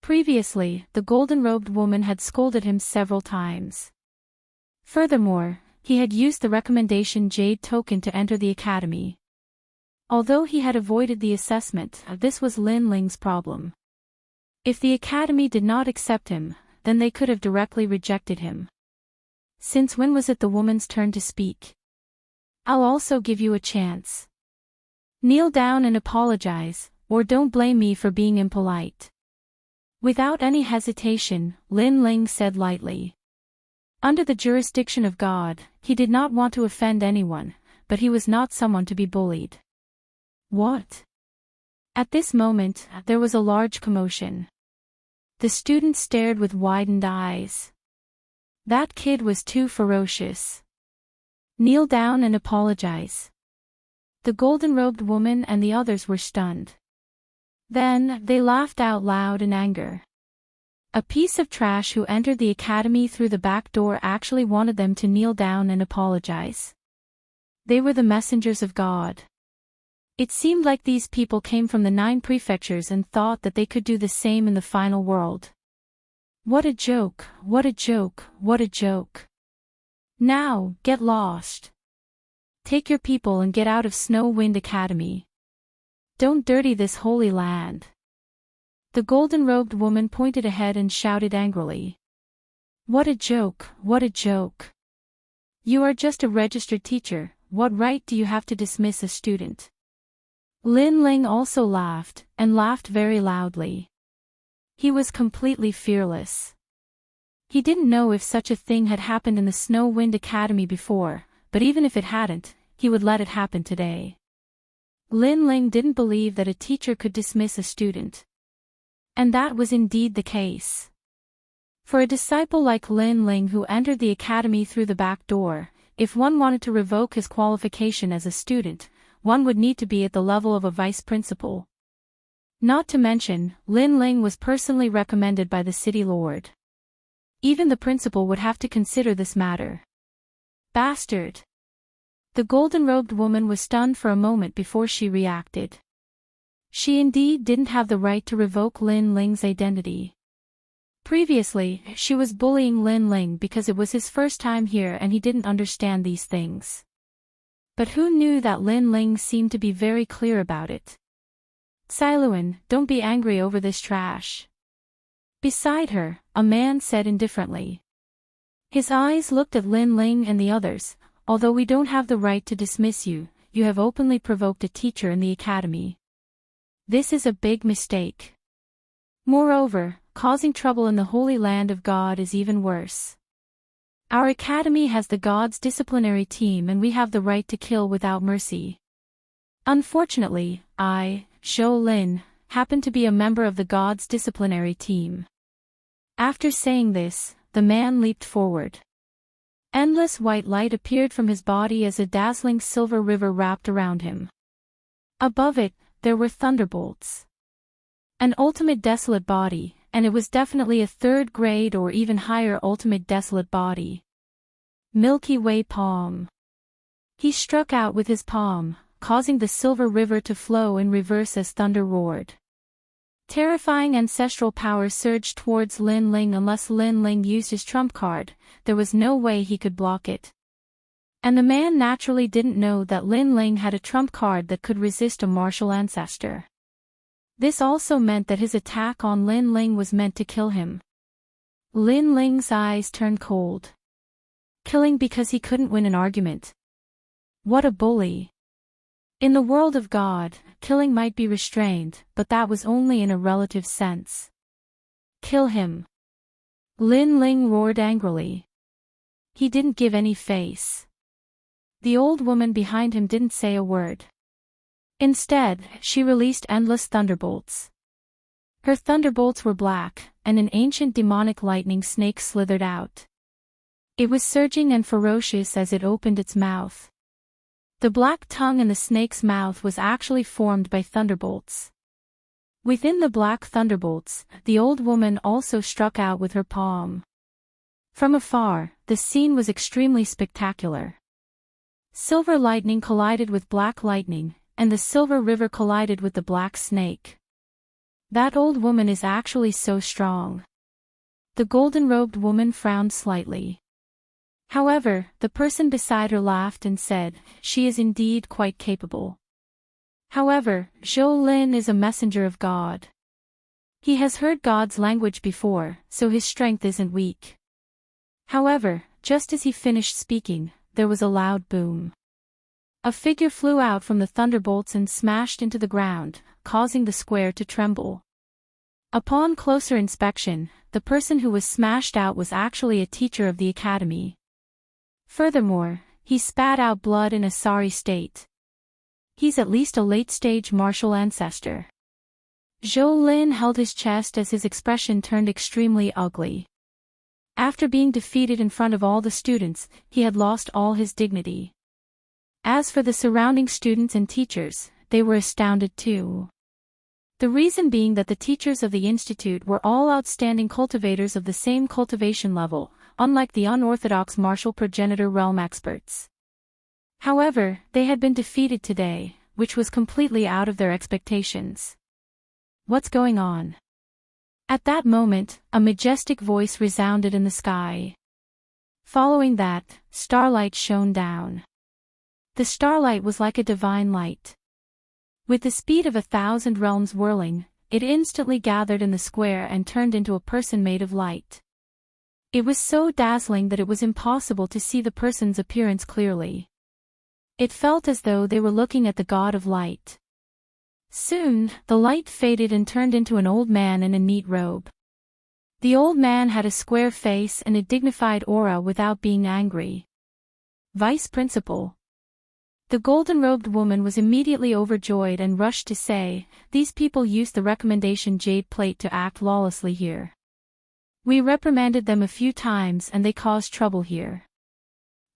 A: Previously, the golden-robed woman had scolded him several times. Furthermore, he had used the recommendation jade token to enter the academy. Although he had avoided the assessment, this was Lin Ling's problem. If the academy did not accept him, then they could have directly rejected him. Since when was it the woman's turn to speak? I'll also give you a chance. Kneel down and apologize, or don't blame me for being impolite. Without any hesitation, Lin Ling said lightly. Under the jurisdiction of God, he did not want to offend anyone, but he was not someone to be bullied. What? At this moment, there was a large commotion. The students stared with widened eyes. That kid was too ferocious. Kneel down and apologize. The golden-robed woman and the others were stunned. Then, they laughed out loud in anger. A piece of trash who entered the academy through the back door actually wanted them to kneel down and apologize. They were the messengers of God. It seemed like these people came from the 9 prefectures and thought that they could do the same in the final world. What a joke, what a joke, what a joke. Now, get lost. Take your people and get out of Snow Wind Academy. Don't dirty this holy land. The golden-robed woman pointed ahead and shouted angrily. What a joke, what a joke. You are just a registered teacher, what right do you have to dismiss a student? Lin Ling also laughed, and laughed very loudly. He was completely fearless. He didn't know if such a thing had happened in the Snow Wind Academy before, but even if it hadn't, he would let it happen today. Lin Ling didn't believe that a teacher could dismiss a student. And that was indeed the case. For a disciple like Lin Ling who entered the academy through the back door, if one wanted to revoke his qualification as a student, one would need to be at the level of a vice principal. Not to mention, Lin Ling was personally recommended by the city lord. Even the principal would have to consider this matter. Bastard! The golden-robed woman was stunned for a moment before she reacted. She indeed didn't have the right to revoke Lin Ling's identity. Previously, she was bullying Lin Ling because it was his first time here and he didn't understand these things. But who knew that Lin Ling seemed to be very clear about it? Siluan, don't be angry over this trash. Beside her, a man said indifferently. His eyes looked at Lin Ling and the others. Although we don't have the right to dismiss you, you have openly provoked a teacher in the academy. This is a big mistake. Moreover, causing trouble in the holy land of God is even worse. Our academy has the God's disciplinary team and we have the right to kill without mercy. Unfortunately, I, Zhou Lin, happen to be a member of the God's disciplinary team. After saying this, the man leaped forward. Endless white light appeared from his body as a dazzling silver river wrapped around him. Above it, there were thunderbolts. An ultimate desolate body, and it was definitely a 3rd grade or even higher ultimate desolate body. Milky Way palm. He struck out with his palm, causing the silver river to flow in reverse as thunder roared. Terrifying ancestral power surged towards Lin Ling unless Lin Ling used his trump card, there was no way he could block it. And the man naturally didn't know that Lin Ling had a trump card that could resist a martial ancestor. This also meant that his attack on Lin Ling was meant to kill him. Lin Ling's eyes turned cold. Killing because he couldn't win an argument. What a bully. In the world of God, killing might be restrained, but that was only in a relative sense. Kill him. Lin Ling roared angrily. He didn't give any face. The old woman behind him didn't say a word. Instead, she released endless thunderbolts. Her thunderbolts were black, and an ancient demonic lightning snake slithered out. It was surging and ferocious as it opened its mouth. The black tongue in the snake's mouth was actually formed by thunderbolts. Within the black thunderbolts, the old woman also struck out with her palm. From afar, the scene was extremely spectacular. Silver lightning collided with black lightning, and the silver river collided with the black snake. That old woman is actually so strong. The golden-robed woman frowned slightly. However, the person beside her laughed and said, she is indeed quite capable. However, Zhou Lin is a messenger of God. He has heard God's language before, so his strength isn't weak. However, just as he finished speaking, there was a loud boom. A figure flew out from the thunderbolts and smashed into the ground, causing the square to tremble. Upon closer inspection, the person who was smashed out was actually a teacher of the academy. Furthermore, he spat out blood in a sorry state. He's at least a late-stage martial ancestor. Zhou Lin held his chest as his expression turned extremely ugly. After being defeated in front of all the students, he had lost all his dignity. As for the surrounding students and teachers, they were astounded too. The reason being that the teachers of the institute were all outstanding cultivators of the same cultivation level, unlike the unorthodox martial progenitor realm experts. However, they had been defeated today, which was completely out of their expectations. What's going on? At that moment, a majestic voice resounded in the sky. Following that, starlight shone down. The starlight was like a divine light. With the speed of 1,000 realms whirling, it instantly gathered in the square and turned into a person made of light. It was so dazzling that it was impossible to see the person's appearance clearly. It felt as though they were looking at the god of light. Soon, the light faded and turned into an old man in a neat robe. The old man had a square face and a dignified aura without being angry. Vice Principal. The golden-robed woman was immediately overjoyed and rushed to say, "These people used the recommendation jade plate to act lawlessly here. We reprimanded them a few times and they caused trouble here.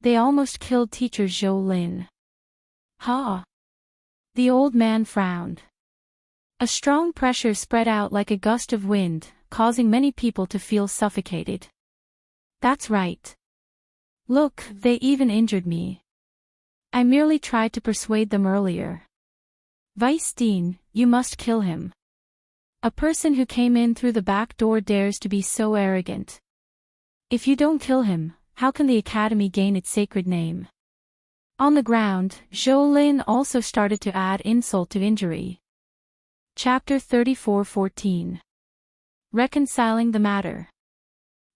A: They almost killed teacher Zhou Lin." Ha! The old man frowned. A strong pressure spread out like a gust of wind, causing many people to feel suffocated. That's right. Look, they even injured me. I merely tried to persuade them earlier. Vice Dean, you must kill him. A person who came in through the back door dares to be so arrogant. If you don't kill him, how can the academy gain its sacred name? On the ground, Zhou Lin also started to add insult to injury. Chapter 34:14. Reconciling the matter.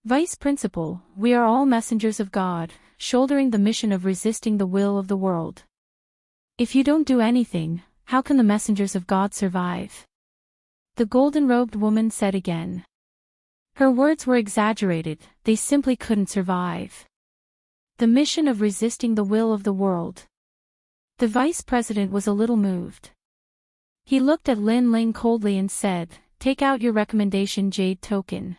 A: Vice Principal, we are all messengers of God, shouldering the mission of resisting the will of the world. If you don't do anything, how can the messengers of God survive? The golden-robed woman said again. Her words were exaggerated, they simply couldn't survive. The mission of resisting the will of the world. The vice president was a little moved. He looked at Lin Ling coldly and said, "Take out your recommendation jade token."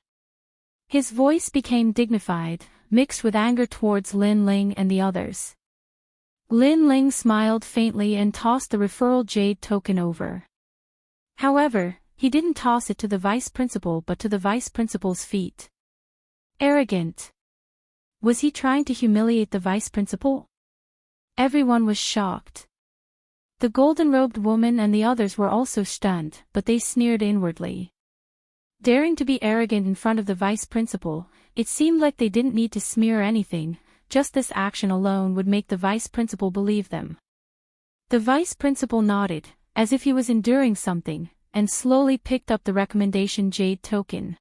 A: His voice became dignified, mixed with anger towards Lin Ling and the others. Lin Ling smiled faintly and tossed the referral jade token over. However, he didn't toss it to the vice principal but to the vice principal's feet. Arrogant. Was he trying to humiliate the vice principal? Everyone was shocked. The golden-robed woman and the others were also stunned, but they sneered inwardly. Daring to be arrogant in front of the vice principal, it seemed like they didn't need to smear anything, just this action alone would make the vice principal believe them. The vice principal nodded, as if he was enduring something, and slowly picked up the recommendation jade token.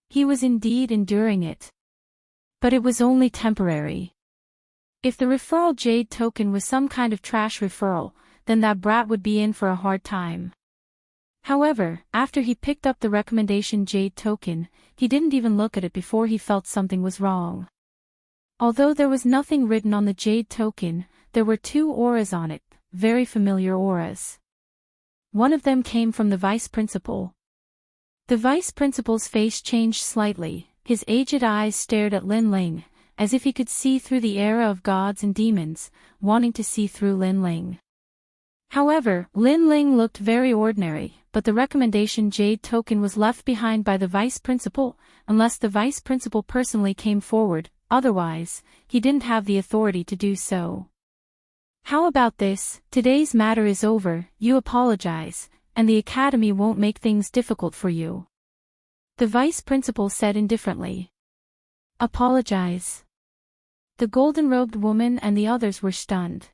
A: He was indeed enduring it. But it was only temporary. If the referral jade token was some kind of trash referral, then that brat would be in for a hard time. However, after he picked up the recommendation jade token, he didn't even look at it before he felt something was wrong. Although there was nothing written on the jade token, there were 2 auras on it, very familiar auras. One of them came from the vice principal. The vice principal's face changed slightly, his aged eyes stared at Lin Ling, as if he could see through the era of gods and demons, wanting to see through Lin Ling. However, Lin Ling looked very ordinary, but the recommendation jade token was left behind by the vice principal, unless the vice principal personally came forward, otherwise, he didn't have the authority to do so. How about this? Today's matter is over, you apologize, and the academy won't make things difficult for you. The vice principal said indifferently. Apologize. The golden-robed woman and the others were stunned.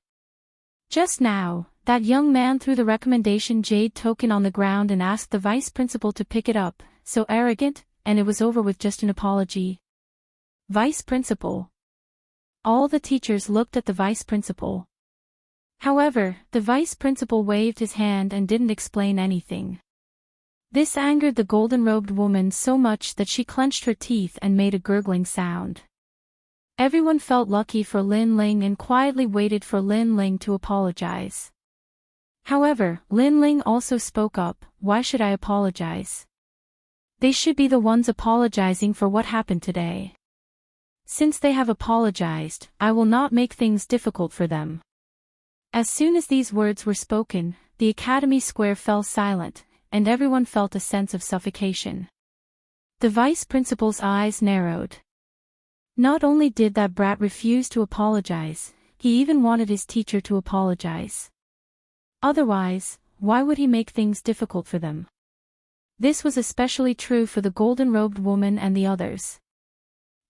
A: Just now, that young man threw the recommendation jade token on the ground and asked the vice principal to pick it up, so arrogant, and it was over with just an apology. Vice principal. All the teachers looked at the vice principal. However, the vice principal waved his hand and didn't explain anything. This angered the golden-robed woman so much that she clenched her teeth and made a gurgling sound. Everyone felt lucky for Lin Ling and quietly waited for Lin Ling to apologize. However, Lin Ling also spoke up, "Why should I apologize? They should be the ones apologizing for what happened today. Since they have apologized, I will not make things difficult for them." As soon as these words were spoken, the academy square fell silent, and everyone felt a sense of suffocation. The vice principal's eyes narrowed. Not only did that brat refuse to apologize, he even wanted his teacher to apologize. Otherwise, why would he make things difficult for them? This was especially true for the golden-robed woman and the others.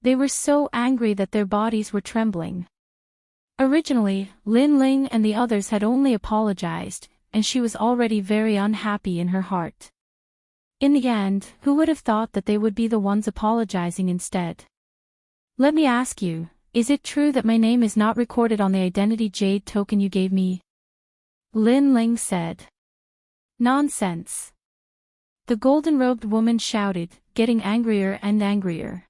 A: They were so angry that their bodies were trembling. Originally, Lin Ling and the others had only apologized, and she was already very unhappy in her heart. In the end, who would have thought that they would be the ones apologizing instead? "Let me ask you, is it true that my name is not recorded on the identity jade token you gave me?" Lin Ling said. "Nonsense!" The golden-robed woman shouted, getting angrier and angrier.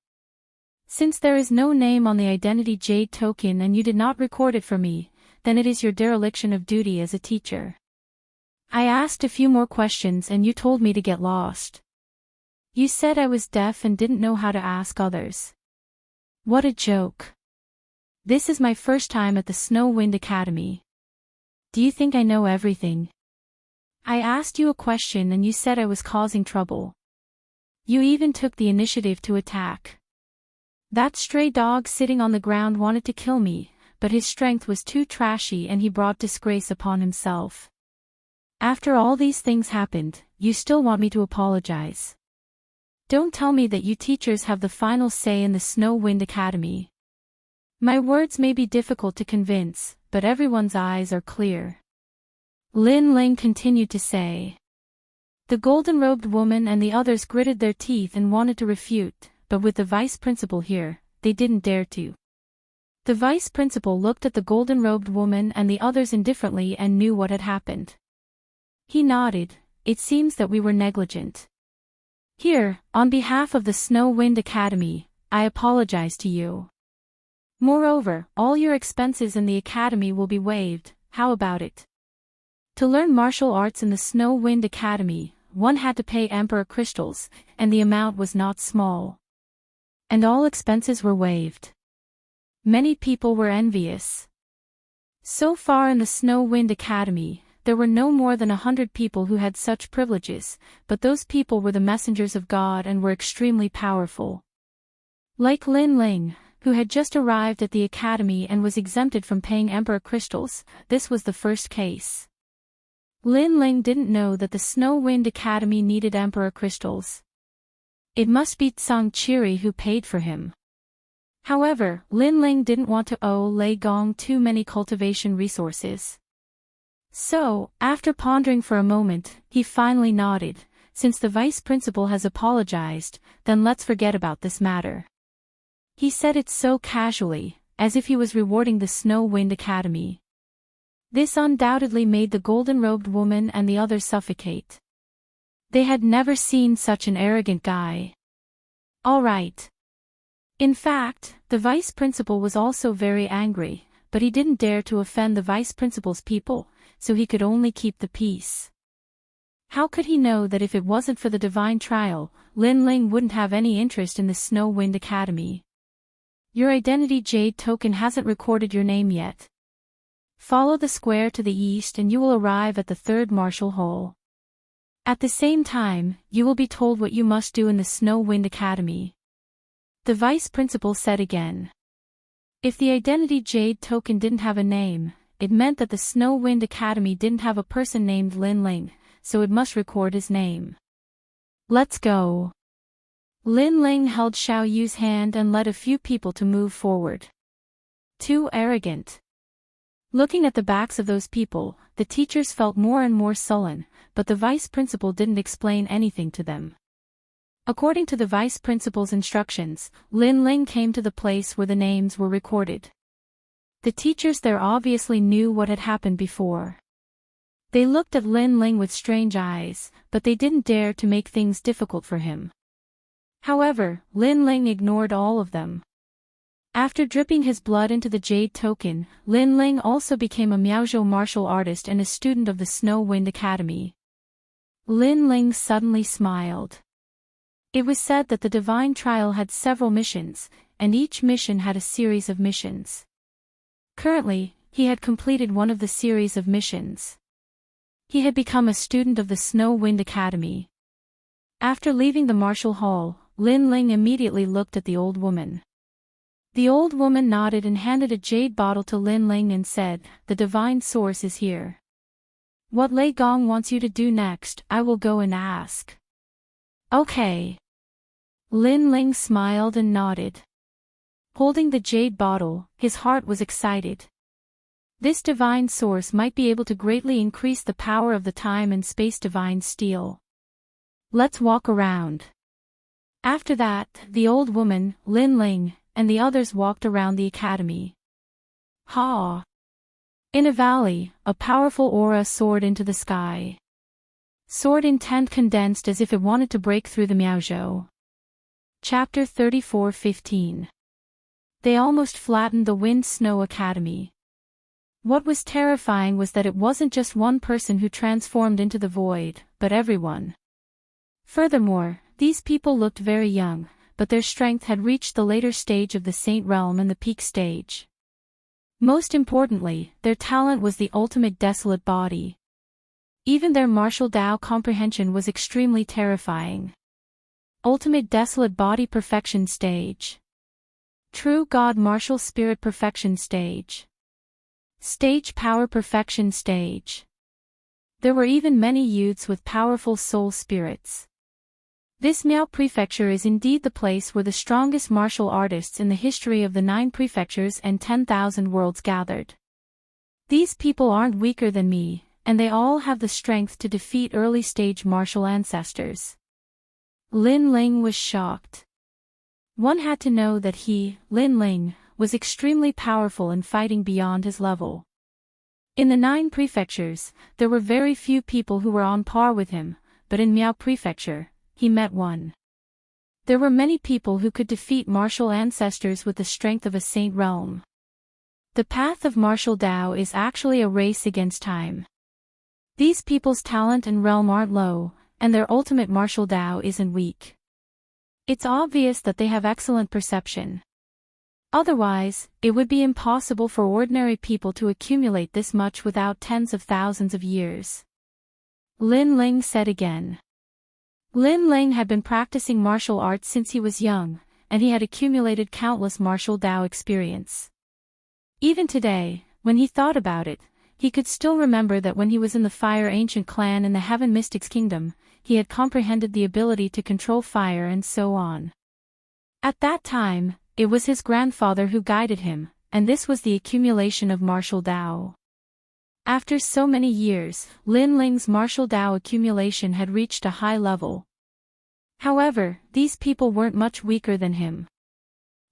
A: "Since there is no name on the identity jade token and you did not record it for me, then it is your dereliction of duty as a teacher. I asked a few more questions and you told me to get lost. You said I was deaf and didn't know how to ask others. What a joke. This is my first time at the Snow Wind Academy. Do you think I know everything? I asked you a question and you said I was causing trouble. You even took the initiative to attack. That stray dog sitting on the ground wanted to kill me, but his strength was too trashy and he brought disgrace upon himself. After all these things happened, you still want me to apologize. Don't tell me that you teachers have the final say in the Snow Wind Academy. My words may be difficult to convince, but everyone's eyes are clear." Lin Ling continued to say. The golden-robed woman and the others gritted their teeth and wanted to refute, but with the vice principal here, they didn't dare to. The vice principal looked at the golden-robed woman and the others indifferently and knew what had happened. He nodded. "It seems that we were negligent. Here, on behalf of the Snow Wind Academy, I apologize to you. Moreover, all your expenses in the academy will be waived. How about it? To learn martial arts in the Snow Wind Academy, one had to pay Emperor crystals, and the amount was not small. And all expenses were waived." Many people were envious. So far in the Snow Wind Academy, there were no more than 100 people who had such privileges, but those people were the messengers of God and were extremely powerful. Like Lin Ling, who had just arrived at the academy and was exempted from paying Emperor crystals, this was the first case. Lin Ling didn't know that the Snow Wind Academy needed Emperor crystals. It must be Tsang Chiri who paid for him. However, Lin Ling didn't want to owe Lei Gong too many cultivation resources. So, after pondering for a moment, he finally nodded. "Since the vice principal has apologized, then let's forget about this matter." He said it so casually, as if he was rewarding the Snow Wind Academy. This undoubtedly made the golden-robed woman and the others suffocate. They had never seen such an arrogant guy. All right. In fact, the vice principal was also very angry, but he didn't dare to offend the vice principal's people, so he could only keep the peace. How could he know that if it wasn't for the divine trial, Lin Ling wouldn't have any interest in the Snow Wind Academy? Your identity jade token hasn't recorded your name yet. Follow the square to the east and you will arrive at the third martial hole. At the same time, you will be told what you must do in the Snow Wind Academy. The vice principal said again. If the identity jade token didn't have a name, it meant that the Snow Wind Academy didn't have a person named Lin Ling, so it must record his name. Let's go. Lin Ling held Xiao Yu's hand and led a few people to move forward. Too arrogant. Looking at the backs of those people, the teachers felt more and more sullen, but the vice principal didn't explain anything to them. According to the vice principal's instructions, Lin Ling came to the place where the names were recorded. The teachers there obviously knew what had happened before. They looked at Lin Ling with strange eyes, but they didn't dare to make things difficult for him. However, Lin Ling ignored all of them. After dripping his blood into the jade token, Lin Ling also became a Miaozhou martial artist and a student of the Snow Wind Academy. Lin Ling suddenly smiled. It was said that the divine trial had several missions, and each mission had a series of missions. Currently, he had completed one of the series of missions. He had become a student of the Snow Wind Academy. After leaving the martial hall, Lin Ling immediately looked at the old woman. The old woman nodded and handed a jade bottle to Lin Ling and said, "The divine source is here. What Lei Gong wants you to do next, I will go and ask." "Okay." Lin Ling smiled and nodded. Holding the jade bottle, his heart was excited. This divine source might be able to greatly increase the power of the time and space divine steel. "Let's walk around." After that, the old woman, Lin Ling, and the others walked around the academy. Ha! In a valley, a powerful aura soared into the sky. Soared intent condensed as if it wanted to break through the Miaozhou. Chapter 34:15. They almost flattened the Wind Snow Academy. What was terrifying was that it wasn't just one person who transformed into the void, but everyone. Furthermore, these people looked very young, but their strength had reached the later stage of the Saint Realm and the peak stage. Most importantly, their talent was the ultimate desolate body. Even their martial Tao comprehension was extremely terrifying. Ultimate desolate body perfection stage. True God martial spirit perfection stage. Stage power perfection stage. There were even many youths with powerful soul spirits. This Miao Prefecture is indeed the place where the strongest martial artists in the history of the 9 prefectures and 10,000 worlds gathered. These people aren't weaker than me, and they all have the strength to defeat early-stage martial ancestors. Lin Ling was shocked. One had to know that he, Lin Ling, was extremely powerful and fighting beyond his level. In the 9 prefectures, there were very few people who were on par with him, but in Miao Prefecture, he met one. There were many people who could defeat martial ancestors with the strength of a saint realm. The path of martial Tao is actually a race against time. These people's talent and realm aren't low, and their ultimate martial Tao isn't weak. It's obvious that they have excellent perception. Otherwise, it would be impossible for ordinary people to accumulate this much without tens of thousands of years. Lin Ling said again. Lin Ling had been practicing martial arts since he was young, and he had accumulated countless martial Tao experience. Even today, when he thought about it, he could still remember that when he was in the Fire Ancient Clan in the Heaven Mystics Kingdom, he had comprehended the ability to control fire and so on. At that time, it was his grandfather who guided him, and this was the accumulation of martial Tao. After so many years, Lin Ling's martial Tao accumulation had reached a high level. However, these people weren't much weaker than him.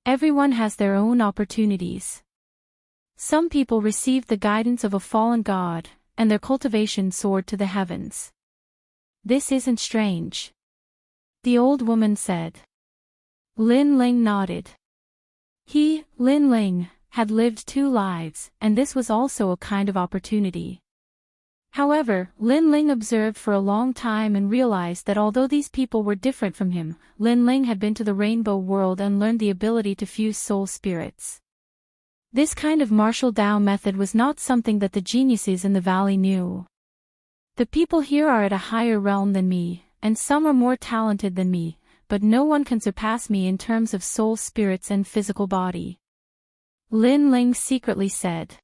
A: Everyone has their own opportunities. Some people received the guidance of a fallen god, and their cultivation soared to the heavens. This isn't strange. The old woman said. Lin Ling nodded. He, Lin Ling, had lived 2 lives, and this was also a kind of opportunity. However, Lin Ling observed for a long time and realized that although these people were different from him, Lin Ling had been to the rainbow world and learned the ability to fuse soul spirits. This kind of martial Tao method was not something that the geniuses in the valley knew. The people here are at a higher realm than me, and some are more talented than me, but no one can surpass me in terms of soul spirits and physical body. Lin Ling secretly said.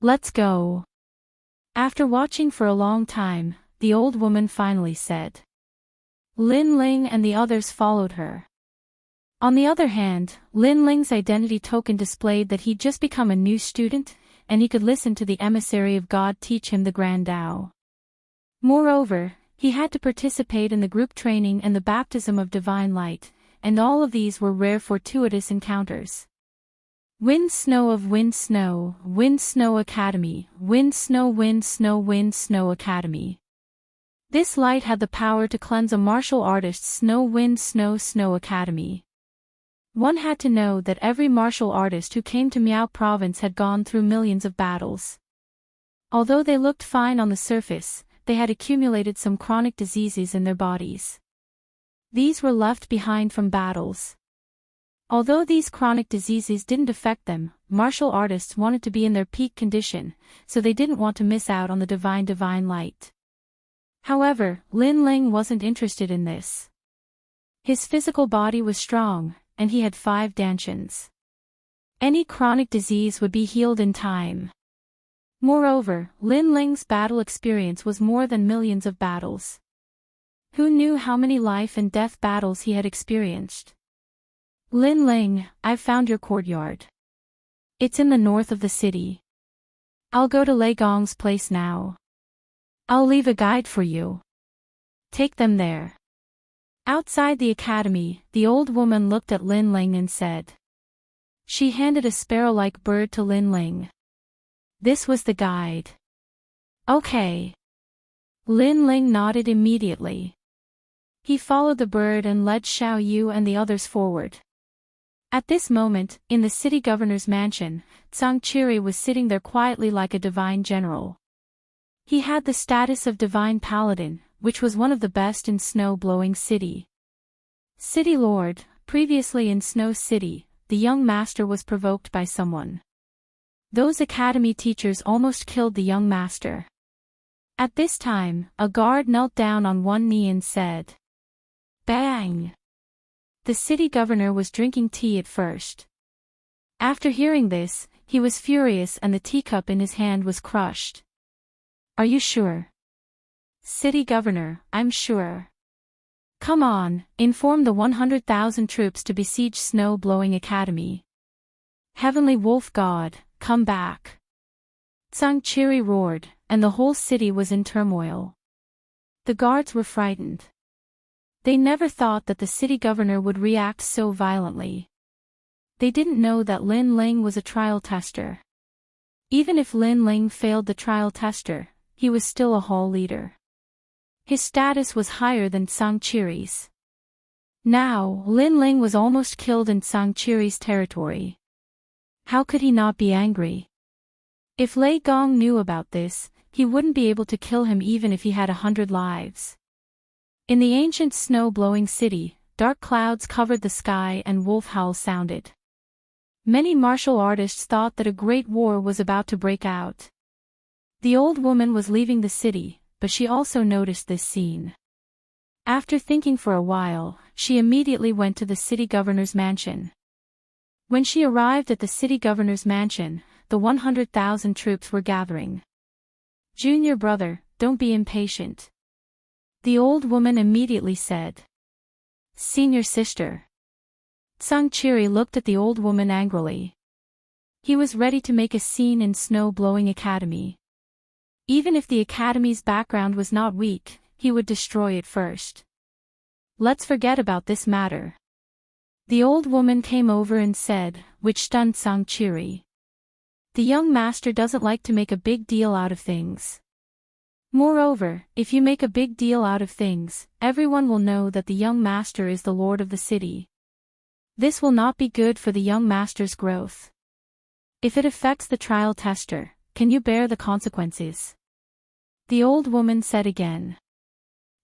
A: Let's go. After watching for a long time, the old woman finally said. Lin Ling and the others followed her. On the other hand, Lin Ling's identity token displayed that he'd just become a new student, and he could listen to the emissary of God teach him the Grand Tao. Moreover, he had to participate in the group training and the baptism of divine light, and all of these were rare fortuitous encounters. Wind Snow of Wind Snow Academy, Wind Snow Academy. This light had the power to cleanse a martial artist's Snow Academy. One had to know that every martial artist who came to Miao province had gone through millions of battles. Although they looked fine on the surface, they had accumulated some chronic diseases in their bodies. These were left behind from battles. Although these chronic diseases didn't affect them, martial artists wanted to be in their peak condition, so they didn't want to miss out on the divine light. However, Lin Ling wasn't interested in this. His physical body was strong, and he had 5 dantians. Any chronic disease would be healed in time. Moreover, Lin Ling's battle experience was more than millions of battles. Who knew how many life and death battles he had experienced? Lin Ling, I've found your courtyard. It's in the north of the city. I'll go to Lei Gong's place now. I'll leave a guide for you. Take them there. Outside the academy, the old woman looked at Lin Ling and said. She handed a sparrow-like bird to Lin Ling. This was the guide. Okay. Lin Ling nodded immediately. He followed the bird and led Xiao Yu and the others forward. At this moment, in the city governor's mansion, Zhang Qiri was sitting there quietly like a divine general. He had the status of divine paladin, which was one of the best in Snow-Blowing City. City Lord, previously in Snow City, the young master was provoked by someone. Those academy teachers almost killed the young master. At this time, a guard knelt down on one knee and said, "Bang!" The city governor was drinking tea at first. After hearing this, he was furious and the teacup in his hand was crushed. Are you sure? City governor, I'm sure. Come on, inform the 100,000 troops to besiege Snow-Blowing Academy. Heavenly Wolf God, come back. Zhang Qiri roared, and the whole city was in turmoil. The guards were frightened. They never thought that the city governor would react so violently. They didn't know that Lin Ling was a trial tester. Even if Lin Ling failed the trial tester, he was still a hall leader. His status was higher than Zhang Qiri's. Now, Lin Ling was almost killed in Zhang Qiri's territory. How could he not be angry? If Lei Gong knew about this, he wouldn't be able to kill him even if he had 100 lives. In the ancient Snow-Blowing City, dark clouds covered the sky and wolf howls sounded. Many martial artists thought that a great war was about to break out. The old woman was leaving the city, but she also noticed this scene. After thinking for a while, she immediately went to the city governor's mansion. When she arrived at the city governor's mansion, the 100,000 troops were gathering. Junior brother, don't be impatient. The old woman immediately said. Senior sister. Zhang Qiri looked at the old woman angrily. He was ready to make a scene in Snow-Blowing Academy. Even if the academy's background was not weak, he would destroy it first. Let's forget about this matter. The old woman came over and said, which stunned Zhang Qiri. The young master doesn't like to make a big deal out of things. Moreover, if you make a big deal out of things, everyone will know that the young master is the lord of the city. This will not be good for the young master's growth. If it affects the trial tester, can you bear the consequences? The old woman said again.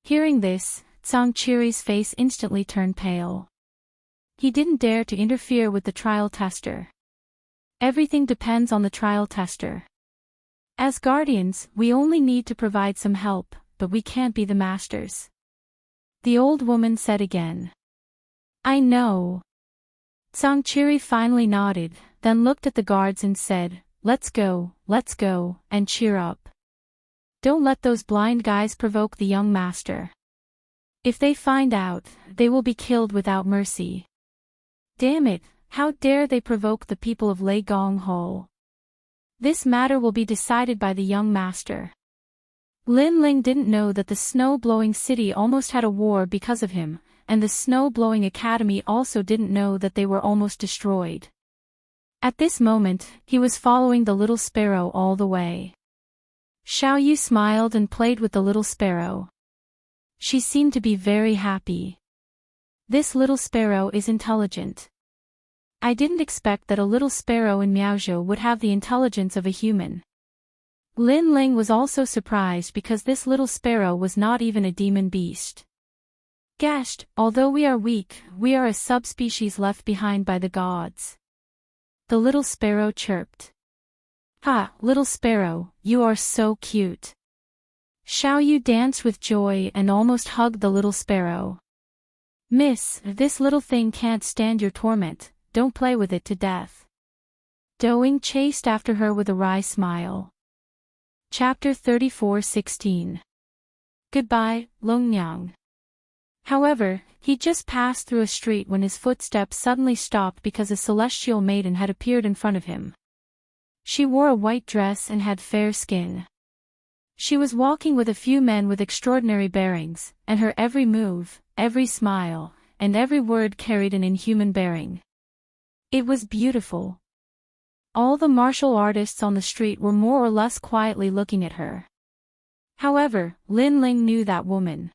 A: Hearing this, Zhang Qiri's face instantly turned pale. He didn't dare to interfere with the trial tester. Everything depends on the trial tester. As guardians, we only need to provide some help, but we can't be the masters. The old woman said again. I know. Zhang Qiri finally nodded, then looked at the guards and said, let's go, and cheer up. Don't let those blind guys provoke the young master. If they find out, they will be killed without mercy. Damn it, how dare they provoke the people of Lei Gong Hall. This matter will be decided by the young master. Lin Ling didn't know that the Snow-Blowing City almost had a war because of him, and the Snow-Blowing Academy also didn't know that they were almost destroyed. At this moment, he was following the little sparrow all the way. Xiao Yu smiled and played with the little sparrow. She seemed to be very happy. This little sparrow is intelligent. I didn't expect that a little sparrow in Miaozhou would have the intelligence of a human. Lin Ling was also surprised because this little sparrow was not even a demon beast. Gashed, although we are weak, we are a subspecies left behind by the gods. The little sparrow chirped. Ha, little sparrow, you are so cute. Xiao Yu danced with joy and almost hugged the little sparrow. Miss, this little thing can't stand your torment, don't play with it to death. Doing chased after her with a wry smile. Chapter 34:16. Goodbye, Longnyang. However, he just passed through a street when his footsteps suddenly stopped because a celestial maiden had appeared in front of him. She wore a white dress and had fair skin. She was walking with a few men with extraordinary bearings, and her every move, every smile, and every word carried an inhuman bearing. It was beautiful. All the martial artists on the street were more or less quietly looking at her. However, Lin Ling knew that woman.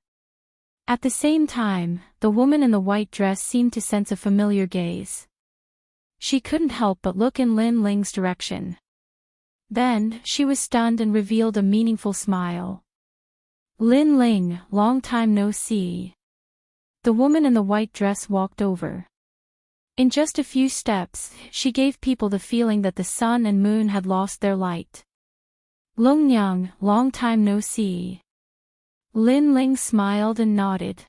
A: At the same time, the woman in the white dress seemed to sense a familiar gaze. She couldn't help but look in Lin Ling's direction. Then, she was stunned and revealed a meaningful smile. Lin Ling, long time no see. The woman in the white dress walked over. In just a few steps, she gave people the feeling that the sun and moon had lost their light. Longnyang, long time no see. Lin Ling smiled and nodded.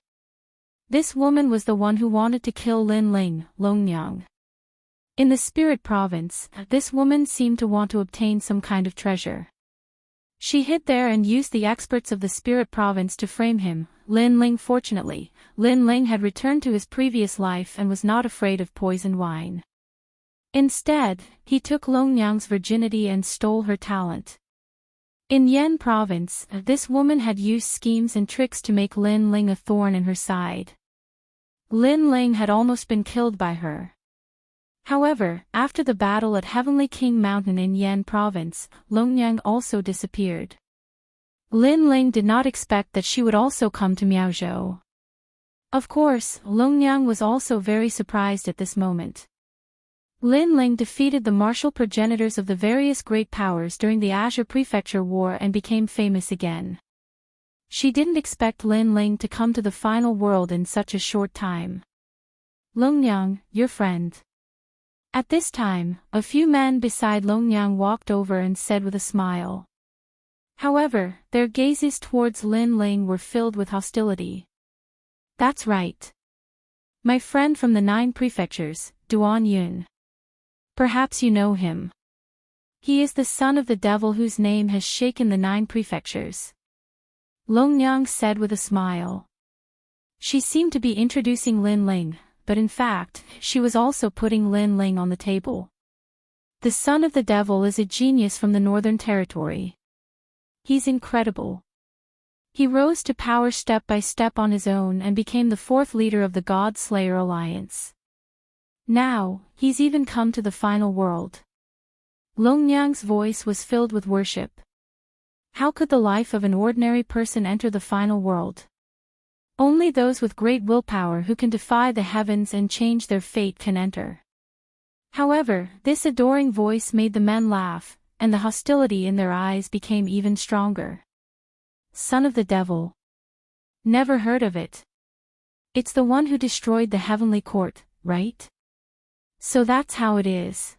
A: This woman was the one who wanted to kill Lin Ling, Longnyang. In the spirit province, this woman seemed to want to obtain some kind of treasure. She hid there and used the experts of the spirit province to frame him, Lin Ling. Fortunately, Lin Ling had returned to his previous life and was not afraid of poisoned wine. Instead, he took Longnyang's virginity and stole her talent. In Yan province, this woman had used schemes and tricks to make Lin Ling a thorn in her side. Lin Ling had almost been killed by her. However, after the battle at Heavenly King Mountain in Yan province, Longnyang also disappeared. Lin Ling did not expect that she would also come to Miaozhou. Of course, Longnyang was also very surprised at this moment. Lin Ling defeated the martial progenitors of the various great powers during the Azure Prefecture War and became famous again. She didn't expect Lin Ling to come to the final world in such a short time. Longnyang, your friend. At this time, a few men beside Longnyang walked over and said with a smile. However, their gazes towards Lin Ling were filled with hostility. That's right. My friend from the 9 prefectures, Duan Yun. Perhaps you know him. He is the son of the devil whose name has shaken the 9 prefectures. Longnyang said with a smile. She seemed to be introducing Lin Ling, but in fact, she was also putting Lin Ling on the table. The son of the devil is a genius from the Northern Territory. He's incredible. He rose to power step by step on his own and became the 4th leader of the God Slayer Alliance. Now, he's even come to the final world. Longnyang's voice was filled with worship. How could the life of an ordinary person enter the final world? Only those with great willpower who can defy the heavens and change their fate can enter. However, this adoring voice made the men laugh, and the hostility in their eyes became even stronger. Son of the devil. Never heard of it. It's the one who destroyed the heavenly court, right? So that's how it is.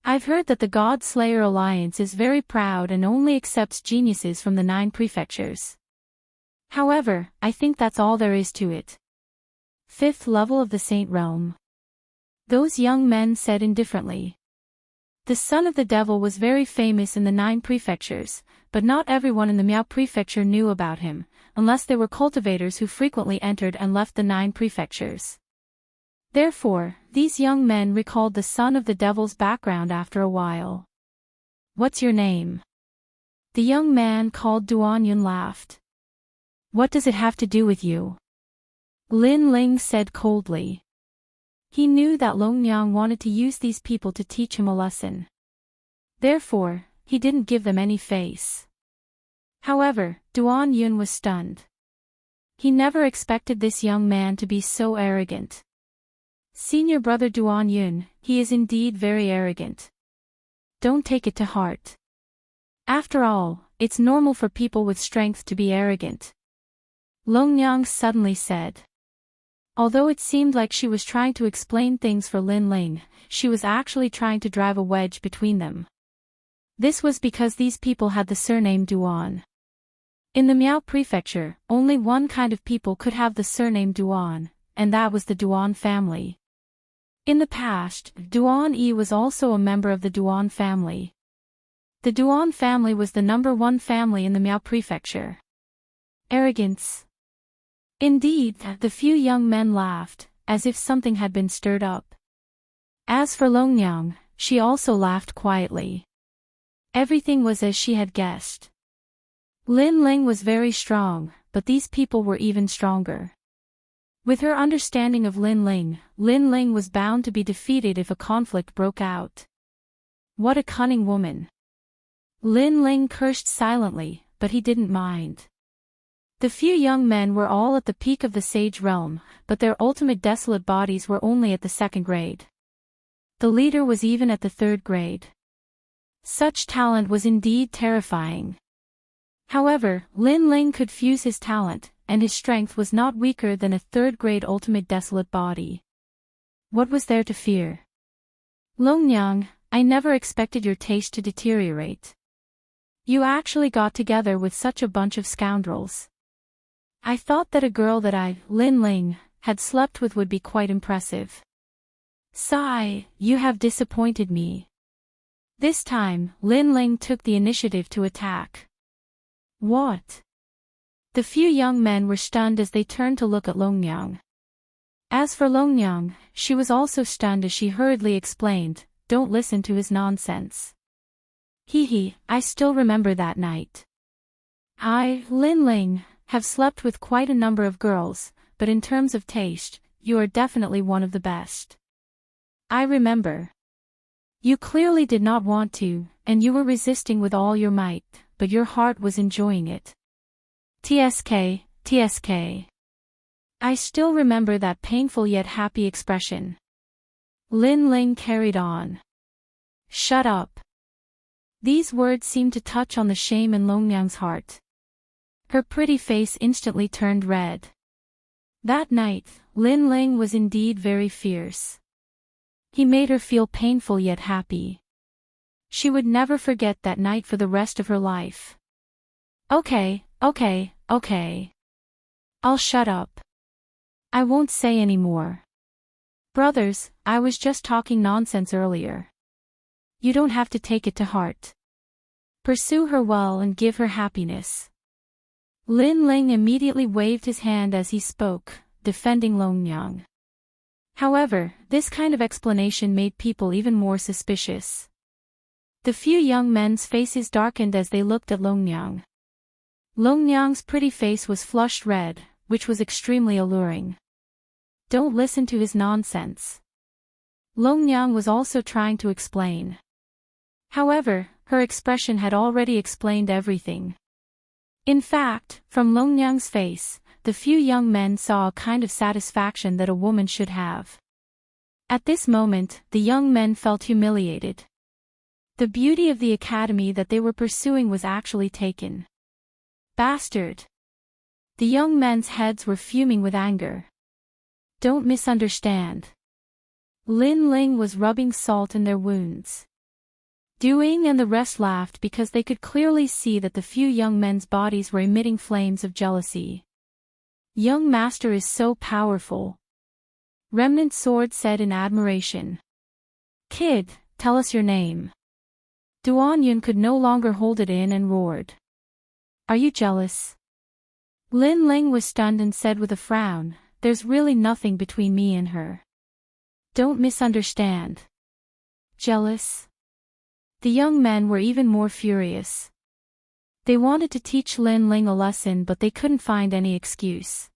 A: I've heard that the God Slayer Alliance is very proud and only accepts geniuses from the 9 prefectures. However, I think that's all there is to it. 5th level of the Saint Realm. Those young men said indifferently. The son of the devil was very famous in the 9 prefectures, but not everyone in the Miao prefecture knew about him, unless they were cultivators who frequently entered and left the 9 prefectures. Therefore, these young men recalled the son of the devil's background after a while. What's your name? The young man called Duan Yun laughed. What does it have to do with you? Lin Ling said coldly. He knew that Longyang wanted to use these people to teach him a lesson. Therefore, he didn't give them any face. However, Duan Yun was stunned. He never expected this young man to be so arrogant. Senior brother Duan Yun, he is indeed very arrogant. Don't take it to heart. After all, it's normal for people with strength to be arrogant. Longyang suddenly said. Although it seemed like she was trying to explain things for Lin Ling, she was actually trying to drive a wedge between them. This was because these people had the surname Duan. In the Miao prefecture, only one kind of people could have the surname Duan, and that was the Duan family. In the past, Duan Yi was also a member of the Duan family. The Duan family was the #1 family in the Miao prefecture. Arrogance. Indeed, the few young men laughed, as if something had been stirred up. As for Longyang, she also laughed quietly. Everything was as she had guessed. Lin Ling was very strong, but these people were even stronger. With her understanding of Lin Ling was bound to be defeated if a conflict broke out. What a cunning woman. Lin Ling cursed silently, but he didn't mind. The few young men were all at the peak of the sage realm, but their ultimate desolate bodies were only at the 2nd grade. The leader was even at the 3rd grade. Such talent was indeed terrifying. However, Lin Ling could fuse his talent, and his strength was not weaker than a 3rd grade ultimate desolate body. What was there to fear? Longyang, I never expected your taste to deteriorate. You actually got together with such a bunch of scoundrels. I thought that a girl that I, Lin Ling, had slept with would be quite impressive. Sigh, you have disappointed me. This time, Lin Ling took the initiative to attack. What? The few young men were stunned as they turned to look at Longyang. As for Longyang, she was also stunned as she hurriedly explained, don't listen to his nonsense. I still remember that night. I, Lin Ling, have slept with quite a number of girls, but in terms of taste, you are definitely one of the best. I remember. You clearly did not want to, and you were resisting with all your might, but your heart was enjoying it. TSK. I still remember that painful yet happy expression. Lin Ling carried on. Shut up. These words seemed to touch on the shame in Longyang's heart. Her pretty face instantly turned red. That night, Lin Ling was indeed very fierce. He made her feel painful yet happy. She would never forget that night for the rest of her life. Okay. I'll shut up. I won't say any more. Brothers, I was just talking nonsense earlier. You don't have to take it to heart. Pursue her well and give her happiness. Lin Ling immediately waved his hand as he spoke, defending Longyang. However, this kind of explanation made people even more suspicious. The few young men's faces darkened as they looked at Longyang. Longyang's pretty face was flushed red, which was extremely alluring. Don't listen to his nonsense. Longyang was also trying to explain. However, her expression had already explained everything. In fact, from Longyang's face, the few young men saw a kind of satisfaction that a woman should have. At this moment, the young men felt humiliated. The beauty of the academy that they were pursuing was actually taken. Bastard! The young men's heads were fuming with anger. Don't misunderstand. Lin Ling was rubbing salt in their wounds. Duing and the rest laughed because they could clearly see that the few young men's bodies were emitting flames of jealousy. Young master is so powerful. Remnant Sword said in admiration. Kid, tell us your name. Duan Yun could no longer hold it in and roared. Are you jealous? Lin Ling was stunned and said with a frown, there's really nothing between me and her. Don't misunderstand. Jealous? The young men were even more furious. They wanted to teach Lin Ling a lesson but they couldn't find any excuse.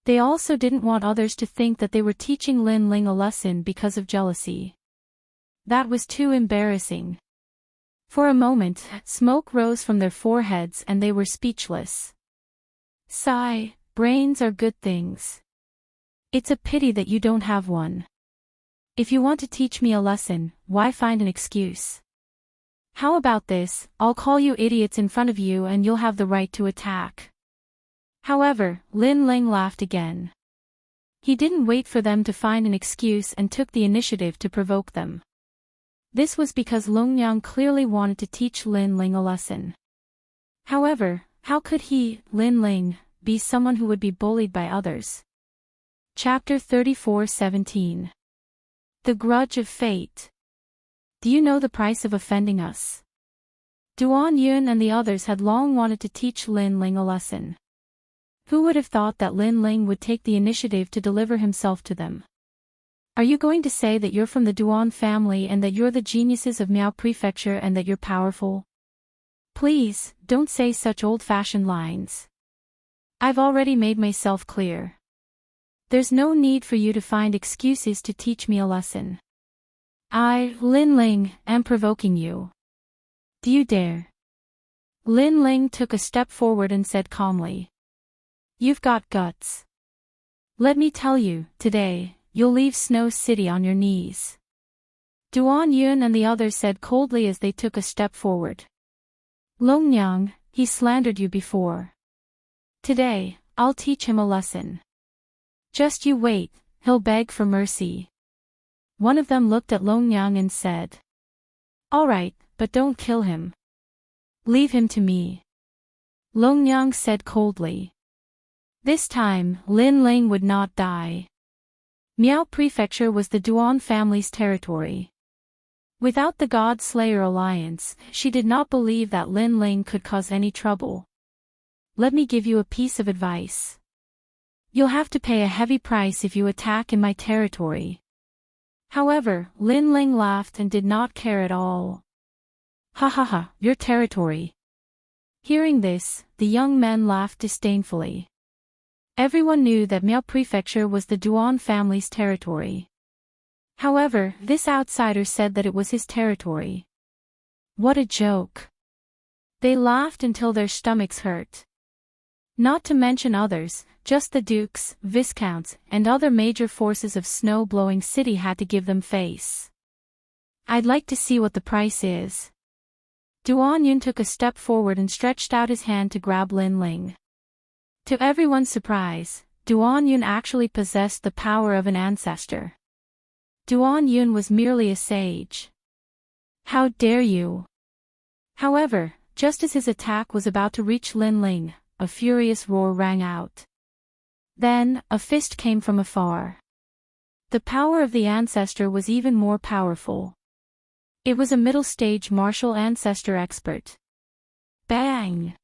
A: They also didn't want others to think that they were teaching Lin Ling a lesson because of jealousy. That was too embarrassing. For a moment, smoke rose from their foreheads and they were speechless. Sigh, brains are good things. It's a pity that you don't have one. If you want to teach me a lesson, why find an excuse? How about this, I'll call you idiots in front of you and you'll have the right to attack. However, Lin Ling laughed again. He didn't wait for them to find an excuse and took the initiative to provoke them. This was because Longyang clearly wanted to teach Lin Ling a lesson. However, how could he, Lin Ling, be someone who would be bullied by others? Chapter 34:17. The Grudge of Fate. Do you know the price of offending us? Duan Yun and the others had long wanted to teach Lin Ling a lesson. Who would have thought that Lin Ling would take the initiative to deliver himself to them? Are you going to say that you're from the Duan family and that you're the geniuses of Miao Prefecture and that you're powerful? Please, don't say such old-fashioned lines. I've already made myself clear. There's no need for you to find excuses to teach me a lesson. I, Lin Ling, am provoking you. Do you dare? Lin Ling took a step forward and said calmly. You've got guts. Let me tell you, today, you'll leave Snow City on your knees. Duan Yun and the others said coldly as they took a step forward. Longyang, he slandered you before. Today, I'll teach him a lesson. Just you wait, he'll beg for mercy. One of them looked at Longyang and said. All right, but don't kill him. Leave him to me. Longyang said coldly. This time, Lin Ling would not die. Miao Prefecture was the Duan family's territory. Without the God Slayer alliance, she did not believe that Lin Ling could cause any trouble. Let me give you a piece of advice. You'll have to pay a heavy price if you attack in my territory. However, Lin Ling laughed and did not care at all. Ha ha ha, your territory. Hearing this, the young men laughed disdainfully. Everyone knew that Miao Prefecture was the Duan family's territory. However, this outsider said that it was his territory. What a joke. They laughed until their stomachs hurt. Not to mention others, just the dukes, viscounts, and other major forces of snow-blowing city had to give them face. I'd like to see what the price is. Duan Yun took a step forward and stretched out his hand to grab Lin Ling. To everyone's surprise, Duan Yun actually possessed the power of an ancestor. Duan Yun was merely a sage. How dare you! However, just as his attack was about to reach Lin Ling, a furious roar rang out. Then, a fist came from afar. The power of the ancestor was even more powerful. It was a middle-stage martial ancestor expert. Bang!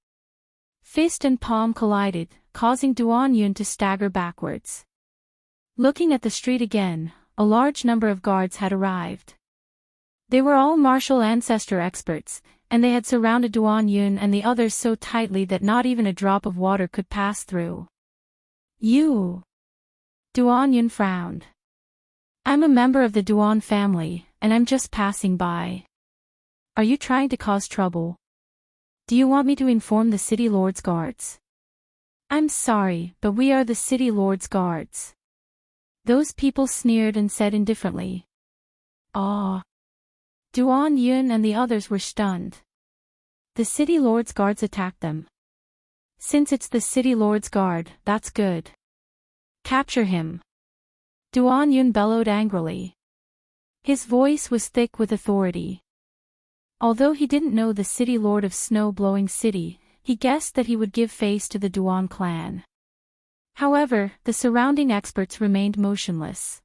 A: Fist and palm collided, causing Duan Yun to stagger backwards. Looking at the street again, a large number of guards had arrived. They were all martial ancestor experts, and they had surrounded Duan Yun and the others so tightly that not even a drop of water could pass through. You! Duan Yun frowned. I'm a member of the Duan family, and I'm just passing by. Are you trying to cause trouble? Do you want me to inform the City Lord's guards? I'm sorry, but we are the City Lord's guards. Those people sneered and said indifferently. Ah! Duan Yun and the others were stunned. The City Lord's guards attacked them. Since it's the City Lord's guard, that's good. Capture him. Duan Yun bellowed angrily. His voice was thick with authority. Although he didn't know the City Lord of Snow-Blowing City, he guessed that he would give face to the Duan clan. However, the surrounding experts remained motionless.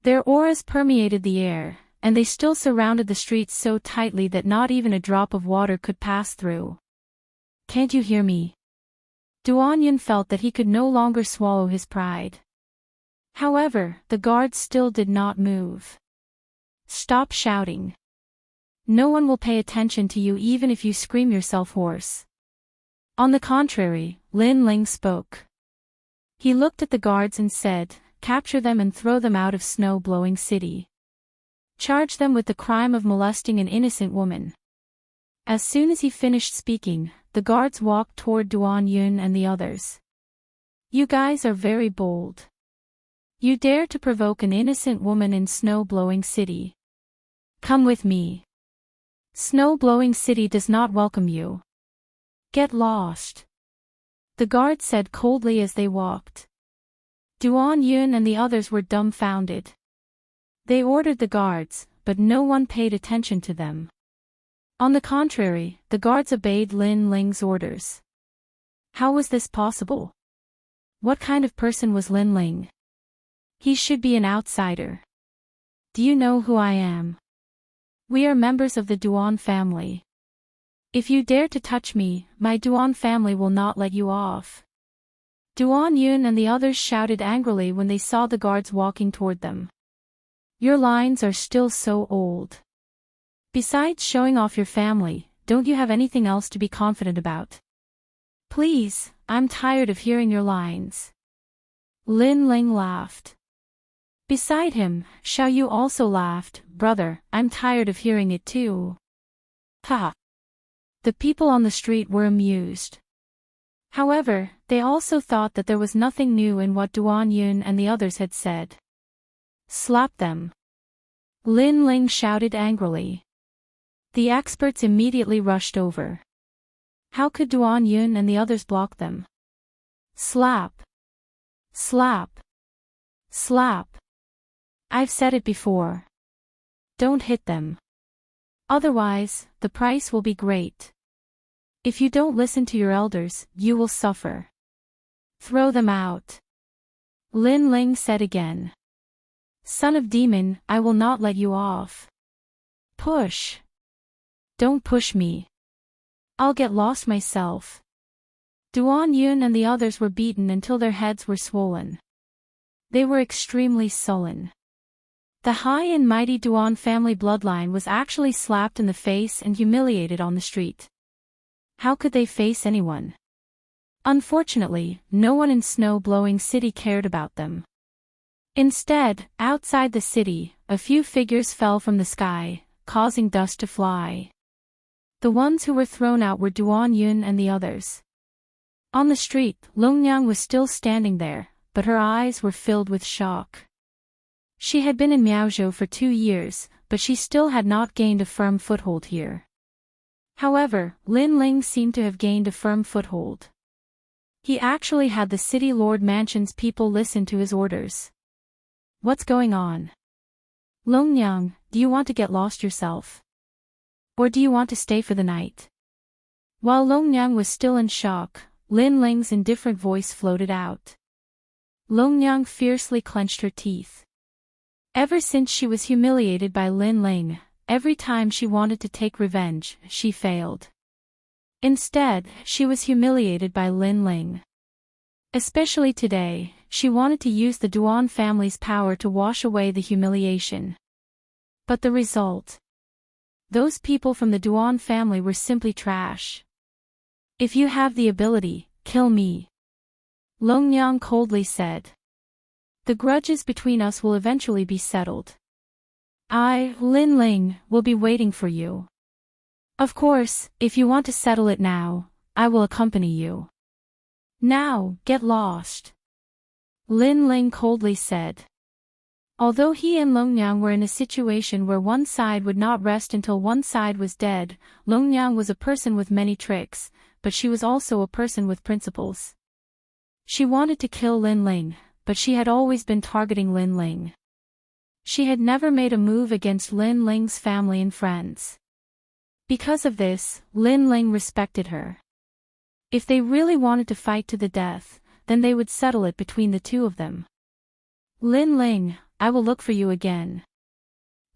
A: Their auras permeated the air, and they still surrounded the streets so tightly that not even a drop of water could pass through. Can't you hear me? Duan Yun felt that he could no longer swallow his pride. However, the guards still did not move. Stop shouting. No one will pay attention to you even if you scream yourself hoarse. On the contrary, Lin Ling spoke. He looked at the guards and said, "Capture them and throw them out of snow-blowing city. Charge them with the crime of molesting an innocent woman." As soon as he finished speaking, the guards walked toward Duan Yun and the others. "You guys are very bold. You dare to provoke an innocent woman in snow-blowing city. Come with me. Snow-blowing city does not welcome you. Get lost," the guard said coldly as they walked. Duan Yun and the others were dumbfounded. They ordered the guards, but no one paid attention to them. On the contrary, the guards obeyed Lin Ling's orders. How was this possible? What kind of person was Lin Ling? He should be an outsider. "Do you know who I am? We are members of the Duan family. If you dare to touch me, my Duan family will not let you off." Duan Yun and the others shouted angrily when they saw the guards walking toward them. "Your lines are still so old. Besides showing off your family, don't you have anything else to be confident about? Please, I'm tired of hearing your lines." Lin Ling laughed. Beside him, Xiao Yu also laughed. "Brother, I'm tired of hearing it too." Ha! The people on the street were amused. However, they also thought that there was nothing new in what Duan Yun and the others had said. "Slap them!" Lin Ling shouted angrily. The experts immediately rushed over. How could Duan Yun and the others block them? Slap! Slap! Slap! I've said it before. Don't hit them. Otherwise, the price will be great. If you don't listen to your elders, you will suffer. Throw them out. Lin Ling said again. Son of demon, I will not let you off. Push. Don't push me. I'll get lost myself. Duan Yun and the others were beaten until their heads were swollen. They were extremely sullen. The high and mighty Duan family bloodline was actually slapped in the face and humiliated on the street. How could they face anyone? Unfortunately, no one in snow-blowing city cared about them. Instead, outside the city, a few figures fell from the sky, causing dust to fly. The ones who were thrown out were Duan Yun and the others. On the street, Longnyang was still standing there, but her eyes were filled with shock. She had been in Miaozhou for 2 years, but she still had not gained a firm foothold here. However, Lin Ling seemed to have gained a firm foothold. He actually had the city lord mansion's people listen to his orders. What's going on? Longnyang, do you want to get lost yourself? Or do you want to stay for the night? While Longnyang was still in shock, Lin Ling's indifferent voice floated out. Longnyang fiercely clenched her teeth. Ever since she was humiliated by Lin Ling, every time she wanted to take revenge, she failed. Instead, she was humiliated by Lin Ling. Especially today, she wanted to use the Duan family's power to wash away the humiliation. But the result? Those people from the Duan family were simply trash. If you have the ability, kill me. Longnyang coldly said. The grudges between us will eventually be settled. I, Lin Ling, will be waiting for you. Of course, if you want to settle it now, I will accompany you. Now, get lost. Lin Ling coldly said. Although he and Longnyang were in a situation where one side would not rest until one side was dead, Longnyang was a person with many tricks, but she was also a person with principles. She wanted to kill Lin Ling, but she had always been targeting Lin Ling. She had never made a move against Lin Ling's family and friends. Because of this, Lin Ling respected her. If they really wanted to fight to the death, then they would settle it between the two of them. Lin Ling, I will look for you again.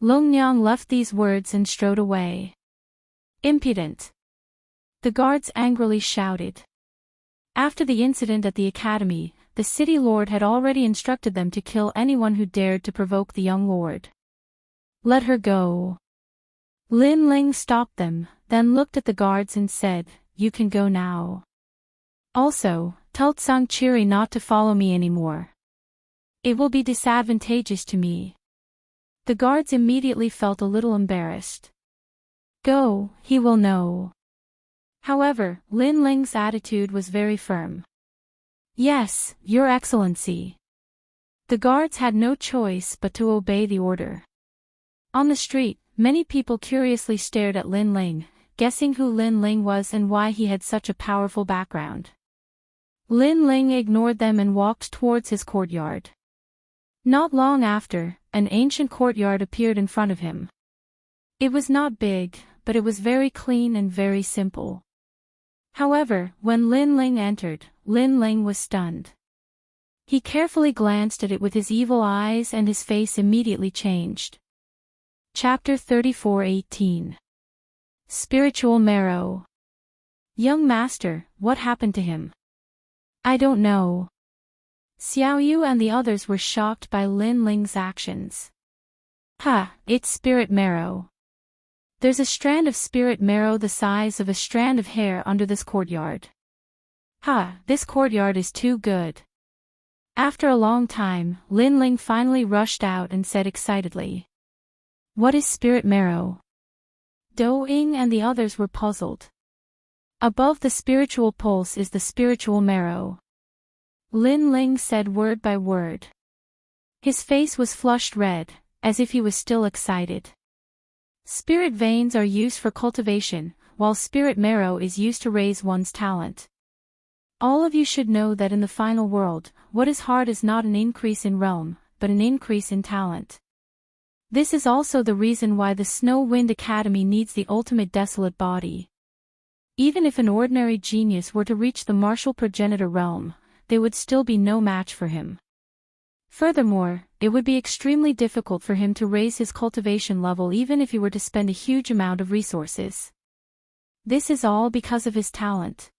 A: Longnyang left these words and strode away. Impudent! The guards angrily shouted. After the incident at the academy, the city lord had already instructed them to kill anyone who dared to provoke the young lord. Let her go. Lin Ling stopped them, then looked at the guards and said, You can go now. Also, tell Tsang Chiri not to follow me anymore. It will be disadvantageous to me. The guards immediately felt a little embarrassed. Go, he will know. However, Lin Ling's attitude was very firm. Yes, Your Excellency. The guards had no choice but to obey the order. On the street, many people curiously stared at Lin Ling, guessing who Lin Ling was and why he had such a powerful background. Lin Ling ignored them and walked towards his courtyard. Not long after, an ancient courtyard appeared in front of him. It was not big, but it was very clean and very simple. However, when Lin Ling entered, Lin Ling was stunned. He carefully glanced at it with his evil eyes and his face immediately changed. Chapter 34:18 Spiritual Marrow. Young Master, what happened to him? I don't know. Xiao Yu and the others were shocked by Lin Ling's actions. It's spirit marrow. There's a strand of spirit marrow the size of a strand of hair under this courtyard. This courtyard is too good. After a long time, Lin Ling finally rushed out and said excitedly. What is spirit marrow? Do Ying and the others were puzzled. Above the spiritual pulse is the spiritual marrow. Lin Ling said word by word. His face was flushed red, as if he was still excited. Spirit veins are used for cultivation, while spirit marrow is used to raise one's talent. All of you should know that in the final world, what is hard is not an increase in realm, but an increase in talent. This is also the reason why the Snow Wind Academy needs the ultimate desolate body. Even if an ordinary genius were to reach the martial progenitor realm, there would still be no match for him. Furthermore, it would be extremely difficult for him to raise his cultivation level even if he were to spend a huge amount of resources. This is all because of his talent.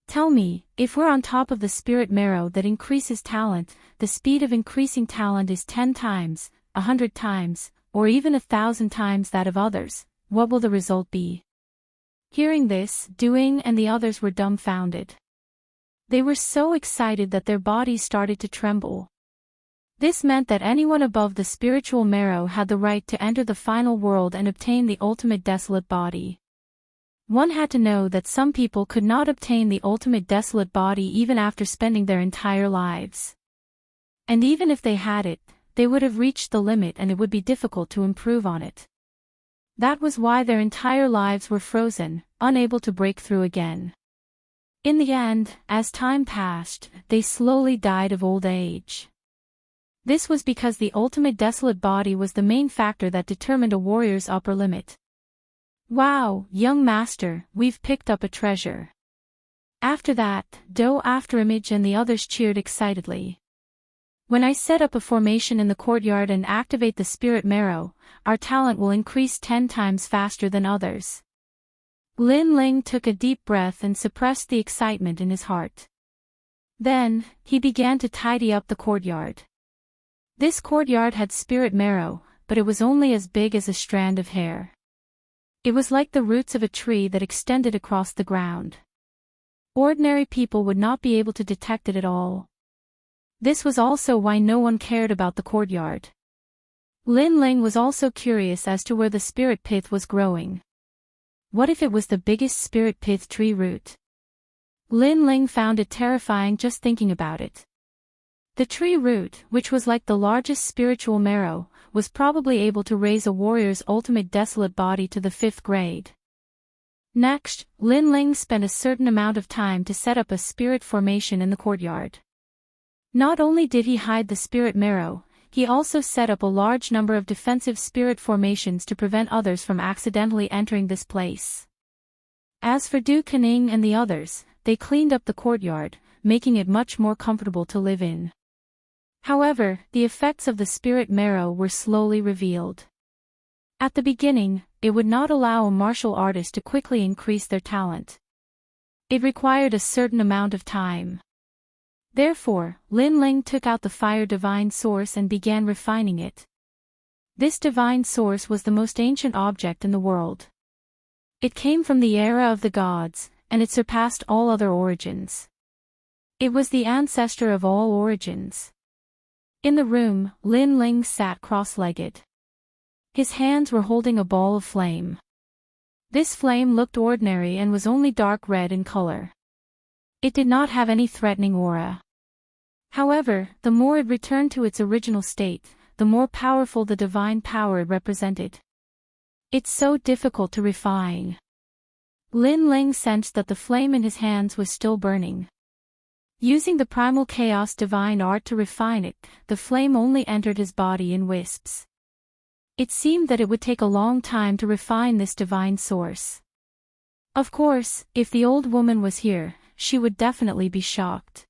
A: Tell me, if we're on top of the spirit marrow that increases talent, the speed of increasing talent is 10 times, 100 times, or even 1,000 times that of others, what will the result be? Hearing this, Doing and the others were dumbfounded. They were so excited that their bodies started to tremble. This meant that anyone above the spiritual marrow had the right to enter the final world and obtain the ultimate desolate body. One had to know that some people could not obtain the ultimate desolate body even after spending their entire lives. And even if they had it, they would have reached the limit and it would be difficult to improve on it. That was why their entire lives were frozen, unable to break through again. In the end, as time passed, they slowly died of old age. This was because the ultimate desolate body was the main factor that determined a warrior's upper limit. Wow, young master, we've picked up a treasure. After that, Do Afterimage and the others cheered excitedly. When I set up a formation in the courtyard and activate the spirit marrow, our talent will increase 10 times faster than others. Lin Ling took a deep breath and suppressed the excitement in his heart. Then, he began to tidy up the courtyard. This courtyard had spirit marrow, but it was only as big as a strand of hair. It was like the roots of a tree that extended across the ground. Ordinary people would not be able to detect it at all. This was also why no one cared about the courtyard. Lin Ling was also curious as to where the spirit pith was growing. What if it was the biggest spirit pith tree root? Lin Ling found it terrifying just thinking about it. The tree root, which was like the largest spiritual marrow, was probably able to raise a warrior's ultimate desolate body to the 5th grade. Next, Lin Ling spent a certain amount of time to set up a spirit formation in the courtyard. Not only did he hide the spirit marrow, he also set up a large number of defensive spirit formations to prevent others from accidentally entering this place. As for Du Kening and the others, they cleaned up the courtyard, making it much more comfortable to live in. However, the effects of the spirit marrow were slowly revealed. At the beginning, it would not allow a martial artist to quickly increase their talent. It required a certain amount of time. Therefore, Lin Ling took out the fire divine source and began refining it. This divine source was the most ancient object in the world. It came from the era of the gods, and it surpassed all other origins. It was the ancestor of all origins. In the room, Lin Ling sat cross-legged. His hands were holding a ball of flame. This flame looked ordinary and was only dark red in color. It did not have any threatening aura. However, the more it returned to its original state, the more powerful the divine power it represented. It's so difficult to refine. Lin Ling sensed that the flame in his hands was still burning. Using the primal chaos divine art to refine it, the flame only entered his body in wisps. It seemed that it would take a long time to refine this divine source. Of course, if the old woman was here, she would definitely be shocked.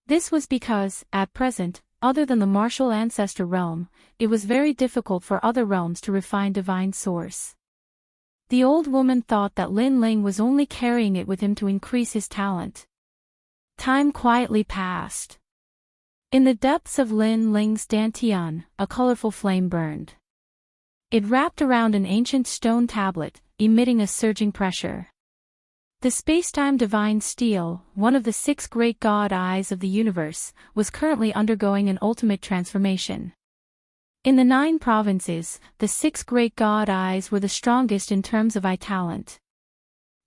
A: This was because, at present, other than the martial ancestor realm, it was very difficult for other realms to refine divine source. The old woman thought that Lin Ling was only carrying it with him to increase his talent. Time quietly passed. In the depths of Lin Ling's dantian, a colorful flame burned. It wrapped around an ancient stone tablet, emitting a surging pressure. The spacetime divine steel, one of the 6 great god eyes of the universe, was currently undergoing an ultimate transformation. In the 9 provinces, the 6 great god eyes were the strongest in terms of eye talent.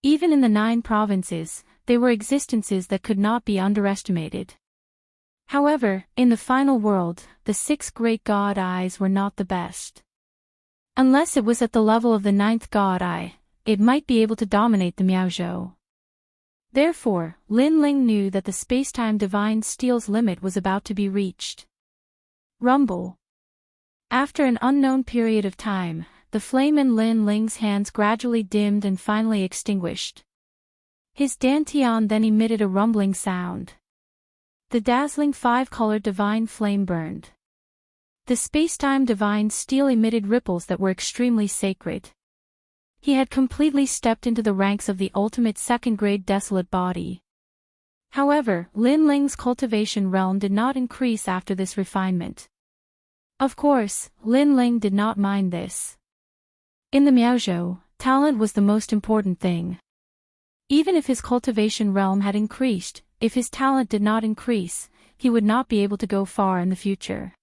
A: Even in the 9 provinces, they were existences that could not be underestimated. However, in the final world, the 6 great god eyes were not the best. Unless it was at the level of the 9th god eye, it might be able to dominate the Miaozhou. Therefore, Lin Ling knew that the spacetime divine steel's limit was about to be reached. Rumble. After an unknown period of time, the flame in Lin Ling's hands gradually dimmed and finally extinguished. His dantian then emitted a rumbling sound. The dazzling 5-colored divine flame burned. The spacetime divine steel emitted ripples that were extremely sacred. He had completely stepped into the ranks of the ultimate 2nd-grade desolate body. However, Lin Ling's cultivation realm did not increase after this refinement. Of course, Lin Ling did not mind this. In the Miaozhou, talent was the most important thing. Even if his cultivation realm had increased, if his talent did not increase, he would not be able to go far in the future.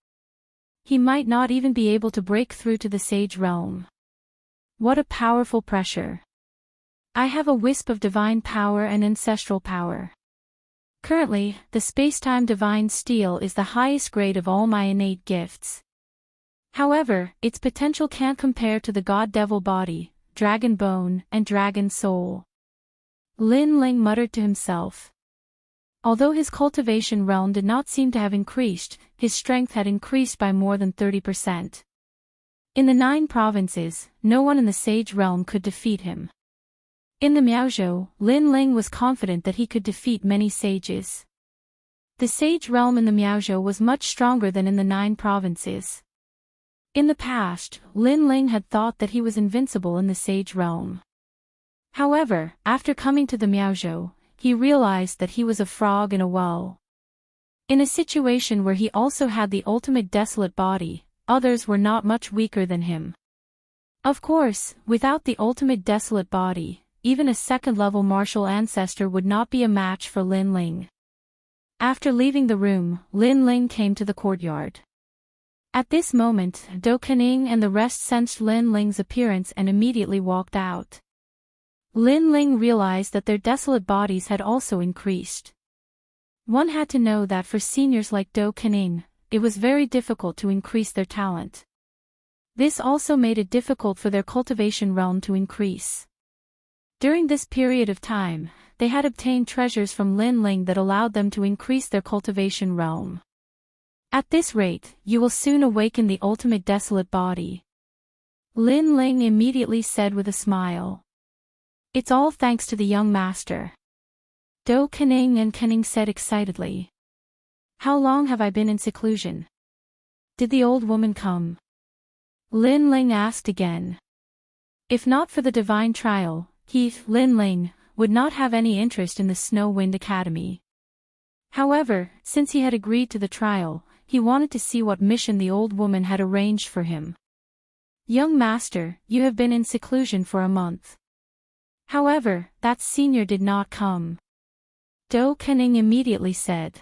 A: He might not even be able to break through to the sage realm. What a powerful pressure. I have a wisp of divine power and ancestral power. Currently, the spacetime divine steel is the highest grade of all my innate gifts. However, its potential can't compare to the god-devil body, dragon bone, and dragon soul. Lin Ling muttered to himself. Although his cultivation realm did not seem to have increased, his strength had increased by more than 30%. In the 9 provinces, no one in the sage realm could defeat him. In the Miaozhou, Lin Ling was confident that he could defeat many sages. The sage realm in the Miaozhou was much stronger than in the 9 provinces. In the past, Lin Ling had thought that he was invincible in the sage realm. However, after coming to the Miaozhou, he realized that he was a frog in a well. In a situation where he also had the ultimate desolate body, others were not much weaker than him. Of course, without the ultimate desolate body, even a 2nd-level martial ancestor would not be a match for Lin Ling. After leaving the room, Lin Ling came to the courtyard. At this moment, Do Kening and the rest sensed Lin Ling's appearance and immediately walked out. Lin Ling realized that their desolate bodies had also increased. One had to know that for seniors like Do Kening, it was very difficult to increase their talent. This also made it difficult for their cultivation realm to increase. During this period of time, they had obtained treasures from Lin Ling that allowed them to increase their cultivation realm. At this rate, you will soon awaken the ultimate desolate body. Lin Ling immediately said with a smile. It's all thanks to the young master. Do Kening and Kening said excitedly. How long have I been in seclusion? Did the old woman come? Lin Ling asked again. If not for the divine trial, he, Lin Ling, would not have any interest in the Snow Wind Academy. However, since he had agreed to the trial, he wanted to see what mission the old woman had arranged for him. Young master, you have been in seclusion for a month. However, that senior did not come. Do Kening immediately said.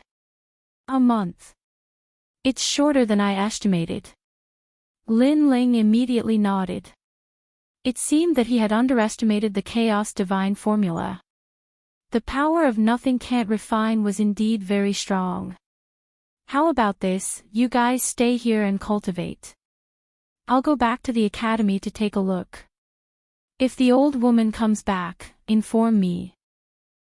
A: A month. It's shorter than I estimated. Lin Ling immediately nodded. It seemed that he had underestimated the chaos divine formula. The power of nothing can't refine was indeed very strong. How about this, you guys stay here and cultivate. I'll go back to the academy to take a look. If the old woman comes back, inform me.